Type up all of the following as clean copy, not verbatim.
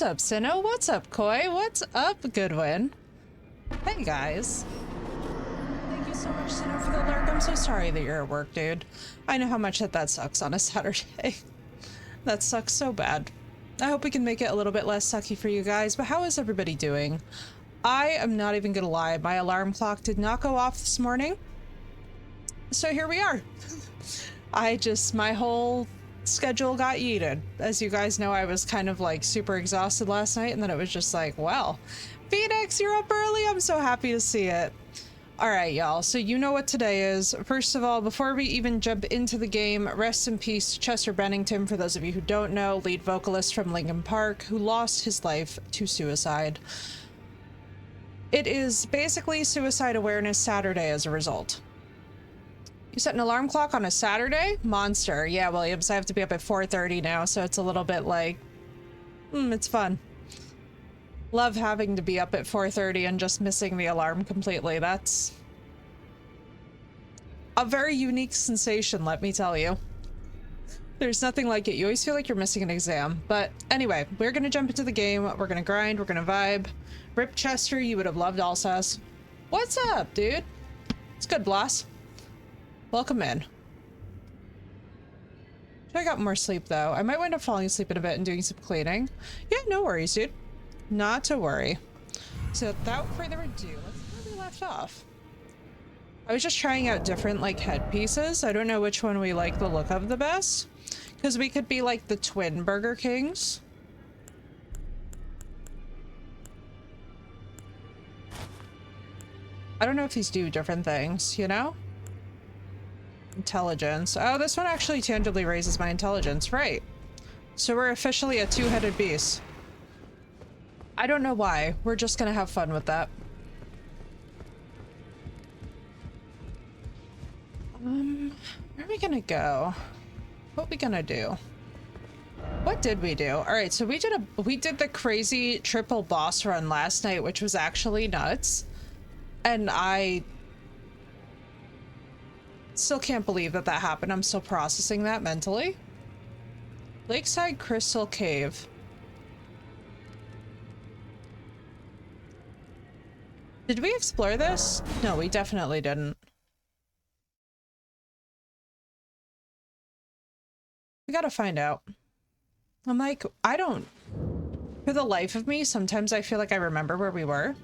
What's up, Sinnoh? What's up, Koi? What's up, Goodwin? Hey, guys. Thank you so much, Sinnoh, for the lurk. I'm so sorry that you're at work, dude. I know how much that sucks on a Saturday. That sucks so bad. I hope we can make it a little bit less sucky for you guys, but how is everybody doing? I am not even gonna lie, my alarm clock did not go off this morning. So here we are. My whole schedule got yeeted. As you guys know, I was kind of like super exhausted last night, and then it was just like, well, Phoenix, you're up early. I'm so happy to see it. All right, y'all. So you know what today is. First of all, before we even jump into the game, rest in peace to Chester Bennington, for those of you who don't know, lead vocalist from Linkin Park, who lost his life to suicide. It is basically Suicide Awareness Saturday as a result. You set an alarm clock on a Saturday? Monster. Yeah, Williams, I have to be up at 4:30 now, so it's a little bit like, it's fun. Love having to be up at 4:30 and just missing the alarm completely. That's a very unique sensation, let me tell you. There's nothing like it. You always feel like you're missing an exam. But anyway, we're gonna jump into the game. We're gonna grind. We're gonna vibe. Rip Chester, you would have loved Alsace. What's up, dude? It's good, Bloss. Welcome in. I got more sleep, though. I might wind up falling asleep in a bit and doing some cleaning. Yeah, no worries, dude. Not to worry. So without further ado, let's see where we left off. I was just trying out different like headpieces. I don't know which one we like the look of the best, because we could be like the twin Burger Kings. I don't know if these do different things, you know? Intelligence. Oh, this one actually tangibly raises my intelligence, right? So we're officially a two-headed beast. I don't know why. We're just gonna have fun with that. Where are we gonna go? What are we gonna do? What did we do? All right, so we did the crazy triple boss run last night, which was actually nuts. And I still can't believe that happened. I'm still processing that mentally. Lakeside Crystal Cave. Did we explore this? No, we definitely didn't. We gotta find out. I'm like, I don't... For the life of me, sometimes I feel like I remember where we were.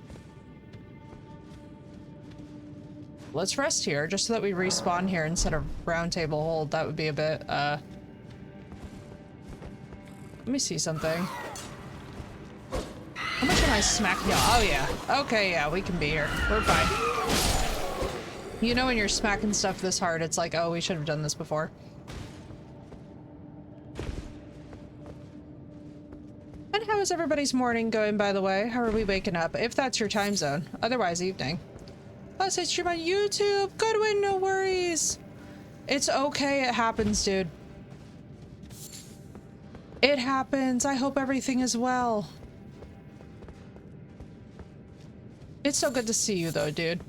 Let's rest here, just so that we respawn here instead of round table hold. That would be a bit, Let me see something. How much am I smacking? Oh, yeah. Okay, yeah, we can be here. We're fine. You know when you're smacking stuff this hard, it's like, oh, we should have done this before. And how is everybody's morning going, by the way? How are we waking up? If that's your time zone. Otherwise, evening. Plus, I stream on YouTube. Goodwin, no worries. It's okay. It happens, dude. It happens. I hope everything is well. It's so good to see you, though, dude.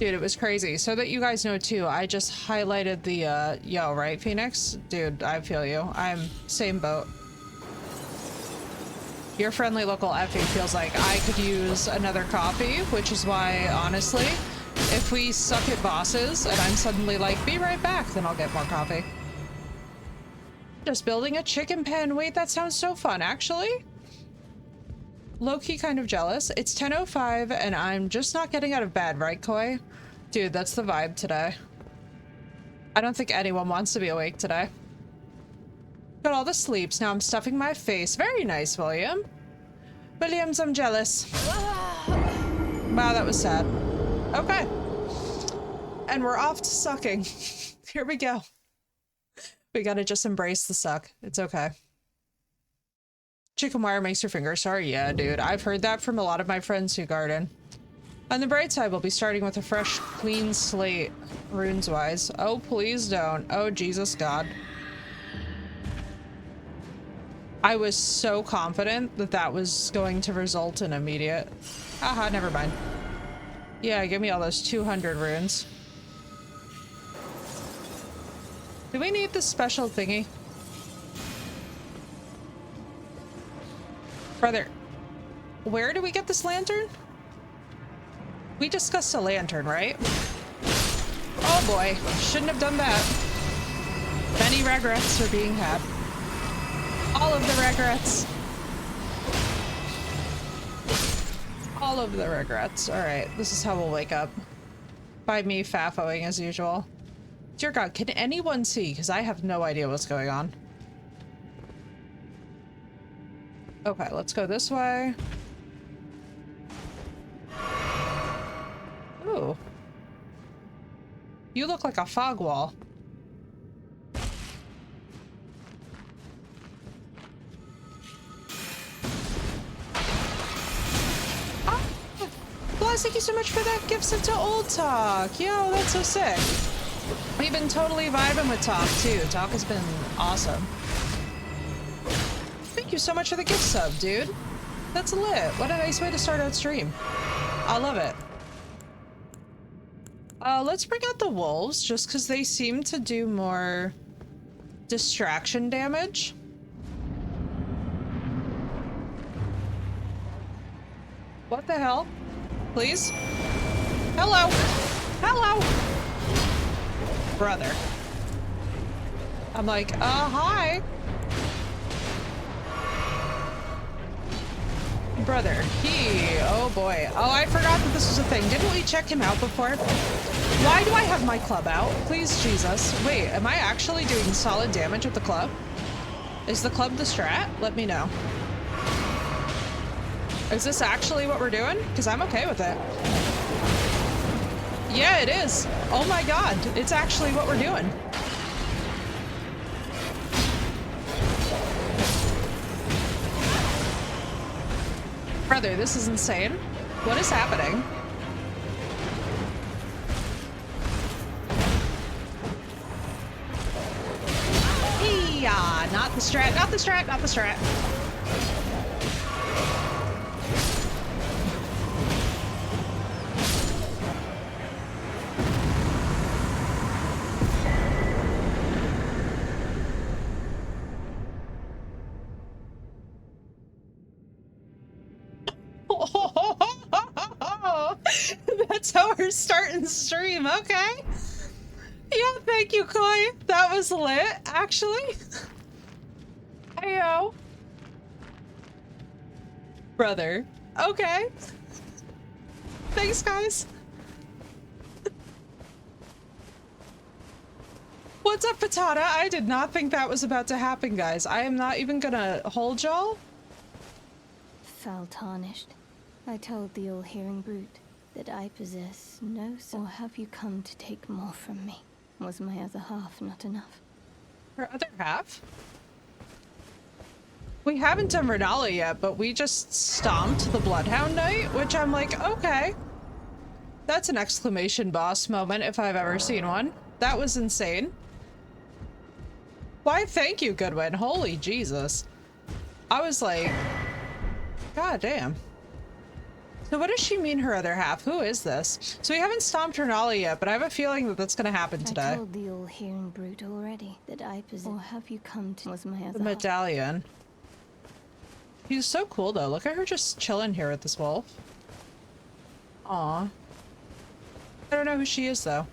Dude, it was crazy. So that you guys know, too, I just highlighted the, yo, right, Phoenix? Dude, I feel you. I'm same boat. Your friendly local Effie feels like I could use another coffee, which is why, honestly, if we suck at bosses and I'm suddenly like, be right back, then I'll get more coffee. Just building a chicken pen. Wait, that sounds so fun, actually. Low-key kind of jealous. It's 10:05 and I'm just not getting out of bed, right, Koi? Dude, that's the vibe today. I don't think anyone wants to be awake today. Got all the sleeps. Now I'm stuffing my face. Very nice, William. Williams, I'm jealous. Wow, that was sad. Okay. And we're off to sucking. Here we go. We gotta just embrace the suck. It's okay. Chicken wire makes your fingers sore. Yeah, dude. I've heard that from a lot of my friends who garden. On the bright side, we'll be starting with a fresh, clean slate, runes-wise. Oh, please don't. Oh, Jesus God. I was so confident that that was going to result in immediate... Haha, never mind. Yeah, give me all those 200 runes. Do we need this special thingy? Brother, where do we get this lantern? We discussed a lantern, right? Oh boy, shouldn't have done that. Many regrets are being had. All of the regrets. All of the regrets. Alright, this is how we'll wake up. By me fafoing as usual. Dear God, can anyone see? Because I have no idea what's going on. Okay, let's go this way. Ooh. You look like a fog wall. Ah! Bless, thank you so much for that gift sent to Old Talk. Yo, that's so sick. We've been totally vibing with Talk, too. Talk has been awesome. Thank you so much for the gift sub, dude. That's lit. What a nice way to start out stream. I love it. Let's bring out the wolves, just because they seem to do more distraction damage. What the hell? Please? Hello! Hello! Brother. I'm like, hi! Brother, oh boy. Oh, I forgot that this was a thing. Didn't we check him out before? Why do I have my club out? Please, Jesus. Wait, am I actually doing solid damage with the club? Is the club the strat? Let me know. Is this actually what we're doing? Because I'm okay with it. Yeah, it is. Oh my God, it's actually what we're doing. Brother, this is insane. What is happening? Yeah, not the strat, not the strat, not the strat. That's how we're starting stream, okay? Yeah, thank you, Koi. That was lit, actually. Heyo. Brother. Okay. Thanks, guys. What's up, Patata? I did not think that was about to happen, guys. I am not even gonna hold y'all. Foul tarnished. I told the all-hearing brute that I possess no soul. Or have you come to take more from me? Was my other half not enough? Her other half? We haven't done Renala yet, but we just stomped the Bloodhound Knight, which I'm like, okay. That's an exclamation boss moment if I've ever seen one. That was insane. Why, thank you, Goodwin. Holy Jesus. I was like, God damn. So what does she mean, her other half? Who is this? So we haven't stomped Renala yet, but I have a feeling that that's going to happen today. I told the all-hearing brute already that I possess. Or have you come to? Was my other the medallion. He's so cool though. Look at her just chilling here with this wolf. Aw. I don't know who she is though.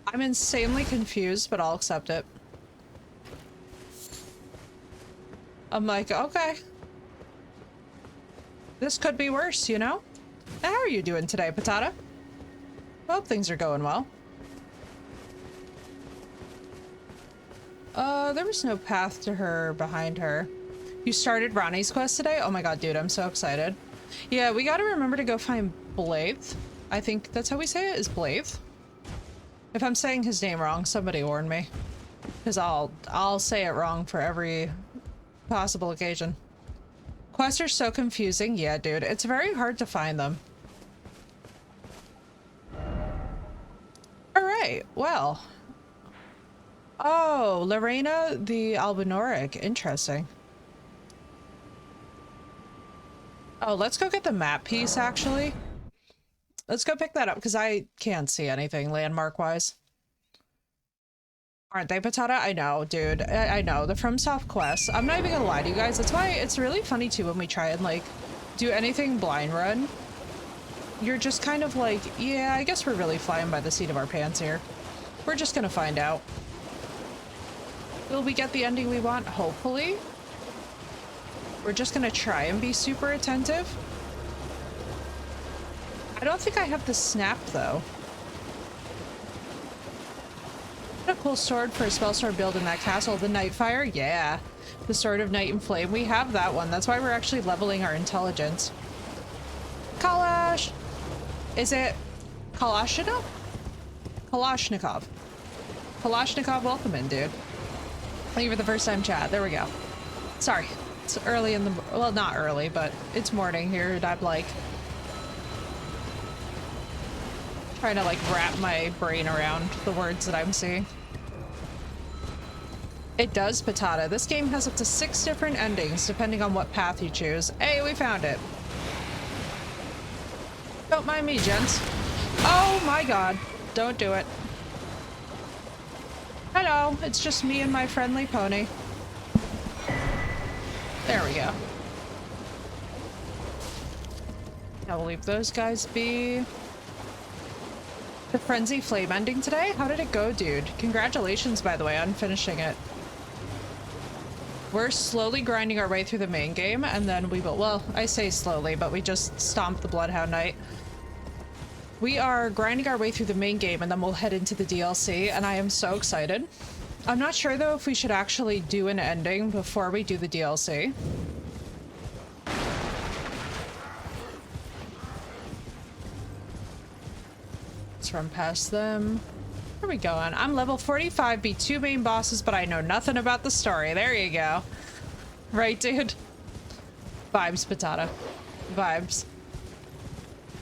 I'm insanely confused, but I'll accept it. I'm like, okay. This could be worse, you know? How are you doing today, Patata? Hope things are going well. There was no path to her behind her. You started Ronnie's quest today? Oh my god, dude, I'm so excited. Yeah, we gotta remember to go find Blythe. I think that's how we say it, is Blythe. If I'm saying his name wrong, somebody warn me. Because I'll say it wrong for every possible occasion. Quests are so confusing. Yeah, dude, it's very hard to find them. Alright, well. Oh, Lorena the Albinoric. Interesting. Oh, let's go get the map piece, actually. Let's go pick that up, because I can't see anything landmark-wise. Aren't they, Patata? I know, dude. I know. The FromSoft quests. I'm not even gonna lie to you guys. That's why it's really funny, too, when we try and, like, do anything blind run. You're just kind of like, yeah, I guess we're really flying by the seat of our pants here. We're just gonna find out. Will we get the ending we want? Hopefully. We're just gonna try and be super attentive. I don't think I have the snap, though. What a cool sword for a spell sword build in that castle. The Nightfire? Yeah. The Sword of Night and Flame. We have that one. That's why we're actually leveling our intelligence. Kalash! Is it Kalashnikov? Kalashnikov. Kalashnikov, welcome in, dude. Thank you for the first time chat. There we go. Sorry. It's early in the... Well, not early, but it's morning here, and I'm like... trying to, like, wrap my brain around the words that I'm seeing. It does, Patata. This game has up to 6 different endings, depending on what path you choose. Hey, we found it. Don't mind me, gents. Oh my god. Don't do it. Hello, it's just me and my friendly pony. There we go. Now we'll leave those guys be. The Frenzy Flame ending today? How did it go, dude? Congratulations, by the way, on finishing it. We're slowly grinding our way through the main game, and then we will, well, I say slowly, but we just stomped the Bloodhound Knight. We are grinding our way through the main game, and then we'll head into the DLC, and I am so excited. I'm not sure, though, if we should actually do an ending before we do the DLC. Let's run past them. Where are we going? I'm level 45, beat 2 main bosses, but I know nothing about the story. There you go. Right, dude? Vibes, Patata. Vibes.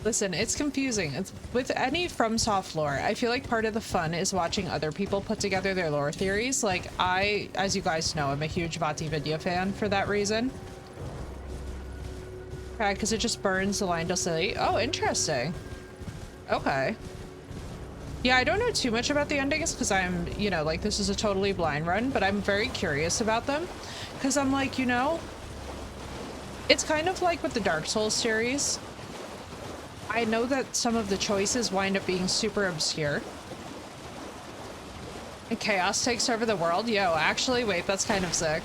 Listen, it's confusing. It's, with any FromSoft lore, I feel like part of the fun is watching other people put together their lore theories. Like, I, as you guys know, I'm a huge Vati Vidya fan for that reason. Okay, because it just burns the Lionel City. Oh, interesting. Okay. Yeah, I don't know too much about the endings because I'm, you know, like, this is a totally blind run, but I'm very curious about them. Because I'm like, you know, it's kind of like with the Dark Souls series. I know that some of the choices wind up being super obscure. And chaos takes over the world? Yo, actually, wait, that's kind of sick.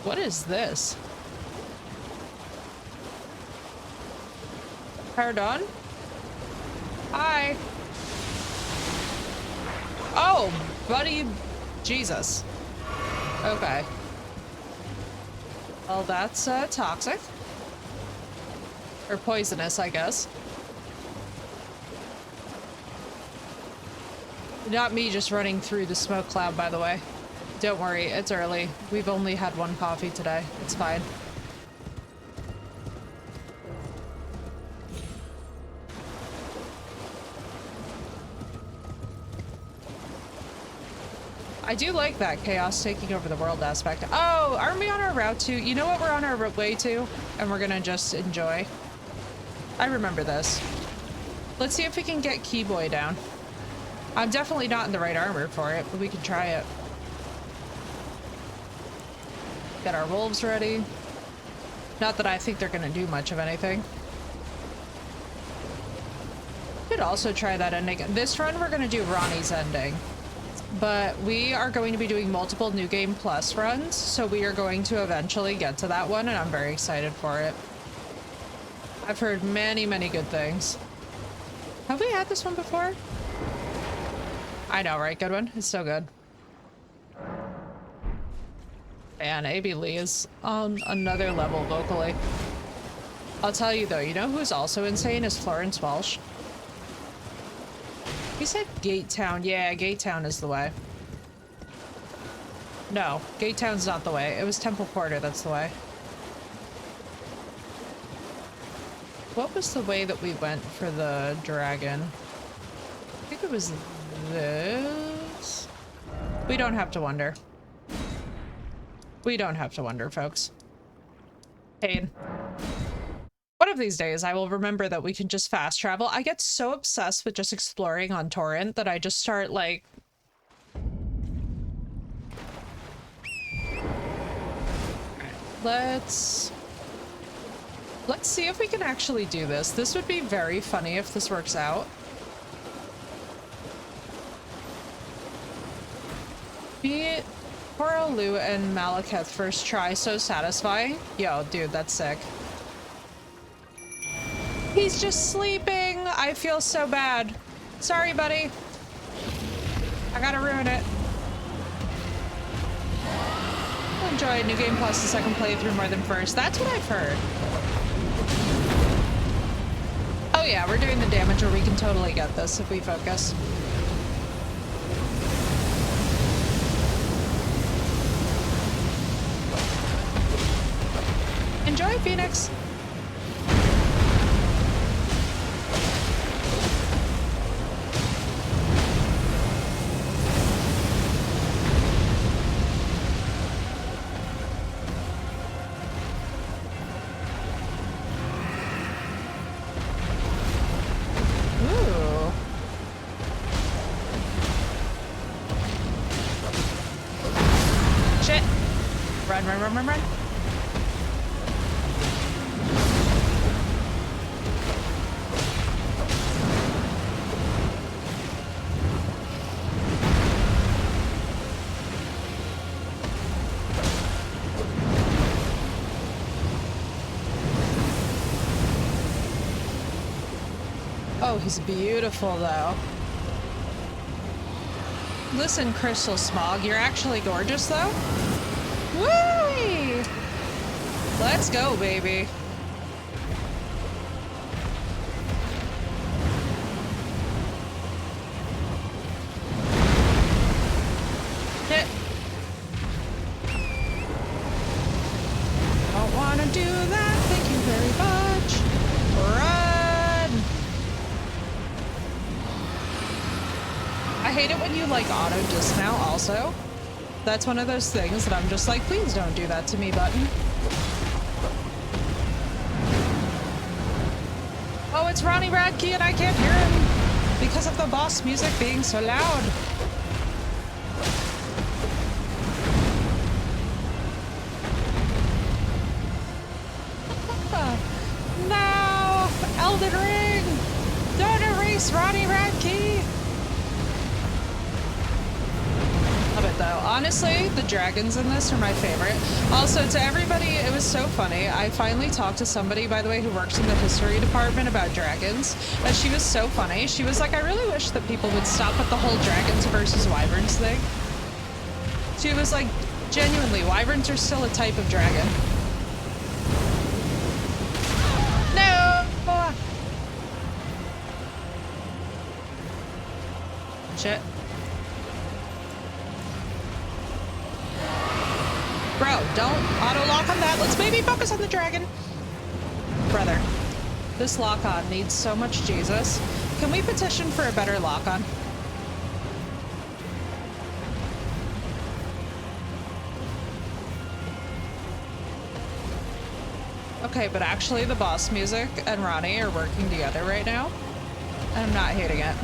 What is this? Pardon? Hi. Oh, buddy. Jesus. Okay. Well, that's toxic. Or poisonous, I guess. Not me just running through the smoke cloud, by the way. Don't worry, it's early. We've only had one coffee today. It's fine. I do like that chaos taking over the world aspect. Oh, aren't we on our route to? You know what we're on our way to? And we're gonna just enjoy. I remember this. Let's see if we can get Keyboy down. I'm definitely not in the right armor for it, but we can try it. Get our wolves ready. Not that I think they're gonna do much of anything. Could also try that ending. This run we're gonna do Ronnie's ending. But we are going to be doing multiple New Game Plus runs, so we are going to eventually get to that one, and I'm very excited for it. I've heard many, many good things. Have we had this one before? I know, right? Good one? It's so good. Man, A.B. Lee is on another level vocally. I'll tell you though, you know who's also insane is Florence Walsh. He said Gate Town. Yeah, Gate Town is the way. No, Gate Town's not the way. It was Temple Quarter that's the way. What was the way that we went for the dragon? I think it was this. We don't have to wonder. We don't have to wonder, folks. Pain. What One of these days, I will remember that we can just fast travel. I get so obsessed with just exploring on Torrent that I just start, like... Let's see if we can actually do this. This would be very funny if this works out. Beat Lu and Malekith first try, so satisfying. Yo, dude, that's sick. He's just sleeping. I feel so bad. Sorry, buddy. I gotta ruin it. Enjoy New Game Plus the second playthrough more than first. That's what I've heard. Oh yeah, we're doing the damage where we can totally get this if we focus. Enjoy, Phoenix. Run. Oh, he's beautiful, though. Listen, Crystal Smog, you're actually gorgeous, though. Woo! Let's go, baby. Hit. Don't want to do that. Thank you very much. Run! I hate it when you, like, auto dismount also. That's one of those things that I'm just like, please don't do that to me, button. Oh, it's Ronnie Radke and I can't hear him because of the boss music being so loud. No! Elden Ring! Don't erase Ronnie Radke! Though honestly, the dragons in this are my favorite. Also, to everybody, it was so funny. I finally talked to somebody, by the way, who works in the history department about dragons, and she was so funny. She was like, I really wish that people would stop with the whole dragons versus wyverns thing. She was like, genuinely, wyverns are still a type of dragon. No! Shit. Bro, don't auto-lock on that. Let's maybe focus on the dragon. Brother, this lock-on needs so much Jesus. Can we petition for a better lock-on? Okay, but actually the boss music and Ronnie are working together right now. And I'm not hating it.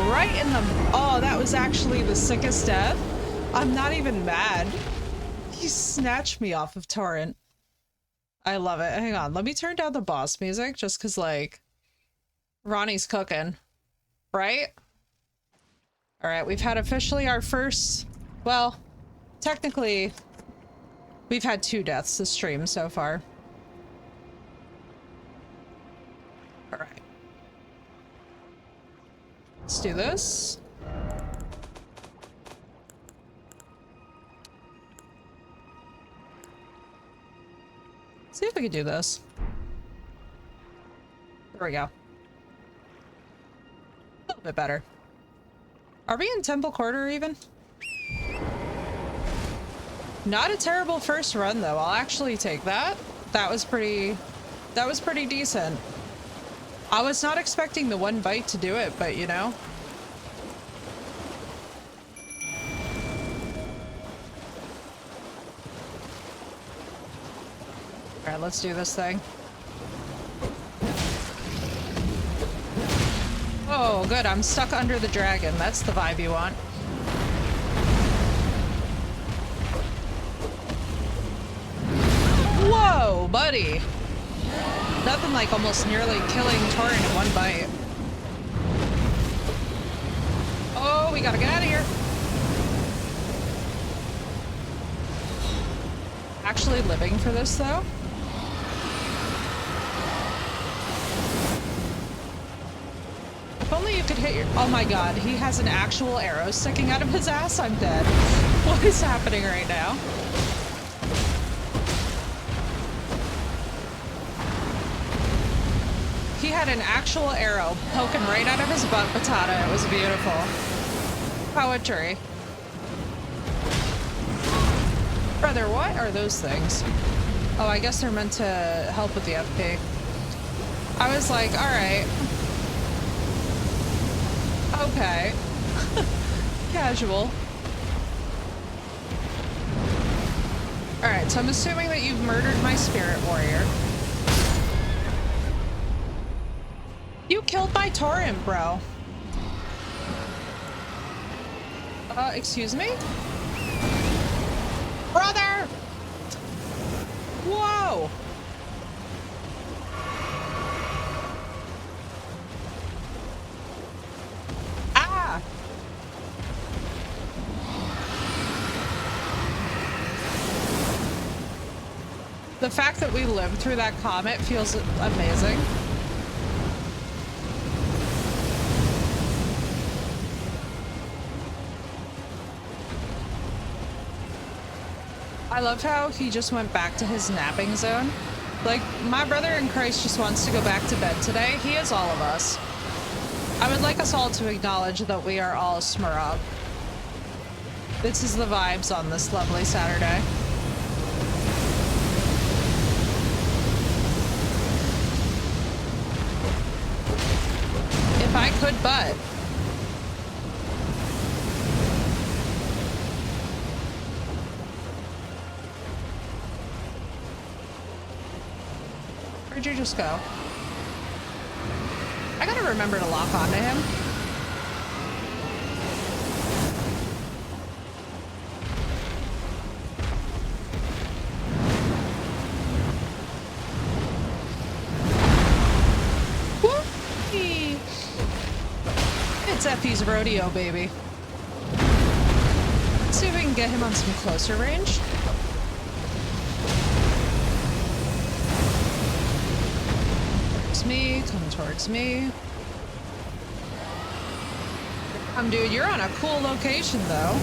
Right in the... Oh, that was actually the sickest death. I'm not even mad. He snatched me off of Torrent. I love it. Hang on, let me turn down the boss music just because, like, Ronnie's cooking. Right? Alright, we've had officially our first... Well, technically, we've had 2 deaths this stream so far. Alright. Let's do this. See if we can do this. There we go. A little bit better. Are we in Temple Quarter even? Not a terrible first run though. I'll actually take that. That was pretty decent. I was not expecting the one bite to do it, but you know. Alright, let's do this thing. Oh, good. I'm stuck under the dragon. That's the vibe you want. Whoa, buddy. Nothing like almost nearly killing Torin in one bite. Oh, we gotta get out of here. Actually living for this, though. If only you could hit your... Oh my god, he has an actual arrow sticking out of his ass. I'm dead. What is happening right now? He had an actual arrow poking right out of his butt patata. It was beautiful. Poetry. Brother, what are those things? Oh, I guess they're meant to help with the FP. I was like, alright. Okay. Casual. Alright, so I'm assuming that you've murdered my spirit warrior. You killed my torrent, bro. Excuse me? Brother! Whoa! Ah! The fact that we lived through that comet feels amazing. I love how he just went back to his napping zone. Like, my brother in Christ just wants to go back to bed today. He is all of us. I would like us all to acknowledge that we are all Smaragd. This is the vibes on this lovely Saturday. If I could but. Where'd you just go? I gotta remember to lock onto him. Whee! It's Effie's rodeo, baby. Let's see if we can get him on some closer range. Me, come towards me. Dude, you're on a cool location though.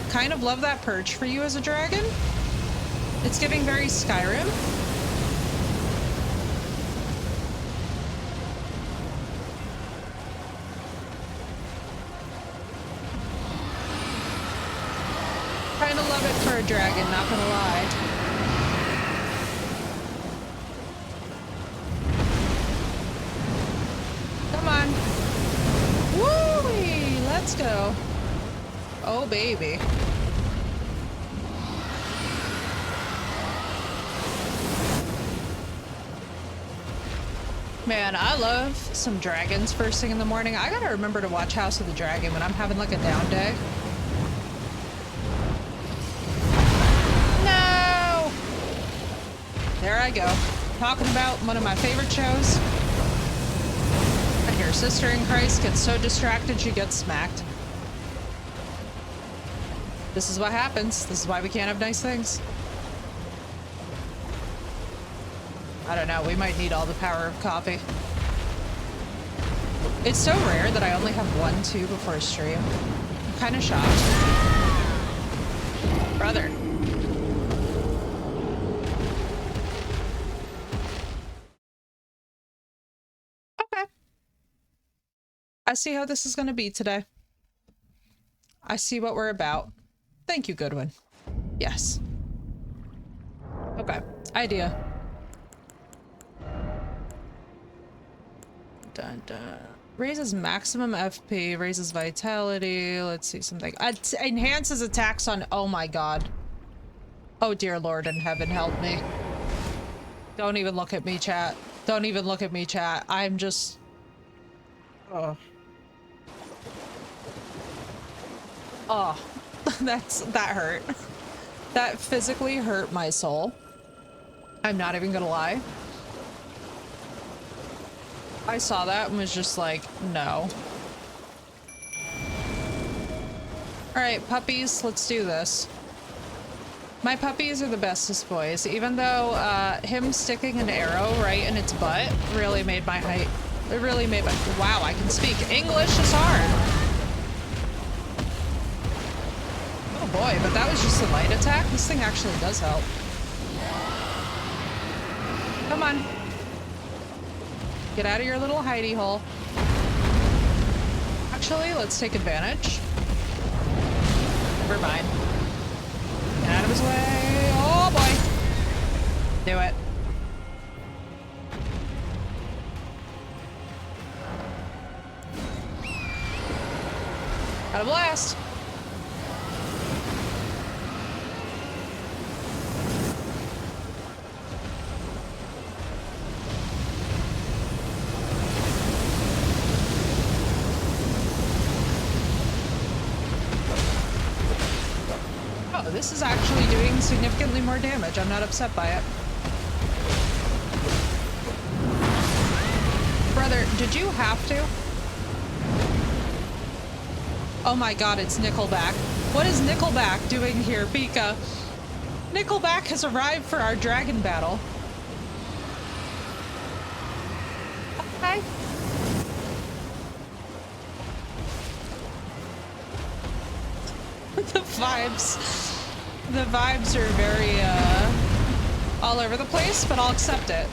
Kind of love that perch for you as a dragon. It's giving very Skyrim. Kind of love it for a dragon, not gonna lie. Let's go. Oh, baby. Man, I love some dragons first thing in the morning. I gotta remember to watch House of the Dragon when I'm having like a down day. No! There I go. Talking about one of my favorite shows. And your sister in Christ gets so distracted she gets smacked. This is what happens. This is why we can't have nice things. I don't know. We might need all the power of coffee. It's so rare that I only have 1-2 before a stream. I'm kind of shocked. Brother. Okay. I see how this is going to be today. I see what we're about. Thank you, Goodwin. Yes. Okay. Idea. Dun, dun. Raises maximum FP, raises vitality. Let's see something. Enhances attacks on... Oh my god. Oh dear Lord in heaven, help me. Don't even look at me, chat. Don't even look at me, chat. I'm just... Oh. Oh. That hurt. That physically hurt my soul. I'm not even gonna lie. I saw that and was just like, no. Alright, puppies, let's do this. My puppies are the bestest boys, even though him sticking an arrow right in its butt really made my height. It really made my... Wow, I can speak English is hard. Oh boy, but that was just a light attack. This thing actually does help. Come on. Get out of your little hidey hole. Actually, let's take advantage. Never mind. Get out of his way. Oh boy. Do it. Got a blast. This is actually doing significantly more damage. I'm not upset by it. Brother, did you have to? Oh my god, it's Nickelback. What is Nickelback doing here, Pika? Nickelback has arrived for our dragon battle. Okay. The vibes are very all over the place, but I'll accept it.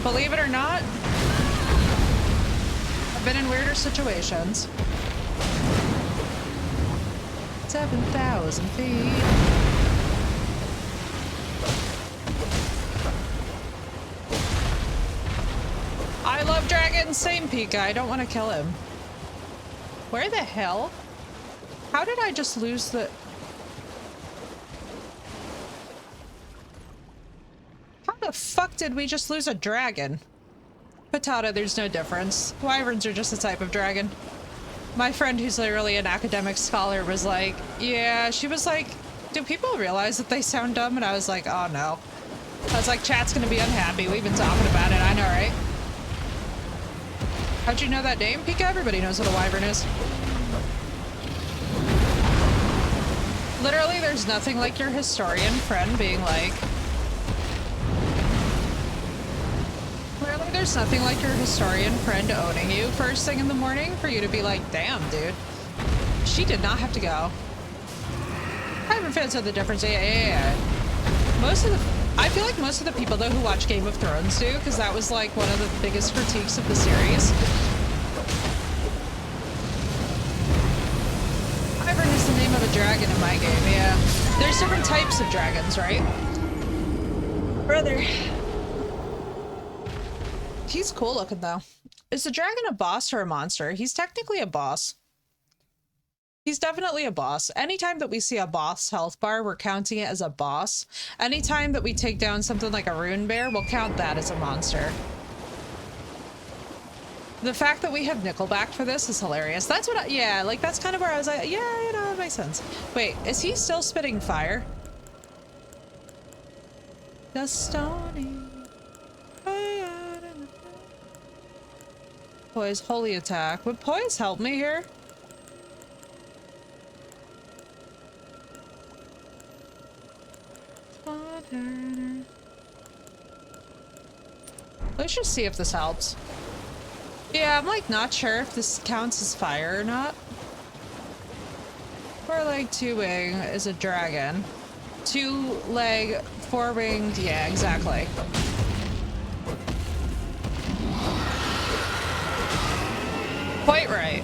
Believe it or not, I've been in weirder situations. 7,000 feet. I love dragons, same Pika. I don't want to kill him. Where the hell? How did I just lose the... How the fuck did we just lose a dragon? Patata, there's no difference. Wyverns are just a type of dragon. My friend who's literally an academic scholar was like, yeah, she was like, do people realize that they sound dumb? And I was like, oh no. I was like, chat's gonna be unhappy. We've been talking about it. I know, right? How'd you know that name, Pika? Everybody knows what a wyvern is. Literally, there's nothing like your historian friend being like... Literally, there's nothing like your historian friend owning you first thing in the morning for you to be like, damn, dude. She did not have to go. I haven't fans know the difference. Yeah. Most of the... I feel like most of the people, though, who watch Game of Thrones do, because that was, like, one of the biggest critiques of the series. Wyvern is the name of a dragon in my game, yeah. There's different types of dragons, right? Brother. He's cool looking, though. Is the dragon a boss or a monster? He's technically a boss. He's definitely a boss. Anytime that we see a boss health bar, we're counting it as a boss. Anytime that we take down something like a rune bear, we'll count that as a monster. The fact that we have Nickelback for this is hilarious. That's what yeah, like that's kind of where I was like, yeah, you know, it makes sense. Wait, is he still spitting fire? The stony. Poise, holy attack. Would poise help me here? Let's just see if this helps. Yeah, I'm like not sure if this counts as fire or not. Four-leg, two-wing is a dragon. Two-leg, four-winged, yeah, exactly. Quite right.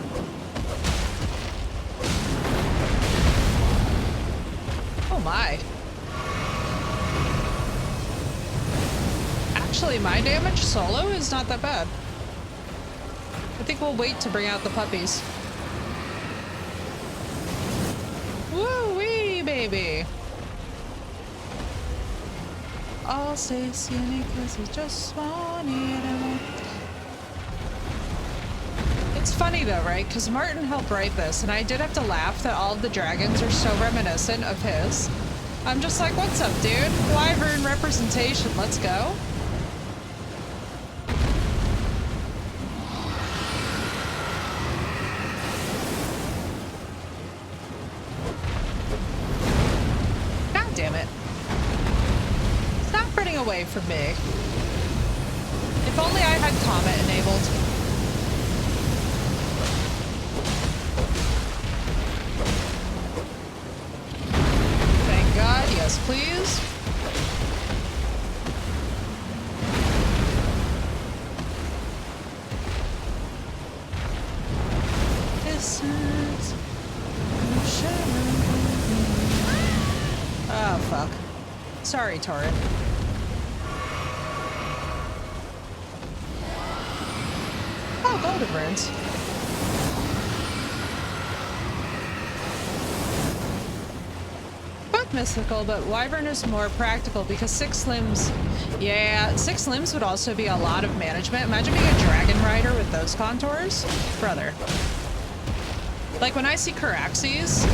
Oh my. Actually, my damage solo is not that bad. I think we'll wait to bring out the puppies. Woo-wee, baby. I'll stay skinny because I just want it. It's funny though, right? Because Martin helped write this, and I did have to laugh that all of the dragons are so reminiscent of his. I'm just like, what's up, dude? Wyvern representation, let's go. God damn it. Stop running away from me. If only I had Comet enabled. God, yes, please. Oh, fuck. Sorry, Torrid. Oh, golden runes. Mythical, but Wyvern is more practical because 6 limbs. Yeah, 6 limbs would also be a lot of management. Imagine being a dragon rider with those contours. Brother. Like when I see Caraxes,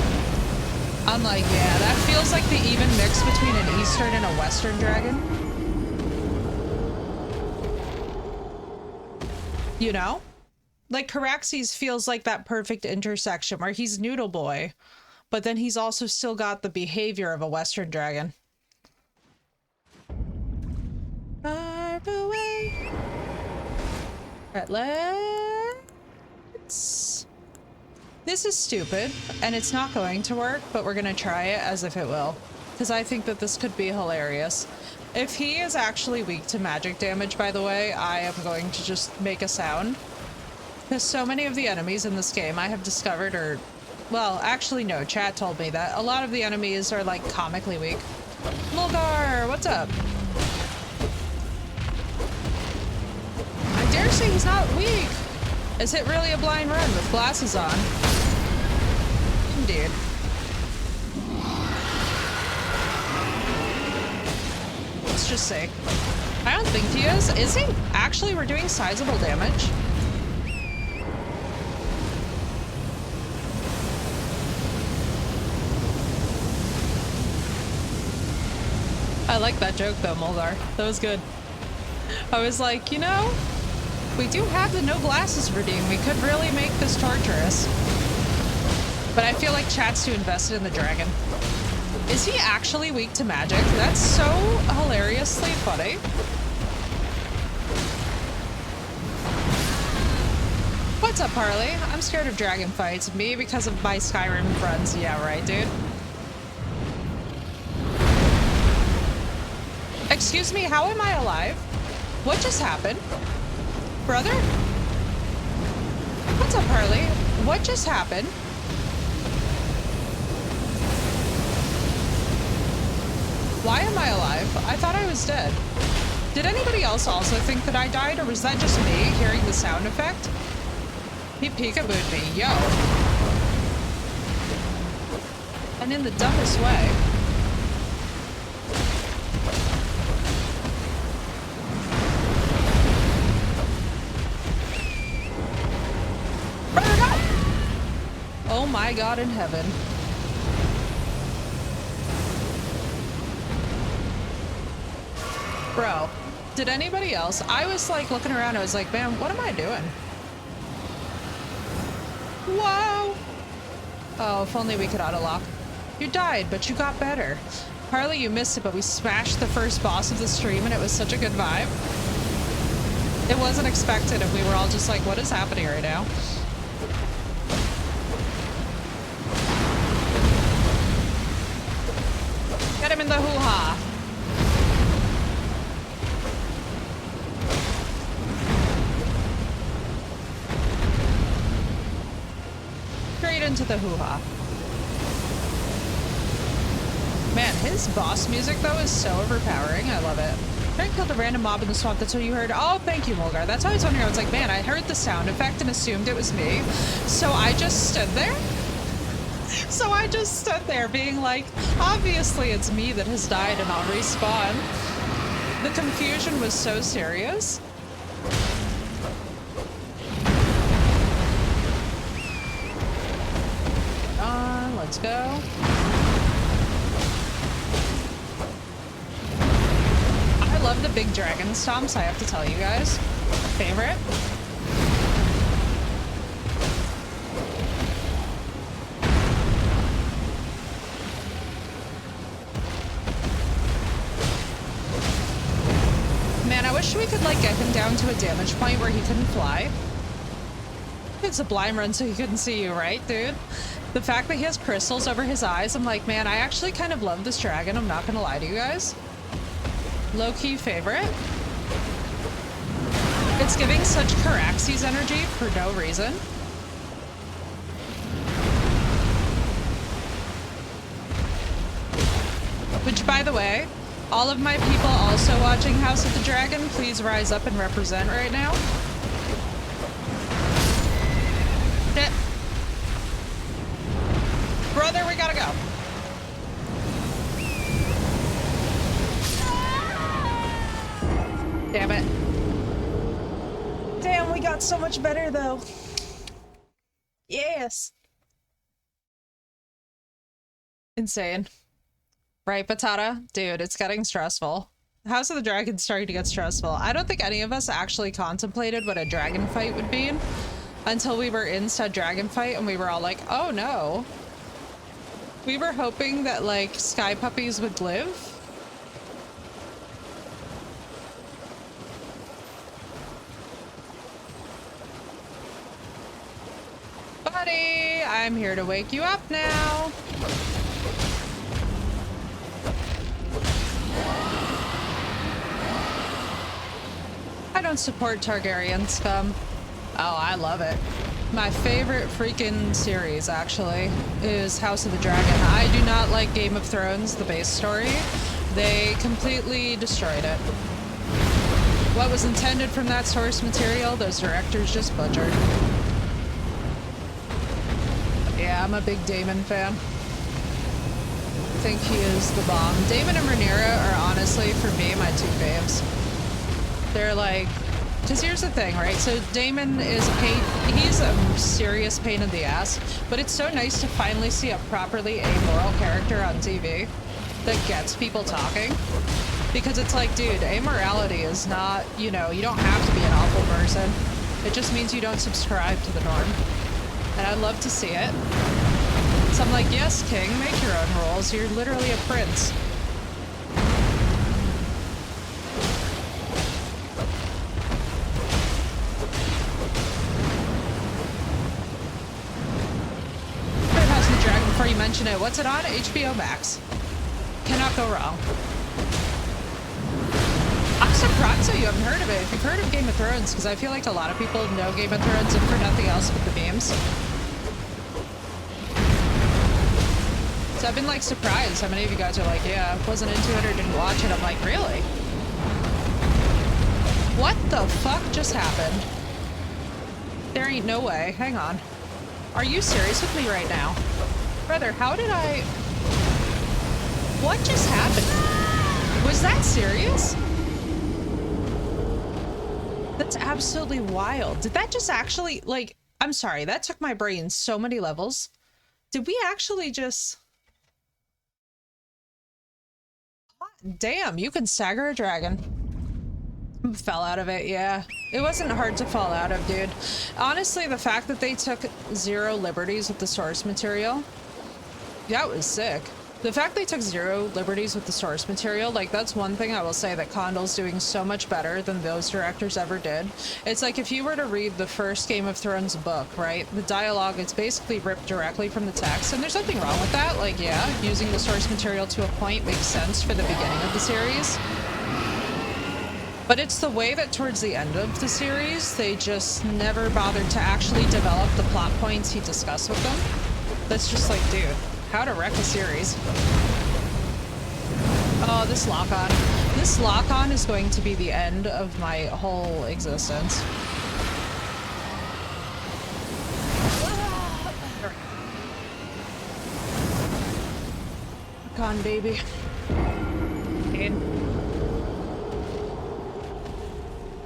I'm like, yeah, that feels like the even mix between an Eastern and a Western dragon. You know? Like Caraxes feels like that perfect intersection where he's Noodle Boy, but then he's also still got the behavior of a Western dragon. Far away. Alright, let's... This is stupid, and it's not going to work, but we're gonna try it as if it will. Because I think that this could be hilarious. If he is actually weak to magic damage, by the way, I am going to just make a sound. Because so many of the enemies in this game I have discovered are... Well, actually, no. Chat told me that a lot of the enemies are, like, comically weak. Mulgar, what's up? I dare say he's not weak. Is it really a blind run with glasses on? Indeed. Let's just say. I don't think he is. Is he? Actually, we're doing sizable damage. I like that joke though, Mulgar. That was good. I was like, you know, we do have the no glasses redeem. We could really make this torturous. But I feel like chat's too invested in the dragon. Is he actually weak to magic? That's so hilariously funny. What's up, Harley? I'm scared of dragon fights. Me because of my Skyrim friends. Yeah, right, dude. Excuse me, how am I alive? What just happened? Brother? What's up, Harley? What just happened? Why am I alive? I thought I was dead. Did anybody else also think that I died, or was that just me hearing the sound effect? He peekabooed me, yo. And in the dumbest way. Oh my God in heaven. Bro, did anybody else? I was like looking around, I was like, man, what am I doing? Wow. Oh, if only we could auto-lock. You died, but you got better. Harley, you missed it, but we smashed the first boss of the stream and it was such a good vibe. It wasn't expected and we were all just like, what is happening right now? Get him in the hoo-ha. Straight into the hoo-ha. Man, his boss music, though, is so overpowering. I love it. Frank killed a random mob in the swamp. That's what you heard? Oh, thank you, Mulgar. That's why I was wondering. I was like, man, I heard the sound effect and assumed it was me. So I just stood there. So I just stood there being like, obviously it's me that has died and I'll respawn. The confusion was so serious. Let's go. I love the big dragon stomps, I have to tell you guys. Favorite. Man, I wish we could like get him down to a damage point where he couldn't fly. It's a blind run so he couldn't see you, right, dude? The fact that he has crystals over his eyes, I'm like, man, I actually kind of love this dragon. I'm not gonna lie to you guys. Low-key favorite. It's giving such Caraxes energy for no reason. Which, by the way, all of my people also watching House of the Dragon, please rise up and represent right now. Shit. Brother, we gotta go. Damn it. Damn, we got so much better though. Yes. Insane. Right, Batata? Dude, it's getting stressful. House of the Dragon's starting to get stressful. I don't think any of us actually contemplated what a dragon fight would be until we were in said dragon fight and we were all like, oh no. We were hoping that, like, sky puppies would live. Buddy, I'm here to wake you up now. I don't support Targaryen scum. Oh, I love it. My favorite freaking series, actually, is House of the Dragon. I do not like Game of Thrones, the base story. They completely destroyed it. What was intended from that source material, those directors just butchered. Yeah, I'm a big Daemon fan. I think he is the bomb. Daemon and Rhaenyra are honestly, for me, my two faves. They're like... Because here's the thing, right? So Daemon is a pain, he's a serious pain in the ass, but it's so nice to finally see a properly amoral character on TV that gets people talking. Because it's like, dude, amorality is not, you know, you don't have to be an awful person. It just means you don't subscribe to the norm. And I love to see it. So I'm like, yes, king, make your own rules. You're literally a prince. Before you mention it, what's it on? HBO Max. Cannot go wrong. I'm surprised that you haven't heard of it. If you've heard of Game of Thrones, because I feel like a lot of people know Game of Thrones and for nothing else but the memes. So I've been like surprised how many of you guys are like, yeah, wasn't into it or didn't watch it. I'm like, really? What the fuck just happened? There ain't no way. Hang on. Are you serious with me right now? Brother, how did I... What just happened? Was that serious? That's absolutely wild. Did that just actually, like... I'm sorry, that took my brain so many levels. Did we actually just... Damn, you can stagger a dragon. Fell out of it, yeah. It wasn't hard to fall out of, dude. Honestly, the fact that they took zero liberties with the source material... That was sick. The fact they took zero liberties with the source material, like, that's one thing I will say that Condal's doing so much better than those directors ever did. It's like if you were to read the first Game of Thrones book, right? The dialogue is basically ripped directly from the text, and there's nothing wrong with that. Like, yeah, using the source material to a point makes sense for the beginning of the series. But it's the way that towards the end of the series, they just never bothered to actually develop the plot points he discussed with them. That's just like, dude. How to wreck a series. Oh, this lock-on. This lock-on is going to be the end of my whole existence. Lock-on, baby.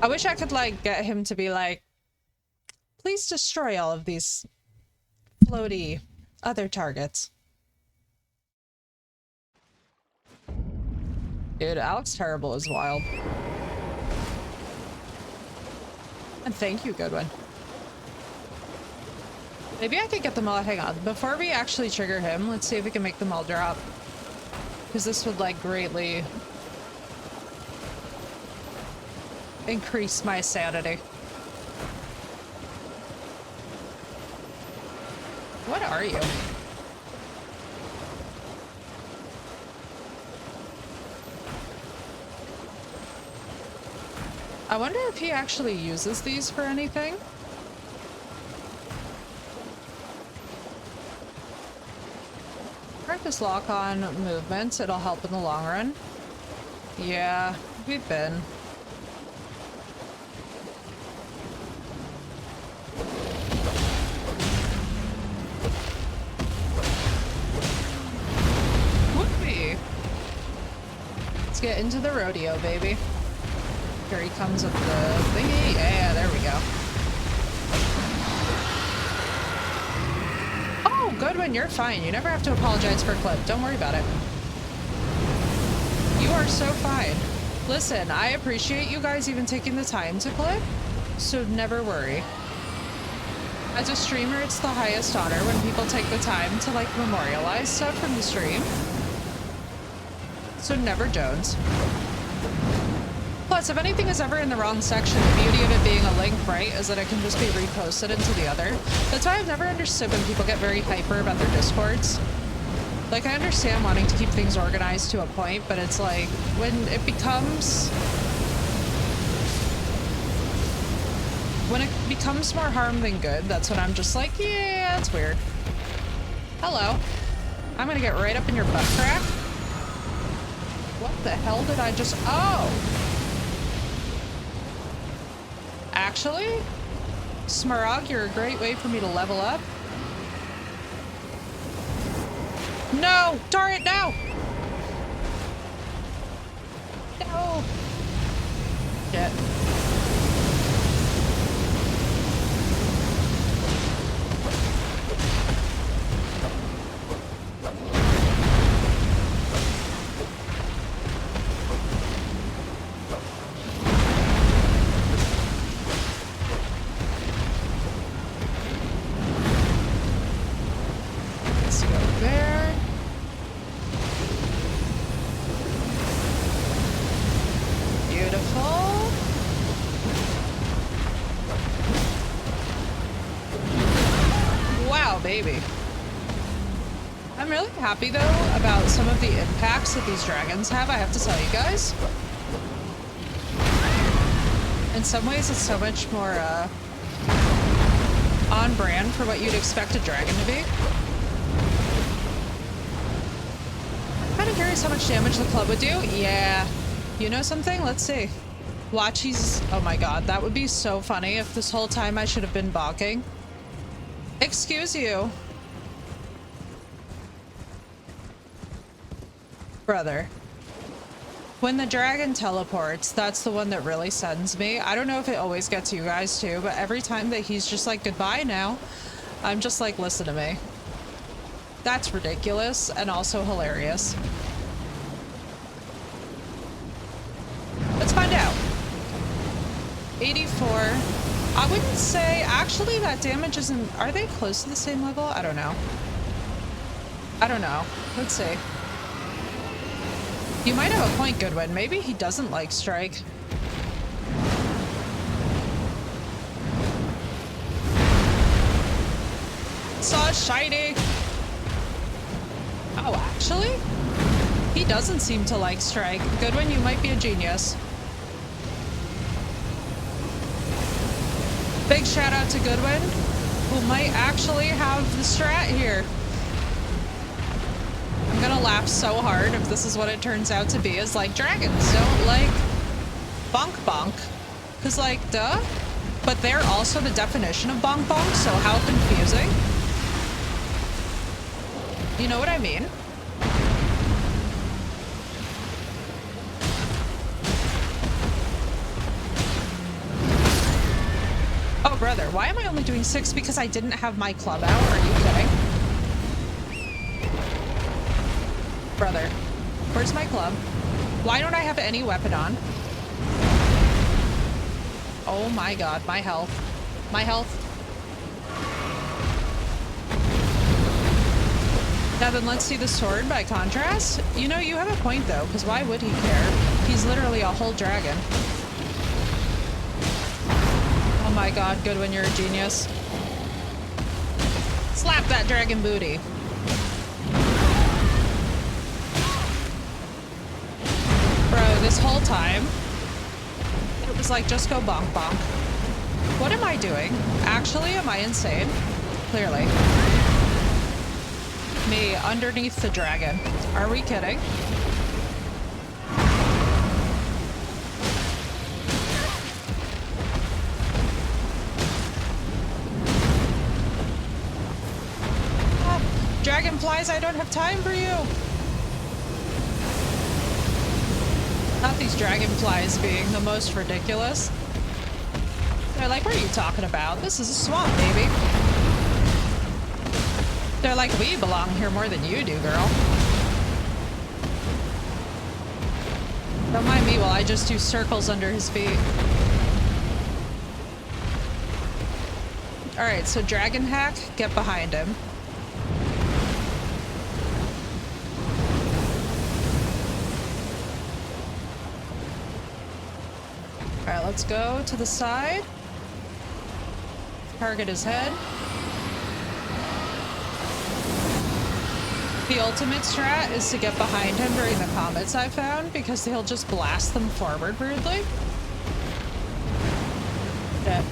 I wish I could, like, get him to be like, please destroy all of these floaty other targets. Dude, Alex Terrible is wild. And thank you, Goodwin. Maybe I could get them all. Hang on. Before we actually trigger him, let's see if we can make them all drop. Because this would, like, greatly increase my sanity. What are you? I wonder if he actually uses these for anything. Practice lock-on movements. It'll help in the long run. Yeah, we've been. Whoopee! Let's get into the rodeo, baby. Here he comes with the thingy. Yeah, there we go. Oh, Goodwin, you're fine. You never have to apologize for a clip. Don't worry about it. You are so fine. Listen, I appreciate you guys even taking the time to clip, so never worry. As a streamer, it's the highest honor when people take the time to, like, memorialize stuff from the stream. So never Jones. Plus, if anything is ever in the wrong section, the beauty of it being a link, right, is that it can just be reposted into the other. That's why I've never understood when people get very hyper about their discords. Like, I understand wanting to keep things organized to a point, but it's like, when it becomes more harm than good, that's when I'm just like, yeah, that's weird. Hello. I'm gonna get right up in your butt crack. What the hell did I just... Oh! Actually, Smaragd, you're a great way for me to level up. No! Darn it, no! No! Shit. Happy though about some of the impacts that these dragons have, I have to tell you guys. In some ways it's so much more on brand for what you'd expect a dragon to be. I'm kind of curious how much damage the club would do. Yeah. You know something? Let's see. Watch, he's... Oh my god, that would be so funny if this whole time I should have been balking. Excuse you. Brother, when the dragon teleports, that's the one that really sends me. I don't know if it always gets you guys too, but every time that he's just like, goodbye now, I'm just like, listen to me. That's ridiculous and also hilarious. Let's find out. 84. I wouldn't say, actually that damage isn't, are they close to the same level? I don't know. I don't know. Let's see. You might have a point, Goodwin. Maybe he doesn't like Strike. Saw shiny. Oh, actually? He doesn't seem to like Strike. Goodwin, you might be a genius. Big shout out to Goodwin, who might actually have the strat here. I'm gonna laugh so hard if this is what it turns out to be, is like, dragons don't like bonk bonk. Cause like, duh, but they're also the definition of bonk bonk, so how confusing. You know what I mean? Why am I only doing 6? Because I didn't have my club out? Are you kidding? Brother, where's my club? Why don't I have any weapon on? Oh my god, my health. My health. Now then, let's see the sword by contrast. You know, you have a point though, because why would he care? He's literally a whole dragon. Oh my god, Goodwin, you're a genius. Slap that dragon booty. Bro, this whole time, it was like, just go bonk bonk. What am I doing? Actually, am I insane? Clearly. Me underneath the dragon. Are we kidding? Ah, dragonflies, I don't have time for you. Not these dragonflies being the most ridiculous. They're like, what are you talking about? This is a swamp, baby. They're like, we belong here more than you do, girl. Don't mind me while I just do circles under his feet. Alright, so Dragon Hack, get behind him. Alright, let's go to the side. Target his head. The ultimate strat is to get behind him during the comets I found, because he'll just blast them forward rudely. Dead.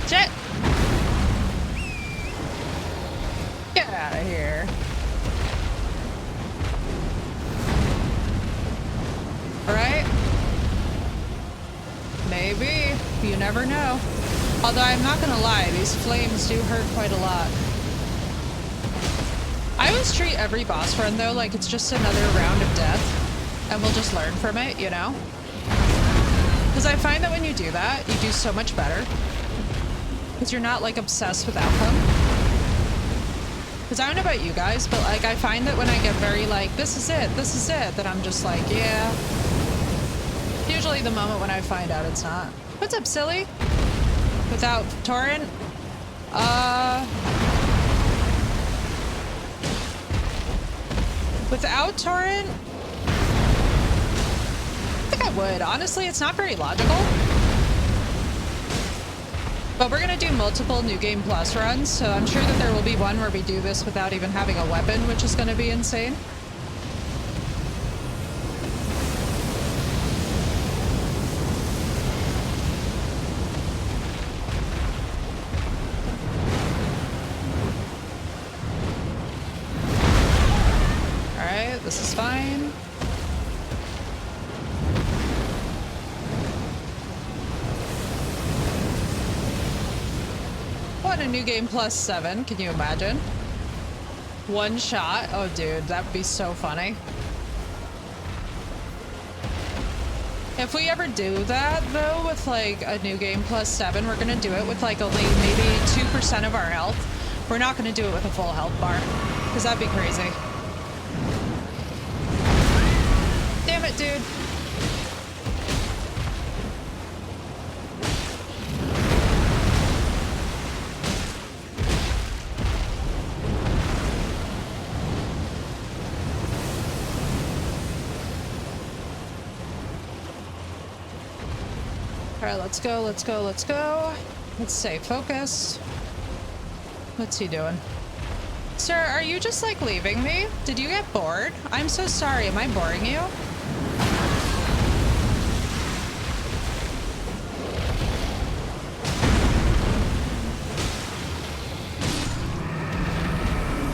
Shit! Get out of here. Right? Maybe. You never know. Although I'm not gonna lie, these flames do hurt quite a lot. I always treat every boss run though like it's just another round of death, and we'll just learn from it, you know? Because I find that when you do that, you do so much better. Because you're not like obsessed with outcome. Because I don't know about you guys, but like I find that when I get very like, this is it, then I'm just like, yeah. Usually the moment when I find out it's not. What's up, silly? Without torrent? Without torrent? I think I would. Honestly, it's not very logical. But we're gonna do multiple New Game Plus runs, so I'm sure that there will be one where we do this without even having a weapon, which is gonna be insane. This is fine. What a New Game Plus 7, can you imagine? One shot? Oh dude, that would be so funny. If we ever do that though with like a New Game Plus 7, we're gonna do it with like only maybe 2% of our health. We're not gonna do it with a full health bar, because that'd be crazy. Damn it, dude. All right, let's go, let's go, let's go. Let's stay focused. What's he doing? Sir, are you just like leaving me? Did you get bored? I'm so sorry, am I boring you?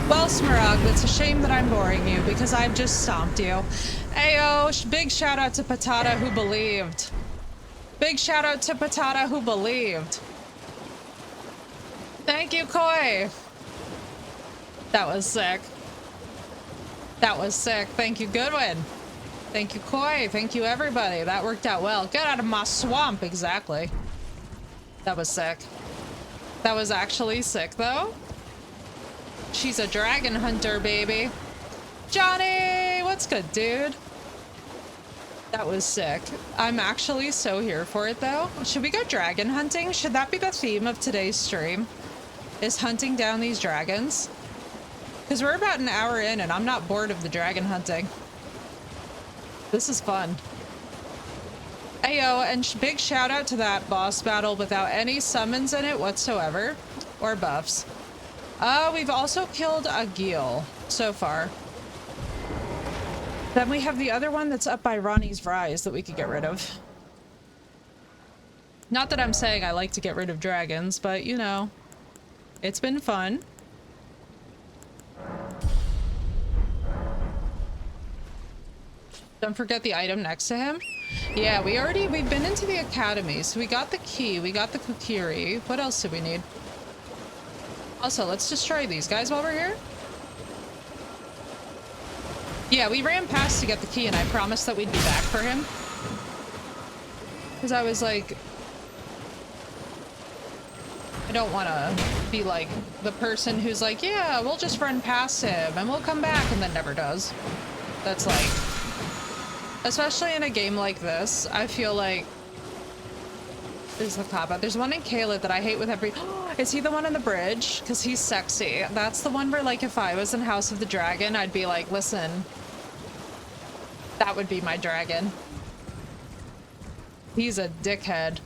Well, Smaragd, it's a shame that I'm boring you because I've just stomped you. Ayo, big shout out to Patata who believed. Big shout out to Patata who believed. Thank you, Koi. That was sick. That was sick. Thank you, Goodwin. Thank you, Koi. Thank you, everybody. That worked out well. Get out of my swamp. Exactly. That was sick. That was actually sick, though. She's a dragon hunter, baby. Johnny! What's good, dude? That was sick. I'm actually so here for it, though. Should we go dragon hunting? Should that be the theme of today's stream? Is hunting down these dragons? Because we're about an hour in and I'm not bored of the dragon hunting. This is fun. Ayo, and big shout out to that boss battle without any summons in it whatsoever. Or buffs. We've also killed a Gil so far. Then we have the other one that's up by Ronnie's Rise that we could get rid of. Not that I'm saying I like to get rid of dragons, but you know, it's been fun. Don't forget the item next to him. Yeah, we've been into the academy, so we got the key, we got the Kukiri. What else do we need? Also, let's destroy these guys while we're here. Yeah, we ran past to get the key and I promised that we'd be back for him. Because I was like, I don't want to be like the person who's like, yeah, we'll just run past him and we'll come back and then never does. That's like, especially in a game like this, I feel like there's the cop out. There's one in Kayla that I hate with every... Is he the one on the bridge? Because he's sexy. That's the one where, like, if I was in House of the Dragon, I'd be like, listen, that would be my dragon. He's a dickhead.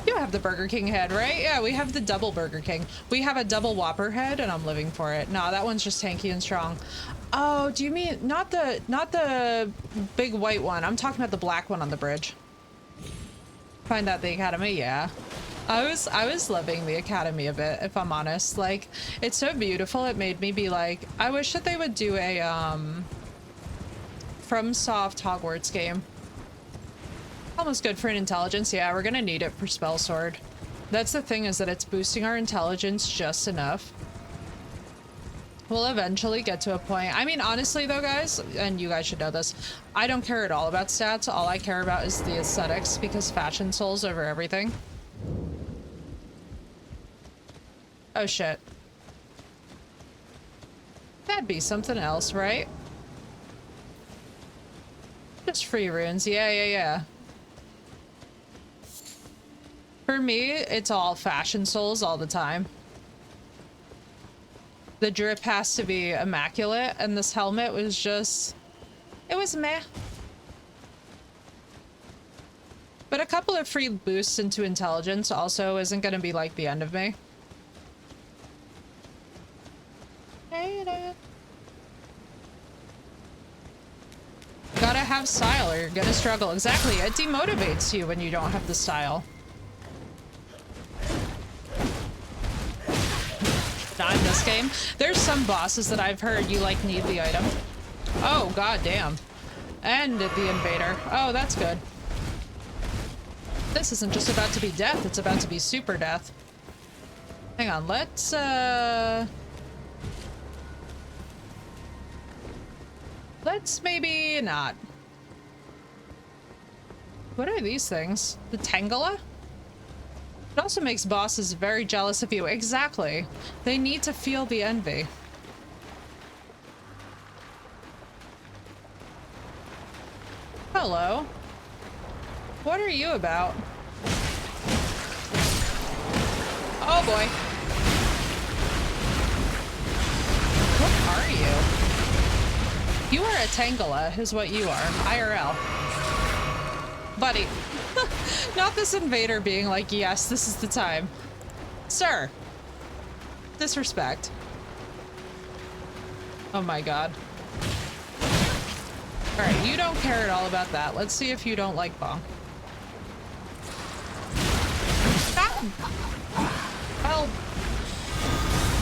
You have the Burger King head, right? Yeah, we have the double Burger King. We have a double Whopper head, and I'm living for it. No, that one's just tanky and strong. Oh, do you mean not the big white one? I'm talking about the black one on the bridge. Find that the academy, yeah. I was loving the academy a bit, if I'm honest. Like, it's so beautiful. It made me be like, I wish that they would do a FromSoft Hogwarts game. Almost good for an intelligence. Yeah, we're gonna need it for Spell Sword. That's the thing, is that it's boosting our intelligence just enough. We'll eventually get to a point. I mean, honestly though, guys, and you guys should know this, I don't care at all about stats. All I care about is the aesthetics, because fashion souls over everything. Oh shit. That'd be something else, right? Just free runes. Yeah. For me, it's all fashion souls all the time. The drip has to be immaculate, and this helmet was just... it was meh. But a couple of free boosts into intelligence also isn't gonna be like the end of me. Gotta have style or you're gonna struggle. Exactly, it demotivates you when you don't have the style. Not in this game. There's some bosses that I've heard you like need the item. Oh god damn. And the invader. Oh, that's good. This isn't just about to be death, it's about to be super death. Hang on, let's maybe not. What are these things? The Tangela? It also makes bosses very jealous of you. Exactly. They need to feel the envy. Hello. What are you about? Oh boy. What are you? You are a Tangela, is what you are. IRL. Buddy. Not this invader being like, yes, this is the time. Sir. Disrespect. Oh my god. Alright, you don't care at all about that. Let's see if you don't like Bonk. Well,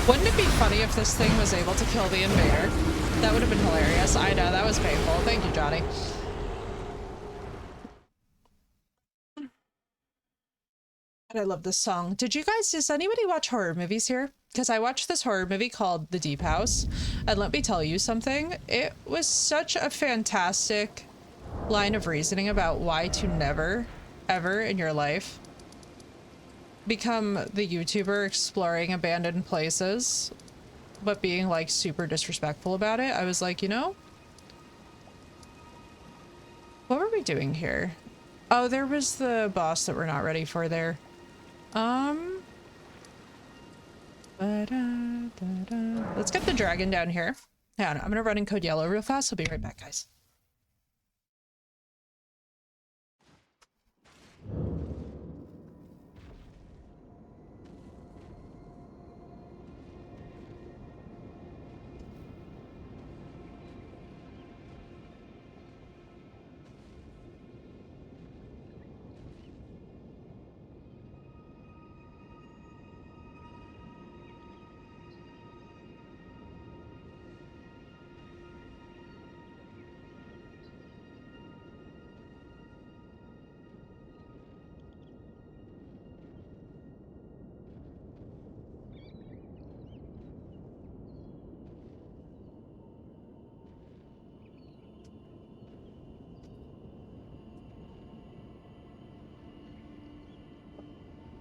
wouldn't it be funny if this thing was able to kill the invader? That would have been hilarious. I know, that was painful. Thank you, Johnny. I love this song. Does anybody watch horror movies here? Because I watched this horror movie called The Deep House, and let me tell you something. It was such a fantastic line of reasoning about why to never, ever in your life become the YouTuber exploring abandoned places, but being like super disrespectful about it. I was like, you know, what were we doing here? Oh, there was the boss that we're not ready for there. Let's get the dragon down here. Hang on, I'm gonna run in code yellow real fast. I'll be right back, guys.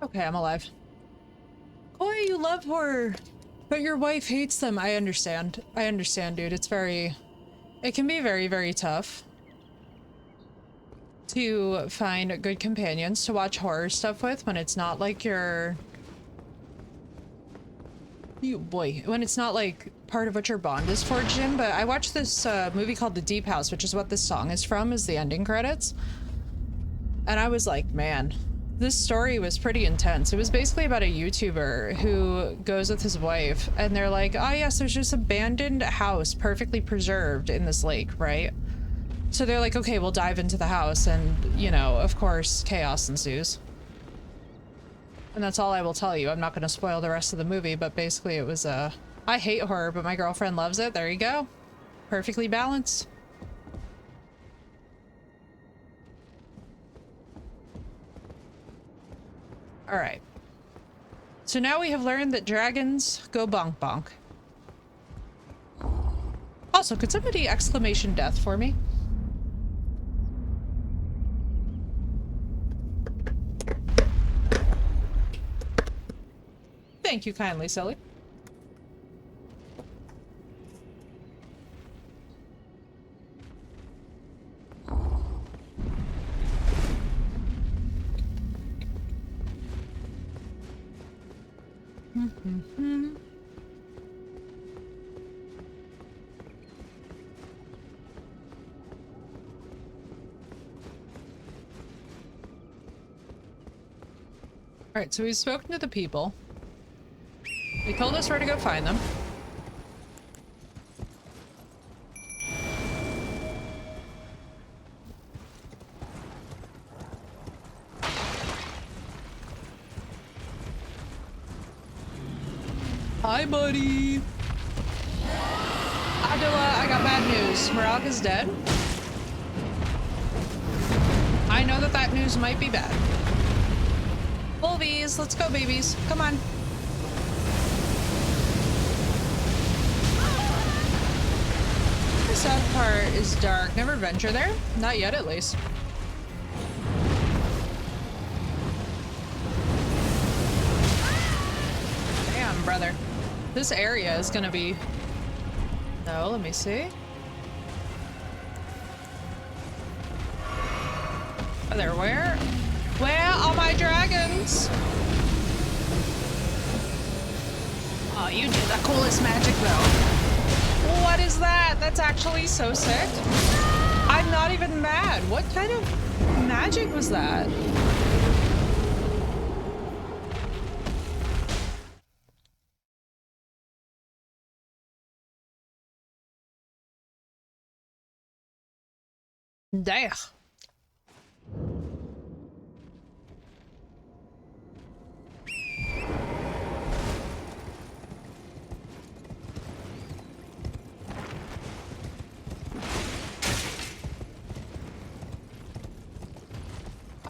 Okay, I'm alive. Koi, you love horror, but your wife hates them. I understand. I understand, dude. It can be very, very tough to find good companions to watch horror stuff with when it's not like when it's not like part of what your bond is forged in. But I watched this movie called The Deep House, which is what this song is from, is the ending credits. And I was like, man, this story was pretty intense. It was basically about a YouTuber who goes with his wife, and they're like, oh yes, there's this abandoned house perfectly preserved in this lake, right? So they're like, okay, we'll dive into the house, and, you know, of course, chaos ensues. And that's all I will tell you. I'm not going to spoil the rest of the movie, but basically it was I hate horror, but my girlfriend loves it. There you go. Perfectly balanced. Alright. So now we have learned that dragons go bonk bonk. Also, could somebody exclamation death for me? Thank you kindly, Silly. Alright, so we've spoken to the people. They told us where to go find them. Hi, buddy! Adila, I got bad news. Marag is dead. I know that that news might be bad. Wolvies, let's go, babies. Come on. The south part is dark. Never venture there. Not yet, at least. Damn, brother. This area is gonna be... No, let me see. Oh, there, where? Where are my dragons? Oh, you did the coolest magic, though. What is that? That's actually so sick. I'm not even mad. What kind of magic was that? Damn.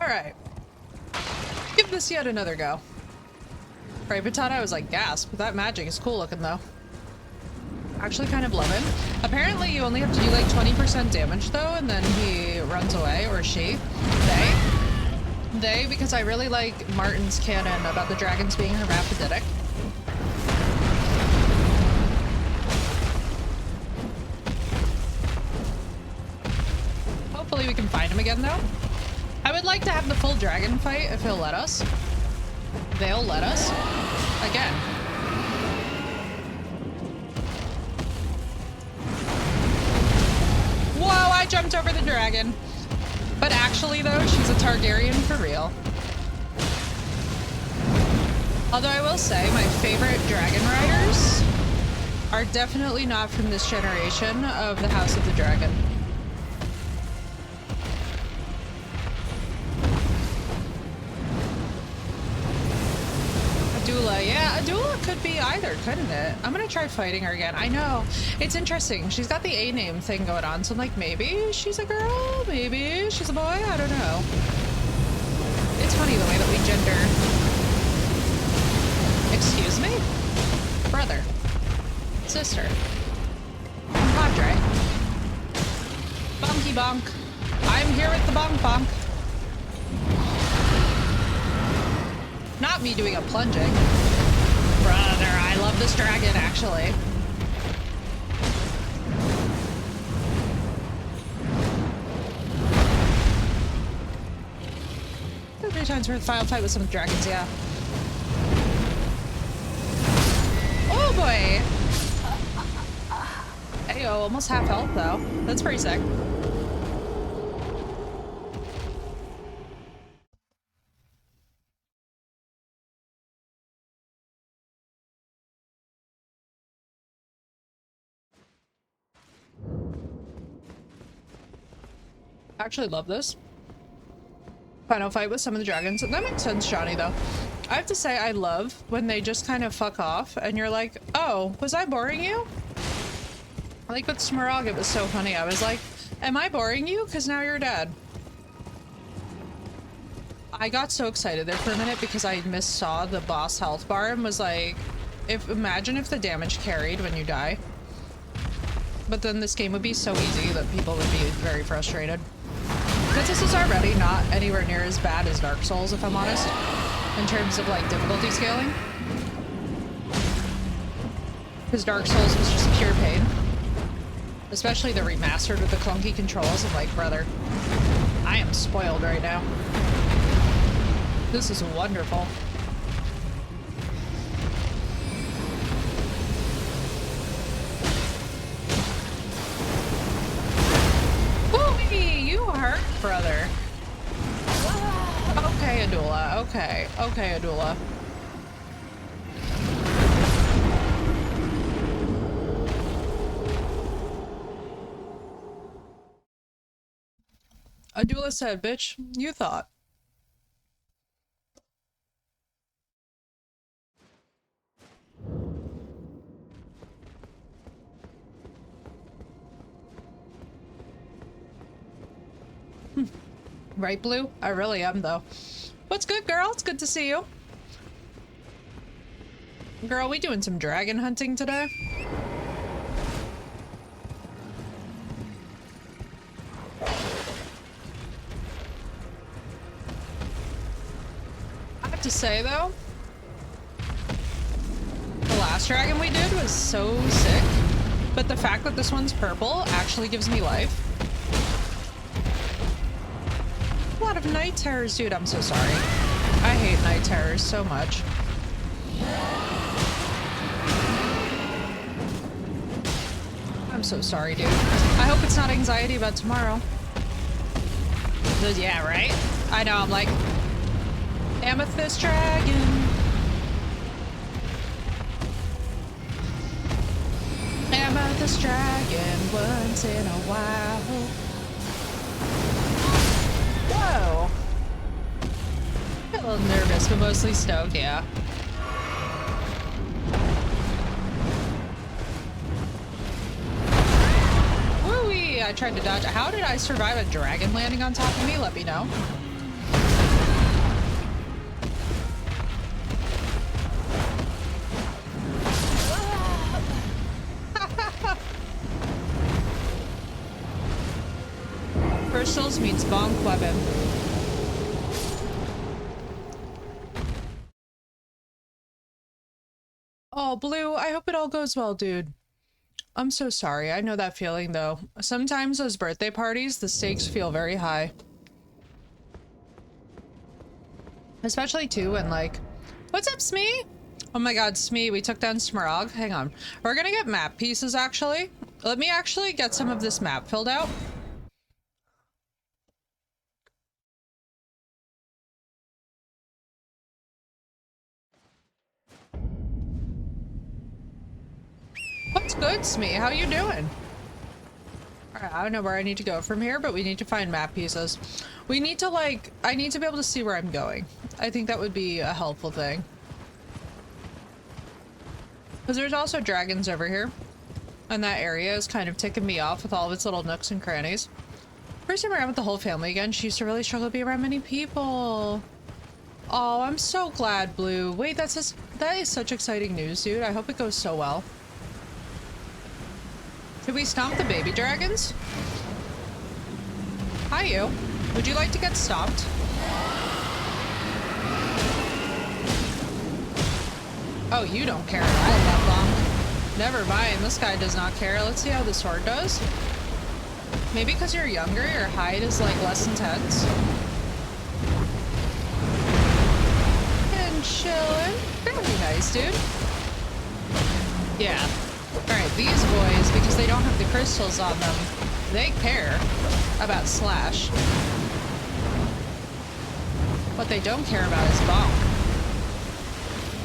All right. Give give this yet another go. Right, Patata, I was like, gasp. That magic is cool looking though. Actually kind of love it. Apparently you only have to do like 20% damage though, and then he runs away, or she. They, because I really like Martin's canon about the dragons being hermaphroditic. Hopefully we can find him again though. I would like to have the full dragon fight if he'll let us. They'll let us. Again. Whoa, I jumped over the dragon. But actually though, she's a Targaryen for real. Although I will say my favorite dragon riders are definitely not from this generation of the House of the Dragon. Adula, yeah, Adula could be either, couldn't it? I'm gonna try fighting her again. I know, it's interesting. She's got the A name thing going on, so I'm like, maybe she's a girl, maybe she's a boy, I don't know. It's funny the way that we gender. Excuse me? Brother. Sister. Padre. Bonky bonk. I'm here with the bonk bonk. Not me doing a plunging. Brother, I love this dragon, actually. Three times for the final fight with some dragons, yeah. Oh boy! Ayo, almost half health though. That's pretty sick. I actually love this. Final fight with some of the dragons. That makes sense, Johnny, though. I have to say, I love when they just kind of fuck off and you're like, oh, was I boring you? Like with Smaragd, it was so funny. I was like, am I boring you? Because now you're dead. I got so excited there for a minute because I missaw the boss health bar and was like, imagine if the damage carried when you die. But then this game would be so easy that people would be very frustrated. Because this is already not anywhere near as bad as Dark Souls, if I'm honest, in terms of like difficulty scaling. Because Dark Souls was just pure pain. Especially the remastered with the clunky controls. I'm like, brother, I am spoiled right now. This is wonderful. You hurt, brother. Okay, Adula. Okay. Okay, Adula. Adula said, bitch, you thought. Right, Blue? I really am, though. What's good, girl? It's good to see you. Girl, we doing some dragon hunting today? I have to say, though, the last dragon we did was so sick, but the fact that this one's purple actually gives me life. A lot of night terrors, dude. I'm so sorry. I hate night terrors so much. I'm so sorry, dude. I hope it's not anxiety about tomorrow. Yeah, right? I know, I'm like, Amethyst Dragon. Amethyst Dragon once in a while. Whoa. A little nervous, but mostly stoked, yeah. Woo-wee! I tried to dodge. How did I survive a dragon landing on top of me? Let me know. crystals means bonk weapon. Oh, Blue, I hope it all goes well, dude. I'm so sorry. I know that feeling, though. Sometimes those birthday parties, the stakes feel very high. Especially, too, when, like... What's up, Smee? Oh my god, Smee, we took down Smaragd. Hang on. We're gonna get map pieces, actually. Let me actually get some of this map filled out. What's good, Smee? How you doing? Alright, I don't know where I need to go from here, but we need to find map pieces. We need to, like... I need to be able to see where I'm going. I think that would be a helpful thing. Because there's also dragons over here. And that area is kind of ticking me off with all of its little nooks and crannies. First time around with the whole family again, she used to really struggle to be around many people. Oh, I'm so glad, Blue. Wait, that is such exciting news, dude. I hope it goes so well. Did we stomp the baby dragons? Hi, you. Would you like to get stomped? Oh, you don't care at all about bonk. Never mind, this guy does not care. Let's see how the sword does. Maybe because you're younger, your hide is like less intense. And chillin'. Very nice, dude. Yeah. Alright, these boys, because they don't have the crystals on them, they care about slash. What they don't care about is bonk.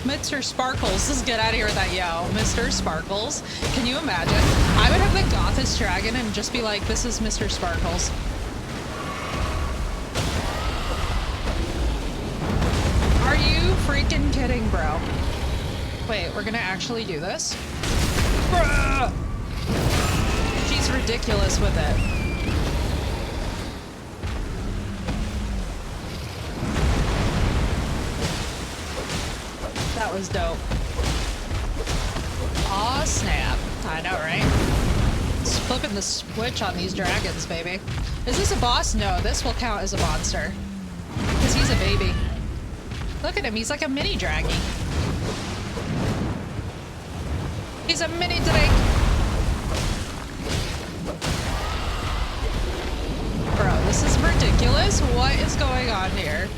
Mr. Sparkles, let's get out of here with that yo. Mr. Sparkles. Can you imagine? I would have the Gothis dragon and just be like, this is Mr. Sparkles. Are you freaking kidding, bro? Wait, we're gonna actually do this? Bruh! She's ridiculous with it. That was dope. Aw, snap. I know, right? It's flipping the switch on these dragons, baby. Is this a boss? No, this will count as a monster. Because he's a baby. Look at him, he's like a mini draggy. He's a mini drake. Bro, this is ridiculous. What is going on here?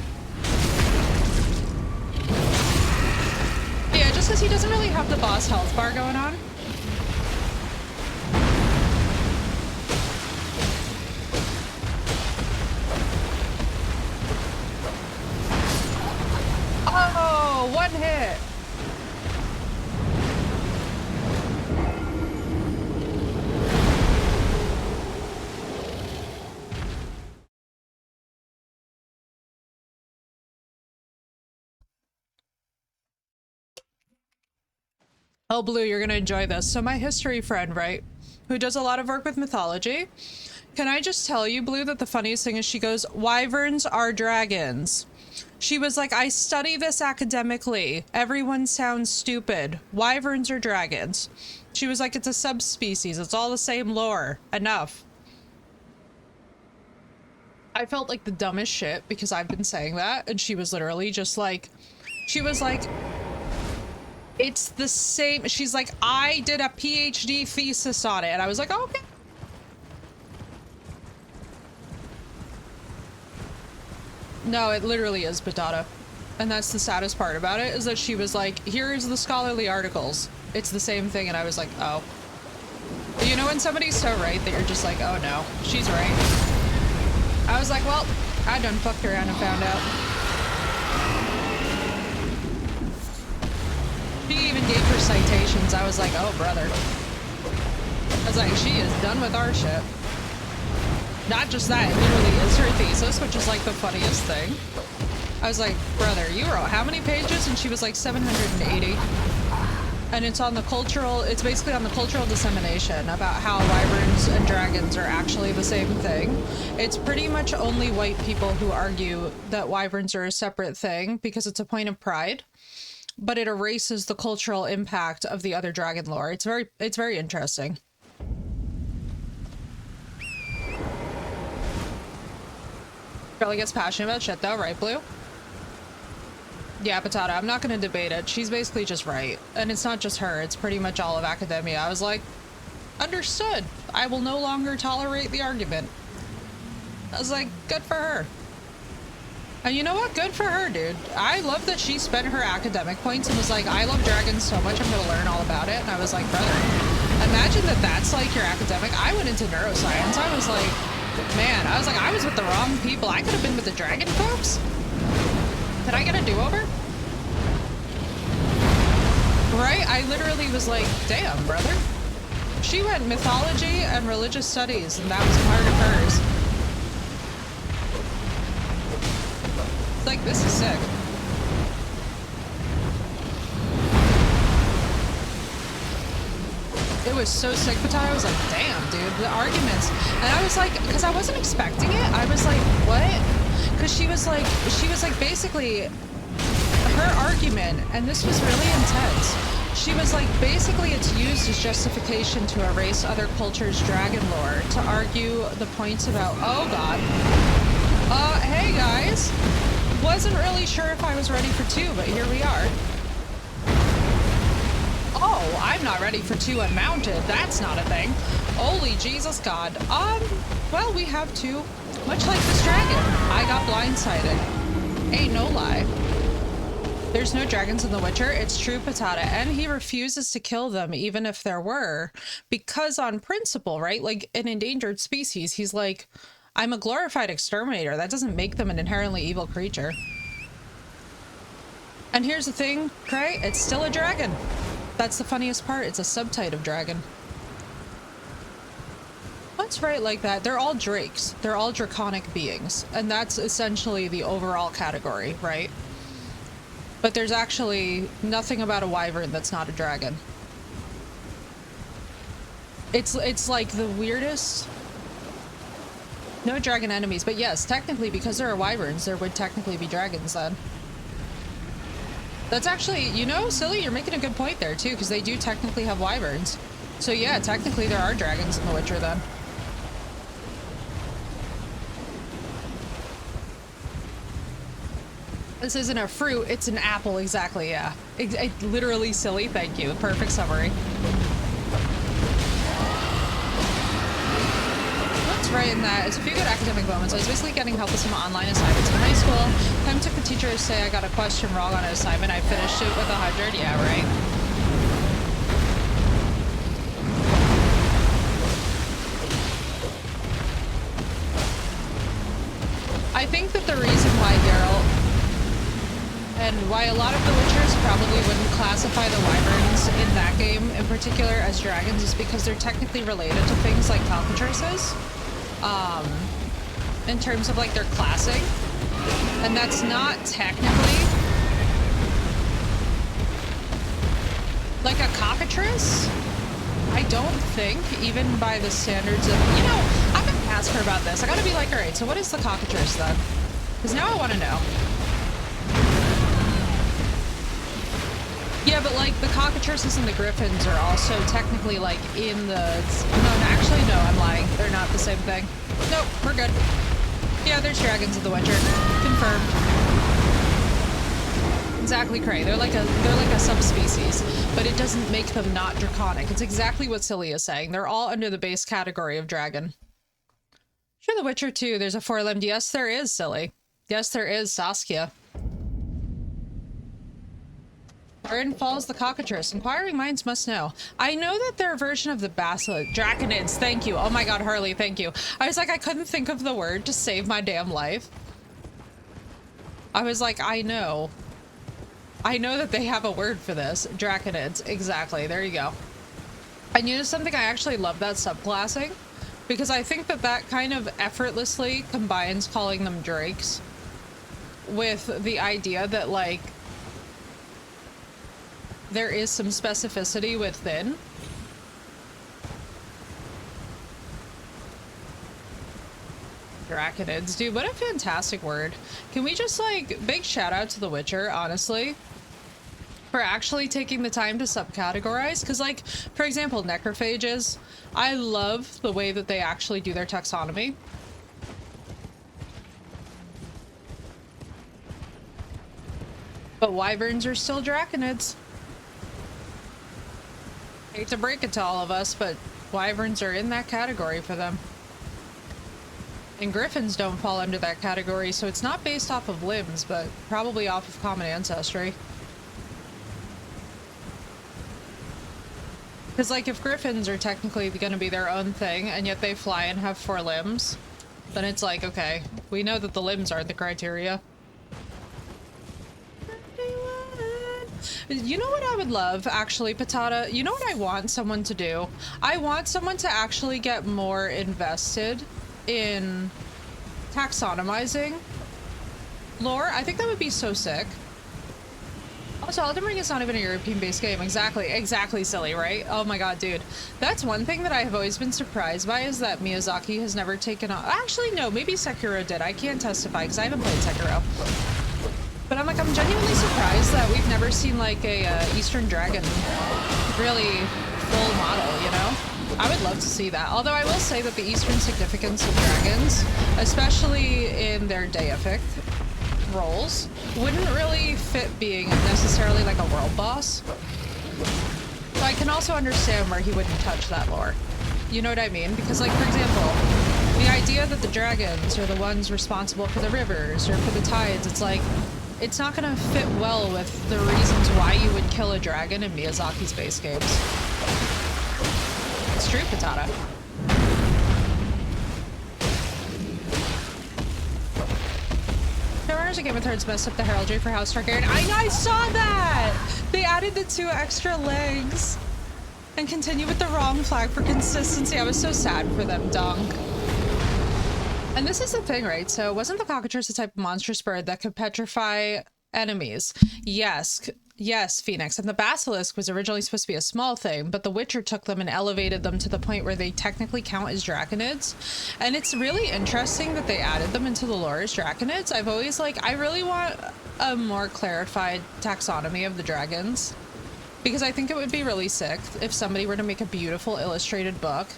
Yeah, just because he doesn't really have the boss health bar going on. Oh, one hit. Oh, Blue, you're gonna enjoy this. So my history friend, right, who does a lot of work with mythology, can I just tell you, Blue, that the funniest thing is she goes, wyverns are dragons. She was like, I study this academically. Everyone sounds stupid. Wyverns are dragons. She was like, it's a subspecies. It's all the same lore. Enough. I felt like the dumbest shit because I've been saying that. And she was literally just like, she was like, it's the same. She's like, I did a PhD thesis on it. And I was like, oh, okay. No, it literally is Batata. And that's the saddest part about it, is that she was like, here's the scholarly articles. It's the same thing. And I was like, oh. But you know when somebody's so right that you're just like, oh no, she's right. I was like, well, I done fucked around and found out. She even gave her citations. I was like, oh, brother. I was like, she is done with our shit. Not just that, it literally is her thesis, which is like the funniest thing. I was like, brother, you wrote how many pages? And she was like 780. And it's on the cultural, it's basically on the cultural dissemination about how wyverns and dragons are actually the same thing. It's pretty much only white people who argue that wyverns are a separate thing because it's a point of pride. But it erases the cultural impact of the other dragon lore. It's very interesting. Probably gets passionate about shit though, right, Blue? Yeah, Potato, I'm not gonna debate it. She's basically just right. And it's not just her, it's pretty much all of academia. I was like, understood. I will no longer tolerate the argument. I was like, good for her. And you know what? Good for her, dude. I love that she spent her academic points and was like, I love dragons so much, I'm gonna learn all about it. And I was like, brother, imagine that that's like your academic. I went into neuroscience. I was like, man, I was like, I was with the wrong people. I could have been with the dragon folks. Did I get a do-over? Right? I literally was like, damn, brother. She went mythology and religious studies, and that was part of hers. It's like, this is sick. It was so sick, but I was like, damn, dude, the arguments. And I was like, because I wasn't expecting it. I was like, what? Because she was like basically her argument, and this was really intense. She was like, basically it's used as justification to erase other cultures' dragon lore, to argue the points about, oh god. Hey guys. Wasn't really sure if I was ready for 2, but here we are. Oh, I'm not ready for 2 unmounted. That's not a thing. Holy Jesus God. Well, we have 2. Much like this dragon. I got blindsided. Ain't no lie. There's no dragons in The Witcher. It's true, Patata. And he refuses to kill them, even if there were. Because on principle, right? Like an endangered species, he's like, I'm a glorified exterminator. That doesn't make them an inherently evil creature. And here's the thing, Cray, it's still a dragon. That's the funniest part. It's a subtype of dragon. Let's write like that. They're all drakes. They're all draconic beings. And that's essentially the overall category, right? But there's actually nothing about a wyvern that's not a dragon. It's like the weirdest... No dragon enemies, but yes, technically, because there are wyverns, there would technically be dragons then. That's actually, you know, Silly, you're making a good point there too, because they do technically have wyverns. So yeah, technically there are dragons in The Witcher then. This isn't a fruit, it's an apple, exactly, yeah. Literally, Silly, thank you. Perfect summary. What's right in that? It's a few good academic moments. I was basically getting help with some online assignments in high school. Time took the teacher to say I got a question wrong on an assignment. I finished it with 100. Yeah, right. I think that the reason why Geralt and why a lot of the Witchers probably wouldn't classify the wyverns in that game in particular as dragons is because they're technically related to things like cockatrices. In terms of like their classing. And that's not technically like a cockatrice. I don't think, even by the standards of, you know, I'm gonna ask her about this. I gotta be like, all right, so what is the cockatrice then? Because now I want to know. Yeah, but like the cockatrices and the griffins are also technically like in the... No, actually, no, I'm lying. They're not the same thing. Nope, we're good. Yeah, there's dragons in The Witcher. Confirmed. Exactly, Cray. They're like a subspecies, but it doesn't make them not draconic. It's exactly what Silly is saying. They're all under the base category of dragon. Sure, The Witcher 2, there's a four-limbed. Yes, there is, Silly. Yes, there is, Saskia. Wherein falls the cockatrice? Inquiring minds must know. I know that they're a version of the basilisk. Draconids, thank you. Oh my god, Harley, thank you. I was like, I couldn't think of the word to save my damn life. I was like, I know. I know that they have a word for this. Draconids, exactly. There you go. And you know something? I actually love that subclassing. Because I think that that kind of effortlessly combines calling them drakes with the idea that, like, there is some specificity within. Draconids, dude, what a fantastic word. Can we just, like, big shout out to The Witcher, honestly, for actually taking the time to subcategorize? Because, like, for example, necrophages, I love the way that they actually do their taxonomy. But wyverns are still draconids. Hate to break it to all of us, but wyverns are in that category for them. And griffins don't fall under that category, so it's not based off of limbs, but probably off of common ancestry. Because, like, if griffins are technically going to be their own thing, and yet they fly and have 4 limbs, then it's like, okay, we know that the limbs aren't the criteria. You know what I would love, actually, Patata? You know what I want someone to do? I want someone to actually get more invested in taxonomizing lore. I think that would be so sick. Also, Elden Ring is not even a European-based game. Exactly silly, right? Oh my god, dude. That's one thing that I have always been surprised by, is that Miyazaki has never taken on... Actually, no, maybe Sekiro did. I can't testify, because I haven't played Sekiro. But I'm genuinely surprised that we've never seen, like, a Eastern Dragon really full model, you know? I would love to see that. Although I will say that the Eastern significance of dragons, especially in their deific roles, wouldn't really fit being necessarily like a world boss. So I can also understand where he wouldn't touch that lore. You know what I mean? Because, like, for example, the idea that the dragons are the ones responsible for the rivers or for the tides, it's like, it's not gonna fit well with the reasons why you would kill a dragon in Miyazaki's base games. It's true, Patata. Showrunners of Game of Thrones messed up the heraldry for House Targaryen. I saw that! They added the 2 extra legs and continue with the wrong flag for consistency. I was so sad for them, Dunk. And this is the thing, right? So wasn't the cockatrice a type of monstrous bird that could petrify enemies? Yes, Phoenix. And the basilisk was originally supposed to be a small thing, but the Witcher took them and elevated them to the point where they technically count as draconids. And it's really interesting that they added them into the lore as draconids. I've always, like, I really want a more clarified taxonomy of the dragons, because I think it would be really sick if somebody were to make a beautiful illustrated book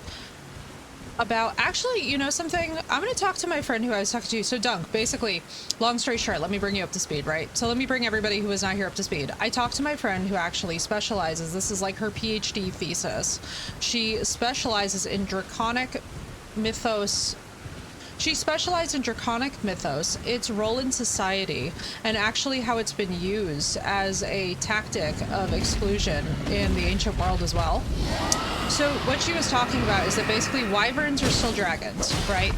about, actually, you know something? I'm going to talk to my friend who I was talking to. So Dunk, basically, long story short, let me bring you up to speed, right? So let me bring everybody who is not here up to speed. I talked to my friend who actually specializes, this is like her PhD thesis. She specializes in draconic mythos. She specialized in draconic mythos, its role in society, and actually how it's been used as a tactic of exclusion in the ancient world as well. So what she was talking about is that basically wyverns are still dragons, right?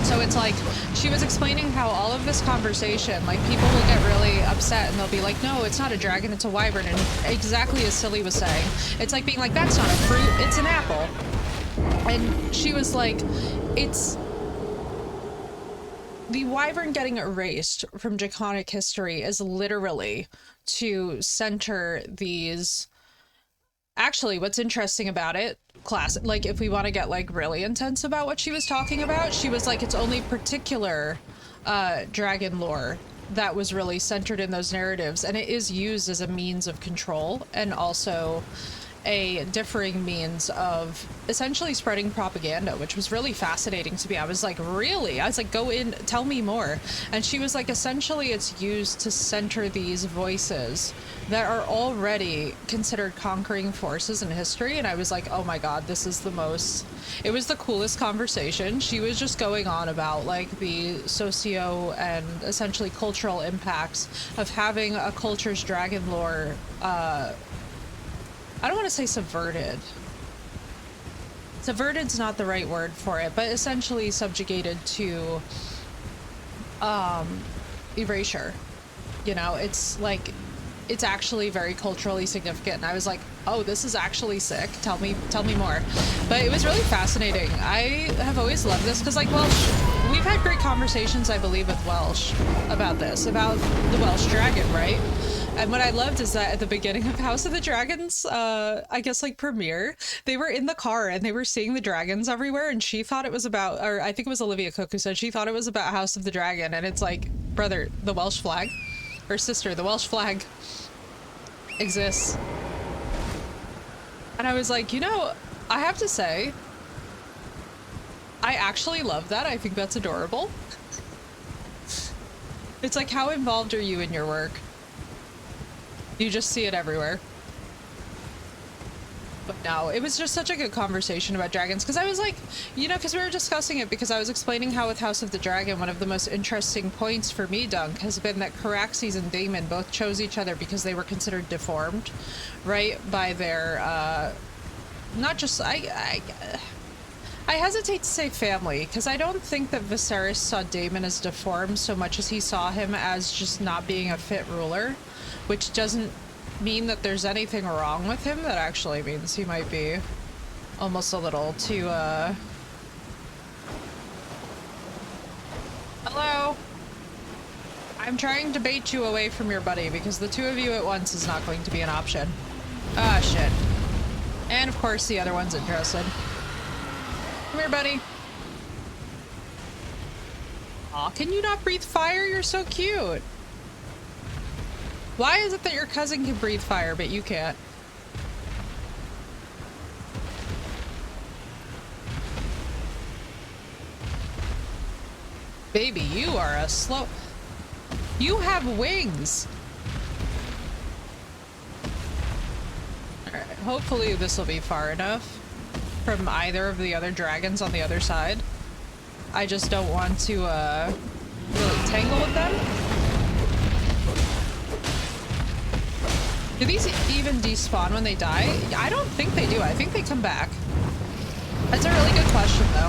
So it's like, she was explaining how all of this conversation, like, people will get really upset and they'll be like, no, it's not a dragon, it's a wyvern. And exactly as Silly was saying, it's like being like, that's not a fruit, it's an apple. And she was like, it's... The wyvern getting erased from draconic history is literally to center these... Actually, what's interesting about it, like, if we want to get, like, really intense about what she was talking about, she was like, it's only particular dragon lore that was really centered in those narratives, and it is used as a means of control and also a differing means of essentially spreading propaganda, which was really fascinating to me. I was like, really? I was like, go in, tell me more. And she was like, essentially it's used to center these voices that are already considered conquering forces in history. And I was like, oh my god, this is the most... It was the coolest conversation. She was just going on about, like, the socio and essentially cultural impacts of having a culture's dragon lore I don't want to say subverted. Subverted's not the right word for it, but essentially subjugated to erasure. You know, it's like, it's actually very culturally significant. And I was like, oh, this is actually sick. Tell me more. But it was really fascinating. I have always loved this because, like, Welsh, we've had great conversations, I believe, with Welsh about this, about the Welsh dragon, right? And what I loved is that at the beginning of House of the Dragons, I guess, like, premiere, they were in the car and they were seeing the dragons everywhere, and she thought it was about, or I think it was Olivia Cook who said she thought it was about House of the Dragon, and it's like, brother, the Welsh flag, or sister, the Welsh flag exists. And I was like, you know, I have to say, I actually love that. I think that's adorable. It's like, how involved are you in your work? You just see it everywhere. But no, it was just such a good conversation about dragons, because I was like, you know, because we were discussing it, because I was explaining how with House of the Dragon, one of the most interesting points for me, Dunk, has been that Caraxes and Daemon both chose each other because they were considered deformed, right? By their, not just, I hesitate to say family, because I don't think that Viserys saw Daemon as deformed so much as he saw him as just not being a fit ruler, which doesn't mean that there's anything wrong with him. That actually means he might be almost a little too, Hello? I'm trying to bait you away from your buddy, because the two of you at once is not going to be an option. Ah, shit. And of course the other one's interested. Come here, buddy. Aw, can you not breathe fire? You're so cute. Why is it that your cousin can breathe fire, but you can't? Baby, you are a slow... You have wings! Alright, hopefully this will be far enough from either of the other dragons on the other side. I just don't want to, really tangle with them. Do these even despawn when they die? I don't think they do. I think they come back. That's a really good question, though.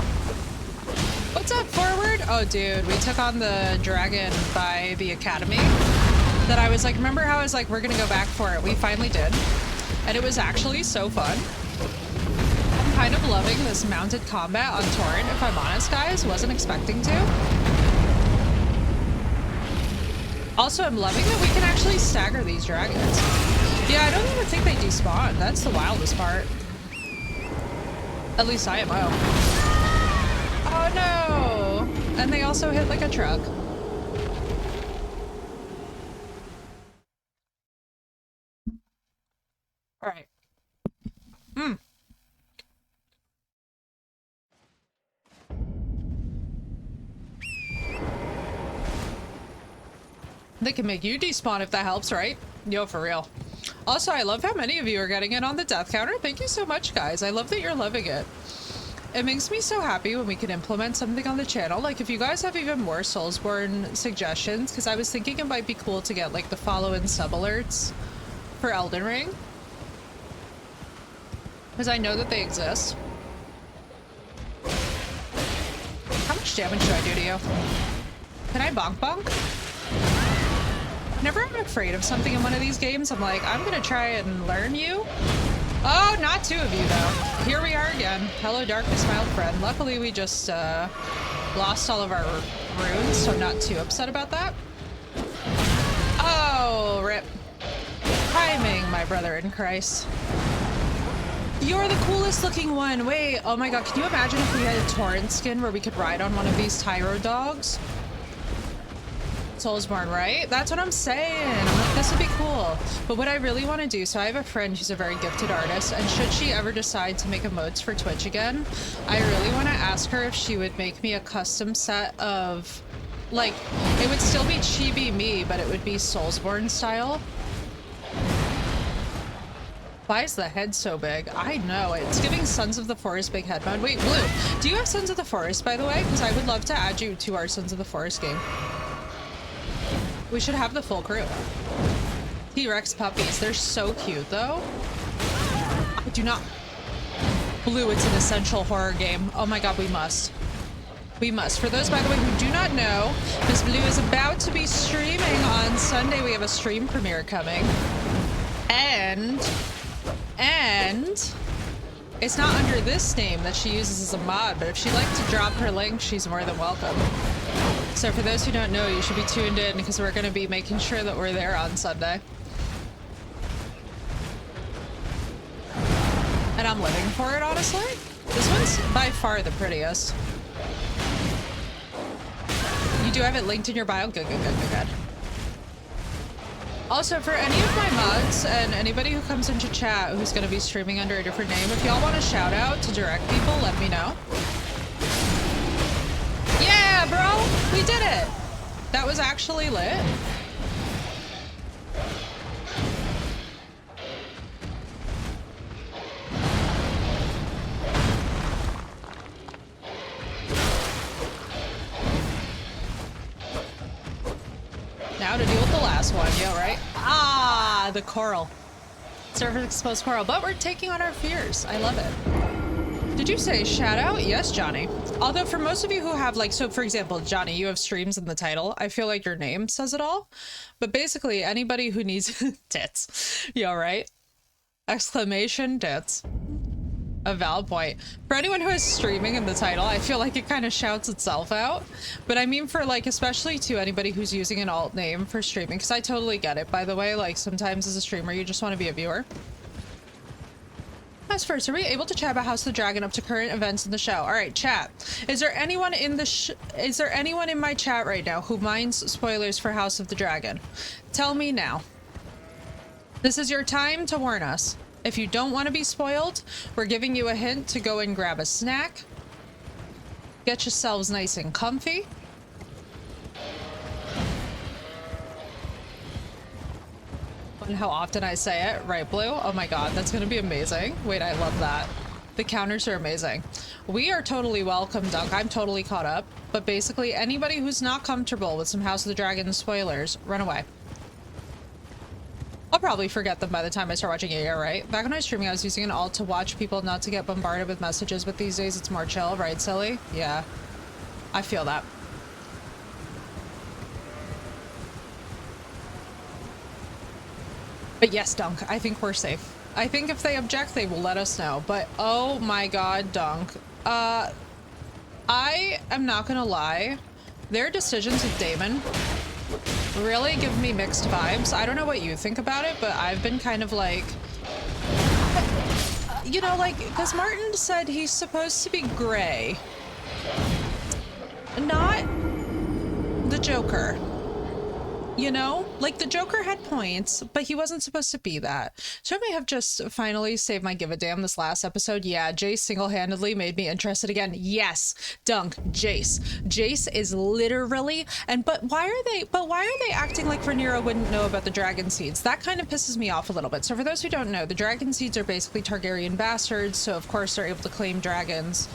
What's up, Forward? Oh, dude, we took on the dragon by the academy. That I was like, remember how I was like, we're gonna go back for it? We finally did. And it was actually so fun. I'm kind of loving this mounted combat on Torrent, if I'm honest, guys. Wasn't expecting to. Also, I'm loving that we can actually stagger these dragons. Yeah, I don't even think they despawn. That's the wildest part. At least I am. Oh no! And they also hit like a truck. Alright. They can make you despawn if that helps, right? Yo, for real. Also, I love how many of you are getting in on the death counter. Thank you so much, guys. I love that you're loving it. It makes me so happy when we can implement something on the channel. Like, if you guys have even more Soulsborne suggestions, because I was thinking it might be cool to get, like, the follow and sub alerts for Elden Ring. Because I know that they exist. How much damage should I do to you? Can I bonk bonk? Whenever I'm afraid of something in one of these games, I'm like, I'm gonna try and learn you. Oh, not two of you, though. Here we are again. Hello, darkness, my old friend. Luckily, we just lost all of our runes, so I'm not too upset about that. Oh, rip. Timing, my brother in Christ. You're the coolest looking one. Wait, oh my god, can you imagine if we had a Torrent skin where we could ride on one of these Tyro dogs? Soulsborne, right? That's what I'm saying. I'm like, this would be cool. But what I really want to do, so I have a friend who's a very gifted artist, and should she ever decide to make emotes for Twitch again, I really want to ask her if she would make me a custom set of, like, it would still be chibi me, but it would be Soulsborne style. Why is the head so big? I know, it's giving Sons of the Forest big head mode. Wait, Blue, do you have Sons of the Forest, by the way? Because I would love to add you to our Sons of the Forest game. We should have the full crew. T-Rex puppies. They're so cute, though. I do not... Blue, it's an essential horror game. Oh my god, we must. We must. For those, by the way, who do not know, Miss Blue is about to be streaming on Sunday. We have a stream premiere coming. And... It's not under this name that she uses as a mod, but if she'd like to drop her link, she's more than welcome. So for those who don't know, you should be tuned in because we're going to be making sure that we're there on Sunday. And I'm living for it, honestly. This one's by far the prettiest. You do have it linked in your bio? Good, good, good, good, good. Also, for any of my mods and anybody who comes into chat who's going to be streaming under a different name, if y'all want a shout out to direct people, let me know. Yeah, bro! We did it! That was actually lit. Now to deal with the last one, yeah, right? Ah, the coral. Surface exposed coral, but we're taking on our fears. I love it. Did you say shout out? Yes, Johnny. Although for most of you who have like, so for example, Johnny, you have streams in the title. I feel like your name says it all. But basically anybody who needs tits, yeah, right? Exclamation tits. A valid point. For anyone who is streaming in the title, I feel like it kind of shouts itself out. But I mean for like, especially to anybody who's using an alt name for streaming, because I totally get it, by the way. Like sometimes as a streamer, you just want to be a viewer. As first, are we able to chat about House of the Dragon up to current events in the show? All right, chat. Is there anyone in the is there anyone in my chat right now who minds spoilers for House of the Dragon? Tell me now. This is your time to warn us. If you don't want to be spoiled, we're giving you a hint to go and grab a snack. Get yourselves nice and comfy. And how often I say it, right, Blue? Oh my god, that's gonna be amazing. Wait, I love that. The counters are amazing. We are totally welcome, Dunk. I'm totally caught up. But basically, anybody who's not comfortable with some House of the Dragon spoilers, run away. I'll probably forget them by the time I start watching it, yeah, right? Back when I was streaming, I was using an alt to watch people, not to get bombarded with messages, but these days it's more chill, right, Silly? Yeah. I feel that. But yes, Dunk, I think we're safe. I think if they object, they will let us know. But oh my god, Dunk. I am not gonna lie. Their decisions with Damon really give me mixed vibes. I don't know what you think about it, but I've been kind of like, you know, like, because Martin said he's supposed to be gray. Not the Joker. You know, like the Joker had points, but he wasn't supposed to be that. So I may have just finally saved my give a damn this last episode. Yeah, Jace single-handedly made me interested again. Yes, Dunk, Jace. Jace is literally, but why are they acting like Rhaenyra wouldn't know about the dragon seeds? That kind of pisses me off a little bit. So for those who don't know, the dragon seeds are basically Targaryen bastards, so of course they're able to claim dragons.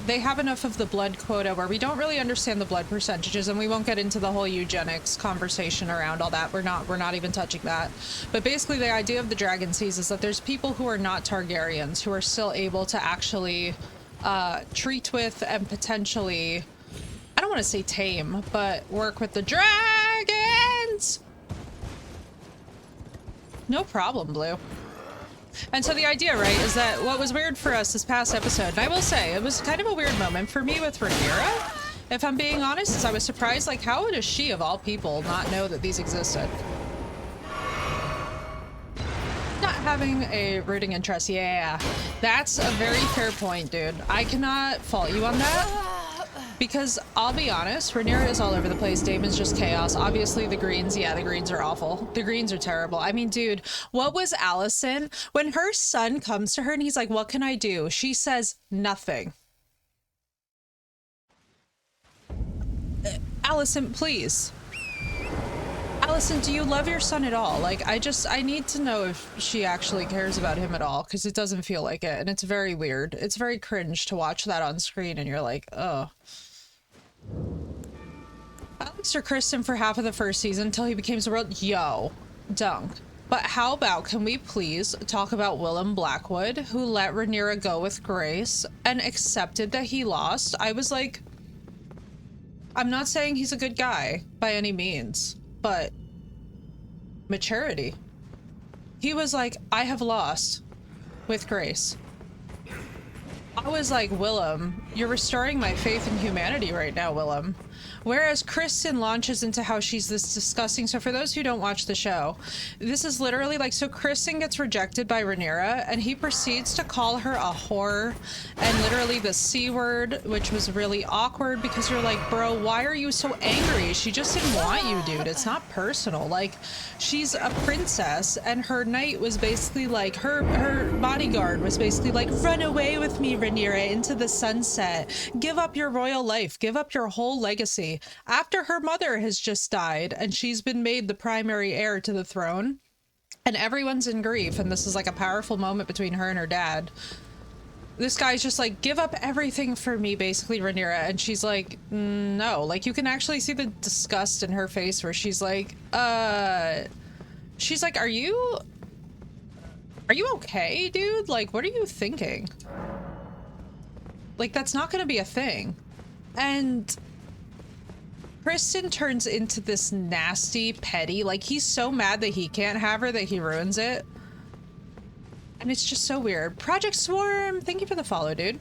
They have enough of the blood quota where we don't really understand the blood percentages, and we won't get into the whole eugenics conversation around all that. We're not even touching that. But basically the idea of the dragon seeds is that there's people who are not Targaryens who are still able to actually treat with and potentially, I don't want to say tame, but work with the dragons. No problem, Blue. And so the idea, right, is that what was weird for us this past episode, and I will say, it was kind of a weird moment for me with Rhaenyra, if I'm being honest, is I was surprised, like, how does she, of all people, not know that these existed? Not having a rooting interest, yeah. That's a very fair point, dude. I cannot fault you on that. Because I'll be honest, Rhaenyra is all over the place. Damon's just chaos. Obviously the greens, yeah, the greens are awful. The greens are terrible. I mean, dude, what was Allison? When her son comes to her and he's like, what can I do? She says nothing. Allison, please. Allison, do you love your son at all? Like, I need to know if she actually cares about him at all, because it doesn't feel like it, and it's very weird. It's very cringe to watch that on screen, and you're like, oh. Alex or Kristen for half of the first season until he became the world. Yo, Dunk. But how about, can we please talk about Willem Blackwood, who let Rhaenyra go with grace and accepted that he lost? I was like, I'm not saying he's a good guy by any means, but maturity. He was like, I have lost with grace. I was like, Willem, you're restoring my faith in humanity right now, Willem. Whereas Kristen launches into how she's this disgusting. So for those who don't watch the show, this is literally like, so Kristen gets rejected by Rhaenyra and he proceeds to call her a whore and literally the C word, which was really awkward because you're like, bro, why are you so angry? She just didn't want you, dude. It's not personal. Like, she's a princess and her knight was basically like, her bodyguard was basically like, run away with me, Rhaenyra, into the sunset. Give up your royal life. Give up your whole legacy. After her mother has just died and she's been made the primary heir to the throne and everyone's in grief, and this is like a powerful moment between her and her dad. This guy's just like, give up everything for me, basically, Rhaenyra. And she's like, no. Like, you can actually see the disgust in her face where she's like, she's like, are you okay, dude? Like, what are you thinking? Like, that's not gonna be a thing. And Kristen turns into this nasty, petty, like, he's so mad that he can't have her that he ruins it. And it's just so weird. Project Swarm, thank you for the follow, dude.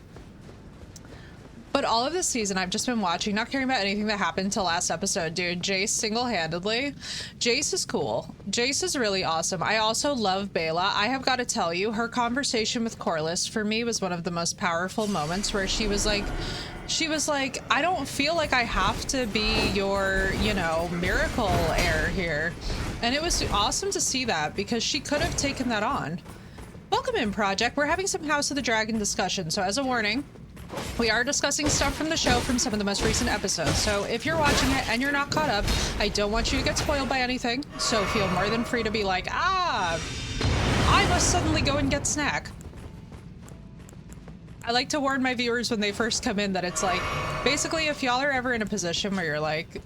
But all of this season, I've just been watching, not caring about anything that happened till last episode, dude. Jace single-handedly. Jace is cool. Jace is really awesome. I also love Bela. I have got to tell you, her conversation with Corlys, for me, was one of the most powerful moments where she was like, I don't feel like I have to be your, you know, miracle heir here. And it was awesome to see that because she could have taken that on. Welcome in, Project. We're having some House of the Dragon discussion, so as a warning, we are discussing stuff from the show from some of the most recent episodes. So if you're watching it and you're not caught up, I don't want you to get spoiled by anything. So feel more than free to be like, I must suddenly go and get snack. I like to warn my viewers when they first come in that it's like, basically, if y'all are ever in a position where you're like,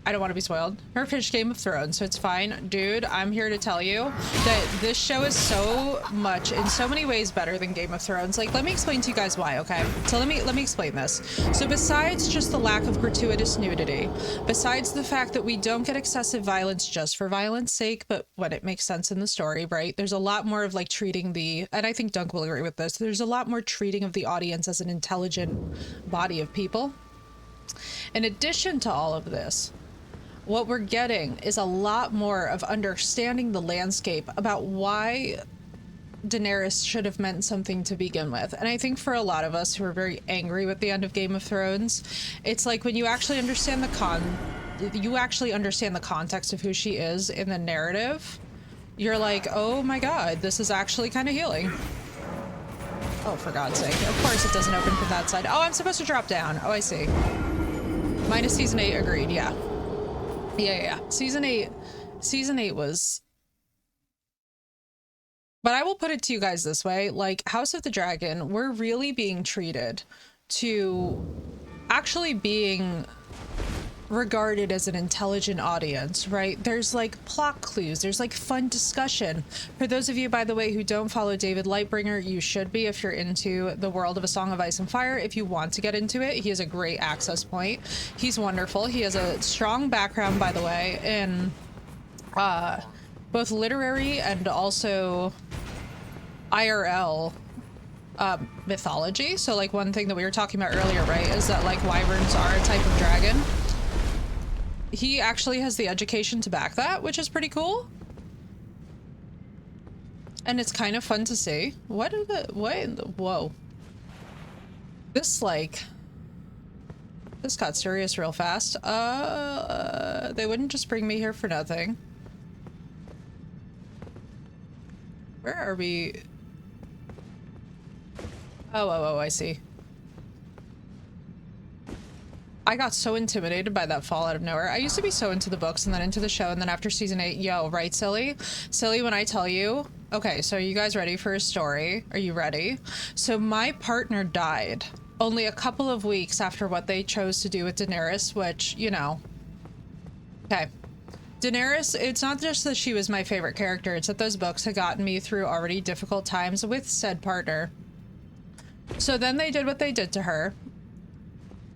I don't want to be spoiled. Her finished Game of Thrones, so it's fine. Dude, I'm here to tell you that this show is so much, in so many ways, better than Game of Thrones. Like, let me explain to you guys why, okay? So let me explain this. So besides just the lack of gratuitous nudity, besides the fact that we don't get excessive violence just for violence sake, but when it makes sense in the story, right? There's a lot more of like treating the, and I think Dunk will agree with this, there's a lot more treating of the audience as an intelligent body of people. In addition to all of this, what we're getting is a lot more of understanding the landscape about why Daenerys should have meant something to begin with. And I think for a lot of us who are very angry with the end of Game of Thrones, it's like when you actually understand the context of who she is in the narrative, you're like, oh my god, this is actually kind of healing. Oh, for God's sake. Of course it doesn't open from that side. Oh, I'm supposed to drop down. Oh, I see. Minus season 8, agreed, yeah. Yeah. Season 8 was... But I will put it to you guys this way, like, House of the Dragon, we're really being treated to actually being regarded as an intelligent audience, right? There's like plot clues, there's like fun discussion. For those of you, by the way, who don't follow David Lightbringer, you should be if you're into the world of A Song of Ice and Fire. If you want to get into it, he is a great access point. He's wonderful. He has a strong background, by the way, in both literary and also IRL mythology. So like one thing that we were talking about earlier, right, is that like wyverns are a type of dragon. He actually has the education to back that, which is pretty cool. And it's kind of fun to see. What in the, whoa. This got serious real fast. They wouldn't just bring me here for nothing. Where are we? Oh, I see. I got so intimidated by that fall out of nowhere. I used to be so into the books and then into the show, and then after season 8, yo, right, silly? Silly when I tell you. Okay, so are you guys ready for a story? Are you ready? So my partner died only a couple of weeks after what they chose to do with Daenerys, which, you know. Okay. Daenerys, it's not just that she was my favorite character, it's that those books had gotten me through already difficult times with said partner. So then they did what they did to her.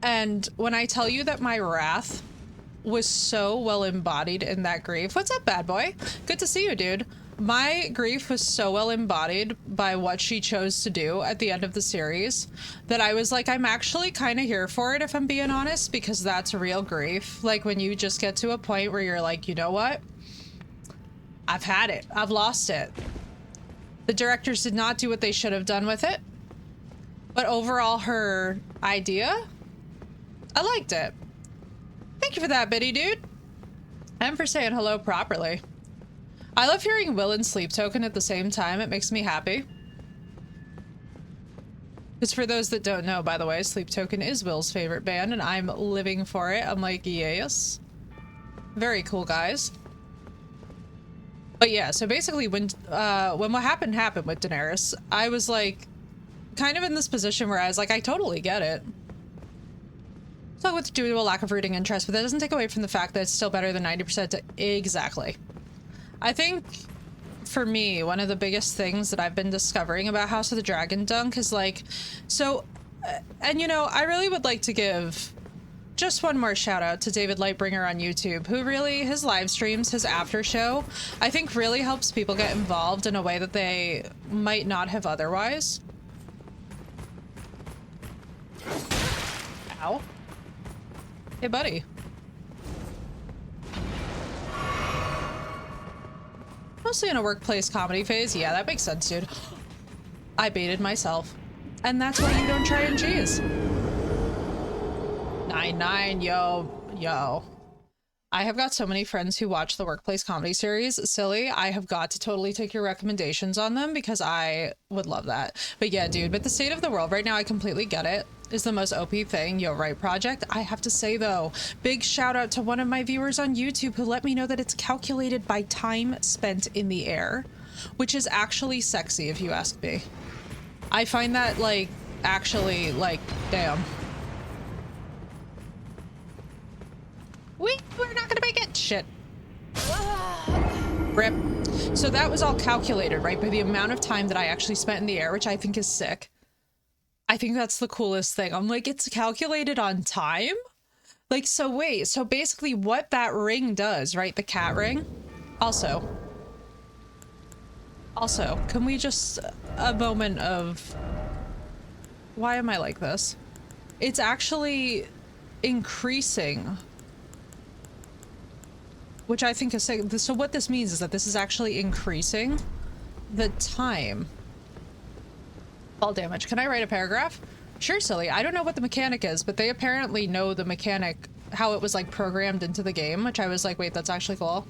And when I tell you that my wrath was so well embodied in that grief. What's up, bad boy? Good to see you, dude. My grief was so well embodied by what she chose to do at the end of the series that I was like, I'm actually kind of here for it, if I'm being honest, because that's real grief. Like when you just get to a point where you're like, you know what? I've had it. I've lost it. The directors did not do what they should have done with it. But overall, her idea, I liked it. Thank you for that, Biddy dude. And for saying hello properly. I love hearing Will and Sleep Token at the same time. It makes me happy. Because for those that don't know, by the way, Sleep Token is Will's favorite band, and I'm living for it. I'm like, yes. Very cool, guys. But yeah, so basically when what happened with Daenerys, I was like, kind of in this position where I was like, I totally get it. So with due to a lack of rooting interest, but that doesn't take away from the fact that it's still better than 90% to exactly. I think for me, one of the biggest things that I've been discovering about House of the Dragon Dunk is like, so, and you know, I really would like to give just one more shout out to David Lightbringer on YouTube, who really, his live streams, his after show, I think really helps people get involved in a way that they might not have otherwise. Ow. Hey, buddy. Mostly in a workplace comedy phase. Yeah, that makes sense, dude. I baited myself. And that's why you don't try and cheese. 9-9, yo. I have got so many friends who watch the workplace comedy series. Silly, I have got to totally take your recommendations on them because I would love that. But yeah, dude, but the state of the world right now, I completely get it. Is the most OP thing. Yo, right, project. I have to say though, big shout out to one of my viewers on YouTube who let me know that it's calculated by time spent in the air, which is actually sexy if you ask me. I find that like, actually like, damn. We're not gonna make it. Shit. Rip. So that was all calculated, right? By the amount of time that I actually spent in the air, which I think is sick. I think that's the coolest thing. I'm like, it's calculated on time? Like, so wait, so basically what that ring does, right? The cat ring. Also, can we just, a moment of, why am I like this? It's actually increasing, which I think is, so what this means is that this is actually increasing the time. Fall damage. Can I write a paragraph? Sure, silly. I don't know what the mechanic is, but they apparently know the mechanic, how it was like programmed into the game, which I was like, wait, that's actually cool.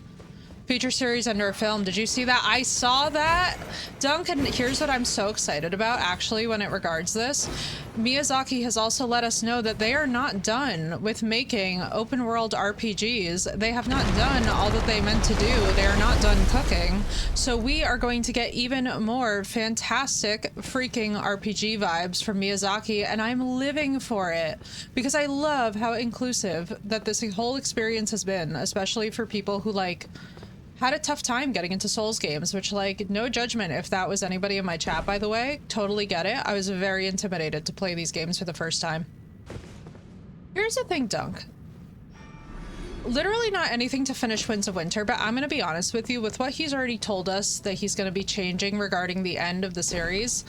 Feature series under a film. Did you see that? I saw that. Duncan, here's what I'm so excited about actually when it regards this. Miyazaki has also let us know that they are not done with making open world RPGs. They have not done all that they meant to do. They are not done cooking. So we are going to get even more fantastic freaking RPG vibes from Miyazaki, and I'm living for it because I love how inclusive that this whole experience has been, especially for people who like had a tough time getting into Souls games, which, like, no judgment if that was anybody in my chat, by the way. Totally get it. I was very intimidated to play these games for the first time. Here's the thing, Dunk. Literally not anything to finish Winds of Winter, but I'm gonna be honest with you, with what he's already told us that he's gonna be changing regarding the end of the series,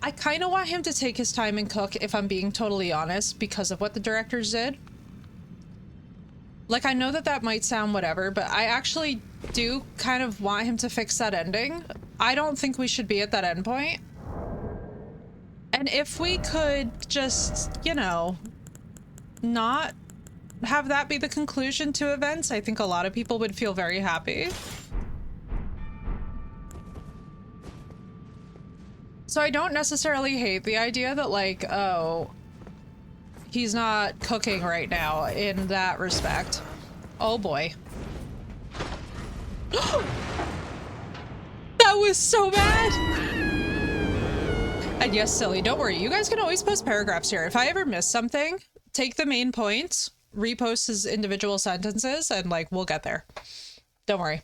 I kind of want him to take his time and cook, if I'm being totally honest, because of what the directors did. Like, I know that that might sound whatever, but I actually do kind of want him to fix that ending. I don't think we should be at that end point. And if we could just, you know, not have that be the conclusion to events, I think a lot of people would feel very happy. So I don't necessarily hate the idea that, like, oh, he's not cooking right now in that respect. Oh boy. That was so bad! And yes, silly, don't worry. You guys can always post paragraphs here. If I ever miss something, take the main points, repost his individual sentences, and like, we'll get there. Don't worry.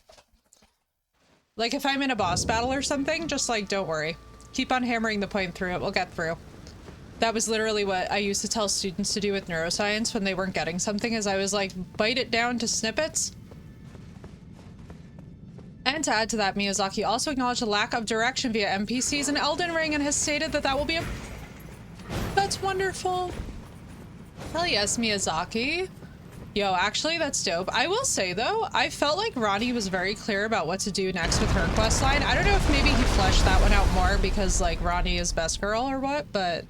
Like, if I'm in a boss battle or something, just like, don't worry. Keep on hammering the point through it. We'll get through. That was literally what I used to tell students to do with neuroscience when they weren't getting something, is I was like, bite it down to snippets. And to add to that, Miyazaki also acknowledged the lack of direction via NPCs in Elden Ring and has stated that that will be a... That's wonderful. Hell yes, Miyazaki. Yo, actually, that's dope. I will say, though, I felt like Ronnie was very clear about what to do next with her questline. I don't know if maybe he fleshed that one out more because, like, Ronnie is best girl or what, but...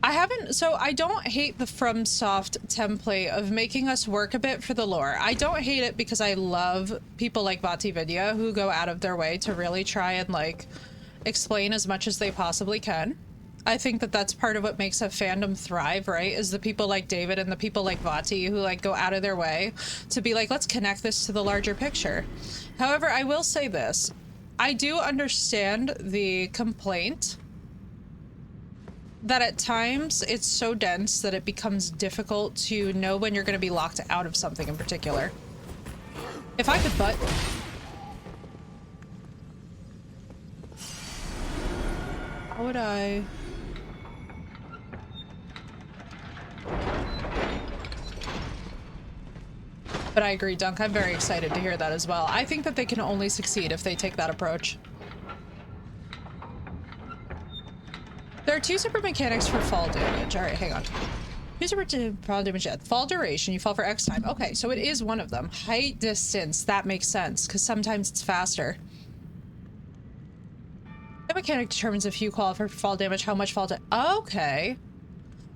I haven't, so I don't hate the FromSoft template of making us work a bit for the lore. I don't hate it because I love people like Vati Vidya who go out of their way to really try and like explain as much as they possibly can. I think that that's part of what makes a fandom thrive, right? Is the people like David and the people like Vati who like go out of their way to be like, let's connect this to the larger picture. However, I will say this. I do understand the complaint that at times it's so dense that it becomes difficult to know when you're going to be locked out of something in particular. If I could how would I? But I agree, Dunk. I'm very excited to hear that as well. I think that they can only succeed if they take that approach. There are 2 separate mechanics for fall damage. All right, hang on. 2 separate fall damage. Fall duration. You fall for X time. Okay, so it is one of them. Height distance. That makes sense because sometimes it's faster. The mechanic determines if you qualify for fall damage, how much fall damage. Okay.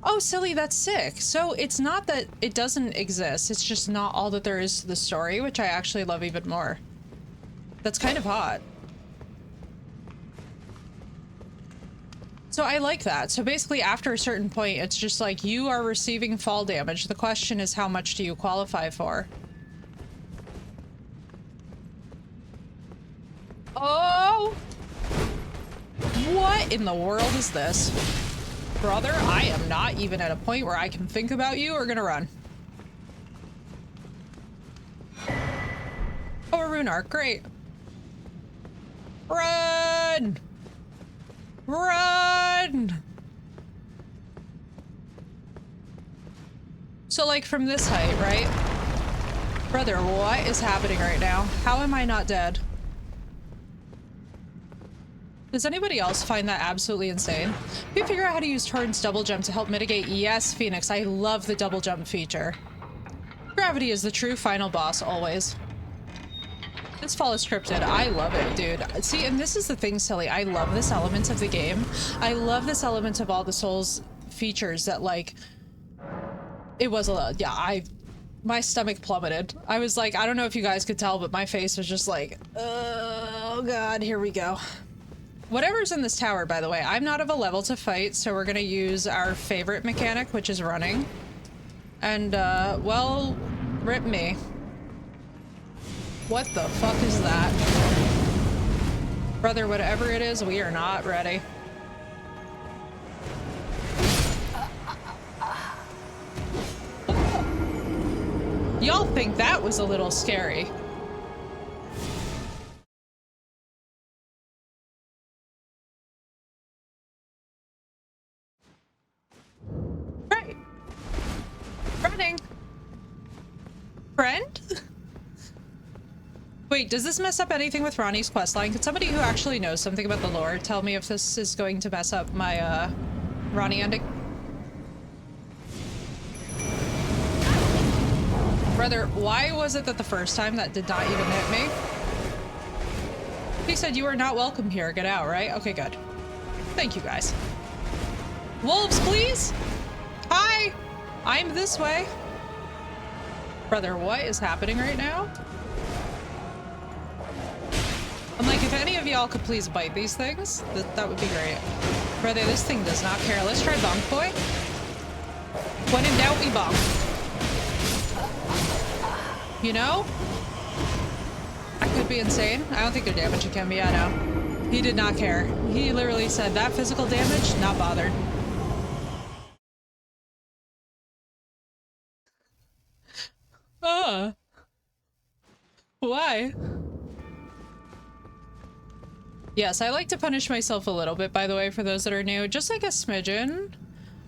Oh, silly, that's sick. So it's not that it doesn't exist. It's just not all that there is to the story, which I actually love even more. That's kind of hot. So I like that. So basically after a certain point, it's just like you are receiving fall damage. The question is how much do you qualify for? Oh! What in the world is this? Brother, I am not even at a point where I can think about you or gonna run. Oh, a rune arc, great. Run! Run! So like from this height, right? Brother, what is happening right now? How am I not dead? Does anybody else find that absolutely insane? We figure out how to use Torrent's double jump to help mitigate. Yes, Phoenix, I love the double jump feature. Gravity is the true final boss, always. This fall is scripted. I love it, dude. See, and this is the thing, Silly. I love this element of the game. I love this element of all the Souls features that, like, it was a, yeah, my stomach plummeted. I was like, I don't know if you guys could tell, but my face was just like, oh God, here we go. Whatever's in this tower, by the way, I'm not of a level to fight, so we're gonna use our favorite mechanic, which is running. And, well, rip me. What the fuck is that? Brother, whatever it is, we are not ready. Y'all think that was a little scary. Right. Running. Friend? Wait, does this mess up anything with Ronnie's questline? Could somebody who actually knows something about the lore tell me if this is going to mess up my, Ronnie ending? Brother, why was it that the first time that did not even hit me? He said you are not welcome here. Get out, right? Okay, good. Thank you, guys. Wolves, please! Hi! I'm this way. Brother, what is happening right now? I'm like, if any of y'all could please bite these things, that would be great. Brother, this thing does not care. Let's try bonk boy. When in doubt, we bonk. You know? I could be insane. I don't think they're damaging him. Yeah, no. He did not care. He literally said that physical damage, not bothered. Why? Yes, I like to punish myself a little bit, by the way, for those that are new. Just like a smidgen.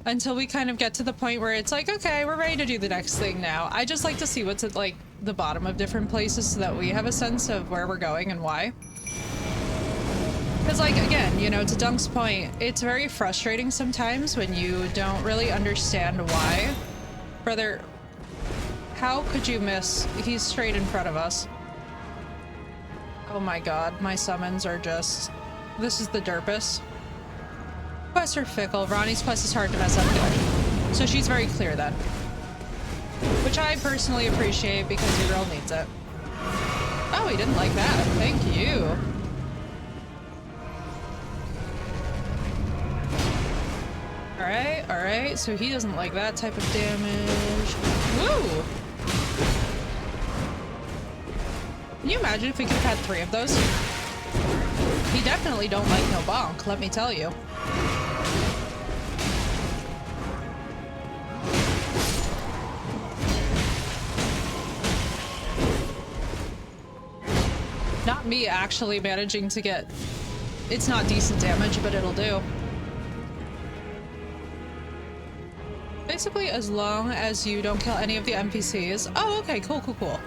Until we kind of get to the point where it's like, okay, we're ready to do the next thing now. I just like to see what's at, like, the bottom of different places so that we have a sense of where we're going and why. Because, like, again, you know, to Dunk's point, it's very frustrating sometimes when you don't really understand why. Brother, how could you miss? He's straight in front of us. Oh my god, my summons are just... This is the derpest. Quests are fickle. Ronnie's quest is hard to mess up good. So she's very clear then. Which I personally appreciate because your girl needs it. Oh, he didn't like that. Thank you. Alright, so he doesn't like that type of damage. Woo! Can you imagine if we could have had 3 of those? He definitely don't like no bonk, let me tell you. me actually managing to get... It's not decent damage, but it'll do. Basically, as long as you don't kill any of the NPCs. Oh, okay, cool, cool, cool.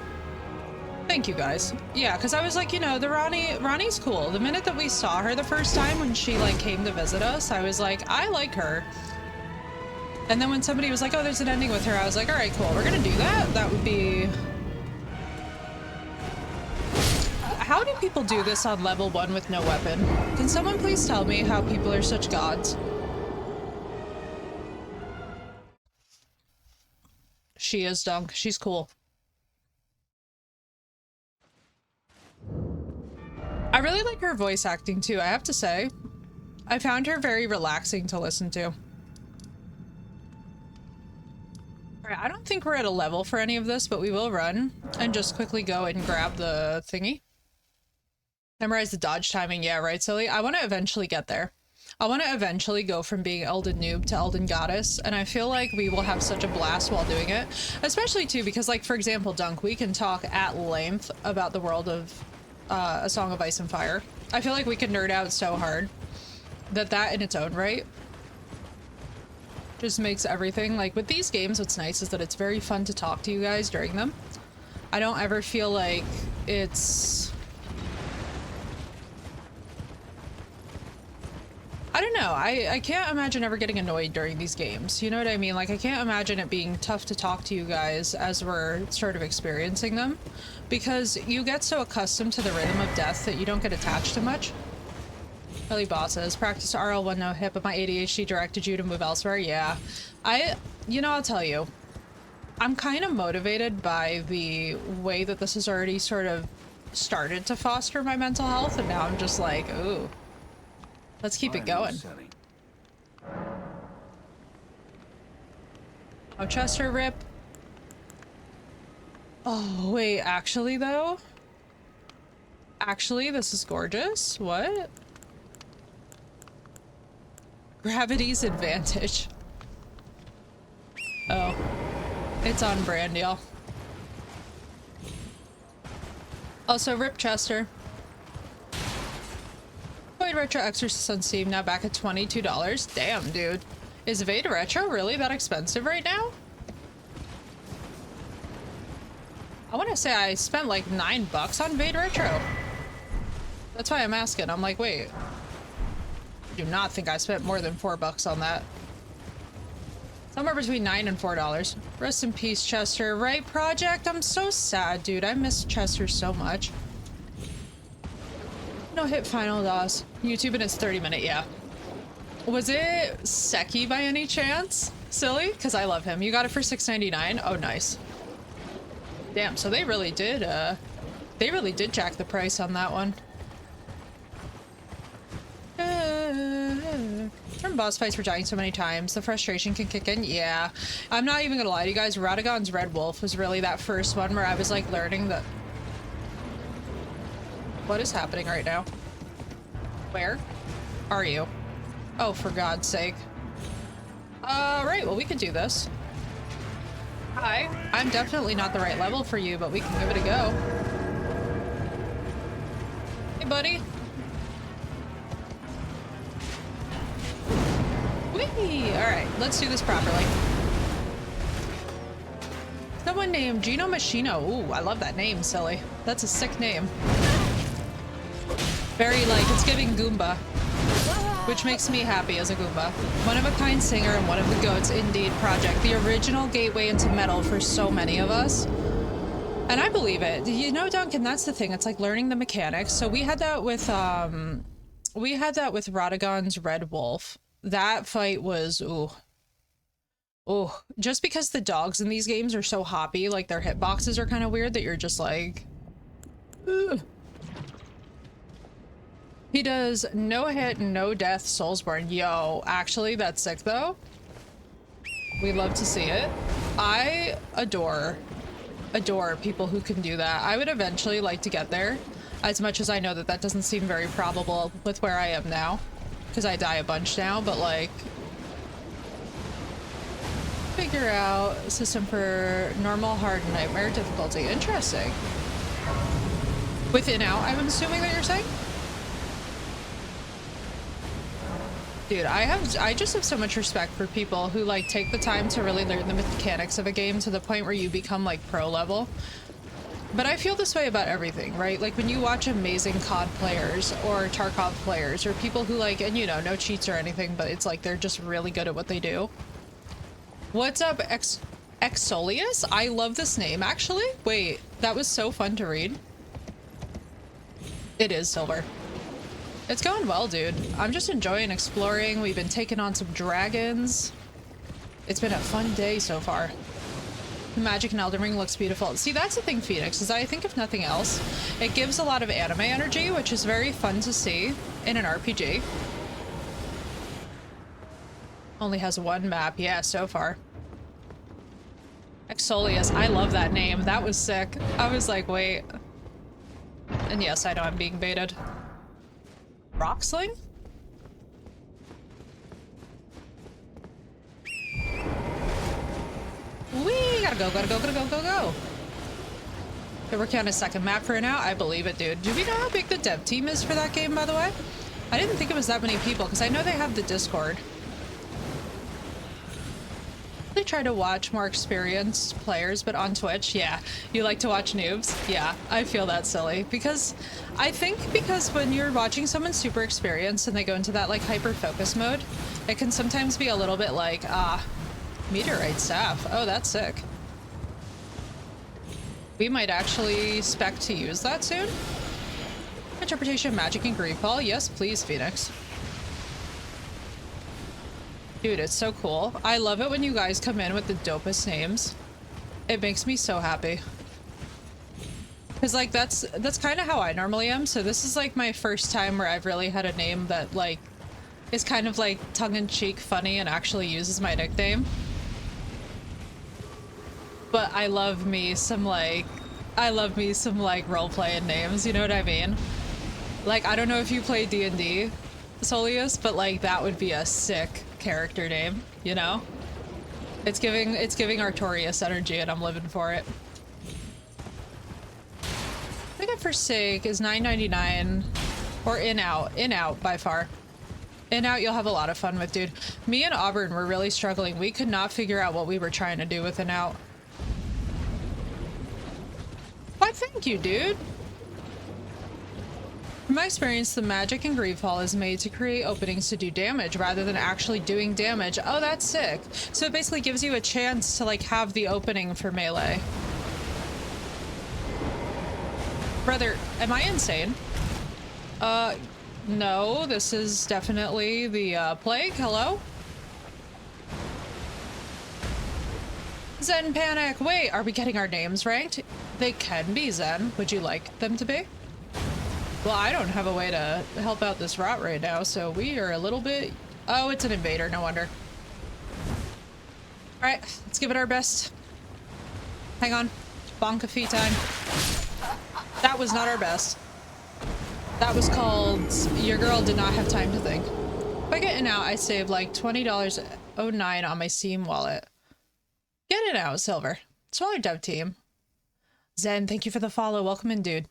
Thank you, guys. Yeah, because I was like, you know, Ronnie's cool. The minute that we saw her the first time when she, like, came to visit us, I was like, I like her. And then when somebody was like, oh, there's an ending with her, I was like, all right, cool, we're gonna do that? That would be... How do people do this on level 1 with no weapon? Can someone please tell me how people are such gods? She is, Dunk. She's cool. I really like her voice acting too, I have to say. I found her very relaxing to listen to. Alright, I don't think we're at a level for any of this, but we will run and just quickly go and grab the thingy. Memorize the dodge timing, yeah, right, Silly? I want to eventually get there. I want to eventually go from being Elden Noob to Elden Goddess, and I feel like we will have such a blast while doing it. Especially too, because like, for example, Dunk, we can talk at length about the world of A Song of Ice and Fire. I feel like we could nerd out so hard that in its own right just makes everything, like with these games, what's nice is that it's very fun to talk to you guys during them. I don't ever feel like it's... I don't know, I can't imagine ever getting annoyed during these games, you know what I mean? Like, I can't imagine it being tough to talk to you guys as we're sort of experiencing them, because you get so accustomed to the rhythm of death that you don't get attached to much. Billy Bosses, practice RL1 no hit, but my ADHD directed you to move elsewhere. Yeah, you know, I'll tell you, I'm kind of motivated by the way that this has already sort of started to foster my mental health, and now I'm just like, ooh, let's keep it going. Oh, Chester, rip. Oh, wait, actually though? Actually, this is gorgeous. What? Gravity's advantage. Oh. It's on brand, y'all. Also, rip Chester. Void Retro Exorcist on Steam, now back at $22. Damn, dude. Is Void Retro really that expensive right now? I want to say I spent like $9 on Void Retro. That's why I'm asking. I'm like, wait. I do not think I spent more than $4 on that. Somewhere between $9 and $4. Rest in peace, Chester. Right, Project? I'm so sad, dude. I miss Chester so much. No hit final DOS. YouTube and it's 30-minute, yeah. Was it Seki by any chance? Silly? Because I love him. You got it for $6.99? Oh, nice. Damn, so they really did jack the price on that one. From boss fights, we're dying so many times. The frustration can kick in. Yeah. I'm not even gonna lie to you guys. Radagon's Red Wolf was really that first one where I was like learning that... What is happening right now? Where are you? Oh, for God's sake. Right, well, we could do this. Hi. I'm definitely not the right level for you, but we can give it a go. Hey, buddy. Whee! Alright, let's do this properly. Someone named Gino Machino. Ooh, I love that name, Silly. That's a sick name. Very, like, it's giving Goomba. Which makes me happy as a Goomba. One-of-a-kind singer and one of the goats, indeed, Project. The original gateway into metal for so many of us. And I believe it. You know, Duncan, that's the thing. It's like learning the mechanics. So we had that with Radagon's Red Wolf. That fight was, ooh. Ooh. Just because the dogs in these games are so hoppy, like their hitboxes are kind of weird that you're just like... Ugh. He does no hit, no death, Soulsborne. Yo, actually, that's sick though. We love to see it. I adore people who can do that. I would eventually like to get there, as much as I know that that doesn't seem very probable with where I am now, because I die a bunch now, but like... Figure out system for normal, hard, nightmare difficulty. Interesting. With in-out, I'm assuming that you're saying? Dude, I just have so much respect for people who like take the time to really learn the mechanics of a game to the point where you become like pro level. But I feel this way about everything, right? Like when you watch amazing COD players or Tarkov players or people who like, and you know, no cheats or anything, but it's like they're just really good at what they do. What's up, Exolius? I love this name, actually. Wait, that was so fun to read. It is Silver. It's going well, dude. I'm just enjoying exploring. We've been taking on some dragons. It's been a fun day so far. The magic in Elden Ring looks beautiful. See, that's the thing, Phoenix, is I think if nothing else, it gives a lot of anime energy, which is very fun to see in an RPG. Only has one map, yeah, so far. Exolius, I love that name. That was sick. I was like, wait. And yes, I know I'm being baited. Rock sling? Wee! Gotta go, gotta go, gotta go, go, go. They're working on a second map for now. I believe it, dude. Do we know how big the dev team is for that game, by the way? I didn't think it was that many people, because I know they have the Discord. They try to watch more experienced players, but on Twitch, yeah. You like to watch noobs? Yeah, I feel that silly. Because I think because when you're watching someone super experienced and they go into that like hyper focus mode, it can sometimes be a little bit like, meteorite staff. Oh, that's sick. We might actually spec to use that soon. Interpretation of magic and grief ball. Yes, please, Phoenix. Dude, it's so cool. I love it when you guys come in with the dopest names. It makes me so happy. Cause like that's kind of how I normally am. So this is like my first time where I've really had a name that like is kind of like tongue-in-cheek funny and actually uses my nickname. But I love me some like role-playing names, you know what I mean? Like, I don't know if you play D&D, Solius, but like that would be a sick character name, you know? It's giving Artorias energy and I'm living for it. I think Forsake is $9.99 or in-out by far. In-out you'll have a lot of fun with, dude. Me and Auburn were really struggling. We could not figure out what we were trying to do with in-out. Why, thank you, dude. From my experience, the magic in Griefhall is made to create openings to do damage rather than actually doing damage. Oh, that's sick. So it basically gives you a chance to like have the opening for melee. Brother, am I insane? No, this is definitely the plague. Hello? Zen Panic. Wait, are we getting our names ranked? They can be, Zen. Would you like them to be? Well, I don't have a way to help out this rot right now, so we are a little bit... Oh, it's an invader, no wonder. Alright, let's give it our best. Hang on. Bonka-fee time. That was not our best. That was called... Your girl did not have time to think. If I get in out, I save like $20.09 on my Steam wallet. Get in out, Silver. Smaller dev team. Zen, thank you for the follow. Welcome in, dude.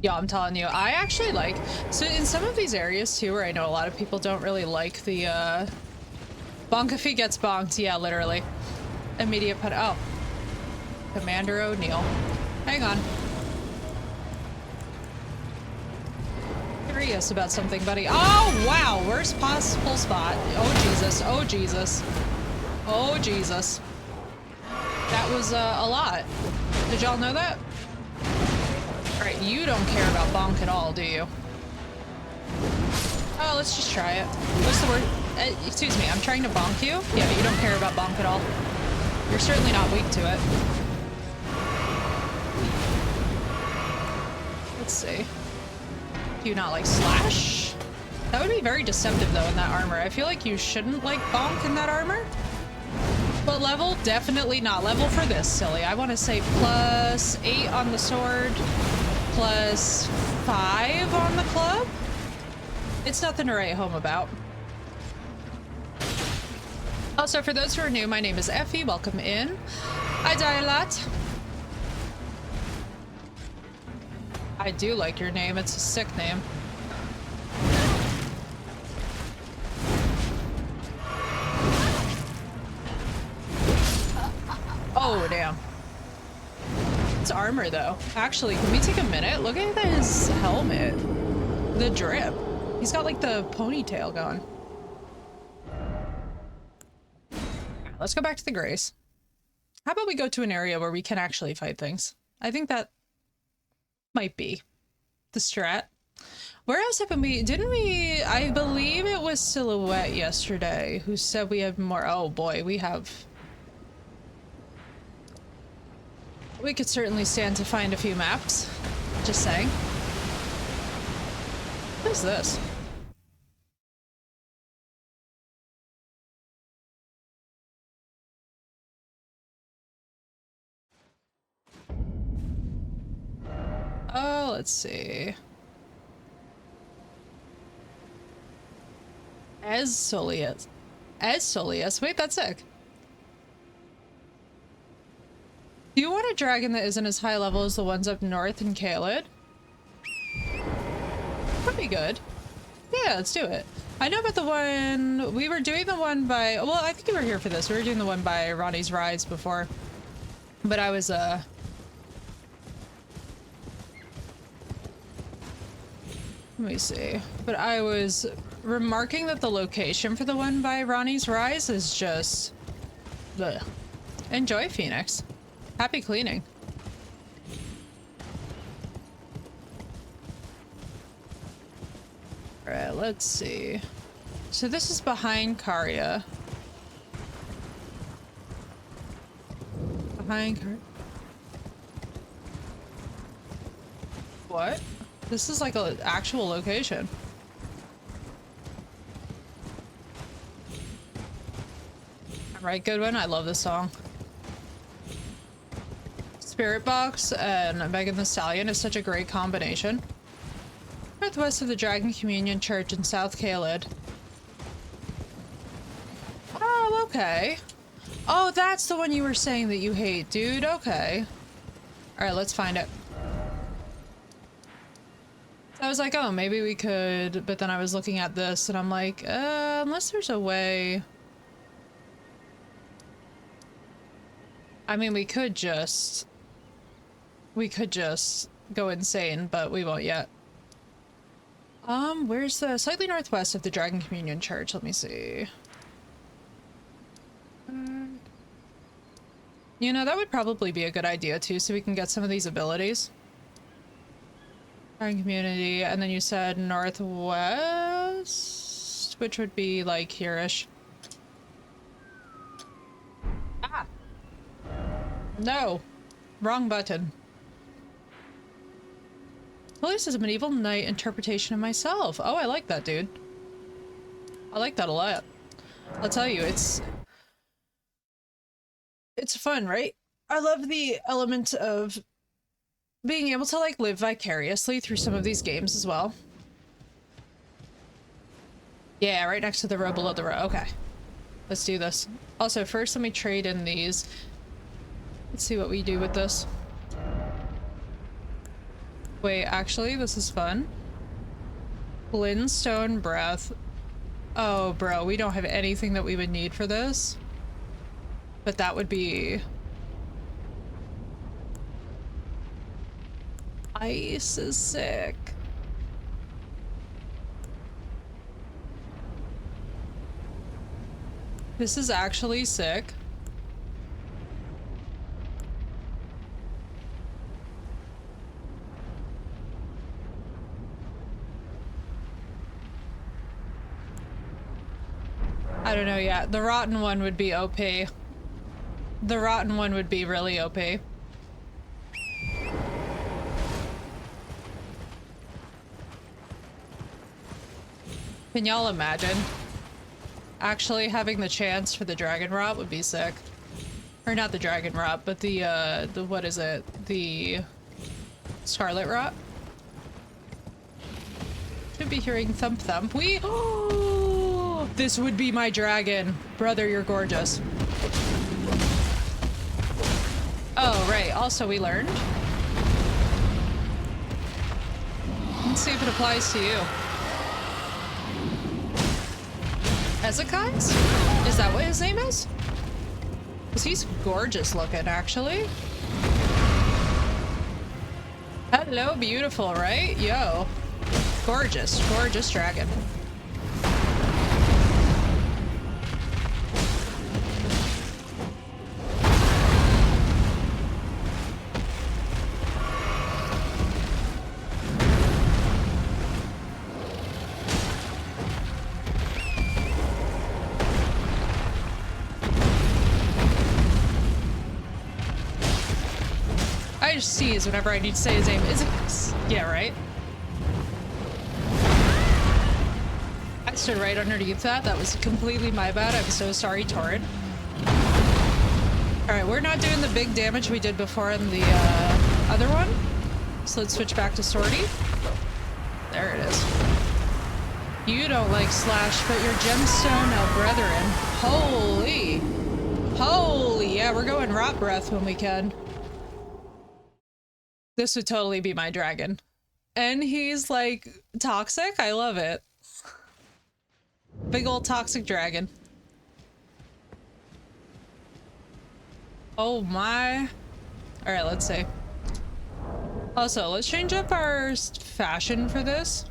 Yeah, I'm telling you, I actually like... So in some of these areas, too, where I know a lot of people don't really like the, Bonka-fee gets bonked. Yeah, literally. Immediate put... Oh. Commander O'Neill. Hang on. Curious about something, buddy. Oh, wow! Worst possible spot. Oh, Jesus. Oh, Jesus. Oh, Jesus. That was, a lot. Did y'all know that? Alright, you don't care about bonk at all, do you? Oh, let's just try it. What's the word? Excuse me, I'm trying to bonk you? Yeah, but you don't care about bonk at all. You're certainly not weak to it. Let's see. Do you not like slash? That would be very deceptive, though, in that armor. I feel like you shouldn't like bonk in that armor. What level? Definitely not level for this, silly. I want to say +8 on the sword, +5 on the club. It's nothing to write home about. Also, for those who are new, my name is Effie. Welcome in. I die a lot. I do like your name. It's a sick name. Oh, damn. It's armor, though. Actually, can we take a minute? Look at his helmet. The drip. He's got, like, the ponytail going. Let's go back to the Grace. How about we go to an area where we can actually fight things? I think that might be the strat. Where else haven't we? Didn't we? I believe it was Silhouette yesterday who said we have more. Oh boy, we have. We could certainly stand to find a few maps. Just saying. What is this? Oh, let's see. As Soleus. As Soleus. Wait, that's sick. Do you want a dragon that isn't as high level as the ones up north in Caelid? Would be good. Yeah, let's do it. I know about the one... We were doing the one by... Well, I think you were here for this. We were doing the one by Ronnie's Rise before. But I was, Let me see. But I was remarking that the location for the one by Ronnie's Rise is just... Blech. Enjoy, Phoenix. Happy cleaning. Alright, let's see. So this is behind Karya. Behind Karya. What? This is like an actual location. Alright, good one. I love this song. Spirit Box and Megan Thee Stallion is such a great combination. Northwest of the Dragon Communion Church in South Caelid. Oh, okay. Oh, that's the one you were saying that you hate, dude. Okay. Alright, let's find it. I was like, oh, maybe we could, but then I was looking at this and I'm like, unless there's a way. I mean, we could just go insane, but we won't yet. Where's the slightly northwest of the Dragon Communion Church? Let me see. You know, that would probably be a good idea too, so we can get some of these abilities. Dragon Community, and then you said northwest, which would be like here-ish. Ah! No! Wrong button. Well, this is a medieval knight interpretation of myself. Oh, I like that, dude. I like that a lot. I'll tell you, it's fun, right? I love the element of being able to, like, live vicariously through some of these games as well. Yeah, right next to the row below the row. Okay. Let's do this. Also, first let me trade in these. Let's see what we do with this. Wait, actually, this is fun. Glintstone Breath. Oh, bro, we don't have anything that we would need for this. But that would be... Ice is sick. This is actually sick. I don't know yet. The rotten one would be OP. The rotten one would be really OP. Can y'all imagine? Actually having the chance for the dragon rot would be sick. Or not the dragon rot, but the what is it? The scarlet rot? Should be hearing thump thump. We this would be my dragon. Brother, you're gorgeous. Oh, right. Also, we learned. Let's see if it applies to you. Hezekiah's? Is that what his name is? Because he's gorgeous looking, actually. Hello, beautiful, right? Yo. Gorgeous, gorgeous dragon. I just seize whenever I need to say his name. Is it? Yeah, right? I stood right underneath that. That was completely my bad. I'm so sorry, Torrid. Alright, we're not doing the big damage we did before in the other one. So let's switch back to Swordy. There it is. You don't like Slash, but your gemstone now, brethren. Holy. Holy, yeah, we're going Rot Breath when we can. This would totally be my dragon. And he's like toxic. I love it. Big old toxic dragon. Oh my. All right, let's see. Also, let's change up our fashion for this.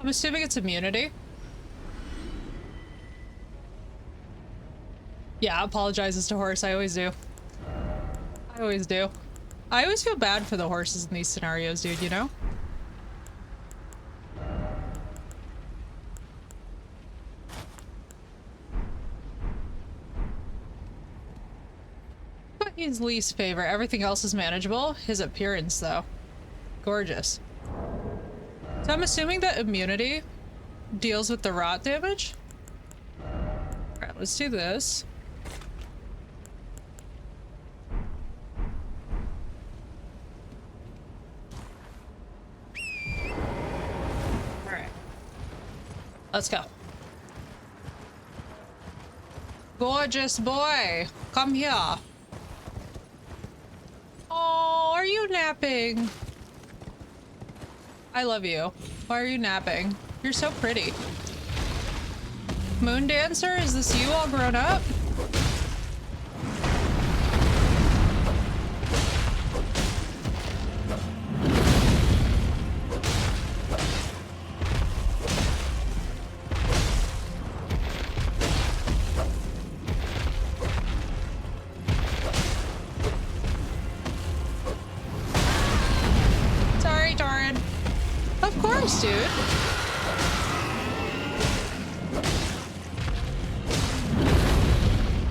I'm assuming it's immunity. Yeah, apologizes to horse. I always do. I always do. I always feel bad for the horses in these scenarios, dude, you know? But his least favorite. Everything else is manageable. His appearance, though. Gorgeous. So I'm assuming that immunity deals with the rot damage. Alright, let's do this. Alright. Let's go. Gorgeous boy! Come here! Oh, are you napping? I love you. Why are you napping? You're so pretty. Moon Dancer, is this you all grown up? Sorry, Doran. Of course, dude.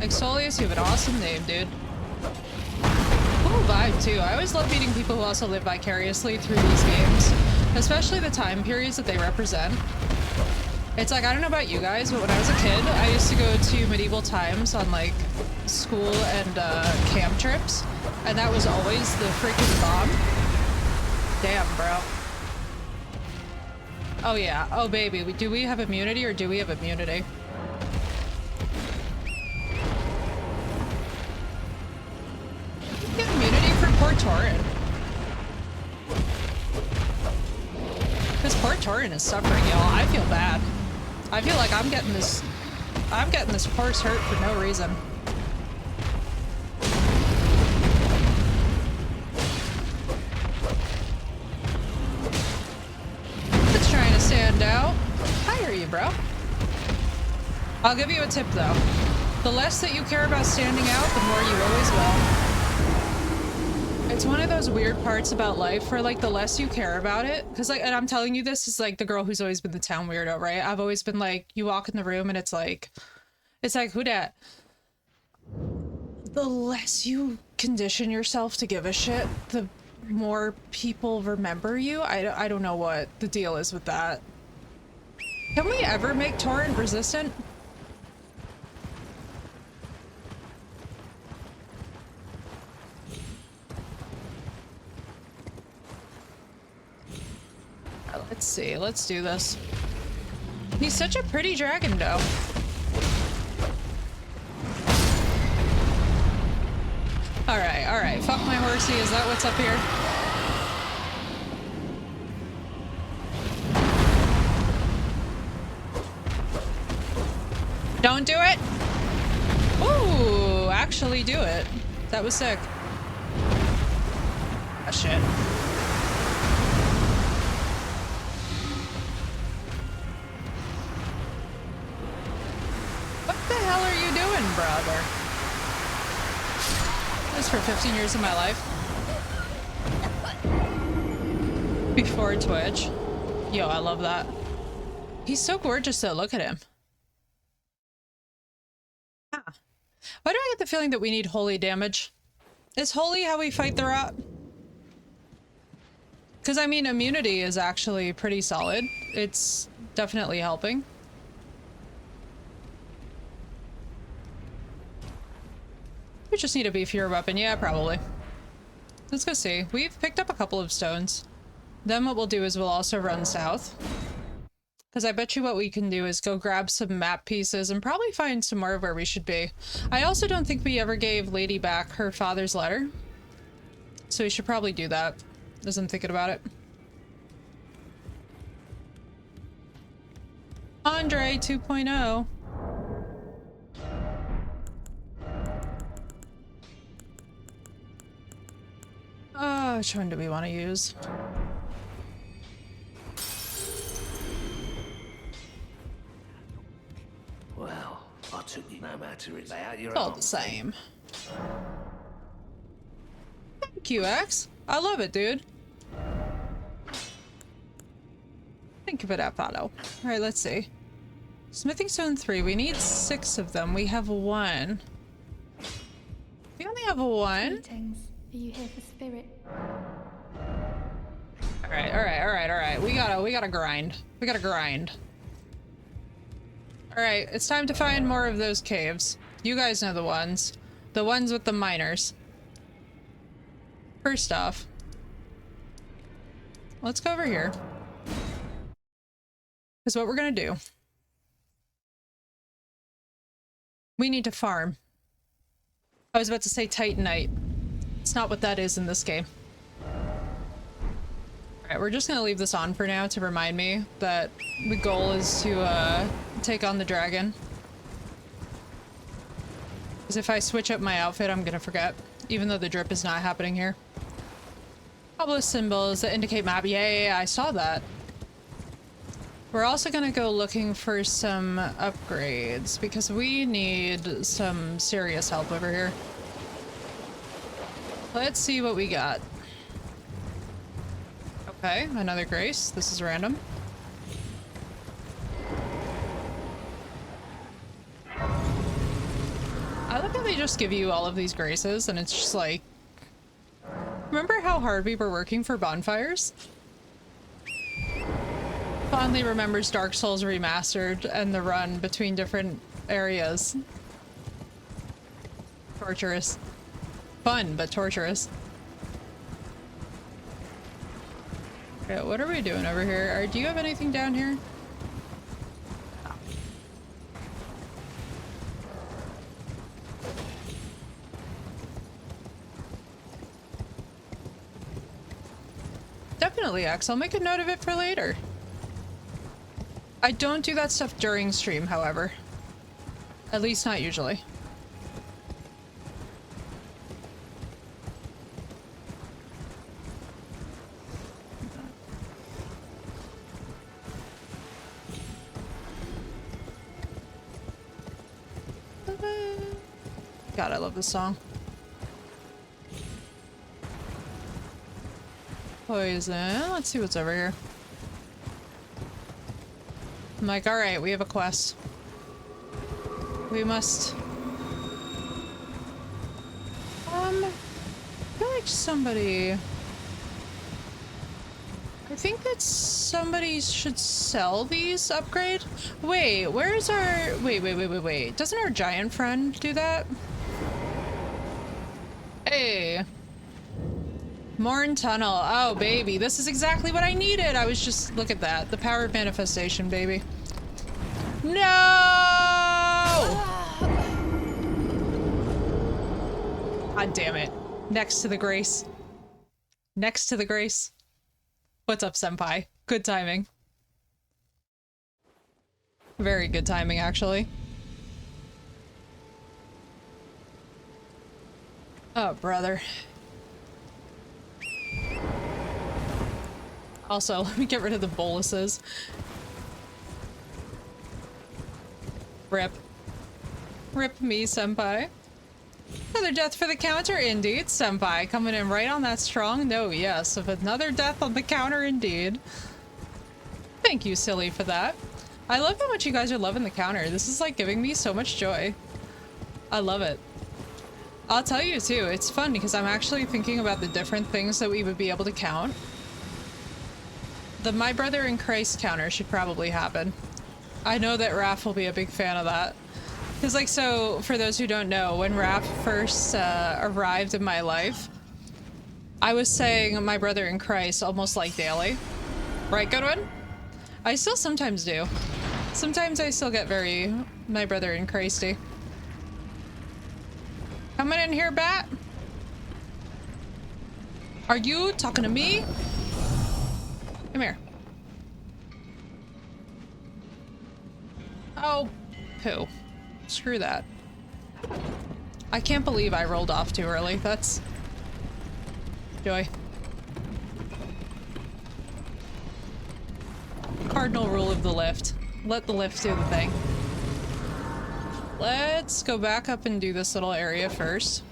Exolius, you have an awesome name, dude. Cool vibe, too. I always love meeting people who also live vicariously through these games, especially the time periods that they represent. It's like, I don't know about you guys, but when I was a kid, I used to go to medieval times on, like, school and camp trips, and that was always the freaking bomb. Damn, bro. Oh, yeah. Oh, baby. Do we have immunity or do we have immunity? Get immunity for poor Torin. Because poor Torin is suffering, y'all. I feel bad. I feel like I'm getting this horse hurt for no reason. It's trying to stand out. I hear you, bro. I'll give you a tip, though. The less that you care about standing out, the more you always will. It's one of those weird parts about life where, like, the less you care about it, because, like, and I'm telling you this is, like, the girl who's always been the town weirdo, right? I've always been, like, you walk in the room and it's like, who dat? The less you condition yourself to give a shit, the more people remember you. I don't know what the deal is with that. Can we ever make Torrent resistant? Let's see. Let's do this. He's such a pretty dragon, though. All right. Fuck my horsey. Is that what's up here? Don't do it. Ooh, actually do it. That was sick. Ah, shit. What the hell are you doing, brother? This for 15 years of my life. Before Twitch. Yo, I love that. He's so gorgeous though, look at him. Why do I get the feeling that we need holy damage? Is holy how we fight the rot? Because I mean, immunity is actually pretty solid. It's definitely helping. We just need a beefier weapon. Yeah, probably. Let's go see. We've picked up a couple of stones. Then what we'll do is we'll also run south. Because I bet you what we can do is go grab some map pieces and probably find some more of where we should be. I also don't think we ever gave Lady back her father's letter. So we should probably do that, as I'm thinking about it. Andre 2.0. Which one do we want to use? Well, I took you no matter it's out your It's all the same. Thank you, X. I love it, dude. Thank you for that follow. Alright, let's see. Smithing stone 3. We need 6 of them. We have 1. We only have 1. Greetings. Are you here for spirit? Alright. We gotta grind. We gotta grind. Alright, it's time to find more of those caves. You guys know the ones. The ones with the miners. First off, let's go over here. Because what we're gonna do, we need to farm. I was about to say Titanite. It's not what that is in this game. Alright, we're just gonna leave this on for now to remind me that the goal is to take on the dragon. Because if I switch up my outfit, I'm gonna forget. Even though the drip is not happening here. Obelisk symbols that indicate map. Yeah, I saw that. We're also gonna go looking for some upgrades because we need some serious help over here. Let's see what we got. Okay, another grace. This is random. I love how they just give you all of these graces and it's just like... Remember how hard we were working for bonfires? Fondly remembers Dark Souls Remastered and the run between different areas. Torturous. Fun, but torturous. Okay, what are we doing over here? Do you have anything down here? Definitely, X. I'll make a note of it for later. I don't do that stuff during stream, however. At least not usually. God, I love this song. Poison. Let's see what's over here. I'm like, alright, we have a quest. We must... I feel like somebody... I think that somebody should sell these upgrade. Wait, where's our... Wait. Doesn't our giant friend do that? Hey. Morn Tunnel. Oh, baby. This is exactly what I needed. I was just... Look at that. The power of manifestation, baby. No! God damn it. Next to the grace. Next to the grace. What's up, senpai? Good timing. Very good timing, actually. Oh, brother. Also, let me get rid of the boluses. Rip. Rip me, senpai. Another death for the counter, indeed. Senpai, coming in right on that strong note, yes. Of another death on the counter, indeed. Thank you, silly, for that. I love how much you guys are loving the counter. This is like giving me so much joy. I love it. I'll tell you too, it's fun because I'm actually thinking about the different things that we would be able to count. The My Brother in Christ counter should probably happen. I know that Raph will be a big fan of that. Because like, so for those who don't know, when Raph first arrived in my life, I was saying My Brother in Christ almost like daily. Right, Goodwin? I still sometimes do. Sometimes I still get very My Brother in Christy. Coming in here, Bat? Are you talking to me? Come here. Oh, poo. Screw that. I can't believe I rolled off too early. That's... joy. Cardinal rule of the lift. Let the lift do the thing. Let's go back up and do this little area first.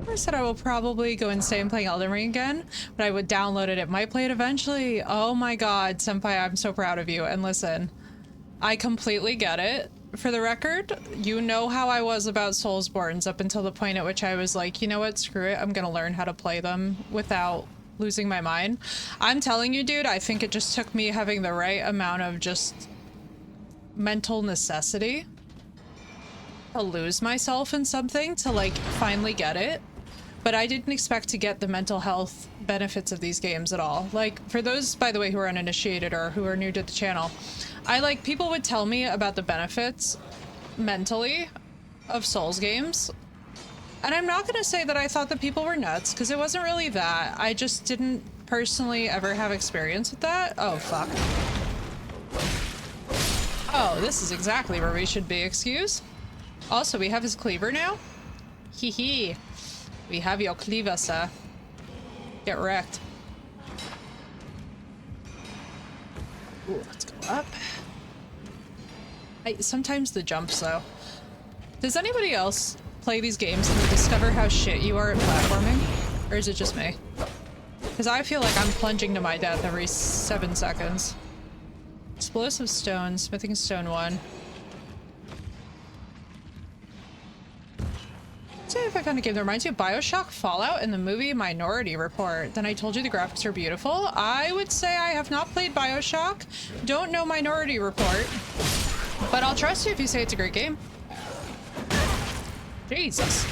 I said I will probably go insane playing Elden Ring again, but I would download it. It might play it eventually. Oh my god, senpai, I'm so proud of you. And listen, I completely get it. For the record, you know how I was about Soulsborns up until the point at which I was like, you know what, screw it, I'm gonna learn how to play them without losing my mind. I'm telling you, dude, I think it just took me having the right amount of just mental necessity to lose myself in something to like finally get it. But I didn't expect to get the mental health benefits of these games at all. Like, for those, by the way, who are uninitiated or who are new to the channel, people would tell me about the benefits mentally of Souls games. And I'm not gonna say that I thought that people were nuts, because it wasn't really that. I just didn't personally ever have experience with that. Oh, fuck. Oh, this is exactly where we should be, excuse? Also, we have his cleaver now? Hee hee. We have your cleaver, sir. Get wrecked. Ooh, let's go up. Sometimes the jumps, though. Does anybody else play these games and discover how shit you are at platforming? Or is it just me? Because I feel like I'm plunging to my death every 7 seconds. Explosive stone, smithing stone 1. See if I found a game that reminds you of BioShock, Fallout, and the movie Minority Report. Then I told you the graphics are beautiful. I would say I have not played BioShock, don't know Minority Report, but I'll trust you if you say it's a great game. Jesus.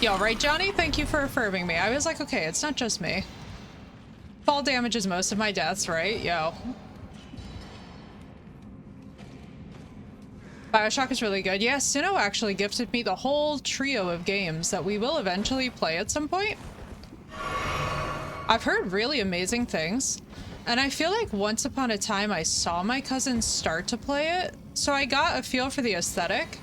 Yo, right, Johnny? Thank you for affirming me. I was like, okay, it's not just me. Fall damage is most of my deaths, right? Yo. BioShock is really good. Yeah, Sinnoh actually gifted me the whole trio of games that we will eventually play at some point. I've heard really amazing things, and I feel like once upon a time I saw my cousin start to play it, so I got a feel for the aesthetic.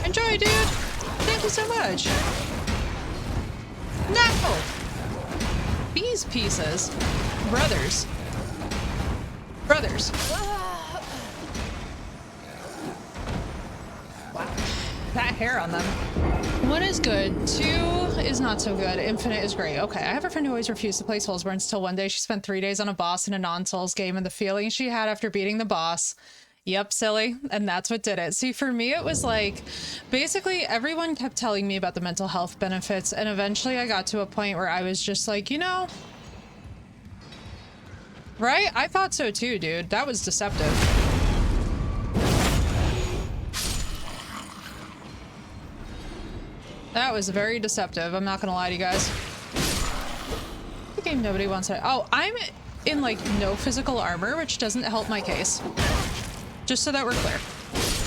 Enjoy, dude! Thank you so much! No! These pieces. Brothers. Brothers. Wow. That hair on them. 1 is good, 2 is not so good, Infinite is great. Okay, I have a friend who always refused to play Soulsborne until one day she spent 3 days on a boss in a non-Souls game, and the feeling she had after beating the boss. Yep, silly. And that's what did it. See, for me, it was like, basically everyone kept telling me about the mental health benefits, and eventually I got to a point where I was just like, you know, Right? I thought so too, dude. That was deceptive. That was very deceptive. I'm not gonna lie to you guys. The game nobody wants to. Oh, I'm in like no physical armor, which doesn't help my case. Just so that we're clear.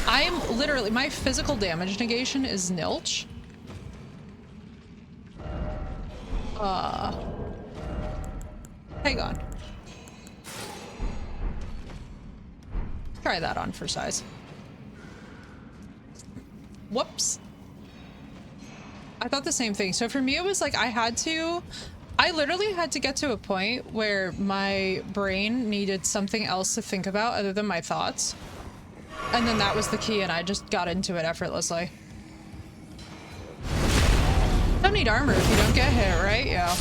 I'm literally, my physical damage negation is nilch. Hang on. Try that on for size. Whoops. I thought the same thing. So for me, it was like I literally had to get to a point where my brain needed something else to think about other than my thoughts. And then that was the key, and I just got into it effortlessly. Don't need armor if you don't get hit, right? Yeah.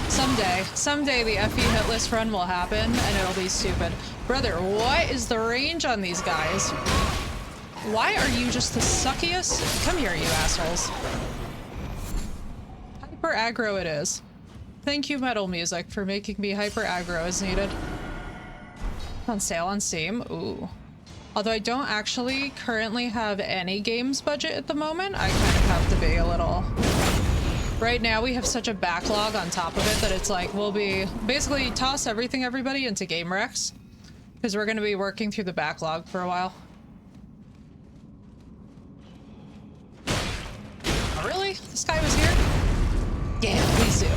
Someday the FE hitless run will happen, and it'll be stupid. Brother, what is the range on these guys? Why are you just the suckiest? Come here, you assholes. Hyper aggro it is. Thank you, Metal Music, for making me hyper aggro as needed. On sale on Steam. Ooh. Although I don't actually currently have any games budget at the moment, I kind of have to be a little... Right now we have such a backlog on top of it that it's like we'll be basically toss everybody into game recs because we're going to be working through the backlog for a while. Oh, really? This guy was here? Yeah, please do.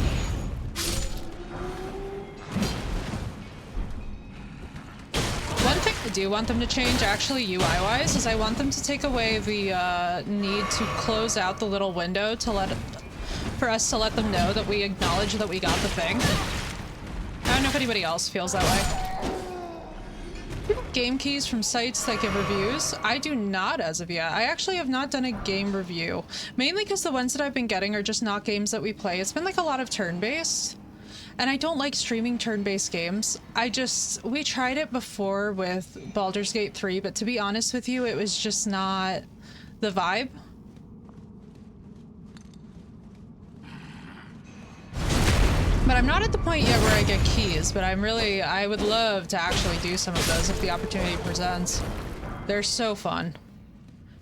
One thing I do want them to change, actually UI-wise, is I want them to take away the need to close out the little window to for us to let them know that we acknowledge that we got the thing. I don't know if anybody else feels that way. Do you have game keys from sites that give reviews? I do not as of yet. I actually have not done a game review, mainly because the ones that I've been getting are just not games that we play. It's been like a lot of turn-based. And I don't like streaming turn-based games. We tried it before with Baldur's Gate 3, but to be honest with you, it was just not the vibe. But I'm not at the point yet where I get keys, but I would love to actually do some of those if the opportunity presents. They're so fun.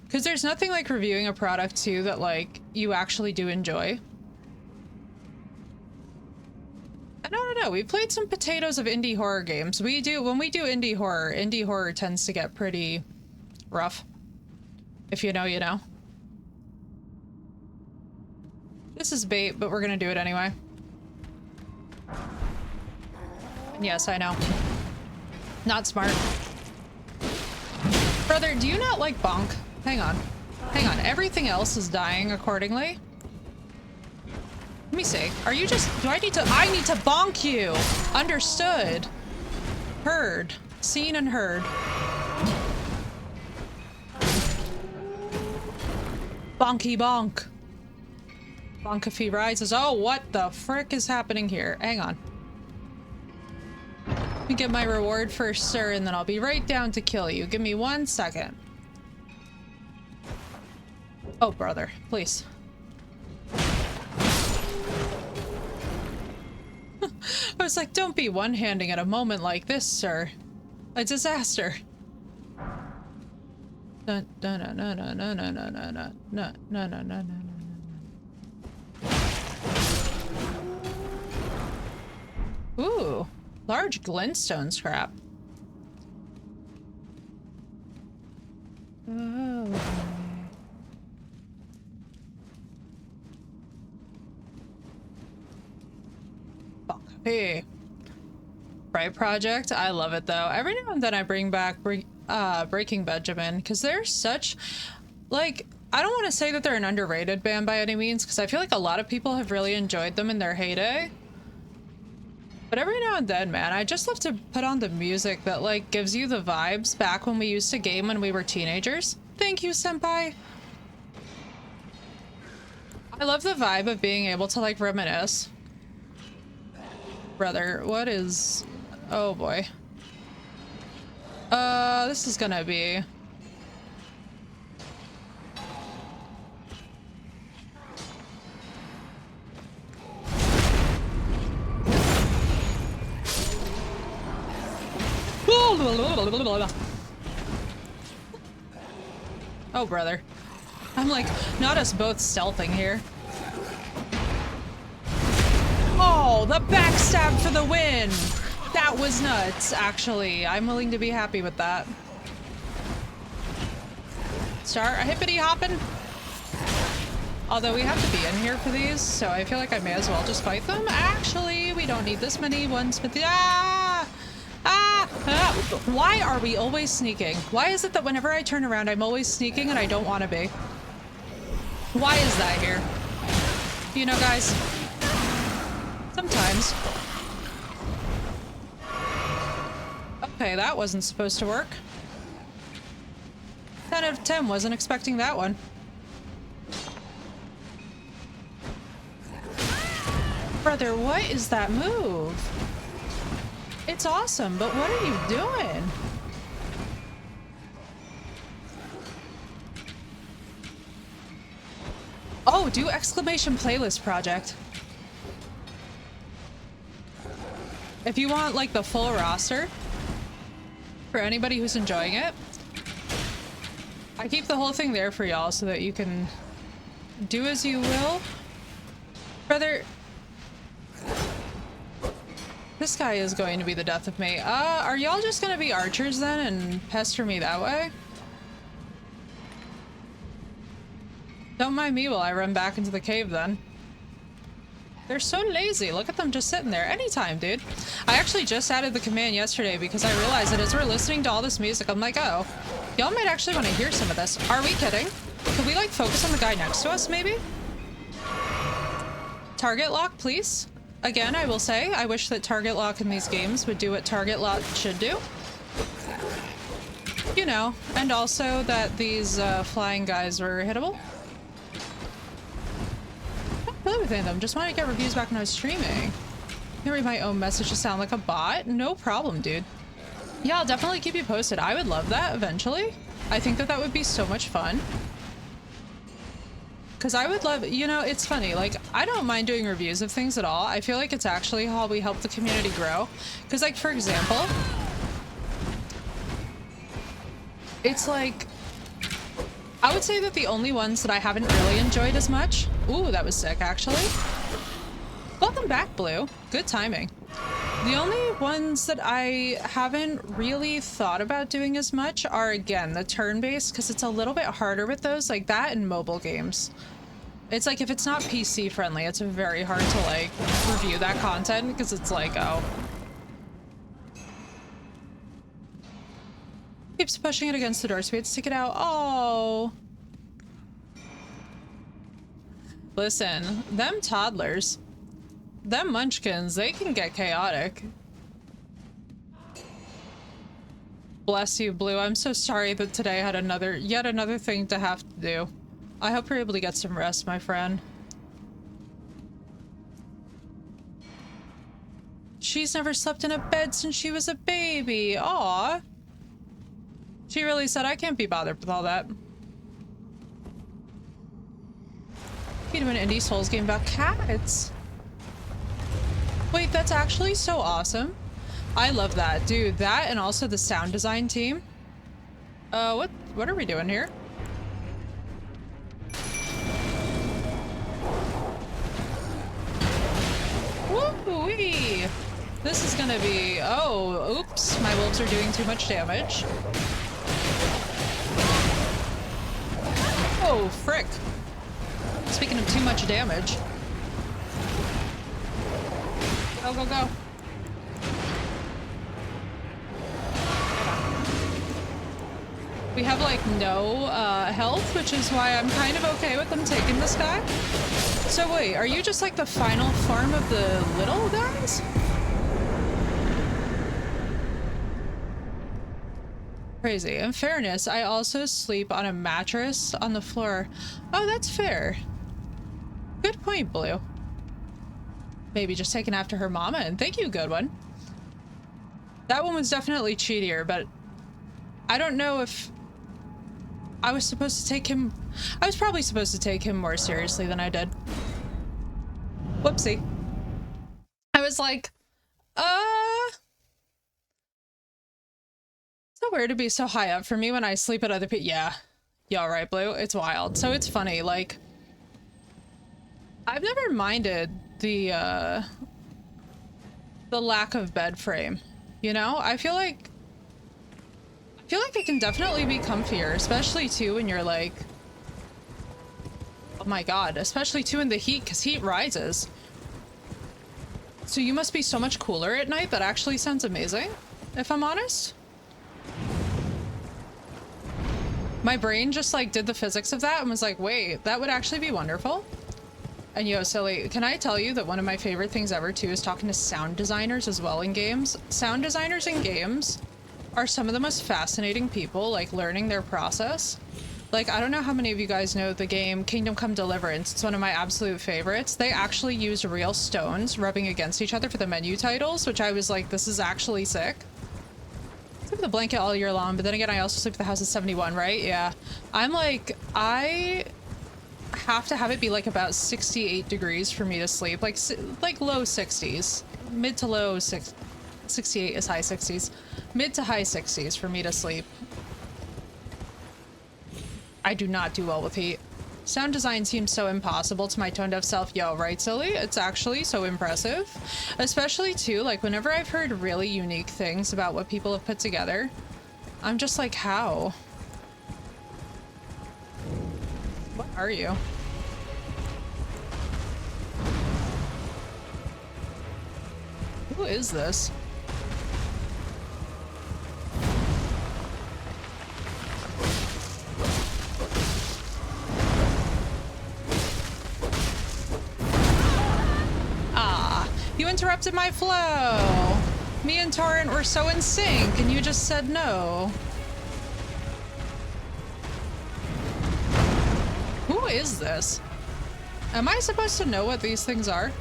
Because there's nothing like reviewing a product too that like you actually do enjoy. I don't know, we played some potatoes of indie horror games. When we do indie horror tends to get pretty rough. If you know, you know. This is bait, but we're gonna do it anyway. And yes, I know. Not smart. Brother, do you not like bonk? Hang on. Hang on, everything else is dying accordingly. Let me see. Are you just... I need to bonk you! Understood. Heard. Seen and heard. Bonky bonk. Bonk if he rises. Oh, what the frick is happening here? Hang on. Let me get my reward first, sir, and then I'll be right down to kill you. Give me 1 second. Oh, brother. Please. I was like, don't be one-handing at a moment like this, sir. A disaster. No, no, no, no, no, no, no, no, no, no, no, no, no, no, no. Ooh, large glintstone scrap. Oh. Hey. Bright Project, I love it though. Every now and then I bring back Breaking Benjamin because they're such, like, I don't want to say that they're an underrated band by any means because I feel like a lot of people have really enjoyed them in their heyday. But every now and then, man, I just love to put on the music that, like, gives you the vibes back when we used to game when we were teenagers. Thank you, senpai. I love the vibe of being able to, like, reminisce. Brother, what is... Oh, boy. This is gonna be... Oh, brother. I'm like, not us both stealthing here. Oh, the backstab for the win! That was nuts, actually. I'm willing to be happy with that. Start a hippity hopping. Although we have to be in here for these, so I feel like I may as well just fight them. Actually, we don't need this many ones, but ah! Ah! Ah! Why are we always sneaking? Why is it that whenever I turn around, I'm always sneaking and I don't want to be? Why is that here? You know, guys, sometimes. Okay, that wasn't supposed to work. 10 out of 10, wasn't expecting that one. Brother, what is that move? It's awesome, but what are you doing? Oh, do exclamation playlist project. If you want like the full roster for anybody who's enjoying it, I keep the whole thing there for y'all so that you can do as you will. Brother, this guy is going to be the death of me. Are y'all just gonna be archers then and pester me that way? Don't mind me while I run back into the cave then. They're so lazy. Look at them just sitting there. Anytime, dude. I actually just added the command yesterday because I realized that as we're listening to all this music, I'm like, oh, y'all might actually want to hear some of this. Are we kidding? Could we like focus on the guy next to us maybe? Target lock, please. Again, I will say, I wish that target lock in these games would do what target lock should do. You know, and also that these flying guys were hittable. Play with them. Just wanted to get reviews back when I was streaming. Can read my own message to sound like a bot? No problem, dude. Yeah, I'll definitely keep you posted. I would love that eventually. I think that that would be so much fun. Because I would love, you know, it's funny, like, I don't mind doing reviews of things at all. I feel like it's actually how we help the community grow. Because, like, for example, it's like, I would say that the only ones that I haven't really enjoyed as much... Ooh, that was sick, actually. Welcome back, Blue. Good timing. The only ones that I haven't really thought about doing as much are, again, the turn-based, because it's a little bit harder with those, like that and mobile games. It's like, if it's not PC friendly, it's very hard to, like, review that content, because it's like, oh. Keeps pushing it against the door, so we had to stick it out. Oh. Listen, them toddlers, them munchkins, they can get chaotic. Bless you, Blue. I'm so sorry that today had yet another thing to have to do. I hope you're able to get some rest, my friend. She's never slept in a bed since she was a baby. Aw. She really said, I can't be bothered with all that. You do an indie Souls game about cats. Wait, that's actually so awesome. I love that, dude. That and also the sound design team. What are we doing here? Woo-wee! This is gonna be... Oh, oops. My wolves are doing too much damage. Oh, frick. Speaking of too much damage. Go, go, go. We have, like, no health, which is why I'm kind of okay with them taking this guy. So wait, are you just, like, the final form of the little guys? Crazy. In fairness, I also sleep on a mattress on the floor. Oh, that's fair. Good point, Blue. Maybe just taking after her mama, and thank you, good one. That one was definitely cheatier, but I don't know if I was supposed to take him... I was probably supposed to take him more seriously than I did. Whoopsie. I was like, So weird to be so high up for me when I sleep at other people. Yeah. Yeah, right, Blue. It's wild. So it's funny, like, I've never minded the lack of bed frame. You know? I feel like it can definitely be comfier, especially too when you're like, oh my god, especially too in the heat, because heat rises. So you must be so much cooler at night. That actually sounds amazing, if I'm honest. My brain just like did the physics of that and was like, wait, that would actually be wonderful. And yo, silly, can I tell you that one of my favorite things ever too is talking to sound designers as well in games? Sound designers in games are some of the most fascinating people, like learning their process. Like, I don't know how many of you guys know the game Kingdom Come Deliverance. It's one of my absolute favorites. They actually use real stones rubbing against each other for the menu titles, which I was like, this is actually sick. I sleep with a blanket all year long, but then again, I also sleep at the house at 71, right? Yeah. I'm like, I have to have it be like about 68 degrees for me to sleep. Like low 60s. Mid to low 68 is high 60s. Mid to high 60s for me to sleep. I do not do well with heat. Sound design seems so impossible to my tone-deaf self. Yo, right, silly? It's actually so impressive. Especially, too, like, whenever I've heard really unique things about what people have put together, I'm just like, how? What are you? Who is this? You interrupted my flow. Me and Torrent were so in sync, and you just said no. Who is this? Am I supposed to know what these things are?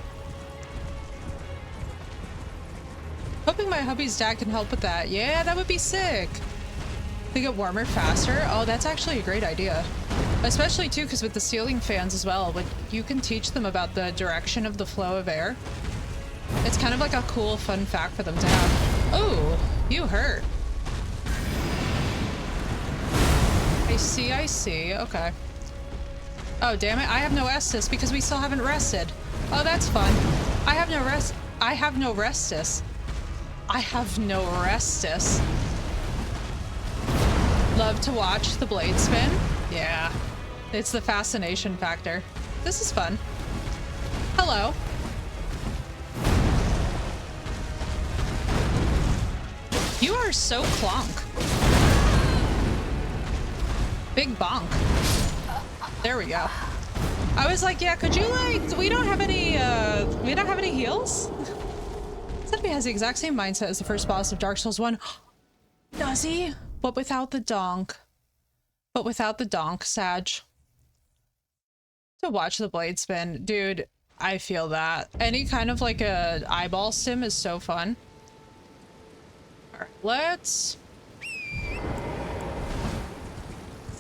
Hoping my hubby's dad can help with that. Yeah, that would be sick. They get warmer faster. Oh, that's actually a great idea. Especially too, because with the ceiling fans as well, when you can teach them about the direction of the flow of air. It's kind of like a cool, fun fact for them to have. Oh, you hurt. I see. Okay. Oh, damn it. I have no Estus because we still haven't rested. Oh, that's fun. I have no Restus. I have no Restus. Love to watch the blade spin. Yeah. It's the fascination factor. This is fun. Hello. You are so clonk. Big bonk. There we go. I was like, yeah, could you like, we don't have any heals? Somebody has the exact same mindset as the first boss of Dark Souls 1. Does he? But without the donk. Sag. To watch the blade spin. Dude, I feel that. Any kind of like a eyeball sim is so fun. Let's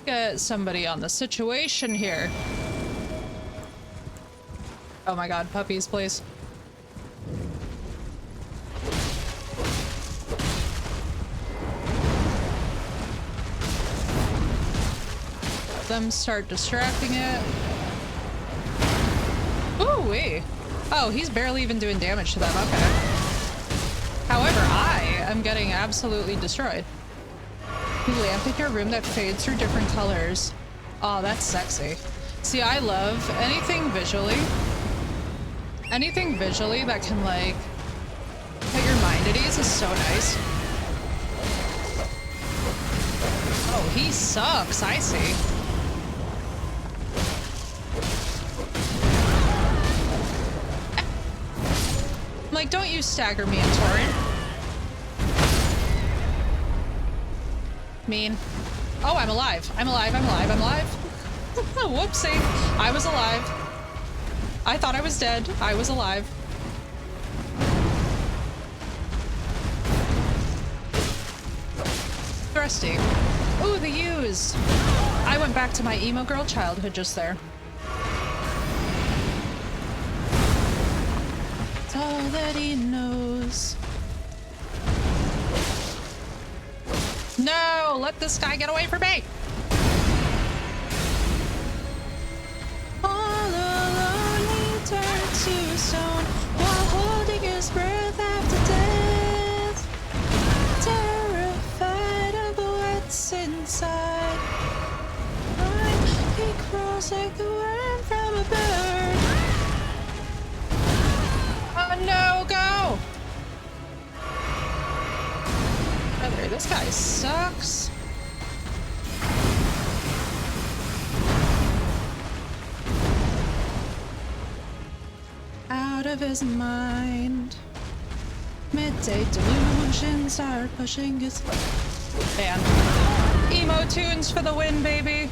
get somebody on the situation here. Oh my god, puppies, please. Let them start distracting it. Ooh-wee. Oh, he's barely even doing damage to them. Okay. However, I am getting absolutely destroyed. You lamp in your room that fades through different colors. Oh, that's sexy. See, I love anything visually that can like put your mind at ease is so nice. Oh, he sucks. I see. Like, don't you stagger me in Torrent. Mean. Oh, I'm alive. I'm alive. Whoopsie. I was alive. I thought I was dead. I was alive. Thrusty. Ooh, the U's. I went back to my emo girl childhood just there. It's all that he knows. No, let this guy get away from me. All alone, he turned to stone while holding his breath after death. Terrified of what's inside. He crawls like a worm from a bird. Oh no, go! Brother, this guy sucks. Out of his mind. Midday delusions are pushing his band. Emo tunes for the win, baby.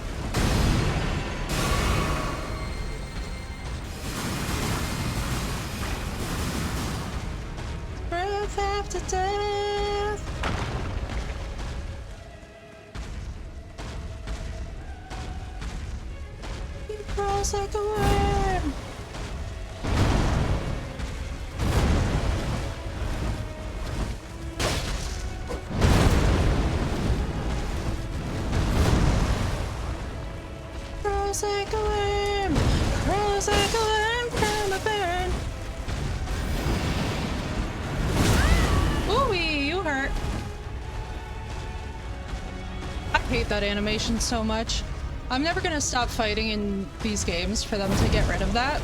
Breath after death. He crawls like a worm. Crawls like a worm. Crawls like a worm from a burn. Ooh-wee, you hurt. I hate that animation so much. I'm never gonna stop fighting in these games for them to get rid of that.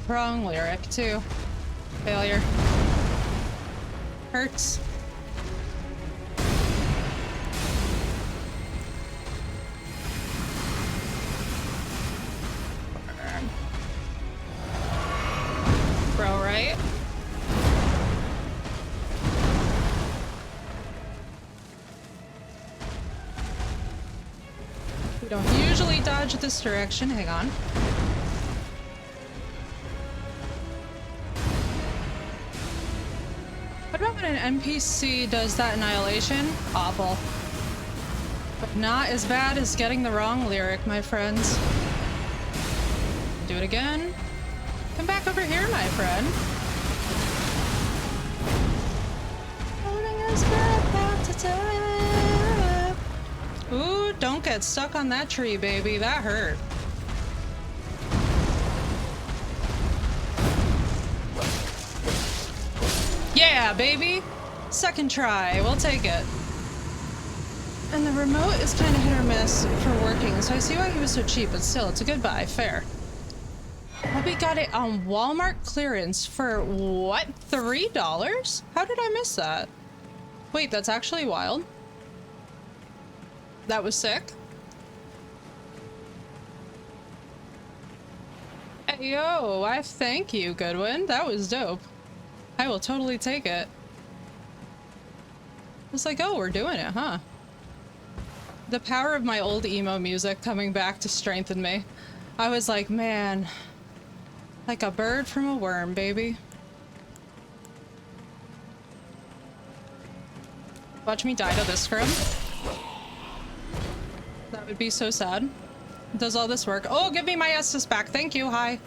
Wrong lyric, too. Failure. Hurts. Bro, right? We don't usually dodge this direction. Hang on. What about when an NPC does that annihilation? Awful. But not as bad as getting the wrong lyric, my friends. Do it again. Come back over here, my friend. Holding his breath out to death. Ooh, don't get stuck on that tree, baby. That hurt. Yeah, baby. Second try. We'll take it. And the remote is kind of hit or miss for working, so I see why he was so cheap, but still, it's a good buy. Fair. We got it on Walmart clearance for what? $3? How did I miss that? Wait, that's actually wild. That was sick. Hey, yo, I thank you, Goodwin. That was dope. I will totally take it. It's like, oh, we're doing it, huh? The power of my old emo music coming back to strengthen me. I was like, man, like a bird from a worm, baby. Watch me die to this scrum. That would be so sad. Does all this work? Oh, give me my Estus back. Thank you. Hi.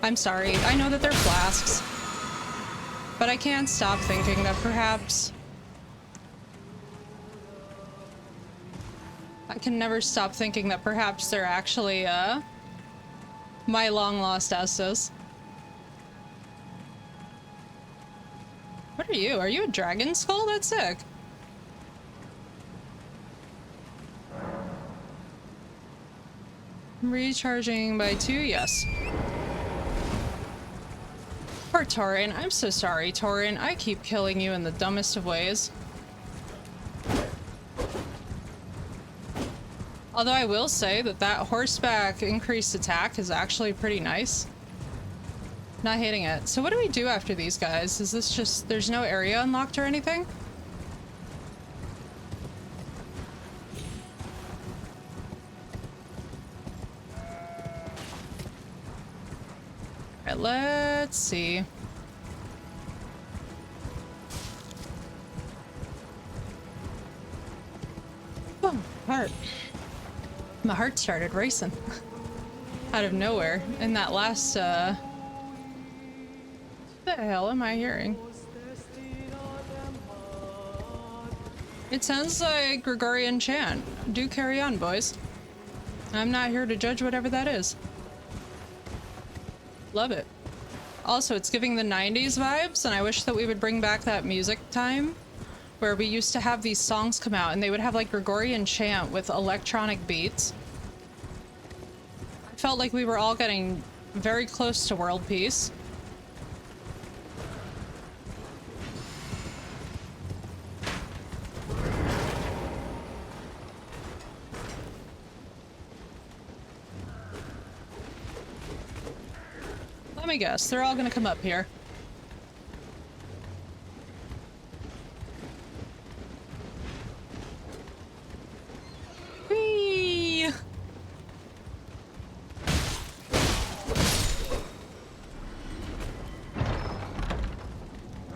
I'm sorry. I know that they're flasks. But I can't stop thinking that perhaps... I can never stop thinking that perhaps they're actually, my long-lost Estus. What are you? Are you a dragon skull? That's sick. Recharging by 2? Yes. Poor Torin. I'm so sorry, Torin. I keep killing you in the dumbest of ways. Although I will say that that horseback increased attack is actually pretty nice. Not hitting it. So what do we do after these guys? Is this just... there's no area unlocked or anything? Alright, let's see. Oh, heart. My heart started racing. Out of nowhere. In that last, the hell am I hearing? It sounds like Gregorian chant. Do carry on, boys. I'm not here to judge whatever that is. Love it. Also, it's giving the 90s vibes, and I wish that we would bring back that music time where we used to have these songs come out and they would have like Gregorian chant with electronic beats. I felt like we were all getting very close to world peace. Let me guess, they're all gonna come up here. Whee!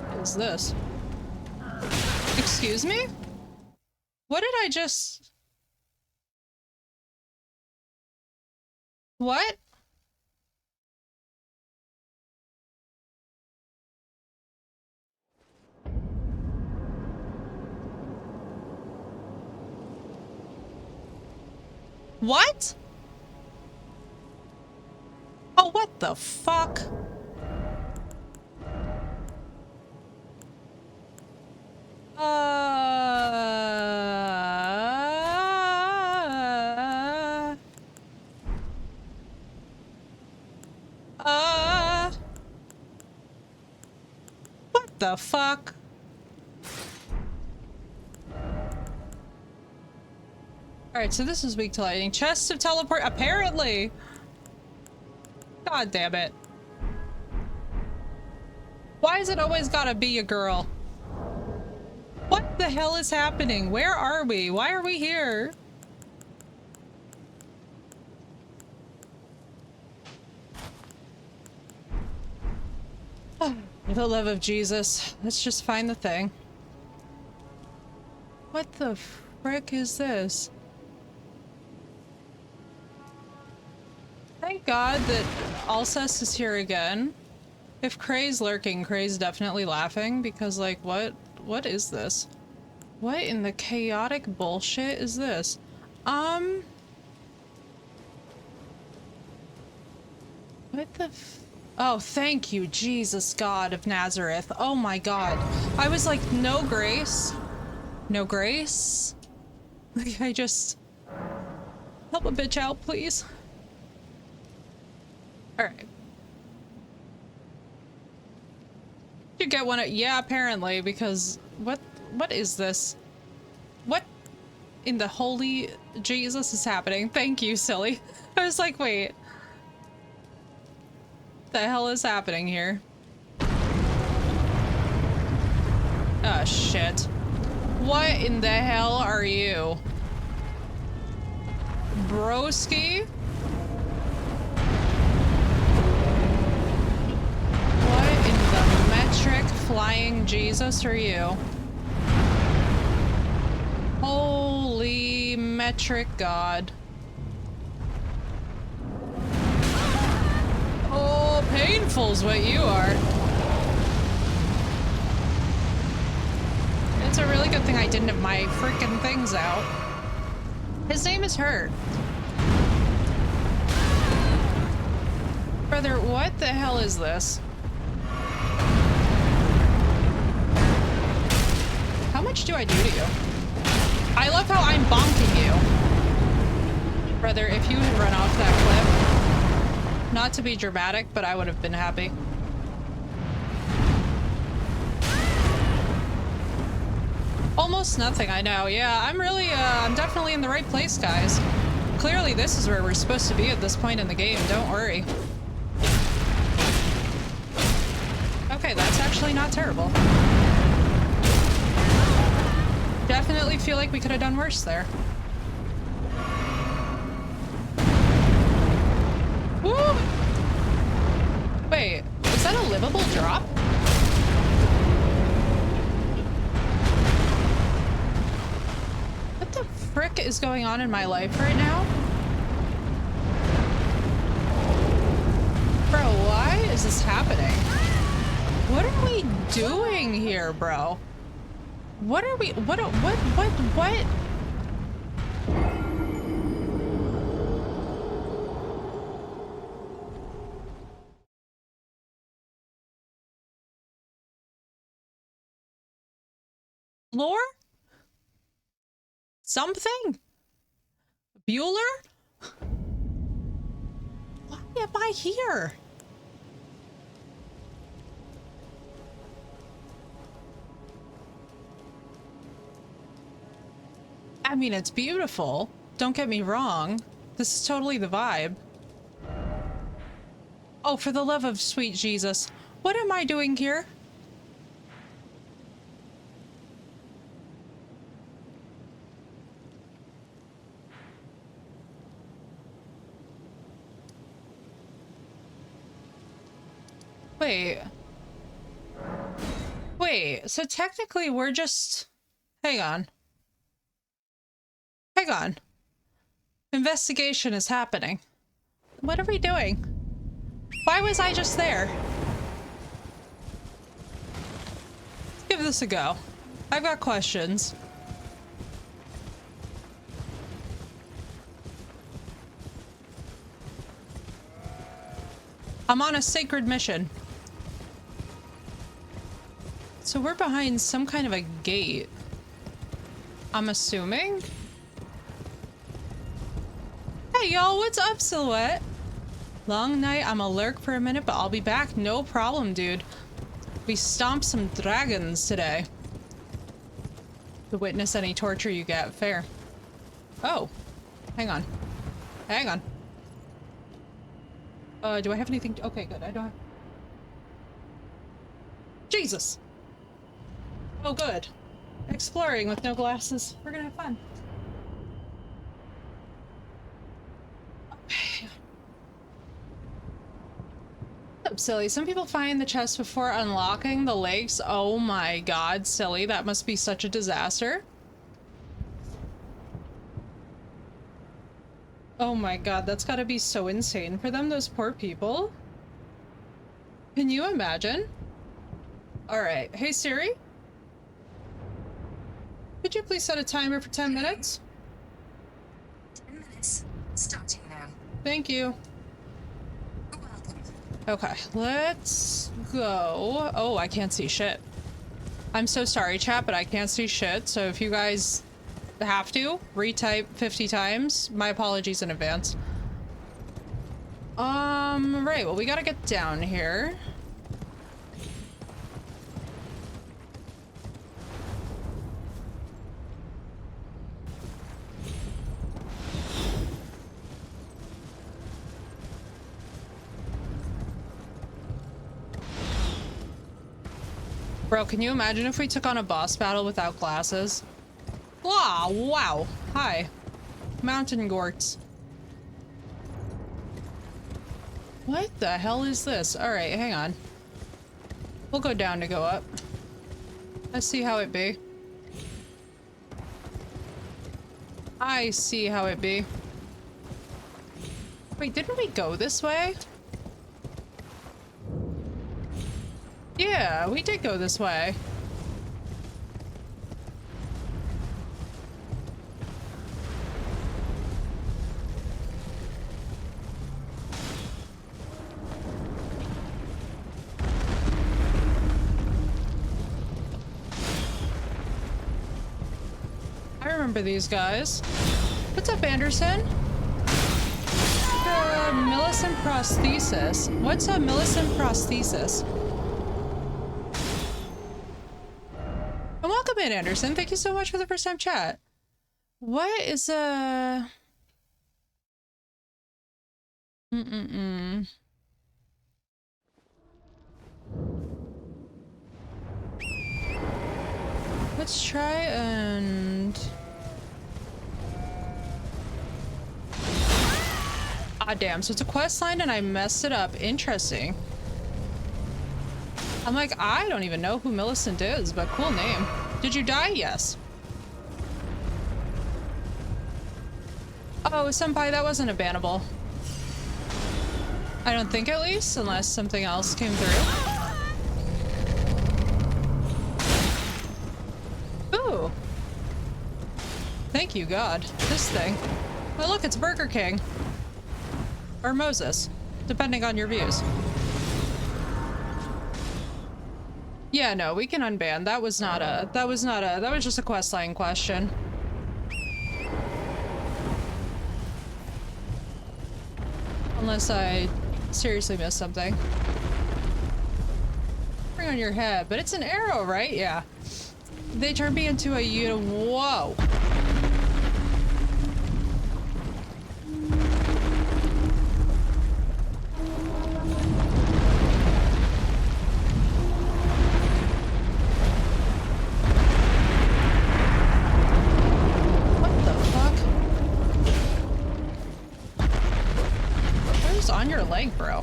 What is this? Excuse me? What did I just... What? What? Oh, what the fuck? What the fuck? Alright, so this is weak to lightning. Chest of teleport, apparently! God damn it. Why is it always gotta be a girl? What the hell is happening? Where are we? Why are we here? For the love of Jesus, let's just find the thing. What the frick is this? Thank God that Alcest is here again. If Cray's lurking, Cray's definitely laughing because, like, what is this? What in the chaotic bullshit is this? What the oh, thank you, Jesus God of Nazareth. Oh my God. I was like, no grace. No grace? Like, I just... Help a bitch out, please. Alright. You get one yeah, apparently, because what is this? What in the holy Jesus is happening? Thank you, silly. I was like, wait. The hell is happening here? Oh shit. What in the hell are you? Broski? What in the metric flying Jesus are you? Holy metric God. Oh, painful's what you are. It's a really good thing I didn't have my freaking things out. His name is Hurt. Brother, what the hell is this? How much do I do to you? I love how I'm bonking you. Brother, if you had run off that cliff, not to be dramatic, but I would have been happy. Almost nothing, I know. Yeah, I'm really, I'm definitely in the right place, guys. Clearly, this is where we're supposed to be at this point in the game. Don't worry. Okay, that's actually not terrible. Definitely feel like we could have done worse there. Woo! Wait, is that a livable drop? What the frick is going on in my life right now? Bro, why is this happening? What are we doing here, bro? What are we, what? Lore? Something? Bueller? Why am I here? I mean, it's beautiful. Don't get me wrong. This is totally the vibe. Oh, for the love of sweet Jesus. What am I doing here? Wait. Wait, so technically we're just... Hang on. Hang on. Investigation is happening. What are we doing? Why was I just there? Let's give this a go. I've got questions. I'm on a sacred mission. So we're behind some kind of a gate. I'm assuming. Hey y'all, what's up, Silhouette? Long night, I'm a lurk for a minute, but I'll be back. No problem, dude. We stomped some dragons today. To witness any torture you get. Fair. Oh. Hang on. Hang on. Do I have anything? Okay, good. I don't have... Jesus! Oh, good. Exploring with no glasses. We're gonna have fun. Okay. What's up, Silly? Some people find the chest before unlocking the lakes. Oh my god, Silly. That must be such a disaster. Oh my god, that's gotta be so insane for them, those poor people. Can you imagine? Alright, hey Siri? Could you please set a timer for 10 minutes? 10 minutes, starting now. Thank you. Okay, let's go. Oh, I can't see shit. I'm so sorry, chat, but I can't see shit, so if you guys have to retype 50 times, my apologies in advance. Right, well, we gotta get down here. Bro, can you imagine if we took on a boss battle without glasses? Wow, wow. Hi. Mountain Gorts. What the hell is this? Alright, hang on. We'll go down to go up. Let's see how it be. I see how it be. Wait, didn't we go this way? Yeah, we did go this way. I remember these guys. What's up, Anderson? Millicent prosthesis. What's a Millicent prosthesis? And welcome in, Anderson. Thank you so much for the first time chat. What is a... Let's try and... Ah, damn. So it's a quest line and I messed it up. Interesting. I'm like, I don't even know who Millicent is, but cool name. Did you die? Yes. Oh, Senpai, that wasn't a bannable. I don't think, at least, unless something else came through. thank you, God. This thing. Oh, look, it's Burger King. Or Moses, depending on your views. Yeah, no, we can unban. That was just a questline question. Unless I seriously missed something. Bring on your head, but it's an arrow, right? Yeah. They turned me into a whoa. What the fuck? What is on your leg, bro?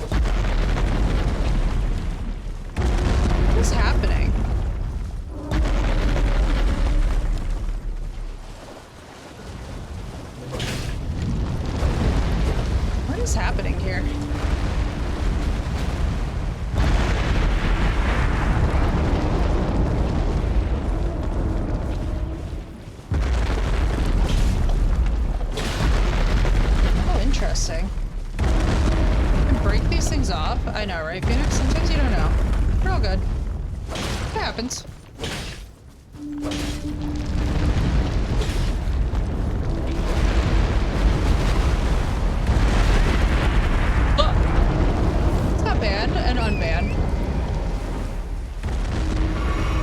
What is happening? What is happening here? Oh, interesting. You can break these things off. I know, right, Phoenix? Sometimes you don't know. We're all good. It happens. It's got banned and unbanned.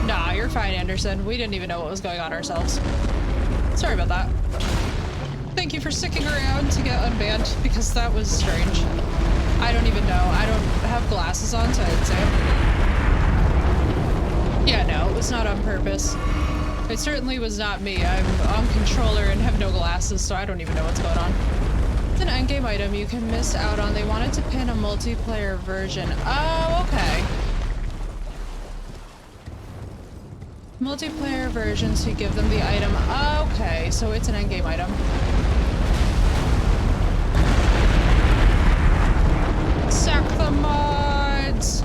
Nah, you're fine, Anderson. We didn't even know what was going on ourselves. Sorry about that. Thank you for sticking around to get unbanned, because that was strange. I don't even know. I don't have glasses on, so I'd say. Yeah, no, it was not on purpose. It certainly was not me. I'm on controller and have no glasses, so I don't even know what's going on. It's an endgame item you can miss out on. They wanted to pin a multiplayer version. Oh, okay. Multiplayer version to give them the item. Okay, so it's an endgame item. Sack the mods!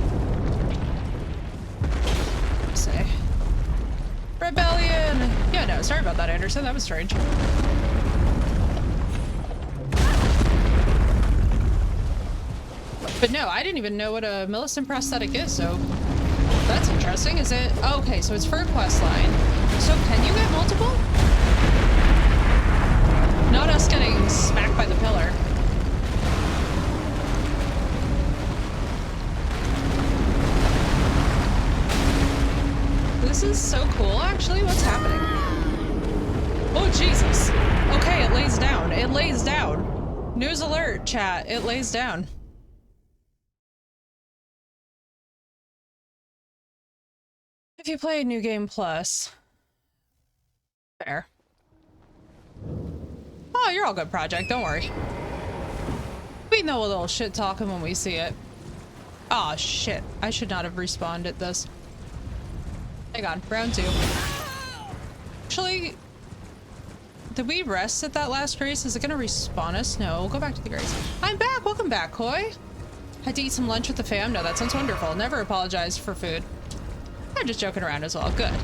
Say. Rebellion! Yeah, no, sorry about that, Anderson. That was strange. But no, I didn't even know what a Millicent prosthetic is, so that's interesting. Is it? Oh, okay, so it's for a quest line. So can you get multiple? Not us getting smacked by the pillar. This is so cool, actually. What's happening? Oh, Jesus. Okay, it lays down. It lays down. News alert, chat. It lays down. If you play New Game Plus. Fair. Oh, you're all good, Project. Don't worry. We know a little shit talking when we see it. Oh, shit. I should not have respawned at this. Hang on. Round 2. Actually, did we rest at that last race? Is it gonna respawn us? No, we'll go back to the race. I'm back. Welcome back, Koi. Had to eat some lunch with the fam. No, that sounds wonderful. Never apologize for food. I'm just joking around as well. Good.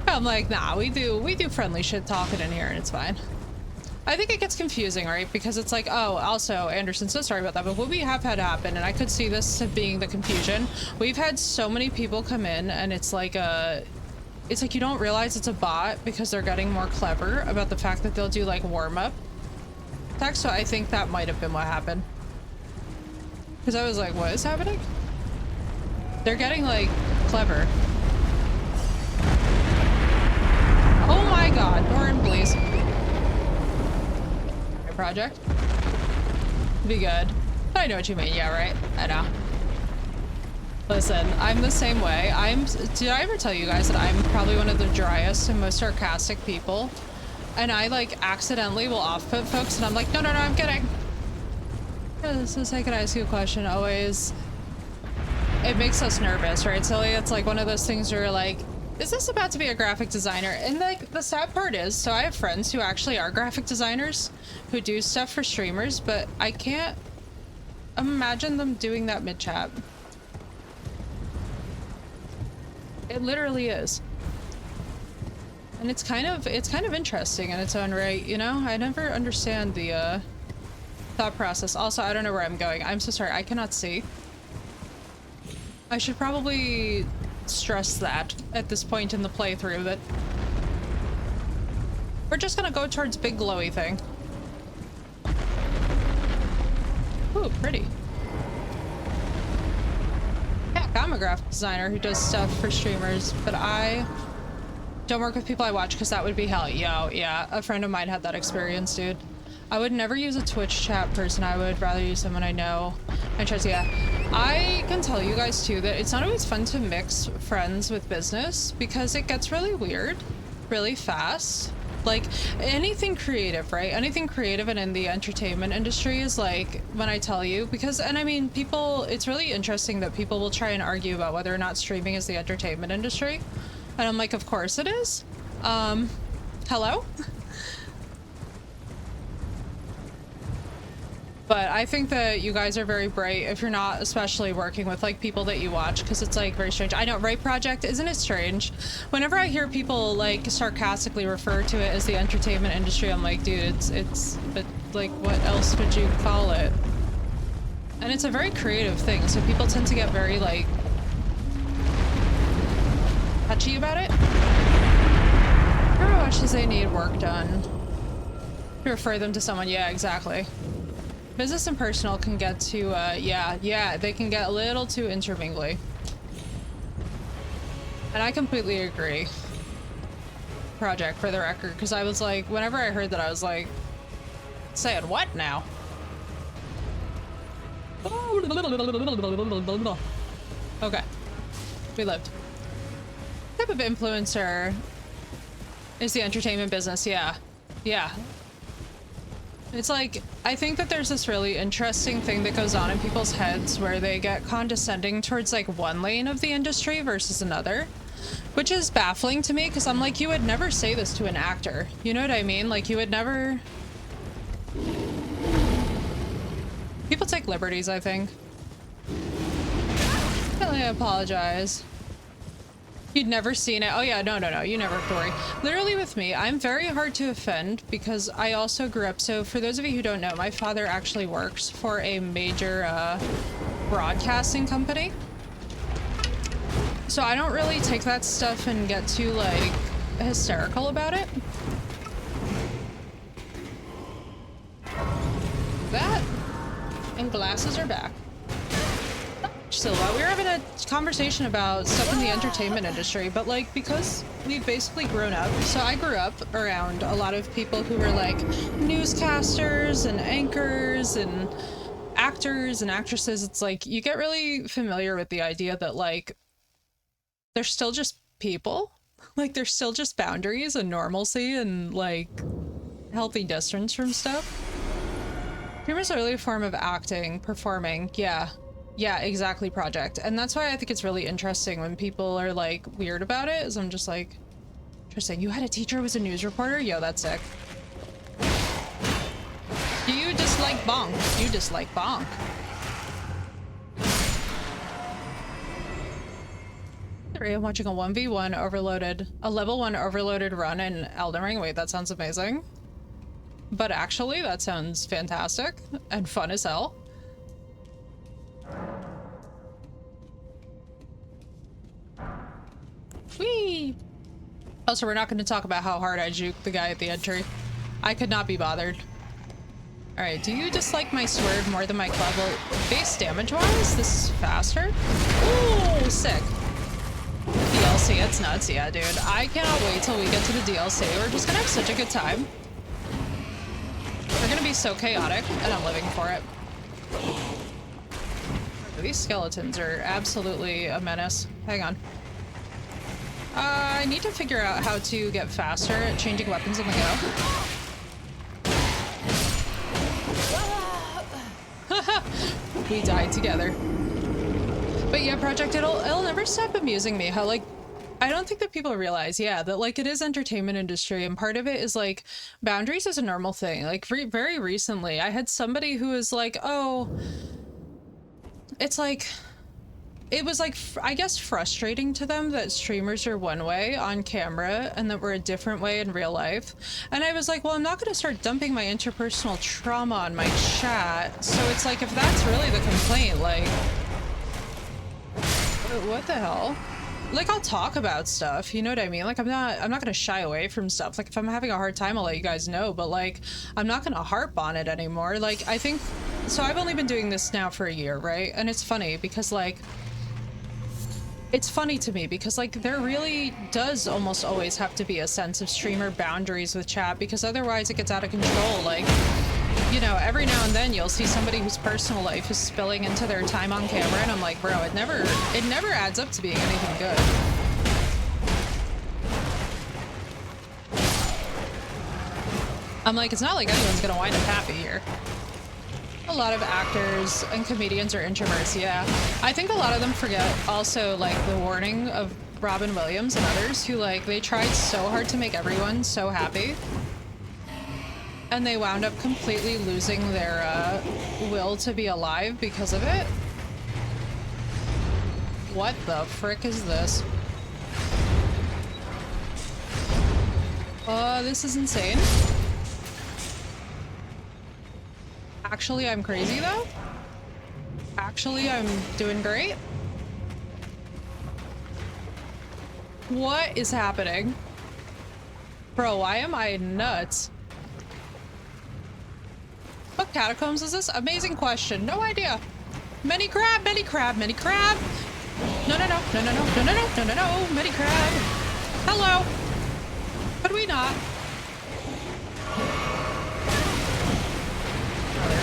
I'm like, nah, we do friendly shit talking in here and it's fine. I think it gets confusing, right? Because it's like, oh, also, Anderson, so sorry about that, but what we have had happen, and I could see this being the confusion, we've had so many people come in and it's like you don't realize it's a bot because they're getting more clever about the fact that they'll do like warm-up text, so I think that might have been what happened. Because I was like, what is happening? They're getting like clever. Oh my god, Norton, please. My project. Be good. I know what you mean, yeah, right? I know. Listen, I'm the same way. Did I ever tell you guys that I'm probably one of the driest and most sarcastic people? And I like accidentally will off-put folks and I'm like, no, I'm kidding. This is I can ask you a question always. It makes us nervous, right? So it's like one of those things where you're like, is this about to be a graphic designer? And like the sad part is, so I have friends who actually are graphic designers who do stuff for streamers, but I can't imagine them doing that mid-chat. It literally is. And it's kind of interesting in its own right, you know? I never understand the thought process. Also, I don't know where I'm going. I'm so sorry, I cannot see. I should probably stress that at this point in the playthrough, that we're just gonna go towards big glowy thing. Ooh, pretty. Heck, I'm a graphic designer who does stuff for streamers, but I don't work with people I watch because that would be hell. Yo, yeah, a friend of mine had that experience, dude. I would never use a Twitch chat person. I would rather use someone I know and trust. Yeah, I can tell you guys too that it's not always fun to mix friends with business because it gets really weird really fast. Like anything creative, right? Anything creative and in the entertainment industry is like, when I tell you, because, and I mean, people, it's really interesting that people will try and argue about whether or not streaming is the entertainment industry. And I'm like, of course it is. Hello? But I think that you guys are very bright if you're not especially working with like people that you watch, because it's like very strange. I know, right, Project? Isn't it strange? Whenever I hear people like sarcastically refer to it as the entertainment industry, I'm like, dude, but like what else would you call it? And it's a very creative thing, so people tend to get very like touchy about it. How much does they need work done to refer them to someone? Yeah, exactly. Business and personal can get to, yeah, they can get a little too intermingly. And I completely agree. Project, for the record, because I was like, whenever I heard that, I was like, saying what now? Okay. We lived. What type of influencer is the entertainment business? Yeah. Yeah. It's like, I think that there's this really interesting thing that goes on in people's heads where they get condescending towards like one lane of the industry versus another, which is baffling to me because I'm like, you would never say this to an actor. You know what I mean? Like you would never... People take liberties, I think. I apologize. You'd never seen it. Oh yeah, no, you never have to worry. Literally with me, I'm very hard to offend because I also grew up. So for those of you who don't know, my father actually works for a major broadcasting company. So I don't really take that stuff and get too like hysterical about it. That and glasses are back. So we were having a conversation about stuff in the entertainment industry, but like because we've basically grown up, so I grew up around a lot of people who were like newscasters and anchors and actors and actresses. It's like you get really familiar with the idea that like they're still just people, like there's still just boundaries and normalcy and like healthy distance from stuff. Humor is a early form of acting, performing, yeah, exactly, Project. And that's why I think it's really interesting when people are like weird about it, is I'm just like, interesting. You had a teacher who was a news reporter? Yo, that's sick. Do you dislike bonk? You dislike bonk. I'm watching a 1v1 overloaded, a level 1 overloaded run in Elden Ring. Wait, that sounds amazing. But actually, that sounds fantastic and fun as hell. Whee! Also, we're not going to talk about how hard I juked the guy at the entry. I could not be bothered. Alright, do you dislike my sword more than my club? Well, base damage-wise, this is faster. Ooh, sick. DLC, it's nuts, yeah, dude. I cannot wait till we get to the DLC. We're just gonna have such a good time. We're gonna be so chaotic, and I'm living for it. These skeletons are absolutely a menace. Hang on. I need to figure out how to get faster at changing weapons on the go. We died together. But yeah, Project, it'll never stop amusing me how, like, I don't think that people realize, yeah, that, like, it is entertainment industry, and part of it is, like, boundaries is a normal thing. Like, very recently, I had somebody who was like, oh, it's like, it was like, I guess frustrating to them that streamers are one way on camera and that we're a different way in real life. And I was like, well, I'm not going to start dumping my interpersonal trauma on my chat. So it's like, if that's really the complaint, like, what the hell? Like, I'll talk about stuff, you know what I mean? Like, I'm not gonna shy away from stuff. Like, if I'm having a hard time, I'll let you guys know, but like, I'm not gonna harp on it anymore. Like, I think, so I've only been doing this now for a year, right? And it's funny because like, it's funny to me because like, there really does almost always have to be a sense of streamer boundaries with chat, because otherwise it gets out of control. Like, you know, every now and then you'll see somebody whose personal life is spilling into their time on camera, and I'm like, bro, it never adds up to being anything good. I'm like, it's not like anyone's gonna wind up happy here. A lot of actors and comedians are introverts, yeah. I think a lot of them forget also like the warning of Robin Williams and others who like, they tried so hard to make everyone so happy, and they wound up completely losing their will to be alive because of it. What the frick is this? This is insane. Actually, I'm crazy though. Actually, I'm doing great. What is happening? Bro, why am I nuts? What catacombs is this? Amazing question. No idea. Many crab, many crab, many crab. No, no, no, no, no, no, no, no, no, no, no, no, many crab. Hello. Could we not?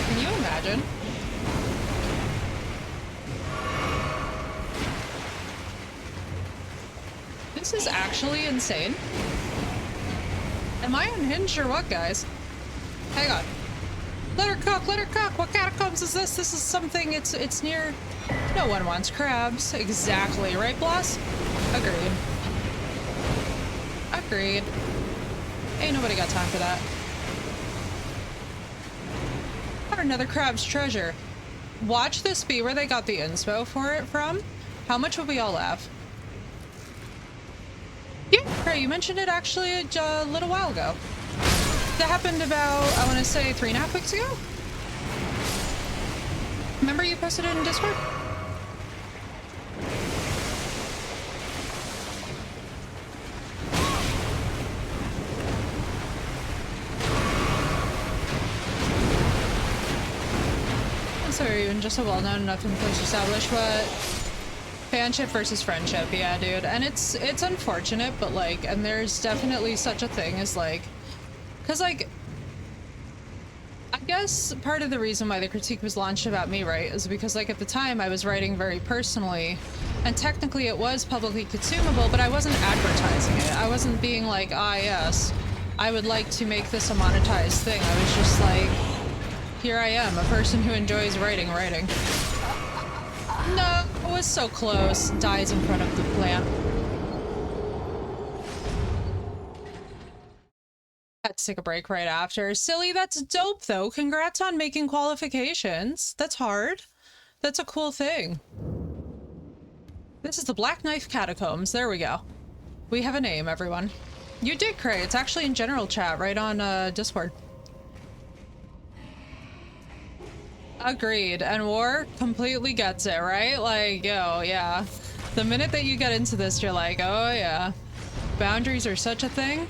Can you imagine? This is actually insane. Am I unhinged or what, guys? Hang on. Let her cook, let her cook. What catacombs is this? This is something, it's near... No one wants crabs. Exactly, right, Bloss? Agreed. Agreed. Ain't nobody got time for that. Or another crab's treasure. Watch this be where they got the inspo for it from. How much would we all laugh? Yeah, right, you mentioned it actually a little while ago. That happened about, I want to say, 3.5 weeks ago? Remember you posted it in Discord? So even just a well-known enough influence established, but fanship versus friendship, yeah, dude. And it's unfortunate, but like, and there's definitely such a thing as like, because, like, I guess part of the reason why the critique was launched about me, right, is because, like, at the time I was writing very personally, and technically it was publicly consumable, but I wasn't advertising it. I wasn't being like, ah, yes, I would like to make this a monetized thing. I was just like, here I am, a person who enjoys writing. No, it was so close. Dies in front of the plant. Had to take a break right after. Silly, that's dope though. Congrats on making qualifications. That's hard. That's a cool thing. This is the Black Knife Catacombs. There we go. We have a name, everyone. You did, Cray. It's actually in general chat right on Discord. Agreed. And War completely gets it, right? Like, yo, yeah. The minute that you get into this, you're like, oh yeah. Boundaries are such a thing.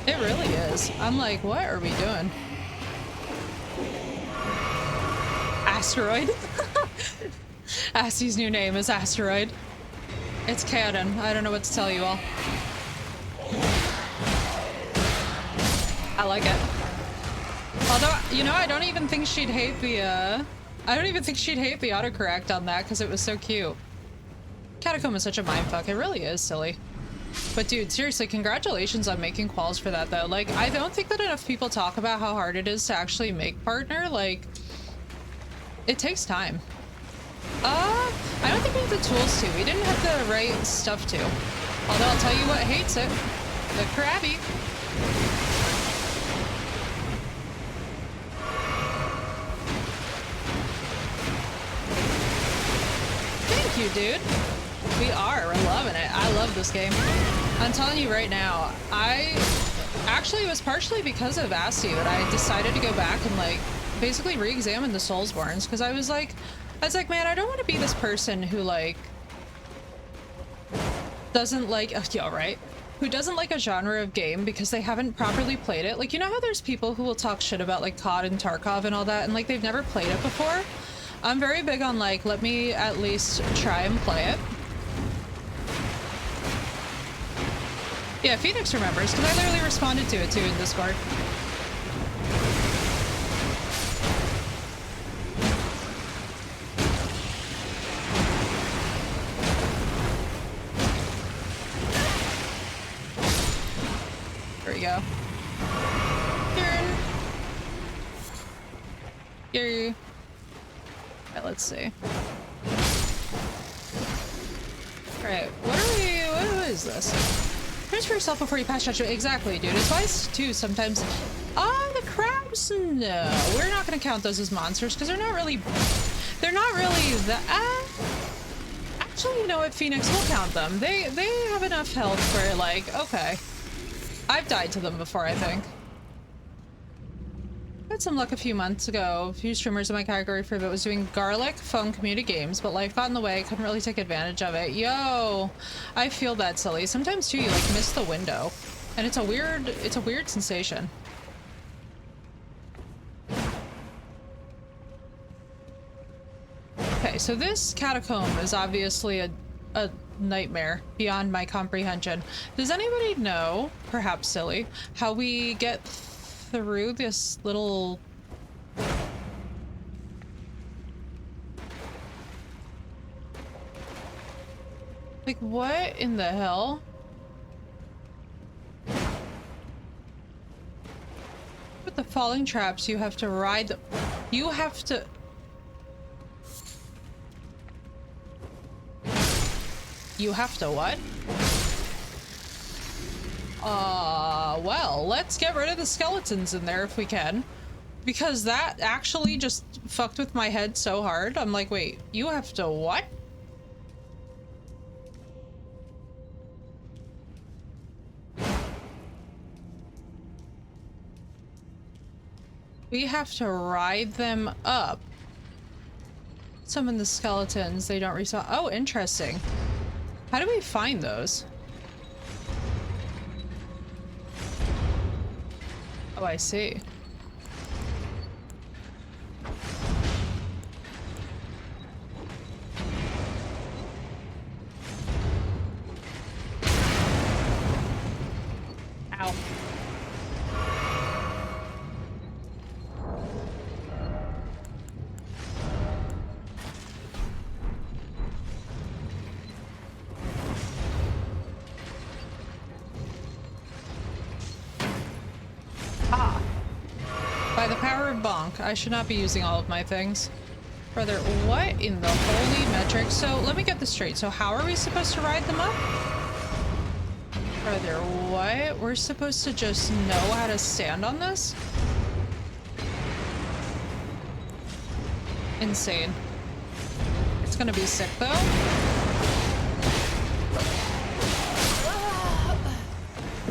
It really is. I'm like, what are we doing? Asteroid? Assie's new name is Asteroid. It's canon. I don't know what to tell you all. I like it. Although, you know, I don't even think she'd hate the, I don't even think she'd hate the autocorrect on that because it was so cute. Catacomb is such a mindfuck. It really is silly. But dude, seriously, congratulations on making quals for that though. Like, I don't think that enough people talk about how hard it is to actually make partner. Like, It takes time. I don't think we have the tools to. We didn't have the right stuff to. Although I'll tell you what hates it. The Krabby. Thank you, dude. We're loving it. I love this game. I'm telling you right now, actually, it was partially because of Asti that I decided to go back and like basically re-examine the Soulsborns, because I was like, man, I don't want to be this person who like doesn't like, yeah, right, who doesn't like a genre of game because they haven't properly played it. Like, you know how there's people who will talk shit about like COD and Tarkov and all that, and like they've never played it before? I'm very big on like, let me at least try and play it. Yeah, Phoenix remembers, because I literally responded to it too in Discord. There we go. Turn. Here. Alright, let's see. Alright, what is this? Transfer yourself before you pass judgment. Exactly, dude. It's wise too sometimes. Oh, the crabs? No, we're not gonna count those as monsters because they're not really that. Actually, you know what, Phoenix? We'll count them. They have enough health for like, okay. I've died to them before, I think. I had some luck a few months ago. A few streamers in my category for a bit was doing garlic phone community games, but life got in the way. Couldn't really take advantage of it. Yo, I feel that, silly. Sometimes too, you like miss the window, and it's a weird sensation. Okay, so this catacomb is obviously a nightmare beyond my comprehension. Does anybody know, perhaps silly, how we get through this little like, what in the hell? With the falling traps, you have to ride the, you have to what? Well, let's get rid of the skeletons in there if we can. Because that actually just fucked with my head so hard. I'm like, wait, you have to what? We have to ride them up. Summon the skeletons, they don't respawn. Oh, interesting. How do we find those? Oh, I see. Ow. By the power of Bonk, I should not be using all of my things. Brother, what in the holy metric? So, let me get this straight. So, how are we supposed to ride them up? Brother, what? We're supposed to just know how to stand on this? Insane. It's gonna be sick, though.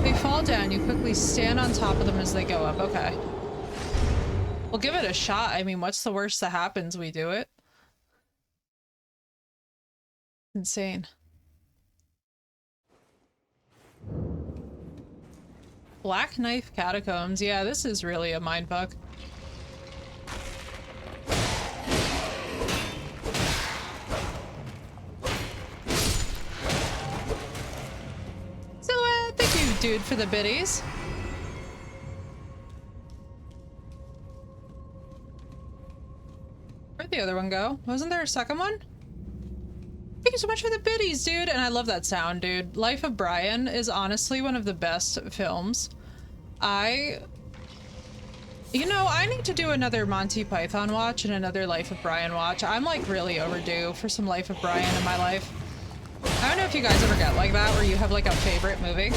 They fall down, you quickly stand on top of them as they go up. Okay. We'll give it a shot. I mean, what's the worst that happens? We do it. Insane. Black Knife Catacombs. Yeah, this is really a mindfuck. Silhouette, thank you, dude, for the biddies. Where'd the other one go? Wasn't there a second one? Thank you so much for the biddies, dude. And I love that sound, dude. Life of Brian is honestly one of the best films. You know, I need to do another Monty Python watch and another Life of Brian watch. I'm like really overdue for some Life of Brian in my life. I don't know if you guys ever get like that where you have like a favorite movie,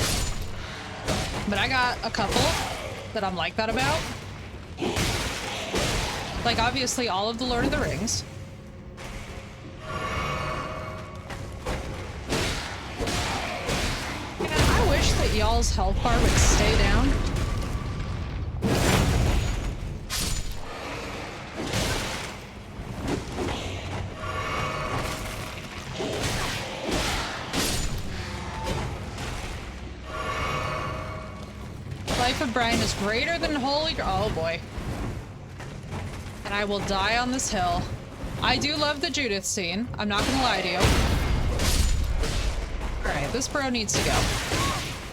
but I got a couple that I'm like that about. Like obviously all of the Lord of the Rings. And I wish that y'all's health bar would stay down. Life of Brian is greater than Holy... Oh boy. And I will die on this hill. I do love the Judith scene. I'm not gonna lie to you. Alright, this bro needs to go.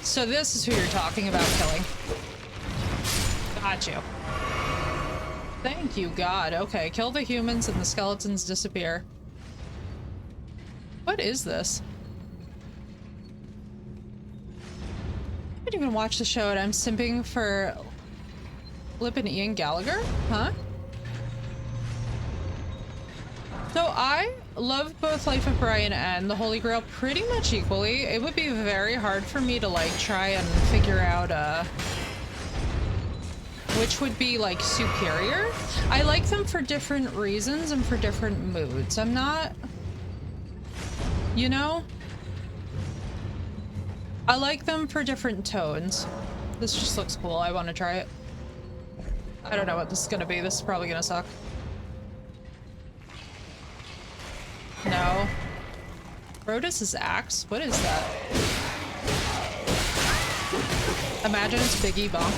So this is who you're talking about killing. Got you. Thank you, God. Okay, kill the humans and the skeletons disappear. What is this? I didn't even watch the show and I'm simping for Lip and Ian Gallagher? Huh? So I love both Life of Brian and The Holy Grail pretty much equally. It would be very hard for me to like try and figure out which would be like superior. I like them for different reasons and for different moods. I'm not, you know? I like them for different tones. This just looks cool. I want to try it. I don't know what this is gonna be. This is probably gonna suck. No. Brodus' axe? What is that? Imagine it's Biggie Bump.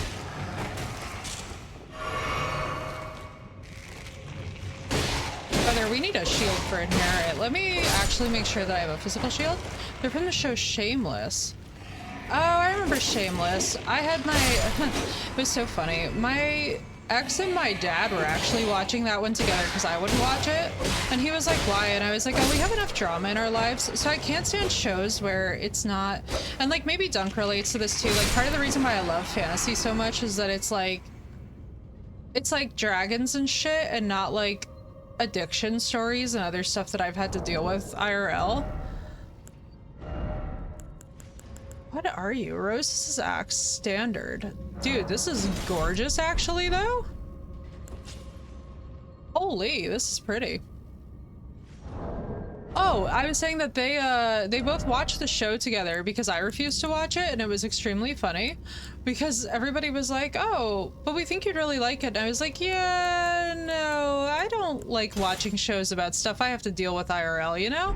Brother, we need a shield for Inherit. Let me actually make sure that I have a physical shield. They're from the show Shameless. Oh, I remember Shameless. I had my... It was so funny. My ex and my dad were actually watching that one together because I wouldn't watch it. And he was like, why? And I was like, oh, we have enough drama in our lives. So I can't stand shows where it's not... And like maybe Dunk relates to this too. Like part of the reason why I love fantasy so much is that it's like dragons and shit and not like addiction stories and other stuff that I've had to deal with IRL. What are you? Rose's axe standard. Dude, this is gorgeous actually though. Holy, this is pretty. Oh, I was saying that they both watched the show together because I refused to watch it and it was extremely funny because everybody was like, oh, but we think you'd really like it. And I was like, yeah, no, I don't like watching shows about stuff I have to deal with IRL, you know?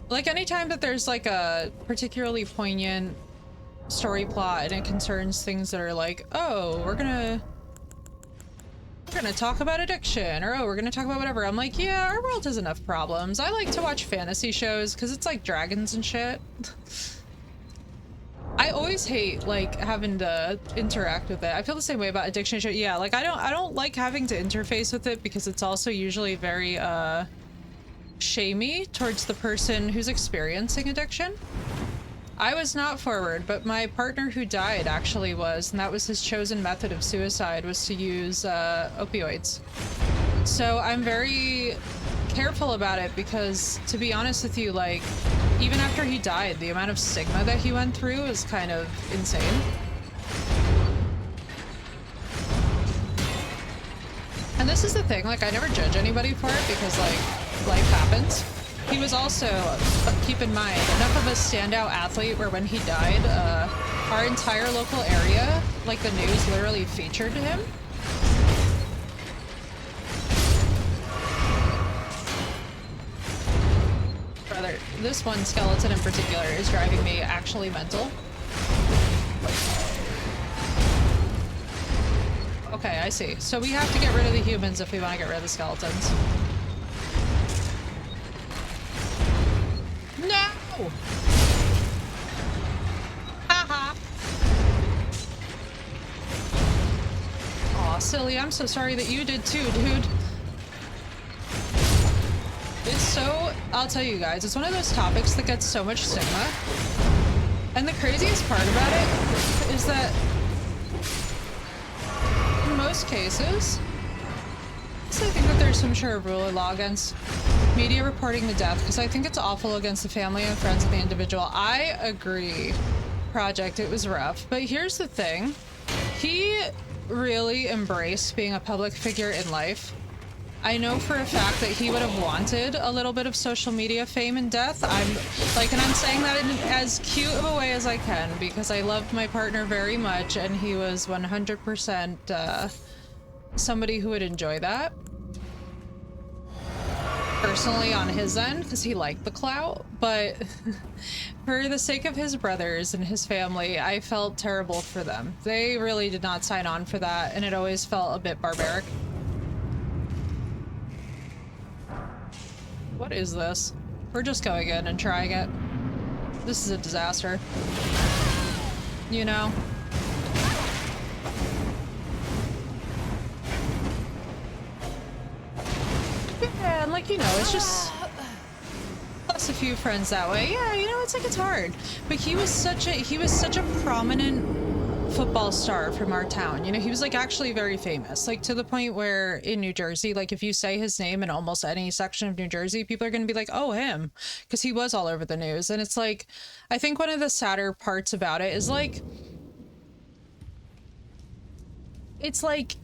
Like anytime that there's like a particularly poignant story plot and it concerns things that are like, oh, we're gonna talk about addiction, or oh, we're gonna talk about whatever. I'm like, yeah, our world has enough problems. I like to watch fantasy shows because it's like dragons and shit. I always hate like having to interact with it. I feel the same way about addiction shit. Yeah, like I don't like having to interface with it because it's also usually very shamey towards the person who's experiencing addiction. I was not forward, but my partner who died actually was, and that was his chosen method of suicide, was to use opioids. So I'm very careful about it because, to be honest with you, like, even after he died, the amount of stigma that he went through is kind of insane. And this is the thing, like, I never judge anybody for it because, like, life happens. He was also, keep in mind, enough of a standout athlete where when he died, our entire local area, like the news literally featured him. Brother, this one skeleton in particular is driving me actually mental. Okay, I see. So we have to get rid of the humans if we want to get rid of the skeletons. No! Haha! Aw, silly, I'm so sorry that you did too, dude. It's so... I'll tell you guys, it's one of those topics that gets so much stigma. And the craziest part about it is that most cases, so I think that there's some sort of rule of law against media reporting the death, because I think it's awful against the family and friends of the individual. I agree, Project, it was rough. But here's the thing. He really embraced being a public figure in life. I know for a fact that he would have wanted a little bit of social media fame and death. And I'm saying that in as cute of a way as I can, because I loved my partner very much, and he was 100% somebody who would enjoy that. Personally on his end, because he liked the clout, but for the sake of his brothers and his family, I felt terrible for them. They really did not sign on for that, and it always felt a bit barbaric. What is this? We're just going in and trying it. This is a disaster. You know? Yeah, and like, you know, it's just plus a few friends that way. Yeah, you know, it's like, it's hard. But he was such a prominent football star from our town. You know, he was like actually very famous, like to the point where in New Jersey, like if you say his name in almost any section of New Jersey, people are going to be like, oh, him, because he was all over the news. And it's like, I think one of the sadder parts about it is like, it's like,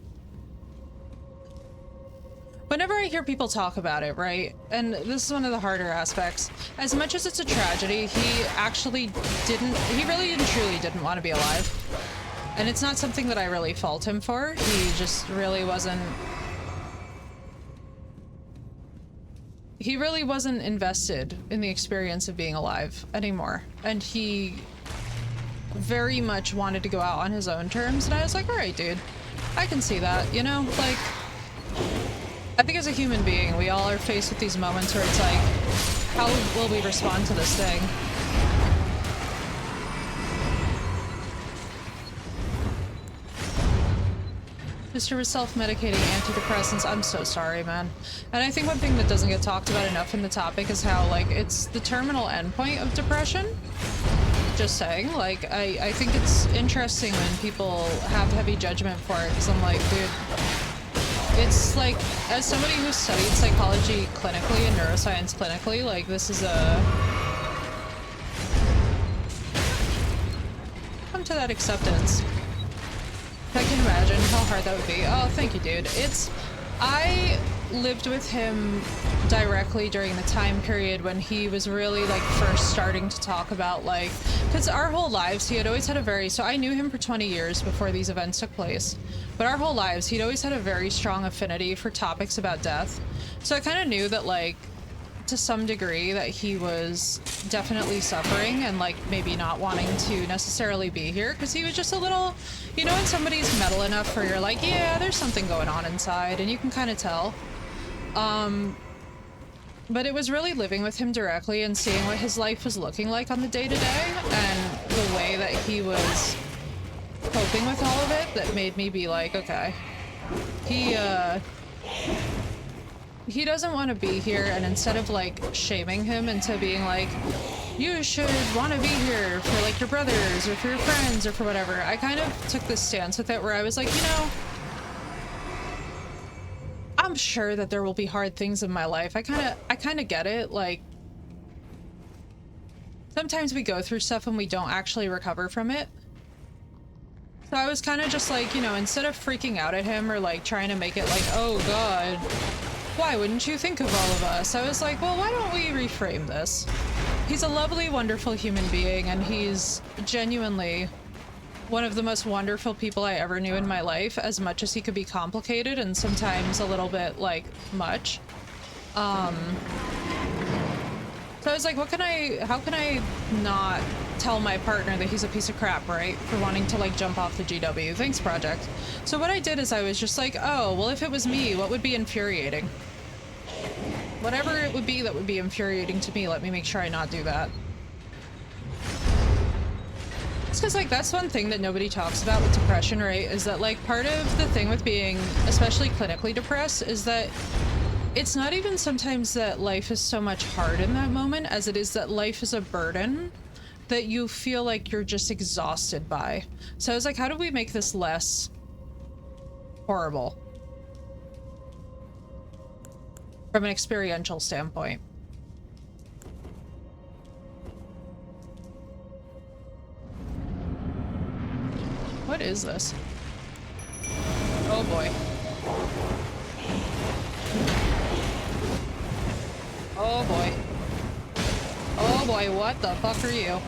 whenever I hear people talk about it, right, and this is one of the harder aspects, as much as it's a tragedy, he really and truly didn't want to be alive. And it's not something that I really fault him for. He just really wasn't... He really wasn't invested in the experience of being alive anymore. And he very much wanted to go out on his own terms. And I was like, all right, dude, I can see that, you know? Like, I think as a human being, we all are faced with these moments where it's like, how will we respond to this thing? Mr. was self-medicating antidepressants. I'm so sorry, man. And I think one thing that doesn't get talked about enough in the topic is how, like, it's the terminal endpoint of depression. Just saying. Like, I think it's interesting when people have heavy judgment for it, because I'm like, dude, it's like, as somebody who's studied psychology clinically and neuroscience clinically, like, this is come to that acceptance. I can imagine how hard that would be. Oh, thank you, dude. I lived with him directly during the time period when he was really, like, first starting to talk about, like, because our whole lives, he had always had so I knew him for 20 years before these events took place, but our whole lives, he'd always had a very strong affinity for topics about death. So I kind of knew that, like, to some degree that he was definitely suffering and, like, maybe not wanting to necessarily be here, because he was just a little, you know, when somebody's metal enough where you're like, yeah, there's something going on inside, and you can kind of tell. But it was really living with him directly and seeing what his life was looking like on the day-to-day and the way that he was coping with all of it that made me be like, okay, he doesn't want to be here. And instead of, like, shaming him into being like, you should want to be here for, like, your brothers or for your friends or for whatever, I kind of took this stance with it where I was like, you know, I'm sure that there will be hard things in my life. I kind of get it. Like, sometimes we go through stuff and we don't actually recover from it. So I was kind of just like, you know, instead of freaking out at him or, like, trying to make it like, oh god, why wouldn't you think of all of us? I was like, well, why don't we reframe this? He's a lovely, wonderful human being, and he's genuinely one of the most wonderful people I ever knew in my life, as much as he could be complicated and sometimes a little bit, like, much. So I was like, how can I not tell my partner that he's a piece of crap, right? For wanting to, like, jump off the GW. Thanks, Project. So what I did is I was just like, oh, well, if it was me, what would be infuriating? Whatever it would be that would be infuriating to me, let me make sure I not do that. It's because, like, that's one thing that nobody talks about with depression, right? Is that, like, part of the thing with being especially clinically depressed is that it's not even sometimes that life is so much hard in that moment as it is that life is a burden that you feel like you're just exhausted by. So I was like, how do we make this less horrible. From an experiential standpoint. What is this? Oh boy. Oh boy. Oh boy, what the fuck are you?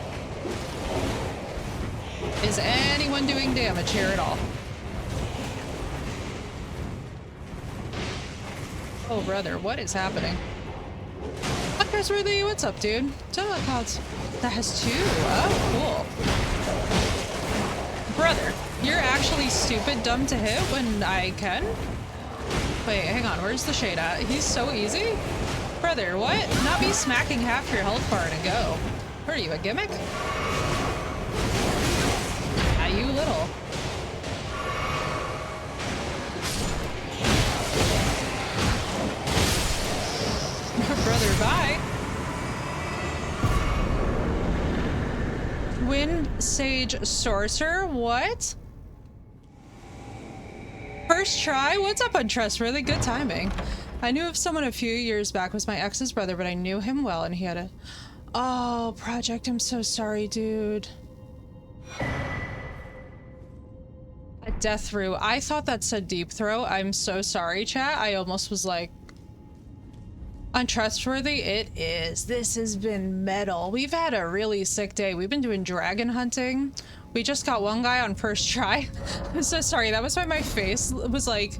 Is anyone doing damage here at all? Oh brother, what is happening? Podcast Worthy, what's up, dude? Telepods. That has two. Oh, cool. Brother, you're actually stupid dumb to hit when I can? Wait, hang on, where's the shade at? He's so easy? Brother, what? Not me smacking half your health bar to go. What are you, a gimmick? Ah, you little. Brother, bye. Twin Sage Sorcerer? What? First try? What's up, Untrustworthy? Good timing. I knew of someone a few years back was my ex's brother, but I knew him well and he had a... Oh, Project, I'm so sorry, dude. A death roux. I thought that said deep throat. I'm so sorry, chat. I almost was like... Untrustworthy? It is. This has been metal. We've had a really sick day. We've been doing dragon hunting. We just got one guy on first try. I'm so sorry. That was why my face was like...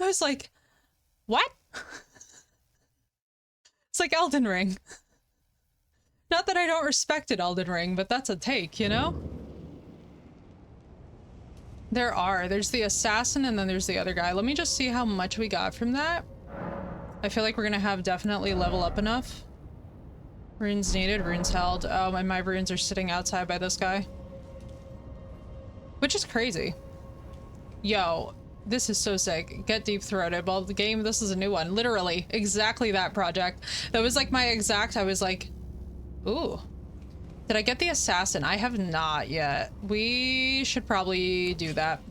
I was like, what? It's like Elden Ring. Not that I don't respect it, Elden Ring, but that's a take, you know? There's the assassin and then there's the other guy. Let me just see how much we got from that. I feel like we're gonna have definitely level up enough. Runes needed, runes held. Oh, and my runes are sitting outside by this guy. Which is crazy. Yo, this is so sick. Get deep throated. Well, the game, this is a new one. Literally, exactly that project. That was like my exact, I was like, ooh. Did I get the assassin? I have not yet. We should probably do that.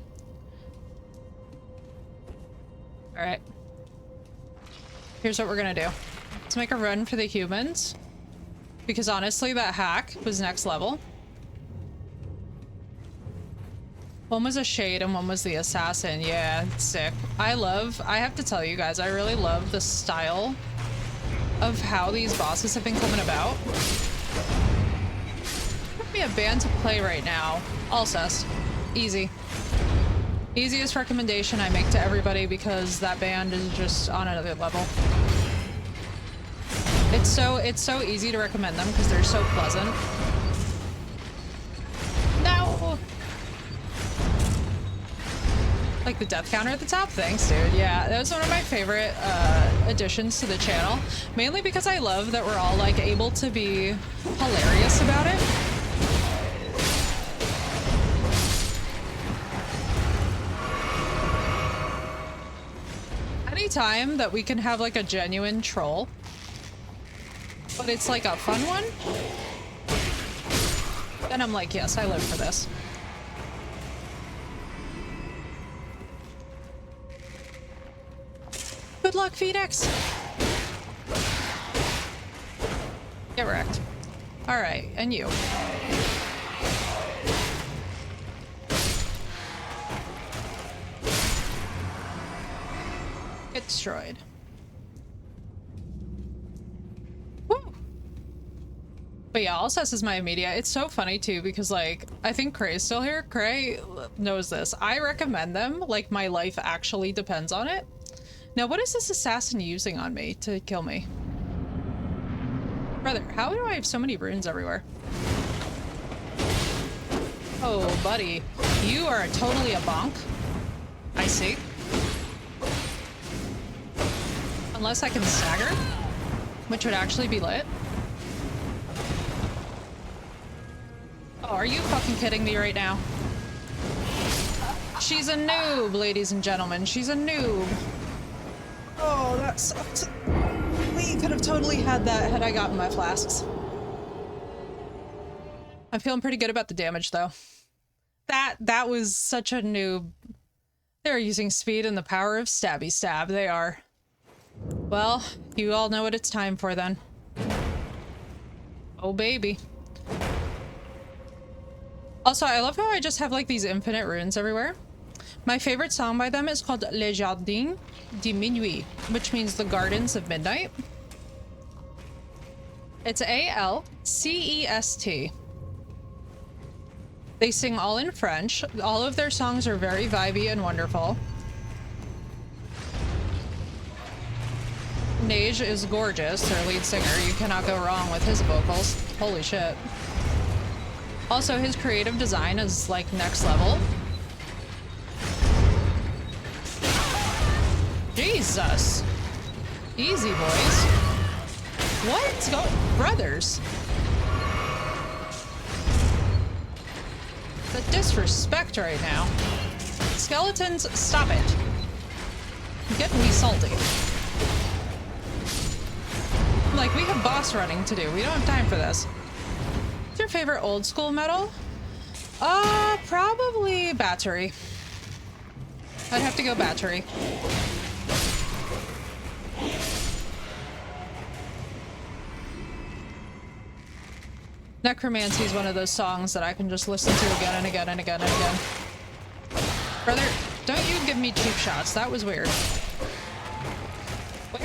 All right. Here's what we're gonna do. Let's make a run for the humans. Because honestly, that hack was next level. One was a shade and one was the assassin. Yeah, it's sick. I have to tell you guys, I really love the style of how these bosses have been coming about. Give me a band to play right now. Alcest. Easy. Easiest recommendation I make to everybody because that band is just on another level. It's so easy to recommend them because they're so pleasant. No! Like the death counter at the top? Thanks, dude. Yeah, that was one of my favorite additions to the channel. Mainly because I love that we're all like able to be hilarious about it. Anytime that we can have like a genuine troll, but it's like a fun one, then I'm like, yes, I live for this. Good luck, Phoenix. Get wrecked. All right, and you. Get destroyed. Woo! But yeah, Alcest is my immediate. It's so funny too because like I think Cray's still here. Cray knows this. I recommend them. Like my life actually depends on it. Now, what is this assassin using on me to kill me? Brother, how do I have so many runes everywhere? Oh, buddy. You are totally a bonk. I see. Unless I can stagger, which would actually be lit. Oh, are you fucking kidding me right now? She's a noob, ladies and gentlemen. She's a noob. Oh, that sucked. We could have totally had that had I gotten my flasks. I'm feeling pretty good about the damage, though. That was such a noob. They're using speed and the power of stabby stab. They are. Well, you all know what it's time for then. Oh, baby. Also, I love how I just have like these infinite runes everywhere. My favorite song by them is called Les Jardins de Minuit, which means the Gardens of Midnight. It's A-L-C-E-S-T. They sing all in French. All of their songs are very vibey and wonderful. Neige is gorgeous, their lead singer. You cannot go wrong with his vocals. Holy shit. Also, his creative design is like next level. Jesus. Easy, boys. What's going... Brothers. The disrespect right now. Skeletons, stop it. I'm getting me salty. Like, we have boss running to do. We don't have time for this. What's your favorite old school metal? Probably Battery. I'd have to go Battery. Necromancy is one of those songs that I can just listen to again and again and again and again. Brother, don't you give me cheap shots. That was weird. Wait.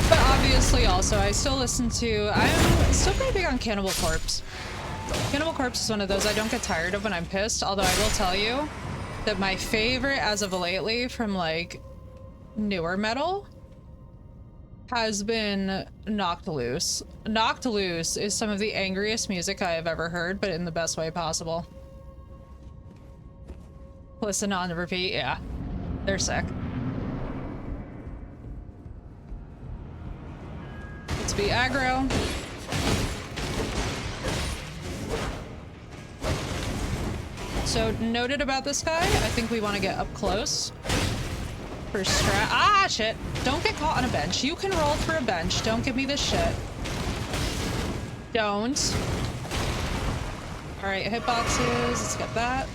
But obviously also, I still listen to... I'm still pretty big on Cannibal Corpse. Cannibal Corpse is one of those I don't get tired of when I'm pissed, although I will tell you that my favorite as of lately from like newer metal has been Knocked Loose. Knocked Loose is some of the angriest music I have ever heard, but in the best way possible. Listen on repeat, yeah. They're sick. Let's be aggro. So, noted about this guy, I think we want to get up close. For strat. Ah, shit. Don't get caught on a bench. You can roll through a bench. Don't give me this shit. Don't. Alright, hitboxes. Let's get that.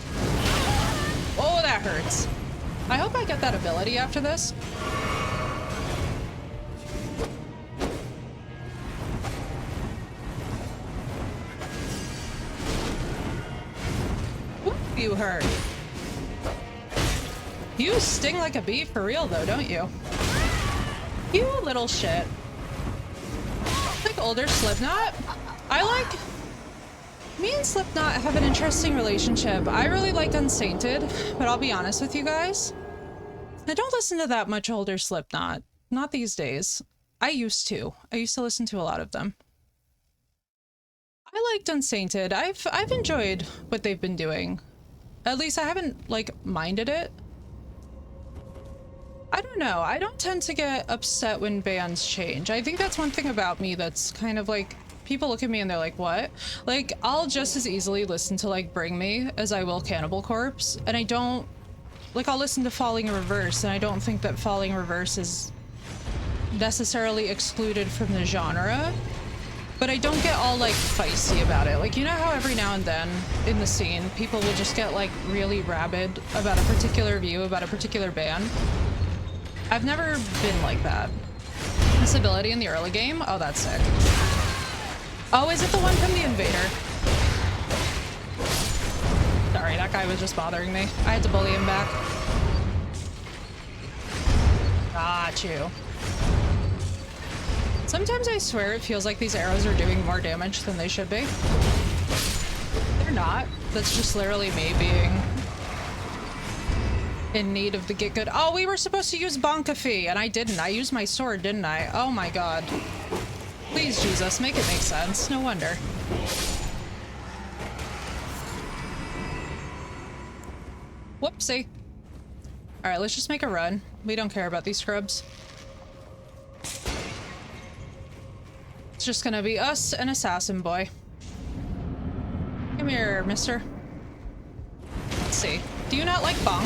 Oh, that hurts. I hope I get that ability after this. You hurt. You sting like a bee for real though, don't you? You little shit. Like older Slipknot? Me and Slipknot have an interesting relationship. I really liked Unsainted, but I'll be honest with you guys. I don't listen to that much older Slipknot. Not these days. I used to listen to a lot of them. I liked Unsainted. I've enjoyed what they've been doing. At least I haven't, like, minded it. I don't know. I don't tend to get upset when bands change. I think that's one thing about me that's kind of like, people look at me and they're like, what? Like, I'll just as easily listen to, like, Bring Me as I will Cannibal Corpse. And I don't, like, I'll listen to Falling in Reverse, and I don't think that Falling in Reverse is necessarily excluded from the genre. But I don't get all, like, feisty about it. Like, you know how every now and then in the scene, people will just get, like, really rabid about a particular view, about a particular band? I've never been like that. This ability in the early game? Oh, that's sick. Oh, is it the one from the Invader? Sorry, that guy was just bothering me. I had to bully him back. Got you. Sometimes I swear it feels like these arrows are doing more damage than they should be. They're not. That's just literally me being in need of the get good. Oh, we were supposed to use Bonkafi, and I didn't. I used my sword, didn't I? Oh my god. Please, Jesus, make it make sense. No wonder. Whoopsie. Alright, let's just make a run. We don't care about these scrubs. It's just gonna be us and Assassin Boy. Come here, mister. Let's see. Do you not like bonk?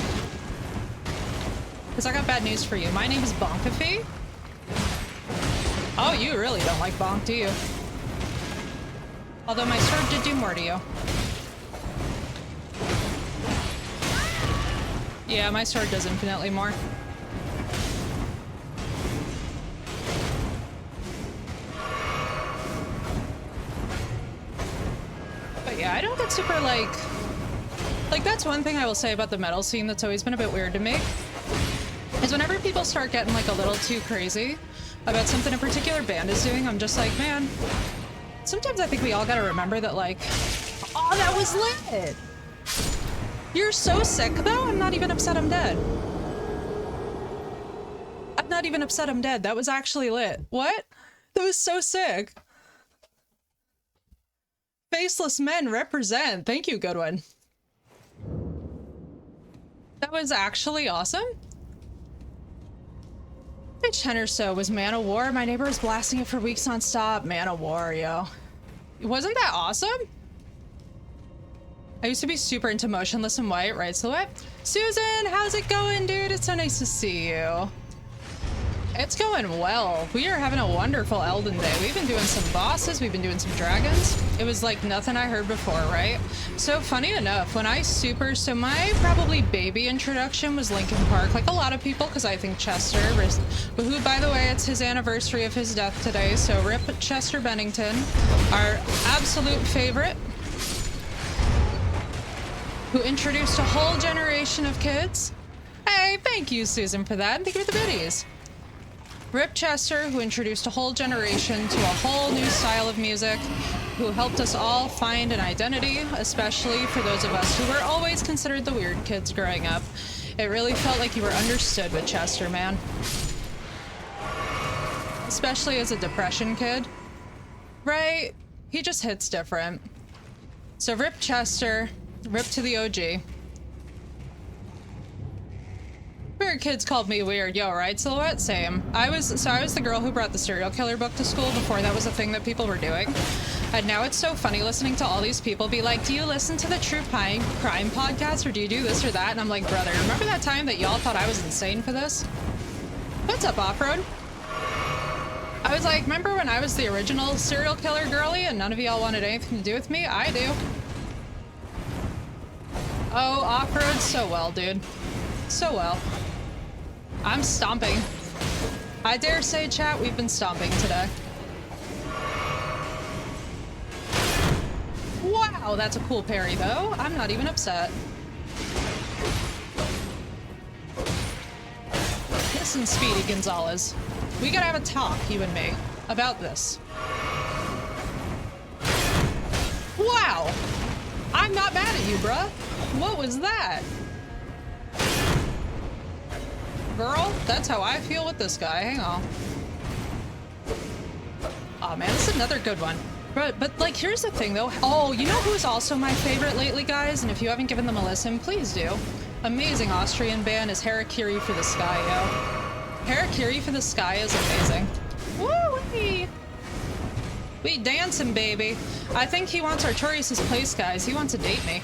Because I got bad news for you. My name is Bonkafi. Oh, you really don't like Bonk, do you? Although my sword did do more to you. Yeah, my sword does infinitely more. But yeah, I don't get super like that's one thing I will say about the metal scene that's always been a bit weird to me. Is whenever people start getting like a little too crazy about something a particular band is doing, I'm just like, man, sometimes I think we all gotta remember that like, oh, that was lit. You're so sick though, I'm not even upset I'm dead. I'm not even upset I'm dead. That was actually lit. What? That was so sick. Faceless men represent. Thank you, Goodwin. That was actually awesome. Which Henner so was Man of War? My neighbor was blasting it for weeks on stop. Man of War, yo. Wasn't that awesome? I used to be super into Motionless in White, right? Silhouette? Susan, how's it going, dude? It's so nice to see you. It's going well. We are having a wonderful Elden day. We've been doing some bosses. We've been doing some dragons. It was like nothing I heard before, right? So funny enough, when I so my probably baby introduction was Linkin Park, like a lot of people, because I think Chester, who, by the way, it's his anniversary of his death today, so rip Chester Bennington, our absolute favorite, who introduced a whole generation of kids. Hey, thank you, Susan, for that. Thank you for the biddies. Rip Chester, who introduced a whole generation to a whole new style of music, who helped us all find an identity, especially for those of us who were always considered the weird kids growing up. It really felt like you were understood with Chester, man. Especially as a depression kid. Right? He just hits different. So rip Chester, rip to the OG. Weird kids called me weird, yo, right? Silhouette, same. I was the girl who brought the serial killer book to school before that was a thing that people were doing. And now it's so funny listening to all these people be like, do you listen to the true crime podcast, or do you do this or that? And I'm like, brother, remember that time that y'all thought I was insane for this? What's up, Off-Road? I was like, remember when I was the original serial killer girly and none of y'all wanted anything to do with me? I do. Oh, Off-Road, so well, dude. So well. I'm stomping. I dare say, chat, we've been stomping today. Wow, that's a cool parry, though. I'm not even upset. Listen, Speedy Gonzalez. We gotta have a talk, you and me, about this. Wow! I'm not mad at you, bruh. What was that? Girl, that's how I feel with this guy. Hang on. Oh man, this is another good one. But like, here's the thing though. Oh, you know who's also my favorite lately, guys? And if you haven't given them a listen, please do. Amazing Austrian band is Harakiri for the Sky, yo. Harakiri for the Sky is amazing. Woo-wee! We dancing, baby. I think he wants Artorias' place, guys. He wants to date me.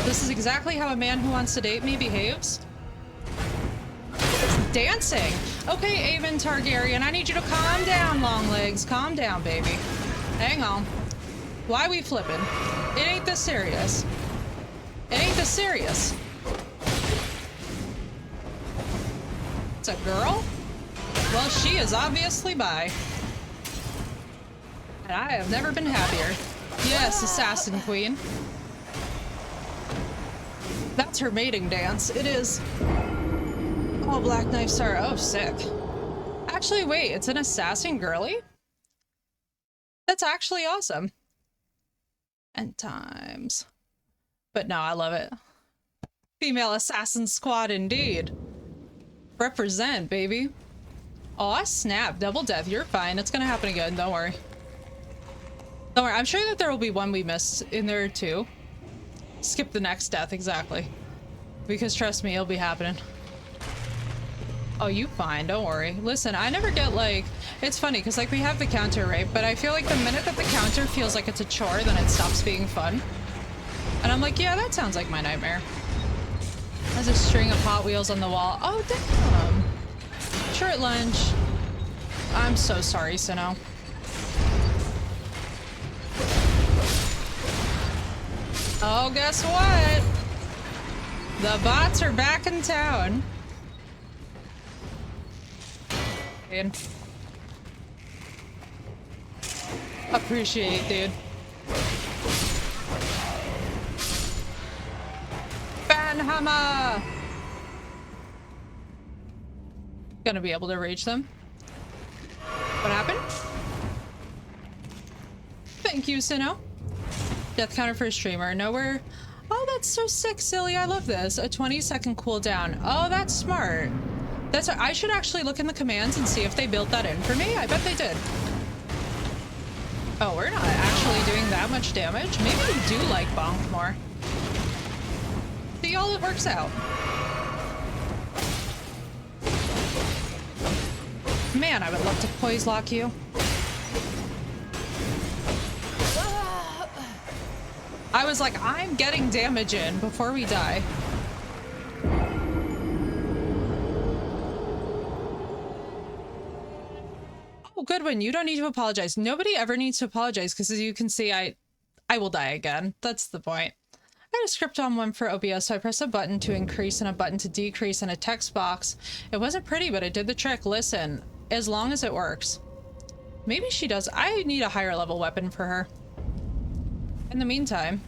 This is exactly how a man who wants to date me behaves. It's dancing. Okay, Aven Targaryen, I need you to calm down, long legs. Calm down, baby. Hang on. Why we flipping? It ain't this serious. It ain't this serious. It's a girl? Well, she is obviously bi. And I have never been happier. Yes, Assassin Queen. That's her mating dance. It is. Oh, Black Knife Star. Oh, sick. Actually, wait, it's an assassin girly? That's actually awesome. End times. But no, I love it. Female assassin squad indeed. Represent, baby. Oh, I snapped. Double death. You're fine. It's gonna happen again. Don't worry. Don't worry. I'm sure that there will be one we missed in there too. Skip the next death, exactly. Because trust me, it'll be happening. Oh, you fine, don't worry. Listen, I never get like, it's funny because like we have the counter, right? But I feel like the minute that the counter feels like it's a chore, then it stops being fun. And I'm like, yeah, that sounds like my nightmare. That has a string of Hot Wheels on the wall. Oh, damn. Short lunch. I'm so sorry, Sinnoh. Oh, guess what? The bots are back in town. Dude. Appreciate, dude. Banhammer! Gonna be able to reach them. What happened? Thank you, Sinnoh. Death counter for a streamer. Nowhere. Oh, that's so sick, silly. I love this. A 20-second cooldown. Oh, that's smart. That's. I should actually look in the commands and see if they built that in for me. I bet they did. Oh, we're not actually doing that much damage. Maybe we do like bonk more. See, all it works out. Man, I would love to poise lock you. I was like, I'm getting damage in before we die. Oh, Goodwin, you don't need to apologize. Nobody ever needs to apologize because as you can see, I will die again. That's the point. I had a script on one for OBS, so I pressed a button to increase and a button to decrease in a text box. It wasn't pretty, but it did the trick. Listen, as long as it works. Maybe she does. I need a higher level weapon for her. In the meantime.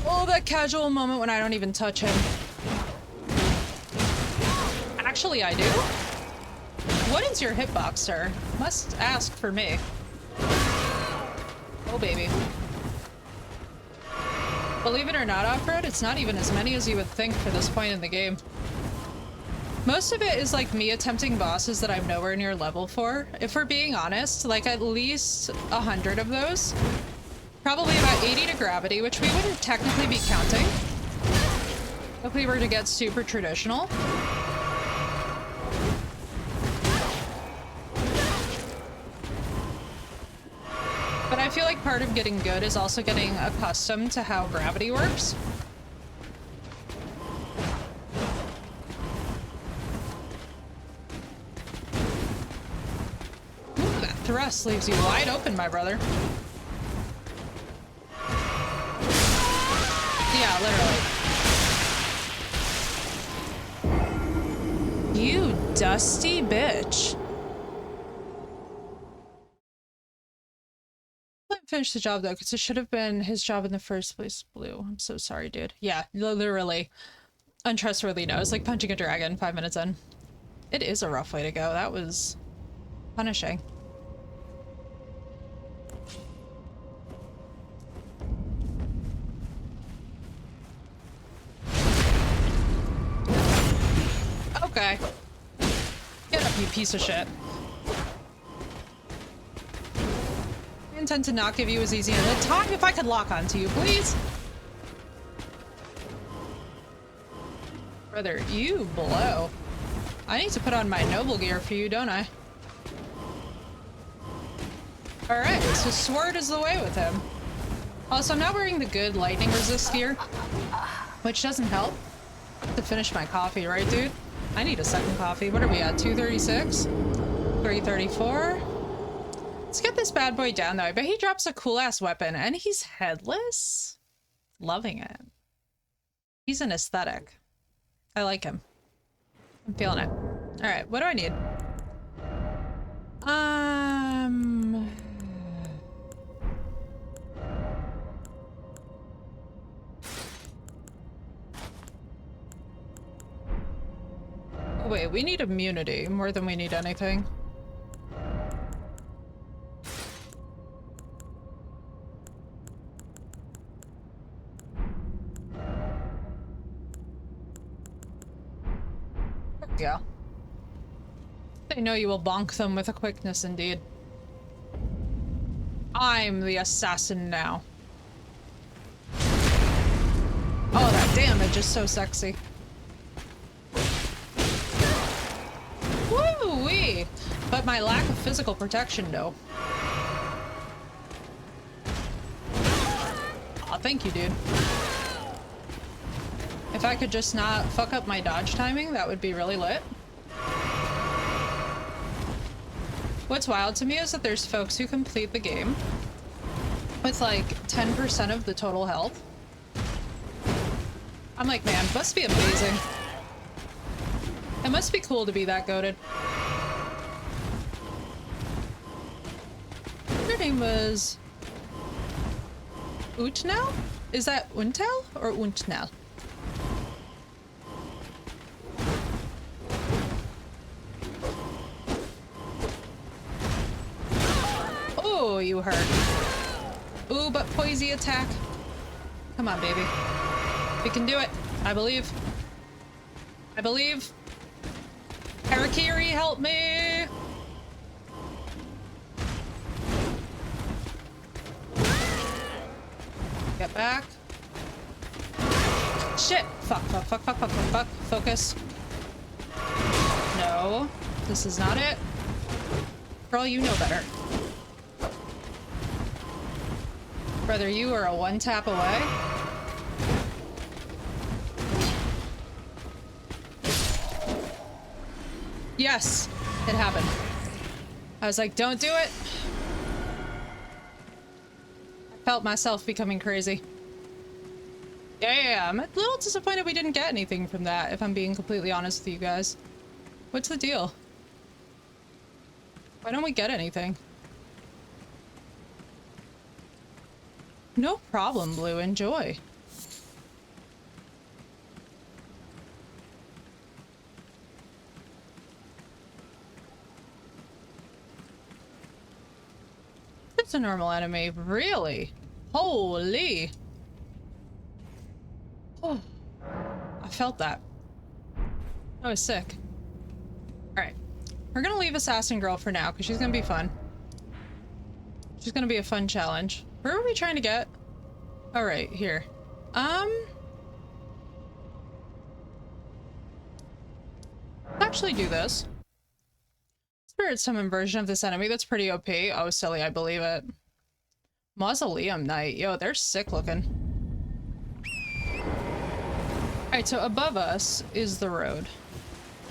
Oh, that casual moment when I don't even touch him. Actually, I do. What is your hitbox, sir? Must ask for me. Oh, baby. Believe it or not, Off-Road, it's not even as many as you would think for this point in the game. Most of it is like me attempting bosses that I'm nowhere near level for. If we're being honest, like at least 100 of those. Probably about 80 to gravity, which we wouldn't technically be counting if we were to get super traditional. But I feel like part of getting good is also getting accustomed to how gravity works. Ooh, that thrust leaves you wide open, my brother. Yeah, literally. You dusty bitch. Let him finish the job though, because it should have been his job in the first place. Blue, I'm so sorry, dude. Yeah, literally. Untrustworthy. No, it's like punching a dragon 5 minutes in. It is a rough way to go. That was punishing. Okay. Get up, you piece of shit. I intend to not give you as easy a time if I could lock onto you, please. Brother, you blow. I need to put on my noble gear for you, don't I? Alright, so sword is the way with him. Also, I'm not wearing the good lightning resist gear, which doesn't help to finish my coffee, right, dude? I need a second coffee. What are we at? 236? 334? Let's get this bad boy down, though. I bet he drops a cool-ass weapon, and he's headless? Loving it. He's an aesthetic. I like him. I'm feeling it. Alright, what do I need? Oh, wait, we need immunity more than we need anything. Yeah. They know you will bonk them with a quickness indeed. I'm the assassin now. Oh, that damage is so sexy. Woo-wee! But my lack of physical protection, no. Aw, thank you, dude. If I could just not fuck up my dodge timing, that would be really lit. What's wild to me is that there's folks who complete the game with like 10% of the total health. I'm like, man, must be amazing. It must be cool to be that goated. Her name was Utnal? Is that Untel or Untnal? Oh, you hurt. Ooh, but poisey attack. Come on, baby. We can do it. I believe. I believe. Harakiri, help me! Get back. Shit! Fuck, fuck, fuck, fuck, fuck, fuck, fuck. Focus. No. This is not it. Girl, you know better. Brother, you are a one tap away. Yes! It happened. I was like, don't do it! I felt myself becoming crazy. Yeah, I'm a little disappointed we didn't get anything from that, if I'm being completely honest with you guys. What's the deal? Why don't we get anything? No problem, Blue. Enjoy. It's a normal enemy. Really? Holy. Oh. I felt that. I was sick. Alright. We're gonna leave Assassin Girl for now, because she's gonna be fun. She's gonna be a fun challenge. Where are we trying to get? Alright, here. Let's actually do this. Spirit summon version of this enemy that's pretty OP. Oh, silly, I believe it. Mausoleum Knight. Yo, they're sick looking. Alright, so above us is the road.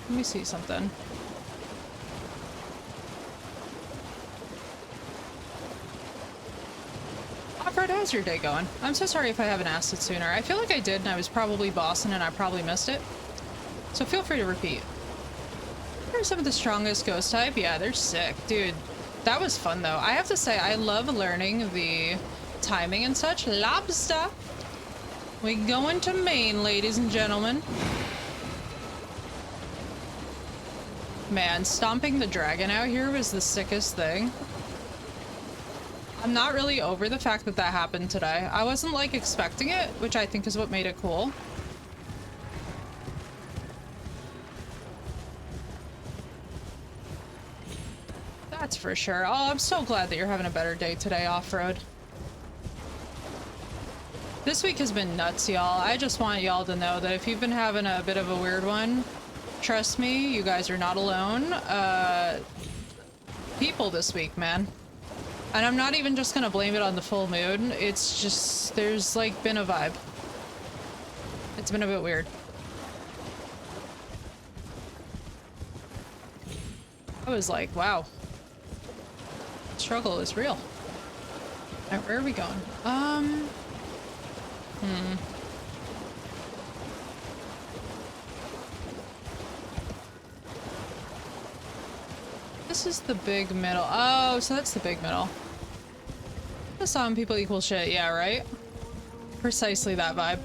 Let me see something. Fred, how's your day going? I'm so sorry if I haven't asked it sooner. I feel like I did and I was probably bossing and I probably missed it. So feel free to repeat. They're some of the strongest ghost type. Yeah, they're sick. Dude, that was fun though. I have to say, I love learning the timing and such. Lobster! We going to Maine, ladies and gentlemen. Man, stomping the dragon out here was the sickest thing. I'm not really over the fact that that happened today. I wasn't like expecting it, which I think is what made it cool. That's for sure. Oh, I'm so glad that you're having a better day today, off-road. This week has been nuts, y'all. I just want y'all to know that if you've been having a bit of a weird one, trust me, you guys are not alone. People this week, man. And I'm not even just gonna blame it on the full moon. It's just, there's like been a vibe. It's been a bit weird. I was like, wow. Struggle is real. Alright, where are we going? This is the big middle. Oh, so that's the big middle. Some people equal shit, yeah, right? Precisely that vibe.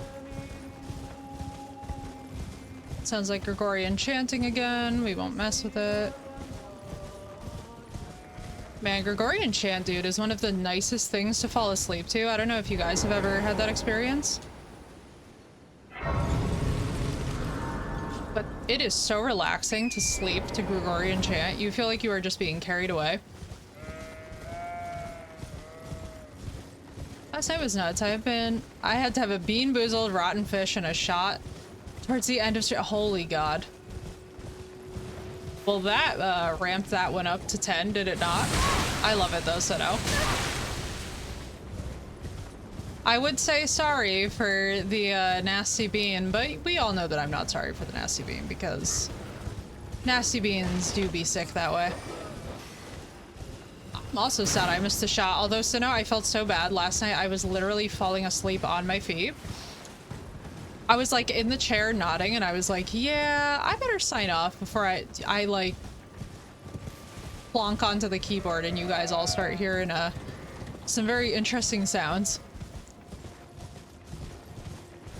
Sounds like Gregorian chanting again. We won't mess with it. Man, Gregorian chant, dude, is one of the nicest things to fall asleep to. I don't know if you guys have ever had that experience. But it is so relaxing to sleep to Gregorian chant. You feel like you are just being carried away. Last night was nuts. I had to have a bean boozled, rotten fish, and a shot towards the end of holy god. Well, that ramped that one up to 10, did it not? I love it though, so no. I would say sorry for the nasty bean, but we all know that I'm not sorry for the nasty bean because nasty beans do be sick that way. I'm also sad I missed the shot, although Sino, I felt so bad last night. I was literally falling asleep on my feet. I was like in the chair nodding and I was like, yeah, I better sign off before I like plonk onto the keyboard and you guys all start hearing some very interesting sounds.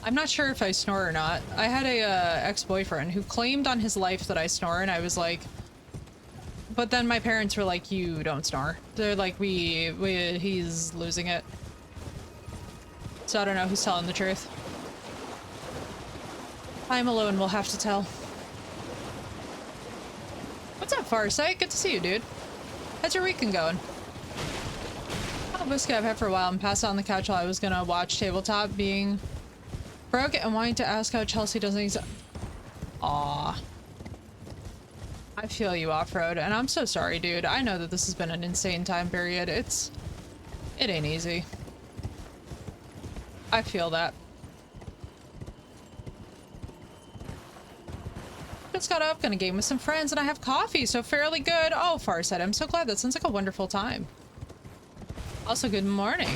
I'm not sure if I snore or not. I had a ex-boyfriend who claimed on his life that I snore, and I was like, but then my parents were like, you don't snore. They're like, he's losing it. So I don't know who's telling the truth. I'm alone, we'll have to tell. What's up, Farsight? Good to see you, dude. How's your weekend going? Oh, whiskey I've had for a while and passed out on the couch while I was gonna watch tabletop being broke and wanting to ask how Chelsea doesn't Aw. I feel you, Off-Road, and I'm so sorry, dude. I know that this has been an insane time period. It ain't easy. I feel that. Just got up, gonna game with some friends, and I have coffee, so fairly good. Oh, Farsight, I'm so glad. That sounds like a wonderful time. Also, good morning.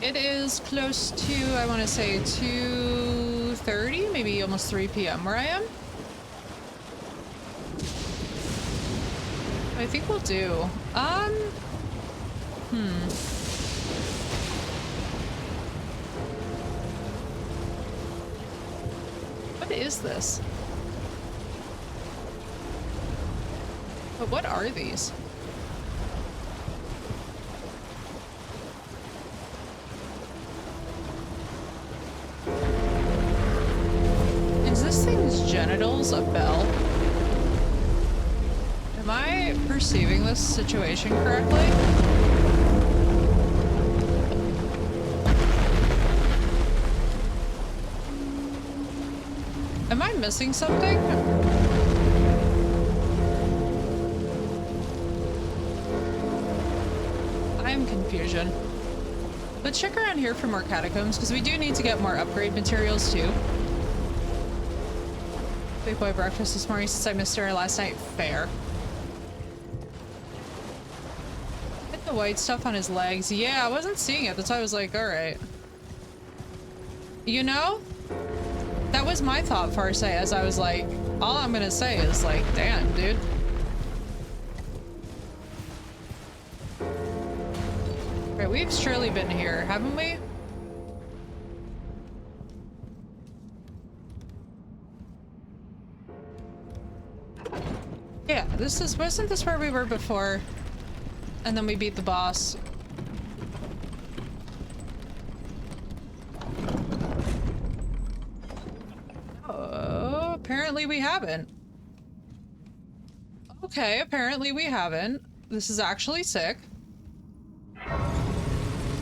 It is close to, I want to say 2:30, maybe almost 3 p.m. where I am. I think we'll do. What is this? But what are these? Is this thing's genitals a bell? Am I perceiving this situation correctly? Am I missing something? I am confusion. Let's check around here for more catacombs, because we do need to get more upgrade materials too. Big boy breakfast this morning since I missed dinner last night. Fair. Hit the white stuff on his legs. Yeah, I wasn't seeing it. That's why I was like, alright. You know? That was my thought, Farsight, as I was like, all I'm gonna say is like, damn, dude. Right, we've surely been here, haven't we? Yeah, wasn't this where we were before? And then we beat the boss. Oh, apparently we haven't. Okay, apparently we haven't. This is actually sick.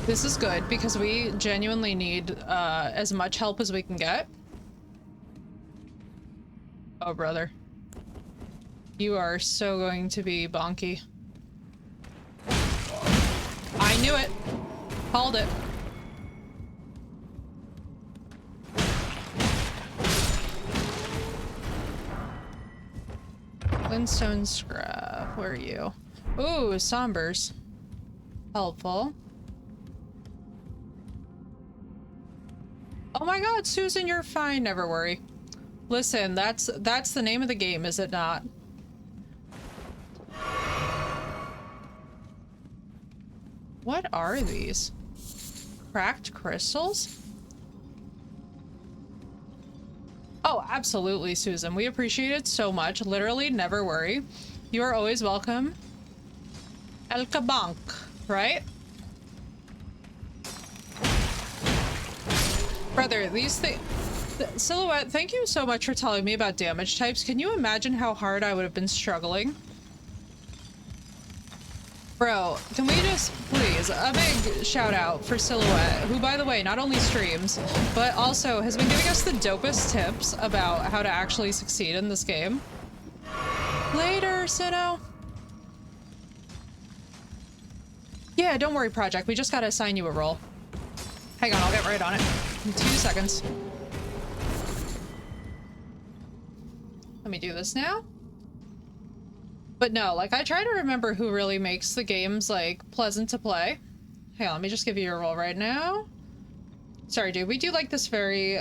This is good because we genuinely need as much help as we can get. Oh, brother. You are so going to be bonky. I knew it. Called it. Glintstone scrap. Where are you? Ooh, sombers. Helpful. Oh my god, Susan, you're fine. Never worry. Listen, that's the name of the game, is it not? What are these? Cracked crystals? Oh, absolutely, Susan. We appreciate it so much. Literally, never worry. You are always welcome. El Cabanc, right? Brother, these things... Silhouette, thank you so much for telling me about damage types. Can you imagine how hard I would have been struggling? Bro, can we just, please, a big shout out for Silhouette, who, by the way, not only streams, but also has been giving us the dopest tips about how to actually succeed in this game. Later, Sino. Yeah, don't worry, Project. We just gotta assign you a role. Hang on, I'll get right on it. In 2 seconds. Let me do this now. But no, like, I try to remember who really makes the games, like, pleasant to play. Hang on, let me just give you a roll right now. Sorry, dude. We do, like, this very,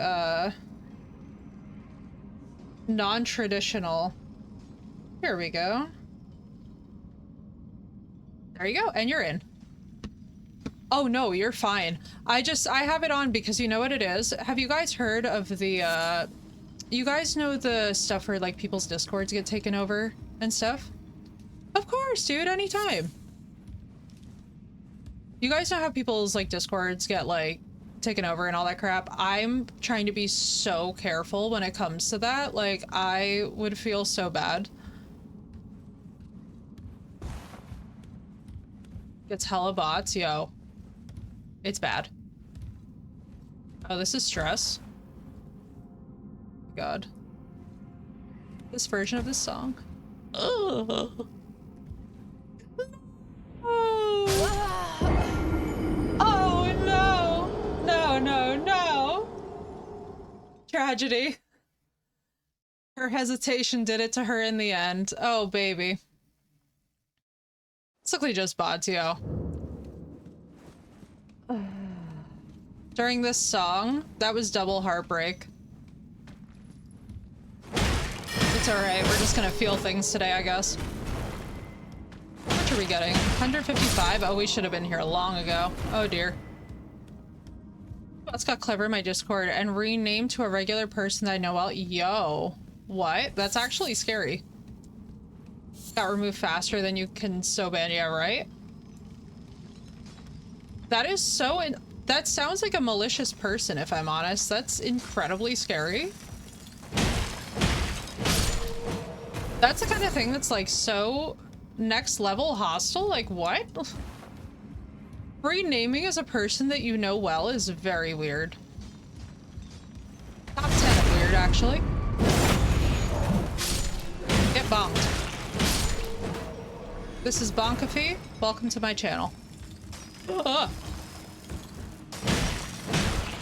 non-traditional. Here we go. There you go, and you're in. Oh, no, you're fine. I have it on because you know what it is? Have you guys heard of the, you guys know the stuff where, like, people's Discords get taken over and stuff? Of course, dude, anytime. You guys know how people's, like, Discords get, like, taken over and all that crap? I'm trying to be so careful when it comes to that. Like, I would feel so bad. It's hella bots, yo. It's bad. Oh, this is stress. God. This version of this song. Ugh. Oh no! No, no, no! Tragedy. Her hesitation did it to her in the end. Oh, baby. It's literally just bots, yo. During this song, that was double heartbreak. It's alright, we're just gonna feel things today, I guess. How much are we getting? 155? Oh, we should have been here long ago. Oh dear. That's got clever in my Discord and renamed to a regular person that I know well. Yo. What? That's actually scary. Got removed faster than you can so ban. Yeah, right? That is so... that sounds like a malicious person, if I'm honest. That's incredibly scary. That's the kind of thing that's, like, so next level hostile. Like, what? Renaming as a person that you know well is very weird. Top 10 of weird, actually. Get bonked. This is Bonkafee. Welcome to my channel.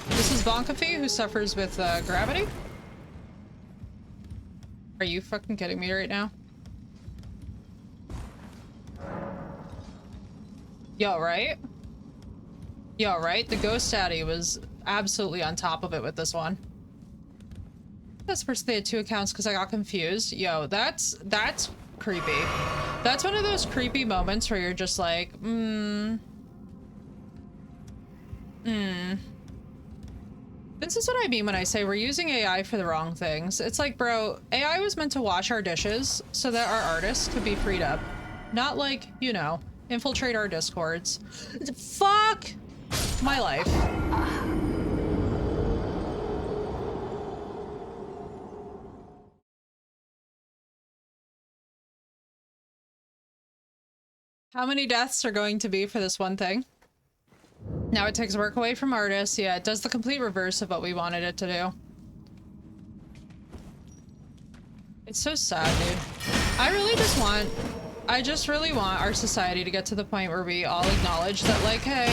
This is Bonkafee, who suffers with gravity. Are you fucking kidding me right now? Yo, right? Yo, right? The Ghost Daddy was absolutely on top of it with this one. That's the person they had 2 accounts because I got confused. Yo, that's creepy. That's one of those creepy moments where you're just like, This is what I mean when I say we're using AI for the wrong things. It's like, bro, AI was meant to wash our dishes so that our artists could be freed up. Not like, you know, infiltrate our Discords. Fuck my life. How many deaths are going to be for this one thing? Now it takes work away from artists. Yeah, it does the complete reverse of what we wanted it to do. It's so sad, dude. I just really want our society to get to the point where we all acknowledge that, like, hey,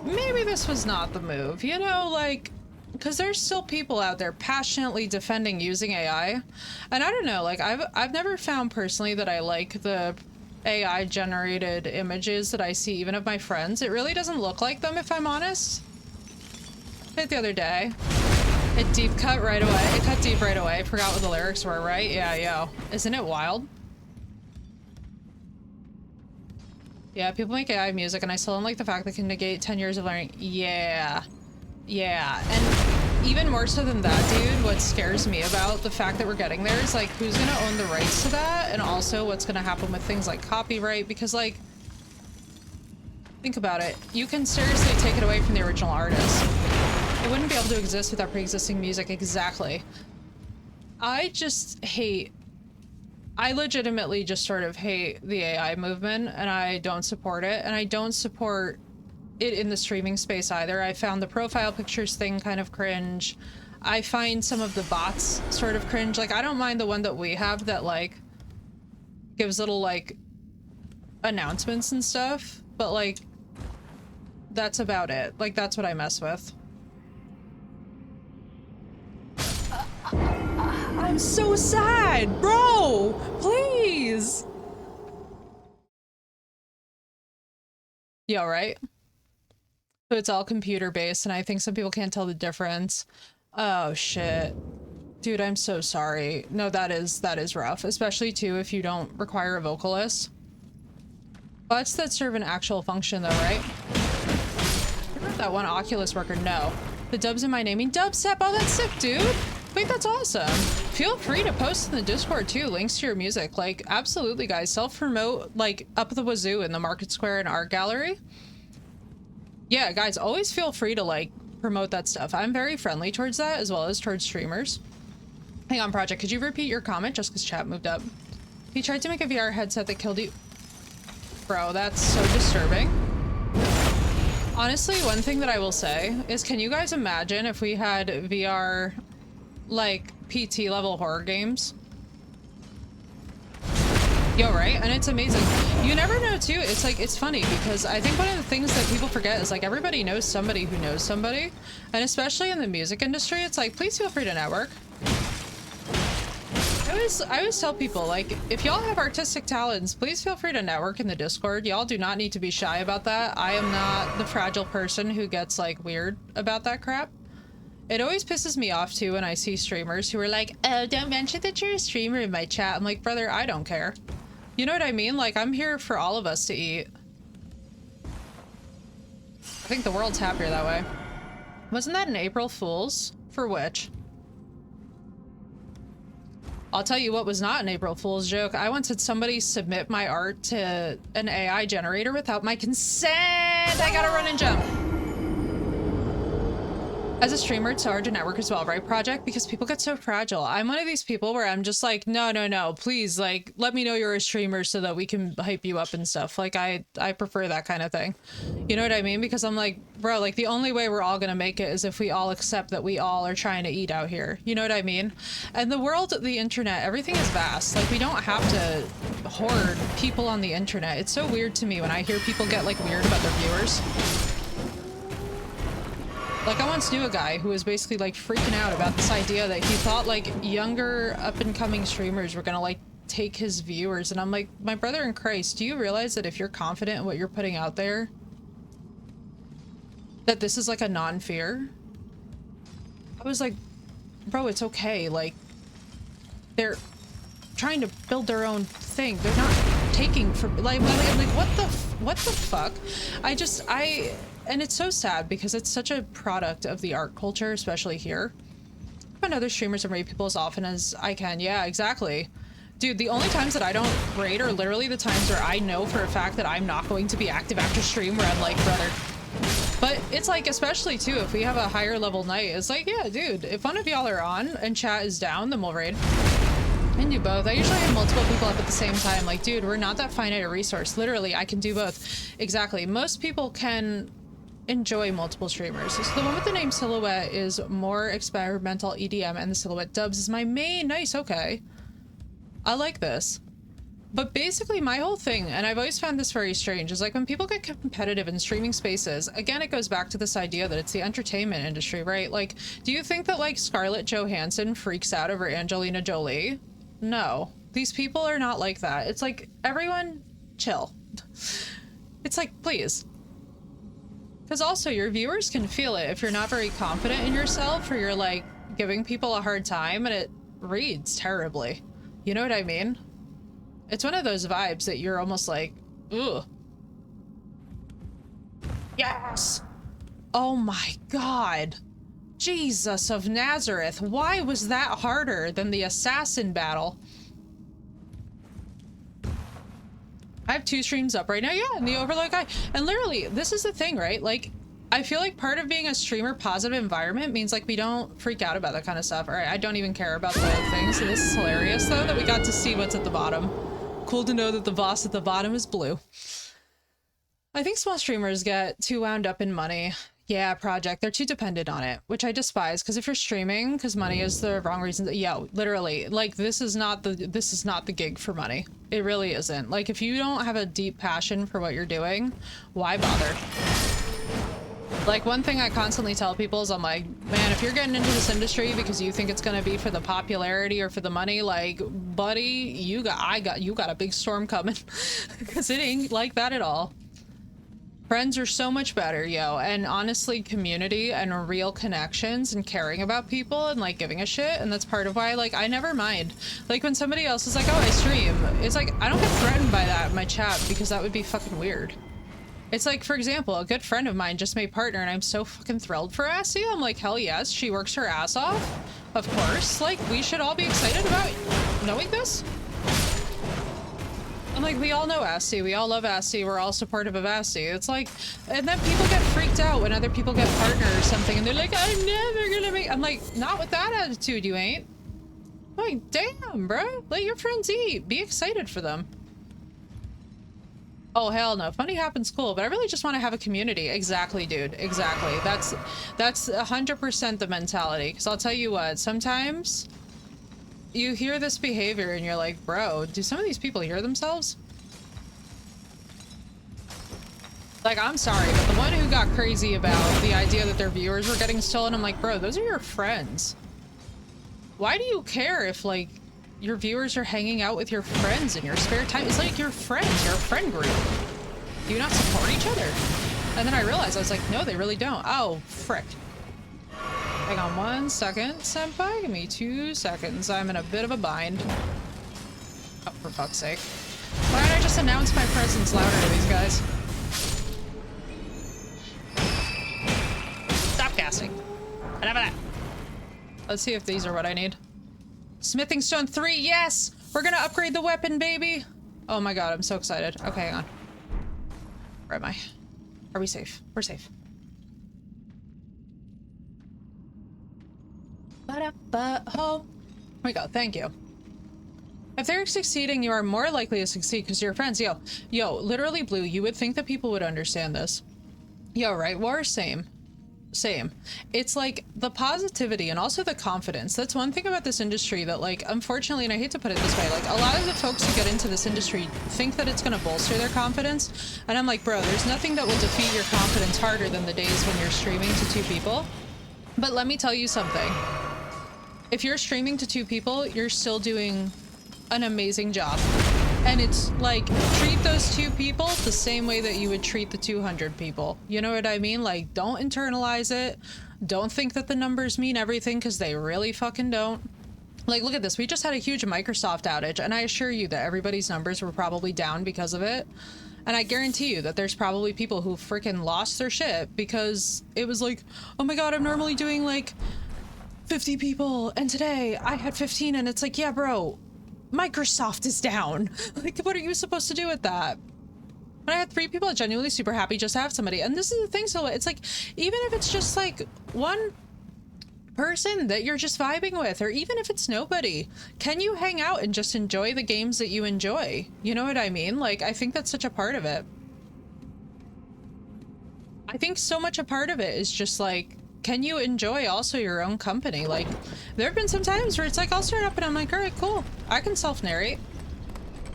maybe this was not the move, you know, like, because there's still people out there passionately defending using AI. And I don't know, like, I've never found personally that I like the AI generated images that I see even of my friends. It really doesn't look like them, if I'm honest. I did the other day. It deep cut right away. It cut deep right away. Forgot what the lyrics were, right? Yeah, yo. Isn't it wild? Yeah, people make AI music and I still don't like the fact that can negate 10 years of learning. Yeah. Yeah. And even more so than that, dude, what scares me about the fact that we're getting there is, like, who's gonna own the rights to that? And also what's gonna happen with things like copyright? Because, like, think about it. You can seriously take it away from the original artist. It wouldn't be able to exist without pre-existing music. Exactly. I legitimately just sort of hate the AI movement, and I don't support it, and I don't support it in the streaming space either. I found the profile pictures thing kind of cringe. I find some of the bots sort of cringe. Like, I don't mind the one that we have that, like, gives little, like, announcements and stuff, but, like, that's about it. Like, that's what I mess with. I'm so sad, bro! Please! Yeah, right? So it's all computer based, and I think some people can't tell the difference. Oh, shit. Dude, I'm so sorry. No, that is rough, especially too if you don't require a vocalist. Bots that serve an actual function though, right? That one Oculus worker, no. The dubs in my naming dubstep. Oh, that's sick, dude. Wait, that's awesome. Feel free to post in the Discord too, links to your music. Like, absolutely, guys. Self-promote, like, up the wazoo in the Market Square and Art Gallery. Yeah, guys, always feel free to, like, promote that stuff. I'm very friendly towards that, as well as towards streamers. Hang on, Project, could you repeat your comment just because chat moved up? He tried to make a VR headset that killed you. Bro, that's so disturbing. Honestly, one thing that I will say is, can you guys imagine if we had VR, like, PT level horror games? Yo, right? And it's amazing. You never know too. It's like, it's funny because I think one of the things that people forget is like everybody knows somebody who knows somebody. And especially in the music industry, it's like, please feel free to network. I always tell people, like, if y'all have artistic talents, please feel free to network in the Discord. Y'all do not need to be shy about that. I am not the fragile person who gets, like, weird about that crap. It always pisses me off, too, when I see streamers who are like, oh, don't mention that you're a streamer in my chat. I'm like, brother, I don't care. You know what I mean? Like, I'm here for all of us to eat. I think the world's happier that way. Wasn't that an April Fool's? For which? I'll tell you what was not an April Fool's joke. I once had somebody submit my art to an AI generator without my consent. I gotta run and jump. As a streamer, it's hard to network as well, right, Project? Because people get so fragile. I'm one of these people where I'm just like, no, please, like, let me know you're a streamer so that we can hype you up and stuff. Like, I prefer that kind of thing. You know what I mean? Because I'm like, bro, like, the only way we're all gonna make it is if we all accept that we all are trying to eat out here. You know what I mean? And the world, the internet, everything is vast. Like, we don't have to hoard people on the internet. It's so weird to me when I hear people get, like, weird about their viewers. Like, I once knew a guy who was basically, like, freaking out about this idea that he thought, like, younger up-and-coming streamers were gonna, like, take his viewers. And I'm like, my brother in Christ, do you realize that if you're confident in what you're putting out there, that this is, like, a non-fear? I was like, bro, it's okay. Like, they're trying to build their own thing. They're not taking from, like what the fuck? And it's so sad because it's such a product of the art culture, especially here. I find other streamers and raid people as often as I can. Yeah, exactly. Dude, the only times that I don't raid are literally the times where I know for a fact that I'm not going to be active after stream, where I'm like, brother. But it's like, especially too, if we have a higher level night, it's like, yeah, dude, if one of y'all are on and chat is down, then we'll raid. And do both. I usually have multiple people up at the same time. Like, dude, we're not that finite a resource. Literally, I can do both. Exactly. Most people can enjoy multiple streamers. So the one with the name Silhouette is more experimental EDM, and the Silhouette Dubs is my main. Nice, okay. I like this. But basically my whole thing, and I've always found this very strange, is like when people get competitive in streaming spaces, again, it goes back to this idea that it's the entertainment industry, right? Like, do you think that like Scarlett Johansson freaks out over Angelina Jolie? No. These people are not like that. It's like, everyone chill. It's like, please. Because also your viewers can feel it if you're not very confident in yourself, or you're like giving people a hard time and it reads terribly. You know what I mean? It's one of those vibes that you're almost like, ugh. Yes! Oh my god. Jesus of Nazareth. Why was that harder than the assassin battle? I have 2 streams up right now. Yeah, and the Overlord guy. And literally, this is the thing, right? Like, I feel like part of being a streamer positive environment means like we don't freak out about that kind of stuff. All right, I don't even care about the things. So this is hilarious though that we got to see what's at the bottom. Cool to know that the boss at the bottom is blue. I think small streamers get too wound up in money. Yeah, Project, they're too dependent on it, which I despise, because if you're streaming because money is the wrong reason, yeah, literally, like this is not the gig for money. It really isn't. Like if you don't have a deep passion for what you're doing, why bother? Like, one thing I constantly tell people is I'm like, man, if you're getting into this industry because you think it's gonna be for the popularity or for the money, like, buddy, you got a big storm coming. Because it ain't like that at all. Friends are so much better, yo. And honestly, community and real connections and caring about people and like giving a shit. And that's part of why, like, I never mind. Like, when somebody else is like, oh, I stream, it's like, I don't get threatened by that in my chat because that would be fucking weird. It's like, for example, a good friend of mine just made partner and I'm so fucking thrilled for Assie. I'm like, hell yes, she works her ass off. Of course. Like, we should all be excited about knowing this. I'm like, we all know Assie. We all love Assie. We're all supportive of Assie. It's like, and then people get freaked out when other people get partner or something and they're like, I'm never gonna make, I'm like, not with that attitude, you ain't. I'm like, damn, bro. Let your friends eat. Be excited for them. Oh, hell no. Funny happens cool, but I really just want to have a community. Exactly, dude. Exactly. That's 100% the mentality. Because I'll tell you what, sometimes you hear this behavior and you're like, bro, do some of these people hear themselves? Like, I'm sorry, but the one who got crazy about the idea that their viewers were getting stolen, I'm like, bro, those are your friends. Why do you care if, like, your viewers are hanging out with your friends in your spare time? It's like your friends, your friend group. Do you not support each other? And then I realized, I was like, no, they really don't. Oh, frick. Hang on 1 second, senpai. Give me 2 seconds. I'm in a bit of a bind. Oh, for fuck's sake. Why don't I just announce my presence louder to these guys? Stop casting. Enough of that. Let's see if these are what I need. Smithing stone 3, yes! We're gonna upgrade the weapon, baby! Oh my god, I'm so excited. Okay, hang on. Where am I? Are we safe? We're safe. Here we go, thank you. If they're succeeding, you are more likely to succeed because you're friends. Yo, literally, Blue, you would think that people would understand this. Yo, right, War? Same. It's like the positivity and also the confidence. That's one thing about this industry that, like, unfortunately, and I hate to put it this way, like, a lot of the folks who get into this industry think that it's going to bolster their confidence. And I'm like, bro, there's nothing that will defeat your confidence harder than the days when you're streaming to 2 people. But let me tell you something. If you're streaming to 2 people, you're still doing an amazing job. And it's like, treat those 2 people the same way that you would treat the 200 people. You know what I mean? Like, don't internalize it. Don't think that the numbers mean everything, because they really fucking don't. Like, look at this. We just had a huge Microsoft outage, and I assure you that everybody's numbers were probably down because of it. And I guarantee you that there's probably people who freaking lost their shit because it was like, oh my god, I'm normally doing like 50 people, and today I had 15, and it's like, yeah, bro. Microsoft is down. Like, what are you supposed to do with that? When I had 3 people, genuinely super happy just to have somebody. And this is the thing, so it's like, even if it's just like one person that you're just vibing with, or even if it's nobody, can you hang out and just enjoy the games that you enjoy? You know what I mean? Like, I think that's such a part of it. I think so much a part of it is just like, can you enjoy also your own company? Like, there have been some times where it's like, I'll start up and I'm like, all right, cool. I can self-narrate.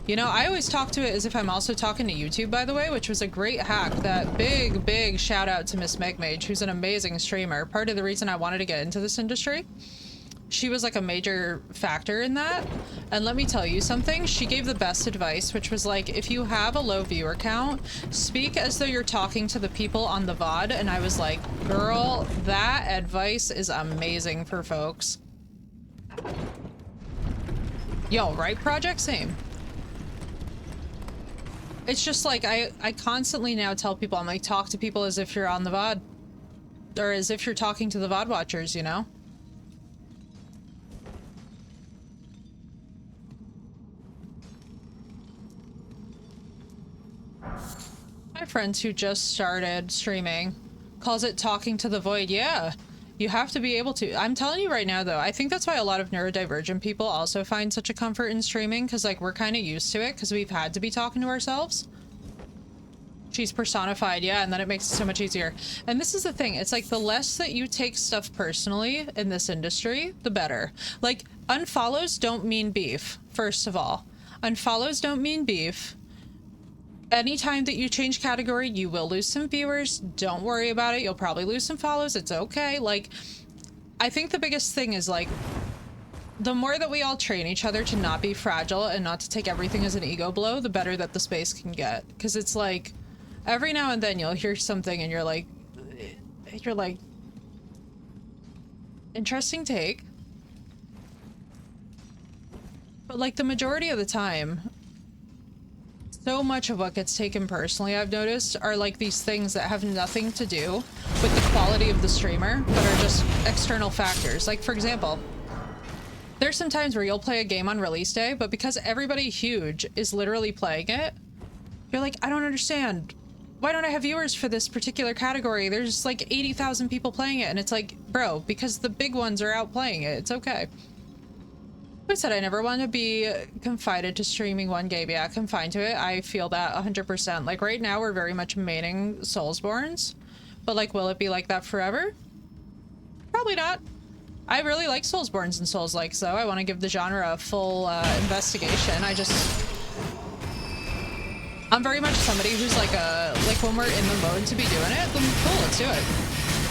You know, I always talk to it as if I'm also talking to YouTube, by the way, which was a great hack. That big shout out to Miss Megmage, who's an amazing streamer. Part of the reason I wanted to get into this industry. She was like a major factor in that. And let me tell you something, she gave the best advice, which was like, if you have a low viewer count, speak as though you're talking to the people on the VOD. And I was like, girl, that advice is amazing for folks. Yo, right, Project? Same. It's just like, I constantly now tell people, I'm like, talk to people as if you're on the VOD. Or as if you're talking to the VOD watchers, you know? My friends who just started streaming calls it talking to the void. Yeah, you have to be able to. I'm telling you right now, though, I think that's why a lot of neurodivergent people also find such a comfort in streaming, because, like, we're kind of used to it because we've had to be talking to ourselves. She's personified, yeah, and then it makes it so much easier. And this is the thing, it's like the less that you take stuff personally in this industry, the better. Like, unfollows don't mean beef, first of all. Unfollows don't mean beef. Anytime that you change category, you will lose some viewers. Don't worry about it. You'll probably lose some follows. It's okay. Like, I think the biggest thing is, like, the more that we all train each other to not be fragile and not to take everything as an ego blow, the better that the space can get. Because it's like, every now and then you'll hear something and you're like, interesting take. But like the majority of the time, so much of what gets taken personally, I've noticed, are like these things that have nothing to do with the quality of the streamer, but are just external factors. Like, for example, there's some times where you'll play a game on release day, but because everybody huge is literally playing it, you're like, I don't understand. Why don't I have viewers for this particular category? There's like 80,000 people playing it. And it's like, bro, because the big ones are out playing it. It's okay. I said I never want to be confined to streaming one game. Yeah, confined to it. I feel that 100%. Like right now we're very much maining Soulsborns, but like, will it be like that forever? Probably not. I really like Soulsborns and Souls-likes though. I want to give the genre a full investigation. I'm very much somebody who's like when we're in the mode to be doing it, then cool, let's do it.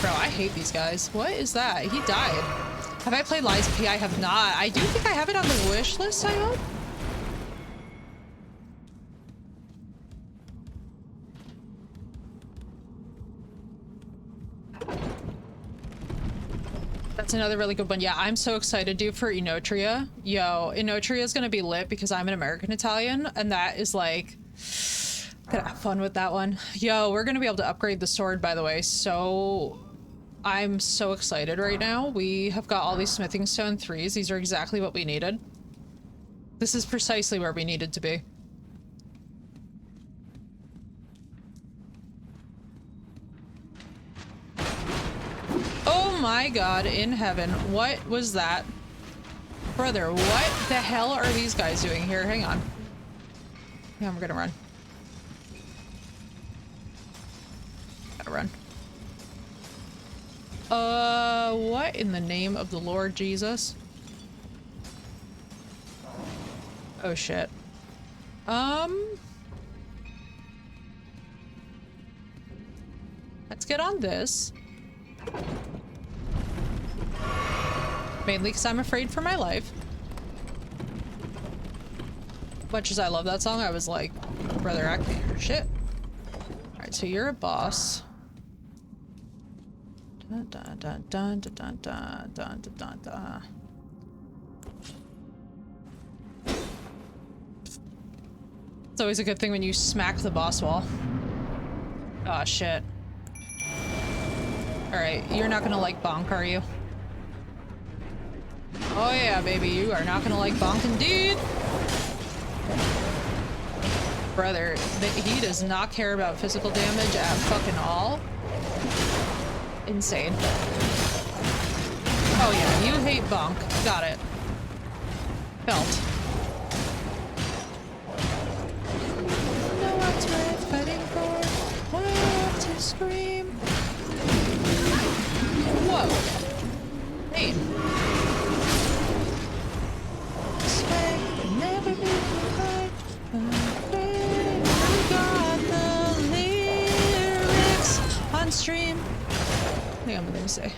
Bro, I hate these guys. What is that? He died. Have I played Lies P? I have not. I do think I have it on the wish list, I hope. That's another really good one. Yeah, I'm so excited, dude, for Inotria. Yo, Inotria is gonna be lit because I'm an American Italian, and that is like... Gonna have fun with that one. Yo, we're gonna be able to upgrade the sword, by the way, so... I'm so excited right now. We have got all these smithing stone 3s. These are exactly what we needed. This is precisely where we needed to be. Oh my god in heaven. What was that? Brother, what the hell are these guys doing here? Hang on. Yeah, we're gonna run. Gotta run. What in the name of the Lord Jesus? Oh shit. Let's get on this. Mainly because I'm afraid for my life. Much as I love that song, I was like, brother, act your shit. Alright, so you're a boss. Dun, dun, dun, dun, dun, dun, dun, dun, dun, dun. It's always a good thing when you smack the boss wall. Oh shit. Alright, you're not gonna like bonk, are you? Oh yeah, baby, you are not gonna like bonk indeed! Brother, he does not care about physical damage at fucking all. Insane. Oh yeah, you hate bonk. Got it. Felt. No one's worth fighting for. Why to scream? Whoa. Hey. Never be hard. I got the lyrics on stream. Hang on, what did I say?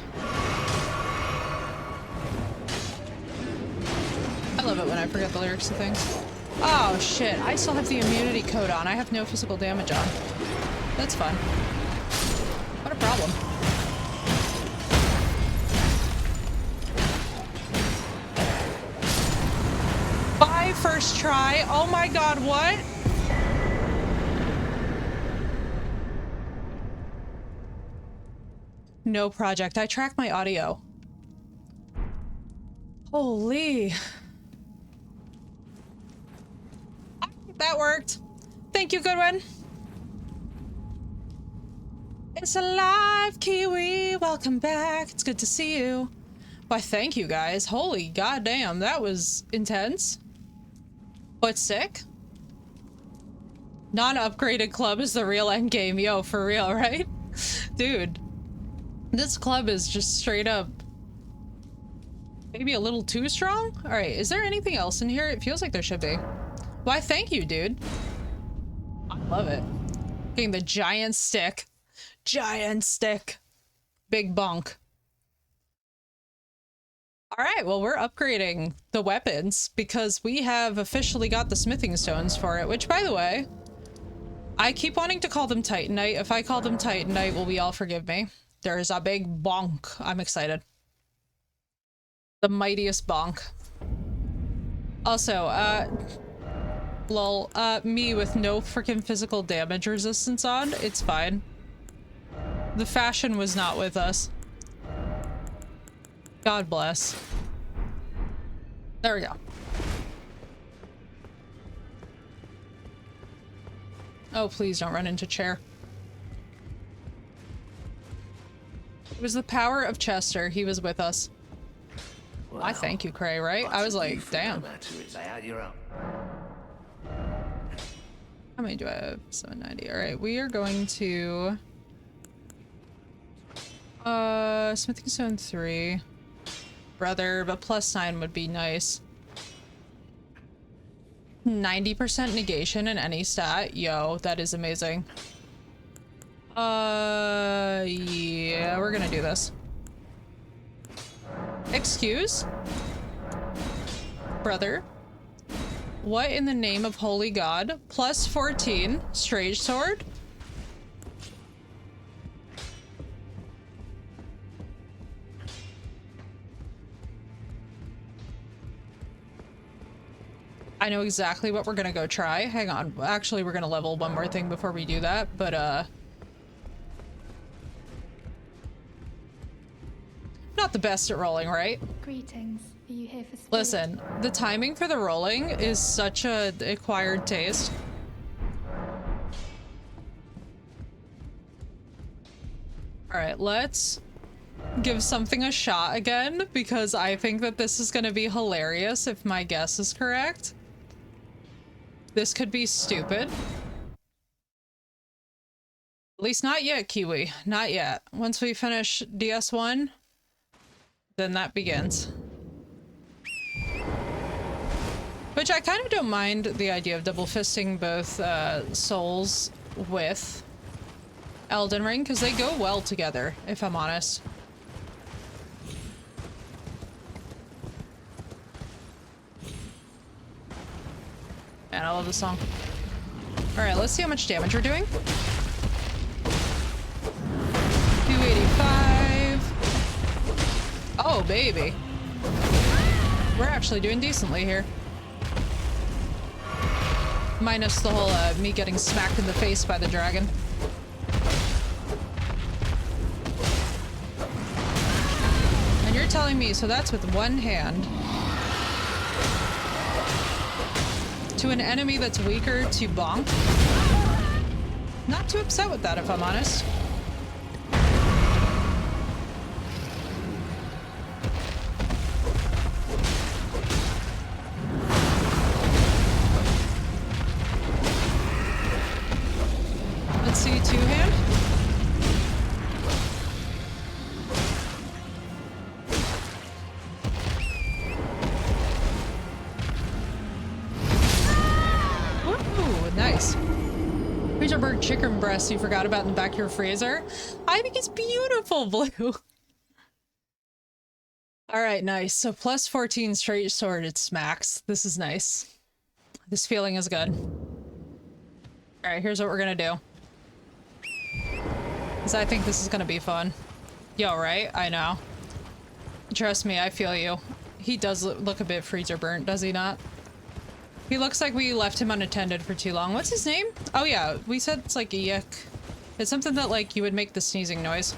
I love it when I forget the lyrics to things. Oh shit, I still have the immunity code on. I have no physical damage on. That's fun. What a problem. Bye, first try. Oh my god, what? No project. I track my audio. Holy. That worked. Thank you, Goodwin. It's alive, Kiwi. Welcome back. It's good to see you. Why, thank you guys. Holy goddamn, that was intense. But sick. Non-upgraded club is the real end game. Yo, for real, right? Dude. This club is just straight up maybe a little too strong? Alright, is there anything else in here? It feels like there should be. Why, thank you, dude. Love it. Getting the giant stick. Giant stick. Big bonk. All right, well, we're upgrading the weapons because we have officially got the smithing stones for it, which, by the way, I keep wanting to call them Titanite. If I call them Titanite, will we all forgive me? There's a big bonk. I'm excited. The mightiest bonk. Also, lol, me with no freaking physical damage resistance on, it's fine. The fashion was not with us. God bless. There we go. Oh, please don't run into chair. It was the power of Chester. He was with us. Well, I thank you, Cray, right? I was like, damn. How many do I have? 790. All right, we are going to... Smithing Stone 3. Brother, but +9 would be nice. 90% negation in any stat. Yo, that is amazing. Yeah, we're gonna do this. Excuse? Brother? What in the name of holy God? +14, straight sword? I know exactly what we're gonna go try. Hang on. Actually, we're gonna level one more thing before we do that, but not the best at rolling, right? Greetings. Are you here for spirit? Listen, the timing for the rolling is such a acquired taste. Alright, let's give something a shot again, because I think that this is gonna be hilarious if my guess is correct. This could be stupid. At least not yet, Kiwi. Not yet. Once we finish DS1, then that begins. Which I kind of don't mind the idea of double fisting both Souls with Elden Ring, because they go well together, if I'm honest. Man, I love this song. Alright, let's see how much damage we're doing. 285. Oh, baby. We're actually doing decently here. Minus the whole me getting smacked in the face by the dragon. And you're telling me, so that's with one hand. To an enemy that's weaker to bonk. Not too upset with that, if I'm honest. Let's see, two-hand. Woo, nice. Petersburg chicken breast you forgot about in the back of your freezer. I think it's beautiful blue. All right, nice. So +14 straight sword, it smacks. This is nice. This feeling is good. All right, here's what we're gonna do. Because I think this is gonna be fun. Yo, right? I know. Trust me, I feel you. He does look a bit freezer burnt, does he not? He looks like we left him unattended for too long. What's his name? Oh yeah, we said it's like yuck. It's something that like you would make the sneezing noise.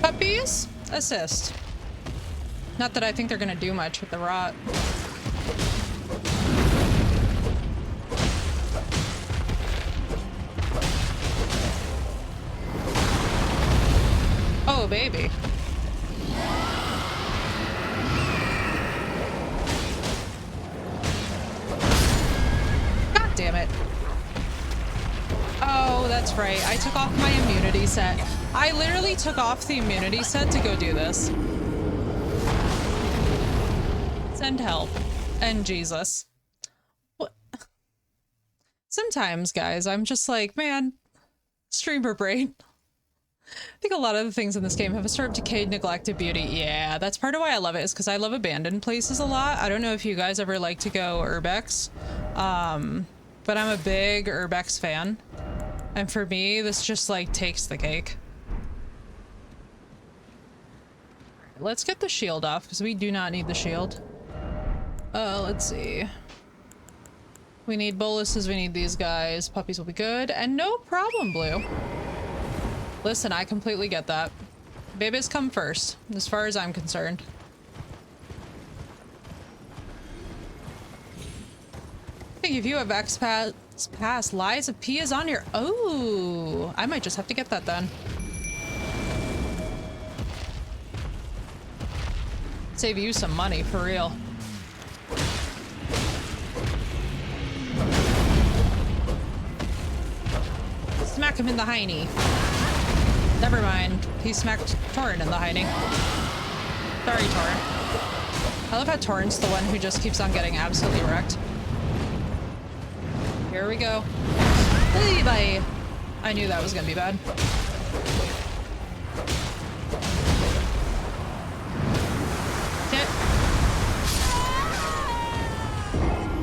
Puppies? Assist. Not that I think they're gonna do much with the rot. Oh, baby. God damn it. Oh, that's right. I took off my immunity set. I literally took off the immunity set to go do this. Send help. And Jesus. What? Sometimes, guys, I'm just like, man, streamer brain. I think a lot of the things in this game have a sort of decayed, neglected beauty. Yeah, that's part of why I love it, is because I love abandoned places a lot. I don't know if you guys ever like to go urbex, but I'm a big urbex fan. And for me, this just like takes the cake. Let's get the shield off, because we do not need the shield. Let's see. We need boluses, we need these guys. Puppies will be good. And no problem, Blue. Listen, I completely get that. Babies come first, as far as I'm concerned. I think if you have X-Pass, Lies of P is on your... Oh, I might just have to get that then. Save you some money, for real. Smack him in the hiney. Never mind. He smacked Torrin in the hiney. Sorry, Torrin. I love how Torrin's the one who just keeps on getting absolutely wrecked. Here we go. Hey, bye. I knew that was gonna be bad. Hit.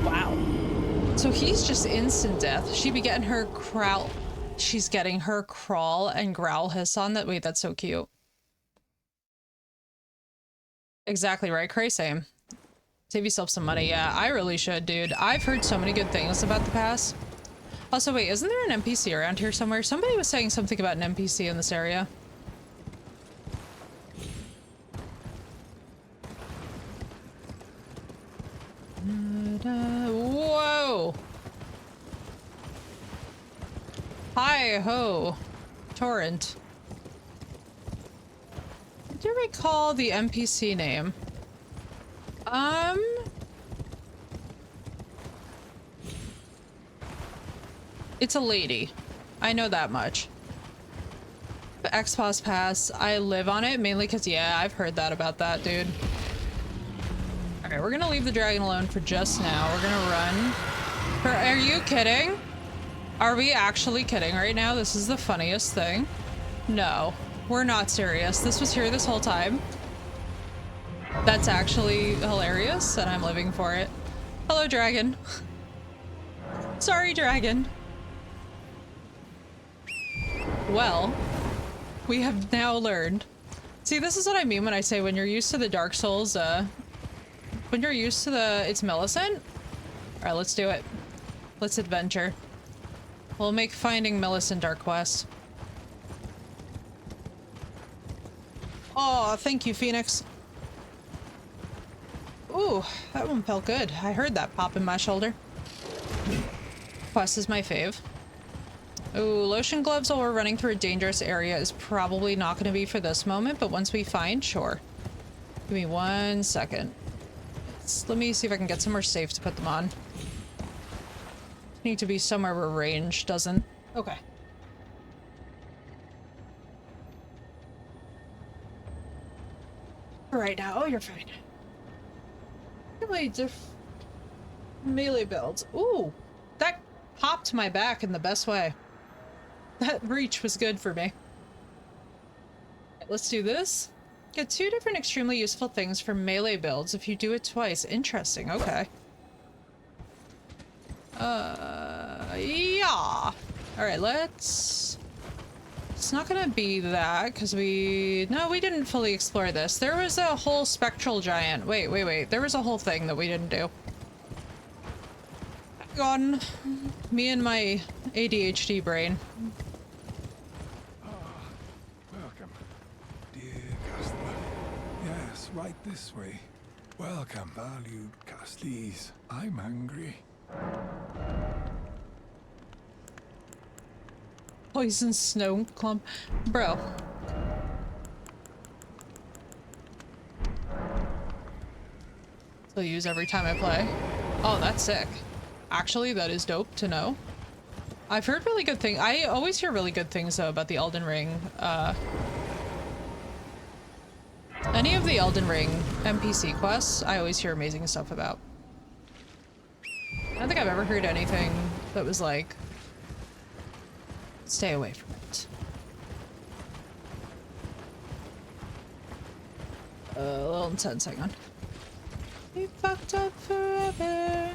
Wow. So he's just instant death. She be getting her crawl. She's getting her crawl and growl hiss on that. Wait, that's so cute. Exactly right, Cray, same. Save yourself some money. Yeah, I really should, dude. I've heard so many good things about the pass. Also, wait, isn't there an NPC around here somewhere? Somebody was saying something about an NPC in this area. Whoa! Hi-ho, Torrent. Do you recall the NPC name? It's a lady. I know that much. The Xbox Pass, I live on it mainly because, yeah, I've heard that about that, dude. Alright, we're gonna leave the dragon alone for just now. We're gonna run. Are you kidding? Are we actually kidding right now? This is the funniest thing. No, we're not serious. This was here this whole time. That's actually hilarious, and I'm living for it. Hello, dragon. Sorry, dragon. Well, we have now learned. See, this is what I mean when I say when you're used to the Dark Souls, when you're used to the... It's Millicent? Alright, let's do it. Let's adventure. We'll make finding Millicent our quest. Oh, thank you, Phoenix. Ooh, that one felt good. I heard that pop in my shoulder. Quest is my fave. Ooh, lotion gloves while we're running through a dangerous area is probably not going to be for this moment, but once we find, sure. Give me 1 second. Let me see if I can get somewhere safe to put them on. Need to be somewhere where range doesn't. Okay. Right now. Oh, you're fine. Really melee builds. Ooh, that popped my back in the best way. That reach was good for me. Let's do this. Get 2 different extremely useful things for melee builds if you do it twice. Interesting. Okay. Yeah. Alright, let's... It's not gonna be that, because No, we didn't fully explore this. There was a whole spectral giant. Wait. There was a whole thing that we didn't do. Gone. Me and my ADHD brain. Welcome, dear customer. Yes, right this way. Welcome, valued Casties. I'm hungry. Poison snow clump. Bro. I'll use every time I play. Oh, that's sick. Actually, that is dope to know. I've heard really good things. I always hear really good things though about the Elden Ring. Any of the Elden Ring NPC quests, I always hear amazing stuff about. I don't think I've ever heard anything that was like, stay away from it. A little intense, hang on. We fucked up forever.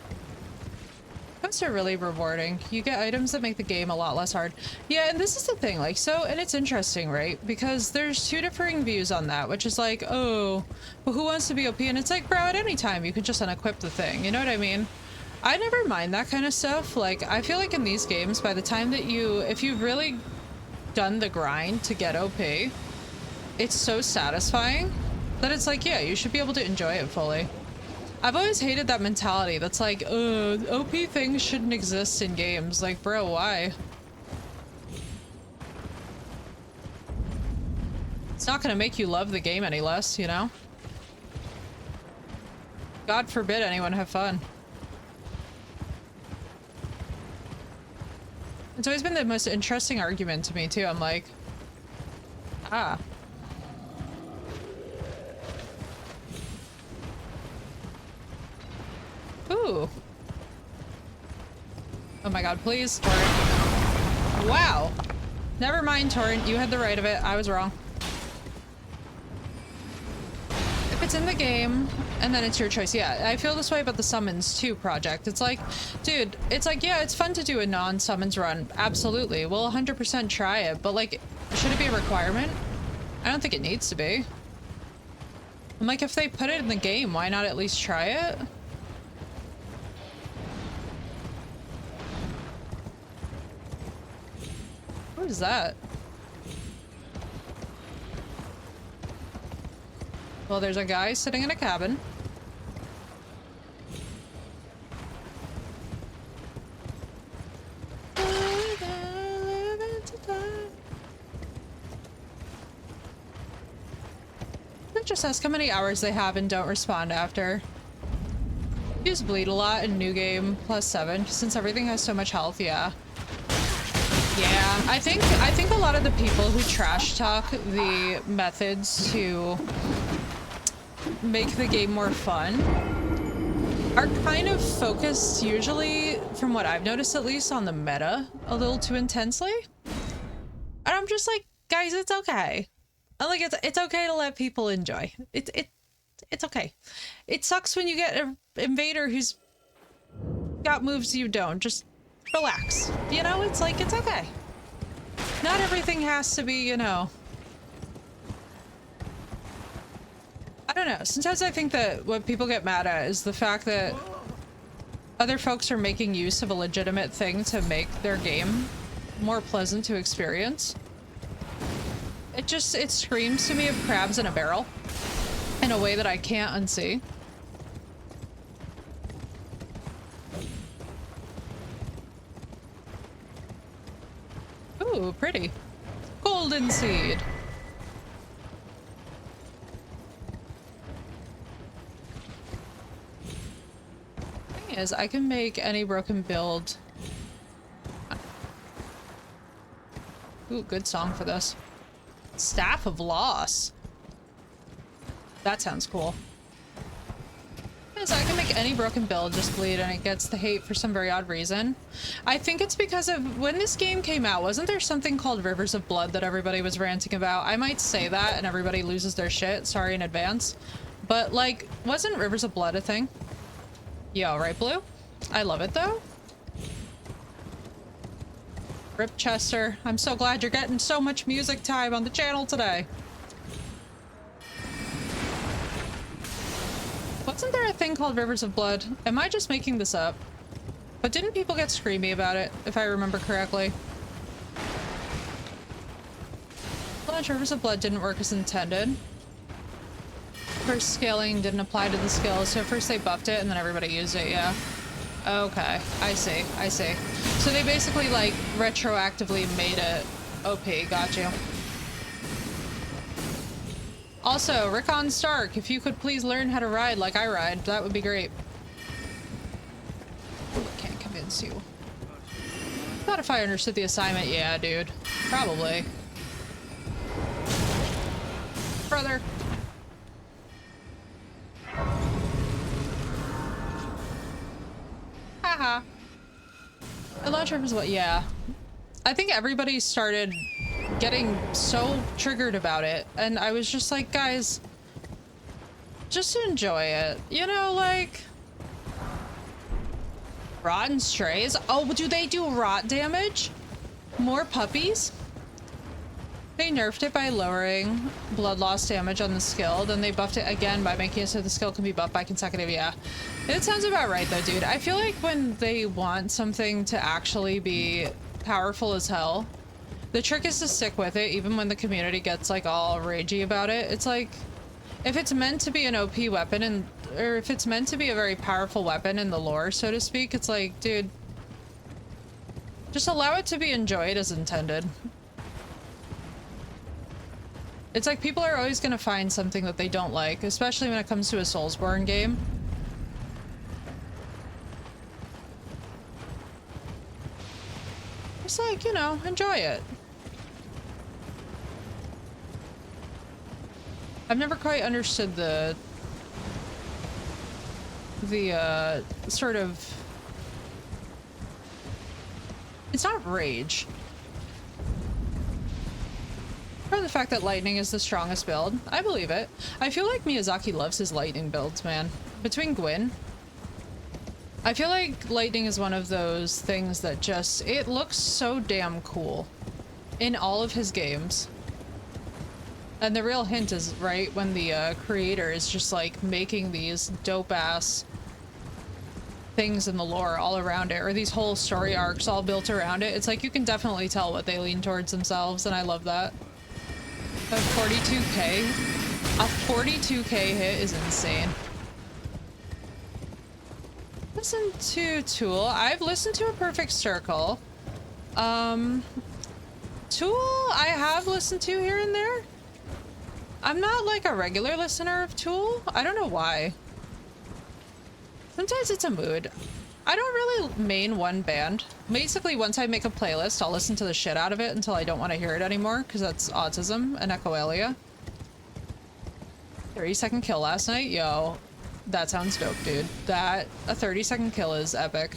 Quests are really rewarding. You get items that make the game a lot less hard. Yeah, and this is the thing, like, so, and it's interesting, right? Because there's two differing views on that, which is like, oh, well, who wants to be OP? And it's like, bro, at any time, you could just unequip the thing, you know what I mean? I never mind that kind of stuff. Like, I feel like in these games, by the time that if you've really done the grind to get OP, it's so satisfying that it's like, yeah, you should be able to enjoy it fully. I've always hated that mentality that's like, OP things shouldn't exist in games. Like, bro, why? It's not gonna make you love the game any less, you know? God forbid anyone have fun. It's always been the most interesting argument to me, too. I'm like, ah. Ooh. Oh my god, please, Torrent. Wow. Never mind, Torrent. You had the right of it. I was wrong. If it's in the game, and then it's your choice. Yeah, I feel this way about the Summons 2 project. It's like, dude, it's like, yeah, it's fun to do a non-Summons run. Absolutely. We'll 100% try it, but like, should it be a requirement? I don't think it needs to be. I'm like, if they put it in the game, why not at least try it? What is that? Well, there's a guy sitting in a cabin. It just asks how many hours they have and don't respond after. Use bleed a lot in new game +7 since everything has so much health, yeah. Yeah, I think a lot of the people who trash talk the methods to make the game more fun are kind of focused, usually, from what I've noticed at least, on the meta a little too intensely. And I'm just like, guys, it's okay. I'm like, it's okay to let people enjoy. It's okay. It sucks when you get an invader who's got moves you don't. Just relax. You know, it's like, it's okay. Not everything has to be, you know. I don't know. Sometimes I think that what people get mad at is the fact that other folks are making use of a legitimate thing to make their game more pleasant to experience. It screams to me of crabs in a barrel in a way that I can't unsee. Ooh, pretty. Golden seed. Thing is, I can make any broken build. Ooh, good song for this. Staff of Loss. That sounds cool. So I can make any broken build just bleed and it gets the hate for some very odd reason. I think it's because of when this game came out, wasn't there something called Rivers of Blood that everybody was ranting about? I might say that and everybody loses their shit. Sorry in advance. But like, wasn't Rivers of Blood a thing? Yo, right, Blue? I love it though. Rip Chester. I'm so glad you're getting so much music time on the channel today. Wasn't there a thing called Rivers of Blood? Am I just making this up? But didn't people get screamy about it, if I remember correctly? Launch Rivers of Blood didn't work as intended. First scaling didn't apply to the skill, so first they buffed it and then everybody used it, yeah. Okay, I see, I see. So they basically, like, retroactively made it OP, got you. Also, Rickon Stark, if you could please learn how to ride like I ride, that would be great. Ooh, I can't convince you. Thought if I understood the assignment, yeah, dude. Probably. Brother. Haha. not sure if it's what, yeah. I think everybody started getting so triggered about it, and I was just like, guys, just enjoy it. You know, like... Rotten strays? Oh, do they do rot damage? More puppies? They nerfed it by lowering blood loss damage on the skill, then they buffed it again by making it so the skill can be buffed by consecutive, yeah. It sounds about right though, dude. I feel like when they want something to actually be powerful as hell, the trick is to stick with it even when the community gets like all ragey about it. It's like, if it's meant to be an OP weapon or if it's meant to be a very powerful weapon in the lore, so to speak, it's like, dude, just allow it to be enjoyed as intended. It's like people are always gonna find something that they don't like, especially when it comes to a Soulsborne game. It's like, you know, enjoy it. I've never quite understood the sort of... It's not rage. For the fact that lightning is the strongest build. I believe it. I feel like Miyazaki loves his lightning builds, man. Between Gwyn, I feel like lightning is one of those things that just, it looks so damn cool in all of his games. And the real hint is right when the creator is just like making these dope ass things in the lore all around it, or these whole story arcs all built around it. It's like you can definitely tell what they lean towards themselves, and I love that. A 42k? A 42k hit is insane. Listen to Tool. I've listened to A Perfect Circle. Tool I have listened to here and there. I'm not like a regular listener of Tool. I don't know why. Sometimes it's a mood. I don't really main one band. Basically, once I make a playlist, I'll listen to the shit out of it until I don't want to hear it anymore, because that's autism and echolalia. 30-second kill last night? Yo, that sounds dope, dude. A 30-second kill is epic.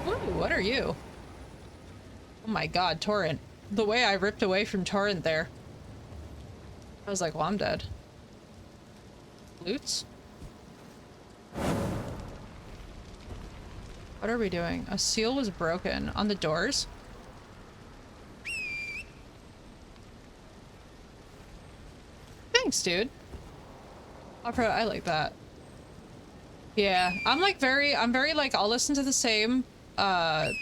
Ooh, what are you? Oh my god, Torrent. The way I ripped away from Torrent there. I was like, well, I'm dead. Loots? What are we doing? A seal was broken on the doors. Thanks, dude. I like that. Yeah, I'm very like, I'll listen to the same, I'll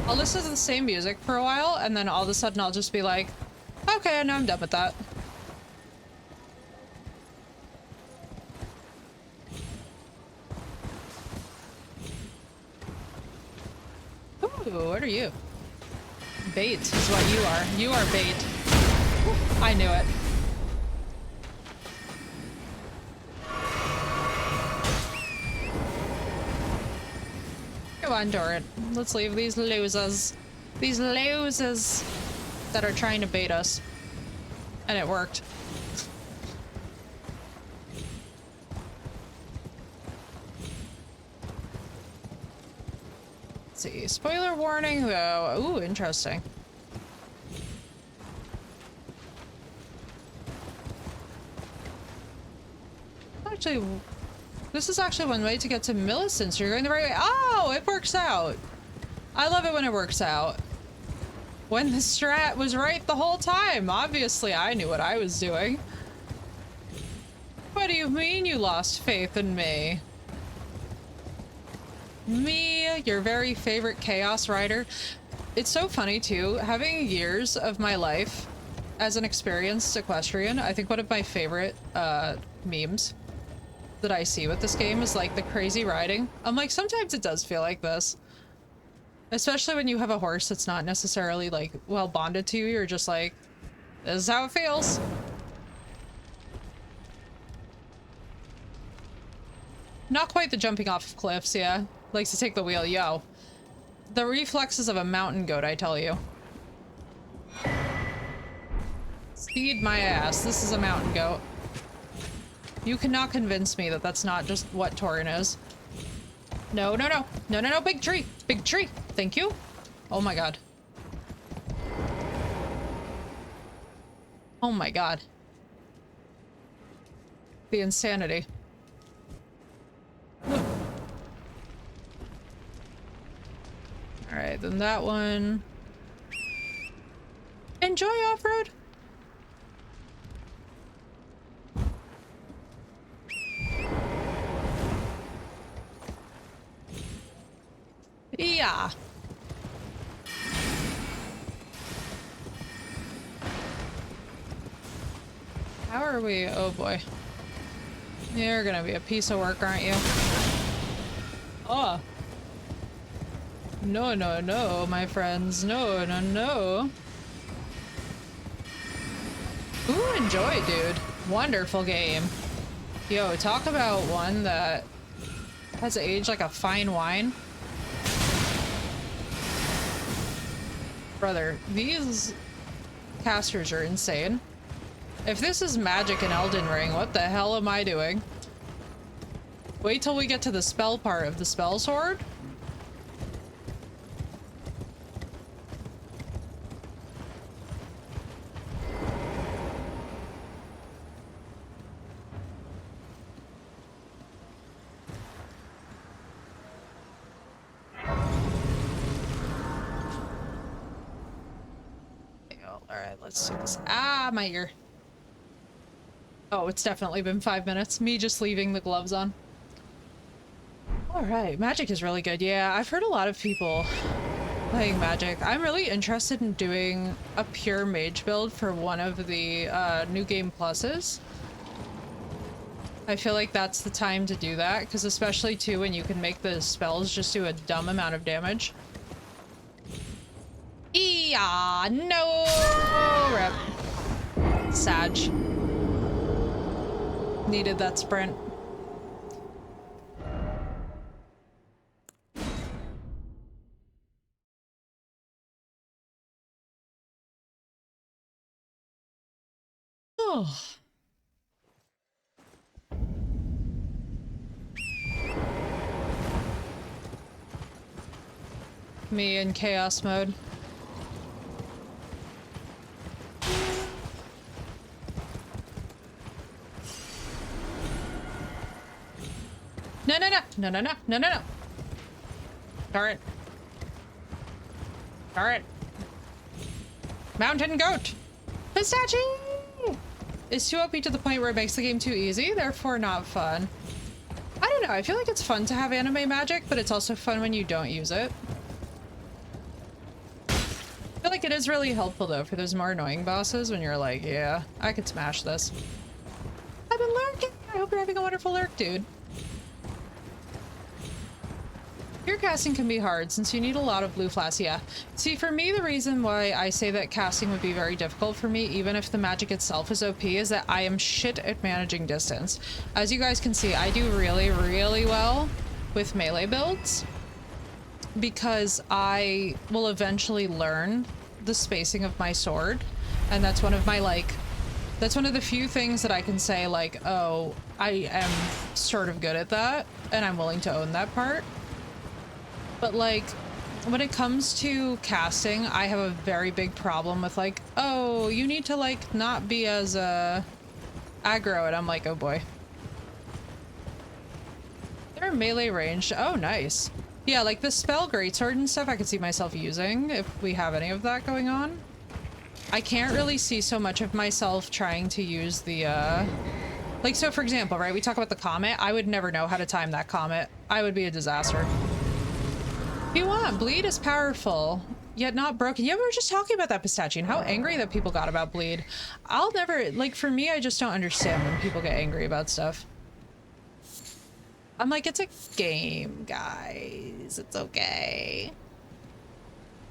listen to the same music for a while, and then all of a sudden I'll just be like, okay, now I'm done with that. Ooh, what are you? Bait is what you are. You are bait. I knew it. Come on, Doran. Let's leave these losers. These losers that are trying to bait us. And it worked. Let's see. Spoiler warning, though. Ooh, interesting. Actually, this is actually one way to get to Millicent, so you're going the right way. Oh, it works out. I love it when it works out. When the strat was right the whole time. Obviously, I knew what I was doing. What do you mean you lost faith in me? Me, your very favorite Chaos Rider. It's so funny, too. Having years of my life as an experienced equestrian, I think one of my favorite memes that I see with this game is like the crazy riding. I'm like, sometimes it does feel like this. Especially when you have a horse that's not necessarily like well bonded to you. You're just like, this is how it feels. Not quite the jumping off of cliffs, yeah. Likes to take the wheel, yo. The reflexes of a mountain goat, I tell you. Speed my ass. This is a mountain goat. You cannot convince me that that's not just what Torin is. No, no, no. No, no, no. Big tree. Big tree. Thank you. Oh my god. Oh my god. The insanity. Alright, then that one. Enjoy off-road. Yeah. How are we? Oh boy. You're gonna be a piece of work, aren't you? Oh. No, no, no, my friends. No, no, no. Ooh, enjoy, dude. Wonderful game. Yo, talk about one that has aged like a fine wine. Brother, these casters are insane. If this is magic in Elden Ring, what the hell am I doing? Wait till we get to the spell part of the spell sword. Alright, let's do this. Ah, my ear. Oh, it's definitely been 5 minutes. Me just leaving the gloves on. Alright, magic is really good. Yeah, I've heard a lot of people playing magic. I'm really interested in doing a pure mage build for one of the new game pluses. I feel like that's the time to do that, because especially too when you can make the spells just do a dumb amount of damage. Yeah, no rip. Sag. Needed that sprint. Oh. Me in chaos mode. No, no, no, no, no, no, no, no, no. Darn it. Darn it. Mountain goat. Pistachio is too OP to the point where it makes the game too easy, therefore not fun. I don't know, I feel like it's fun to have anime magic, but it's also fun when you don't use it. I feel like it is really helpful though for those more annoying bosses when you're like, yeah, I could smash this. I've been lurking. I hope you're having a wonderful lurk, dude. Pure casting can be hard since you need a lot of blue flasks, yeah. See, for me, the reason why I say that casting would be very difficult for me, even if the magic itself is OP, is that I am shit at managing distance. As you guys can see, I do really, really well with melee builds because I will eventually learn the spacing of my sword. And that's one of my, like, that's one of the few things that I can say, like, oh, I am sort of good at that, and I'm willing to own that part. But like, when it comes to casting, I have a very big problem with like, oh, you need to like not be as aggro, and I'm like, oh boy. They're melee ranged. Oh, nice. Yeah, like the spell greatsword and stuff I could see myself using if we have any of that going on. I can't really see so much of myself trying to use the like, so for example, right, we talk about the comet. I would never know how to time that comet. I would be a disaster. If you want, bleed is powerful, yet not broken. Yeah, we were just talking about that, Pistachio, and how angry that people got about bleed. I'll never, like, for me, I just don't understand when people get angry about stuff. I'm like, it's a game, guys. It's okay.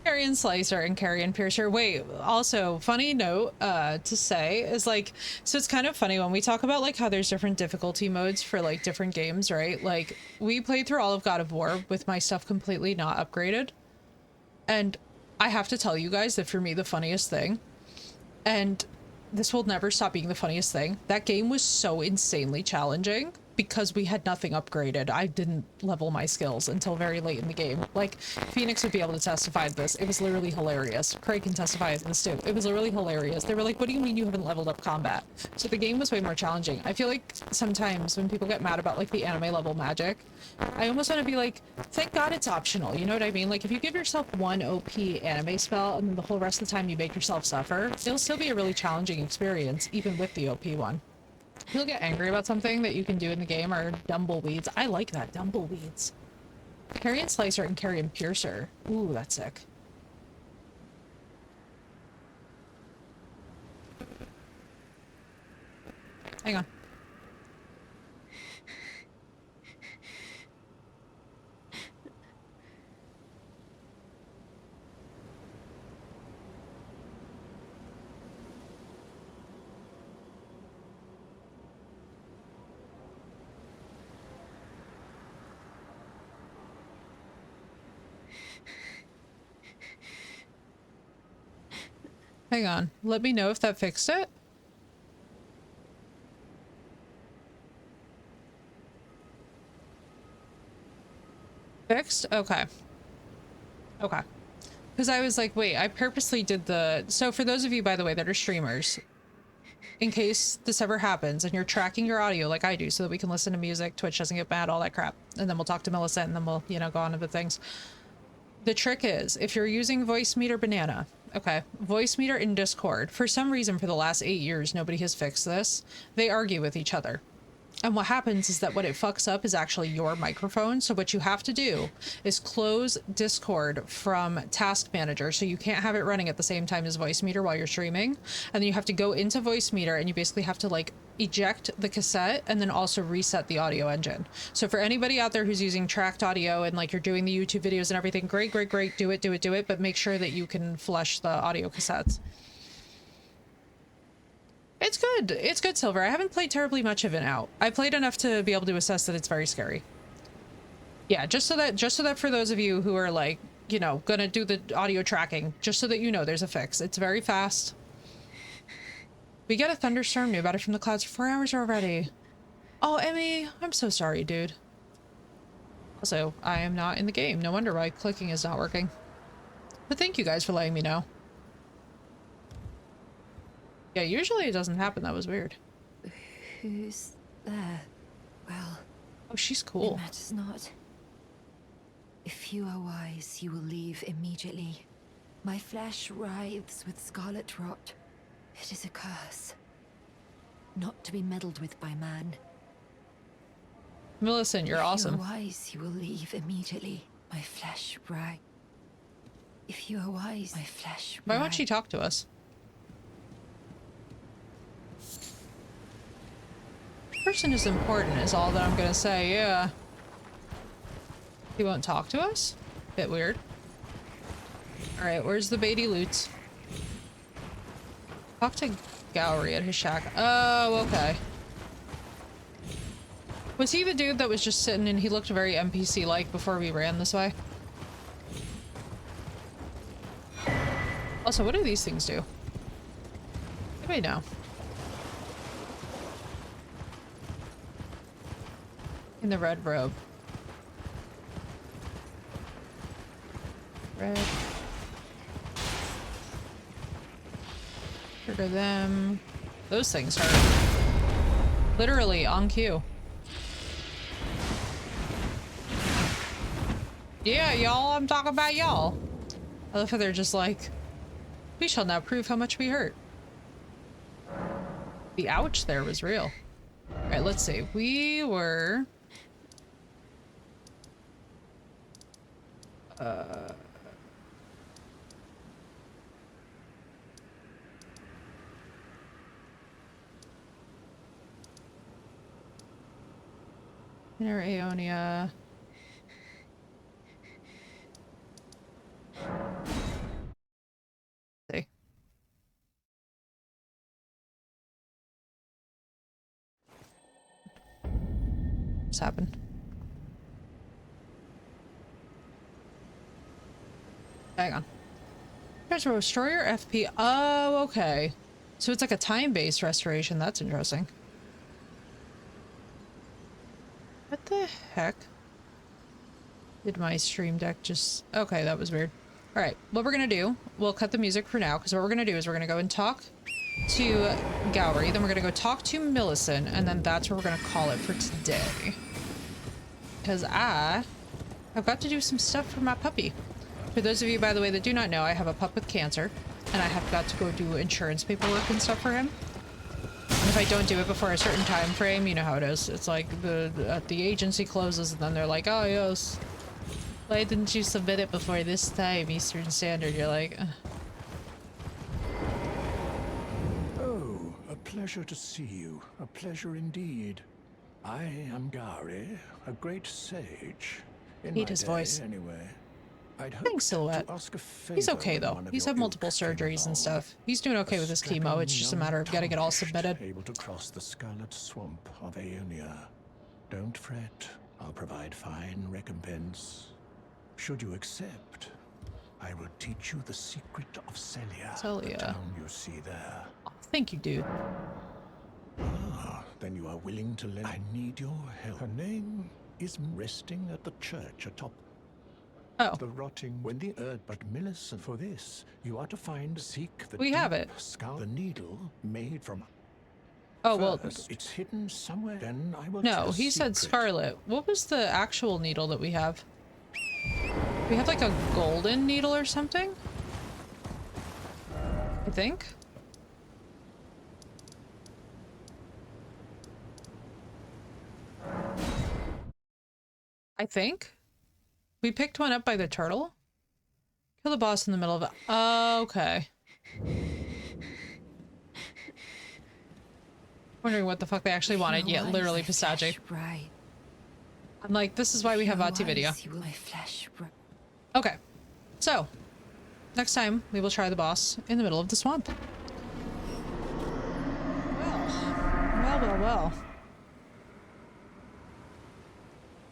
Carrion Slicer and Carrion Piercer. Wait, also, funny note to say is like, so it's kind of funny when we talk about like how there's different difficulty modes for like different games, right? Like, we played through all of God of War with my stuff completely not upgraded. And I have to tell you guys that for me, the funniest thing, and this will never stop being the funniest thing, that game was so insanely challenging because we had nothing upgraded. I didn't level my skills until very late in the game. Like, Phoenix would be able to testify to this. It was literally hilarious. Craig can testify to this too. It was literally hilarious. They were like, what do you mean you haven't leveled up combat? So the game was way more challenging. I feel like sometimes when people get mad about like the anime level magic, I almost want to be like, thank God it's optional. You know what I mean? Like, if you give yourself one OP anime spell and then the whole rest of the time you make yourself suffer, it'll still be a really challenging experience, even with the OP one. People get angry about something that you can do in the game or Dumbleweeds. I like that, Dumbleweeds. Carrion Slicer and Carrion Piercer. Ooh, that's sick. Hang on. Hang on. Let me know if that fixed it. Fixed? Okay. Okay. Because I was like, wait, I purposely did the... So for those of you, by the way, that are streamers, in case this ever happens and you're tracking your audio like I do so that we can listen to music, Twitch doesn't get mad, all that crap. And then we'll talk to Millicent and then we'll, you know, go on to the things. The trick is, if you're using Voice Meter Banana, okay, Voice Meter in Discord, for some reason for the last 8 years, nobody has fixed this. They argue with each other. And what happens is that what it fucks up is actually your microphone. So what you have to do is close Discord from Task Manager. So you can't have it running at the same time as Voice Meter while you're streaming. And then you have to go into Voice Meter and you basically have to like eject the cassette and then also reset the audio engine. So for anybody out there who's using tracked audio and like you're doing the YouTube videos and everything, great, great, great. Do it, do it, do it. But make sure that you can flush the audio cassettes. It's good. It's good, Silver. I haven't played terribly much of it out. I played enough to be able to assess that it's very scary. Yeah, just so that for those of you who are like, you know, gonna do the audio tracking, just so that you know there's a fix. It's very fast. We get a thunderstorm, knew about it from the clouds for 4 hours already. Oh, Emmy, I'm so sorry, dude. Also, I am not in the game. No wonder why clicking is not working. But thank you guys for letting me know. Yeah, usually it doesn't happen. That was weird. Who's there? Well... Oh, she's It cool. matters not. If you are wise, you will leave immediately. My flesh writhes with scarlet rot. It is a curse. Not to be meddled with by man. Millicent, you're awesome. If you are wise, you will leave immediately. My flesh writhes. If you are wise, my flesh Why won't she talk to us? Person is important is all that I'm gonna say. Yeah, he won't talk to us. Bit weird. All right, where's the Beatty Loots? Talk to Gowry at his shack. Oh, okay. Was he the dude that was just sitting and he looked very NPC like before we ran this way? Also, what do these things do? Anybody know? In the red robe. Red. Trigger them. Those things hurt. Literally on cue. Yeah, y'all, I'm talking about y'all. I love how they're just like, we shall now prove how much we hurt. The ouch there was real. Alright, let's see. We were... Inner Aeonia. See. What's happened? Hang on. Tries to restore your FP. Oh, okay. So it's like a time-based restoration. That's interesting. What the heck? Did my stream deck just... Okay, that was weird. Alright, what we're gonna do, we'll cut the music for now, because what we're gonna do is we're gonna go and talk to Gowry, then we're gonna go talk to Millicent, and then that's where we're gonna call it for today. Because I've got to do some stuff for my puppy. For those of you, by the way, that do not know, I have a pup with cancer, and I have got to go do insurance paperwork and stuff for him. And if I don't do it before a certain time frame, you know how it is. It's like the agency closes, and then they're like, oh, yes. Why didn't you submit it before this time, Eastern Standard? You're like... Ugh. Oh, a pleasure to see you. A pleasure indeed. I am Gowry, a great sage. In Hate my his day, voice. anyway. I'd Thanks, hoped Silhouette. to ask a favor He's okay, when though. one of He's your had multiple ilk came surgeries and along. stuff. He's doing okay A with his chemo. strapping It's just a young matter of getting it all tarnished, submitted. Able to cross the scarlet swamp of Aeonia. Don't fret. I'll provide fine recompense. Should you accept, I will teach you the secret of Celia. Celia. The town you see there. Oh, thank you, dude. Ah, then you are willing to lend. I need your help. Her name is resting at the church atop Oh, the rotting when the earth. But Millicent, for this, you are to seek the We have deep it. skull, the needle made from. oh well. First, it's hidden somewhere. Then I will. No, tell a he said secret. Scarlet. What was the actual needle that we have? We have like a golden needle or something? I think. I think. We picked one up by the turtle? Kill the boss in the middle of it. Okay. Wondering what the fuck they actually wanted. Your Yeah, eyes literally are Pistache. flesh bright. I'm like, this is why we have Your Ati video. eyes, you will my flesh bright. Okay. So, next time we will try the boss in the middle of the swamp. Well.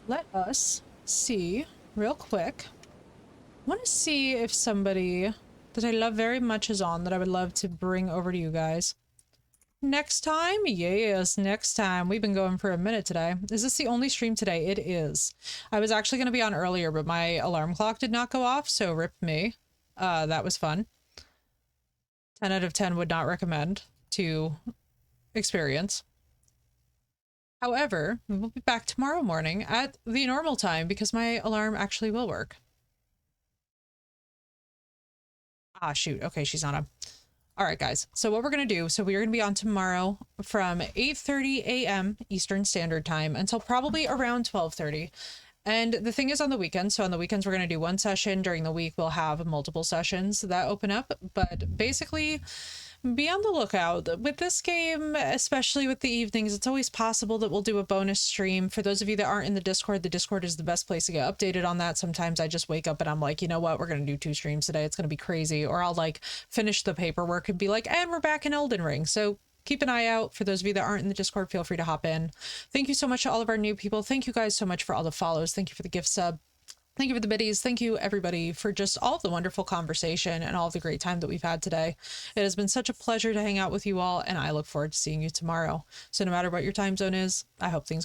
Let us see real quick. I want to see if somebody that I love very much is on that I would love to bring over to you guys. Next time? Yes, next time. We've been going for a minute today. Is this the only stream today? It is. I was actually going to be on earlier, but my alarm clock did not go off, so rip me. That was fun. 10 out of 10 would not recommend to experience. However, we will be back tomorrow morning at the normal time because my alarm actually will work. Ah, shoot. Okay, she's not on. All right, guys. So what we're going to do, so we're going to be on tomorrow from 8:30 a.m. Eastern Standard Time until probably around 12:30. And the thing is on the weekends, so on the weekends we're going to do one session. During the week we'll have multiple sessions that open up. But basically, be on the lookout. With this game, especially with the evenings, it's always possible that we'll do a bonus stream. For those of you that aren't in the Discord is the best place to get updated on that. Sometimes I just wake up and I'm like, you know what, we're going to do 2 streams today. It's going to be crazy. Or I'll like finish the paperwork and be like, and we're back in Elden Ring. So keep an eye out. For those of you that aren't in the Discord, feel free to hop in. Thank you so much to all of our new people. Thank you guys so much for all the follows. Thank you for the gift sub. Thank you for the biddies. Thank you, everybody, for just all of the wonderful conversation and all of the great time that we've had today. It has been such a pleasure to hang out with you all, and I look forward to seeing you tomorrow. So no matter what your time zone is, I hope things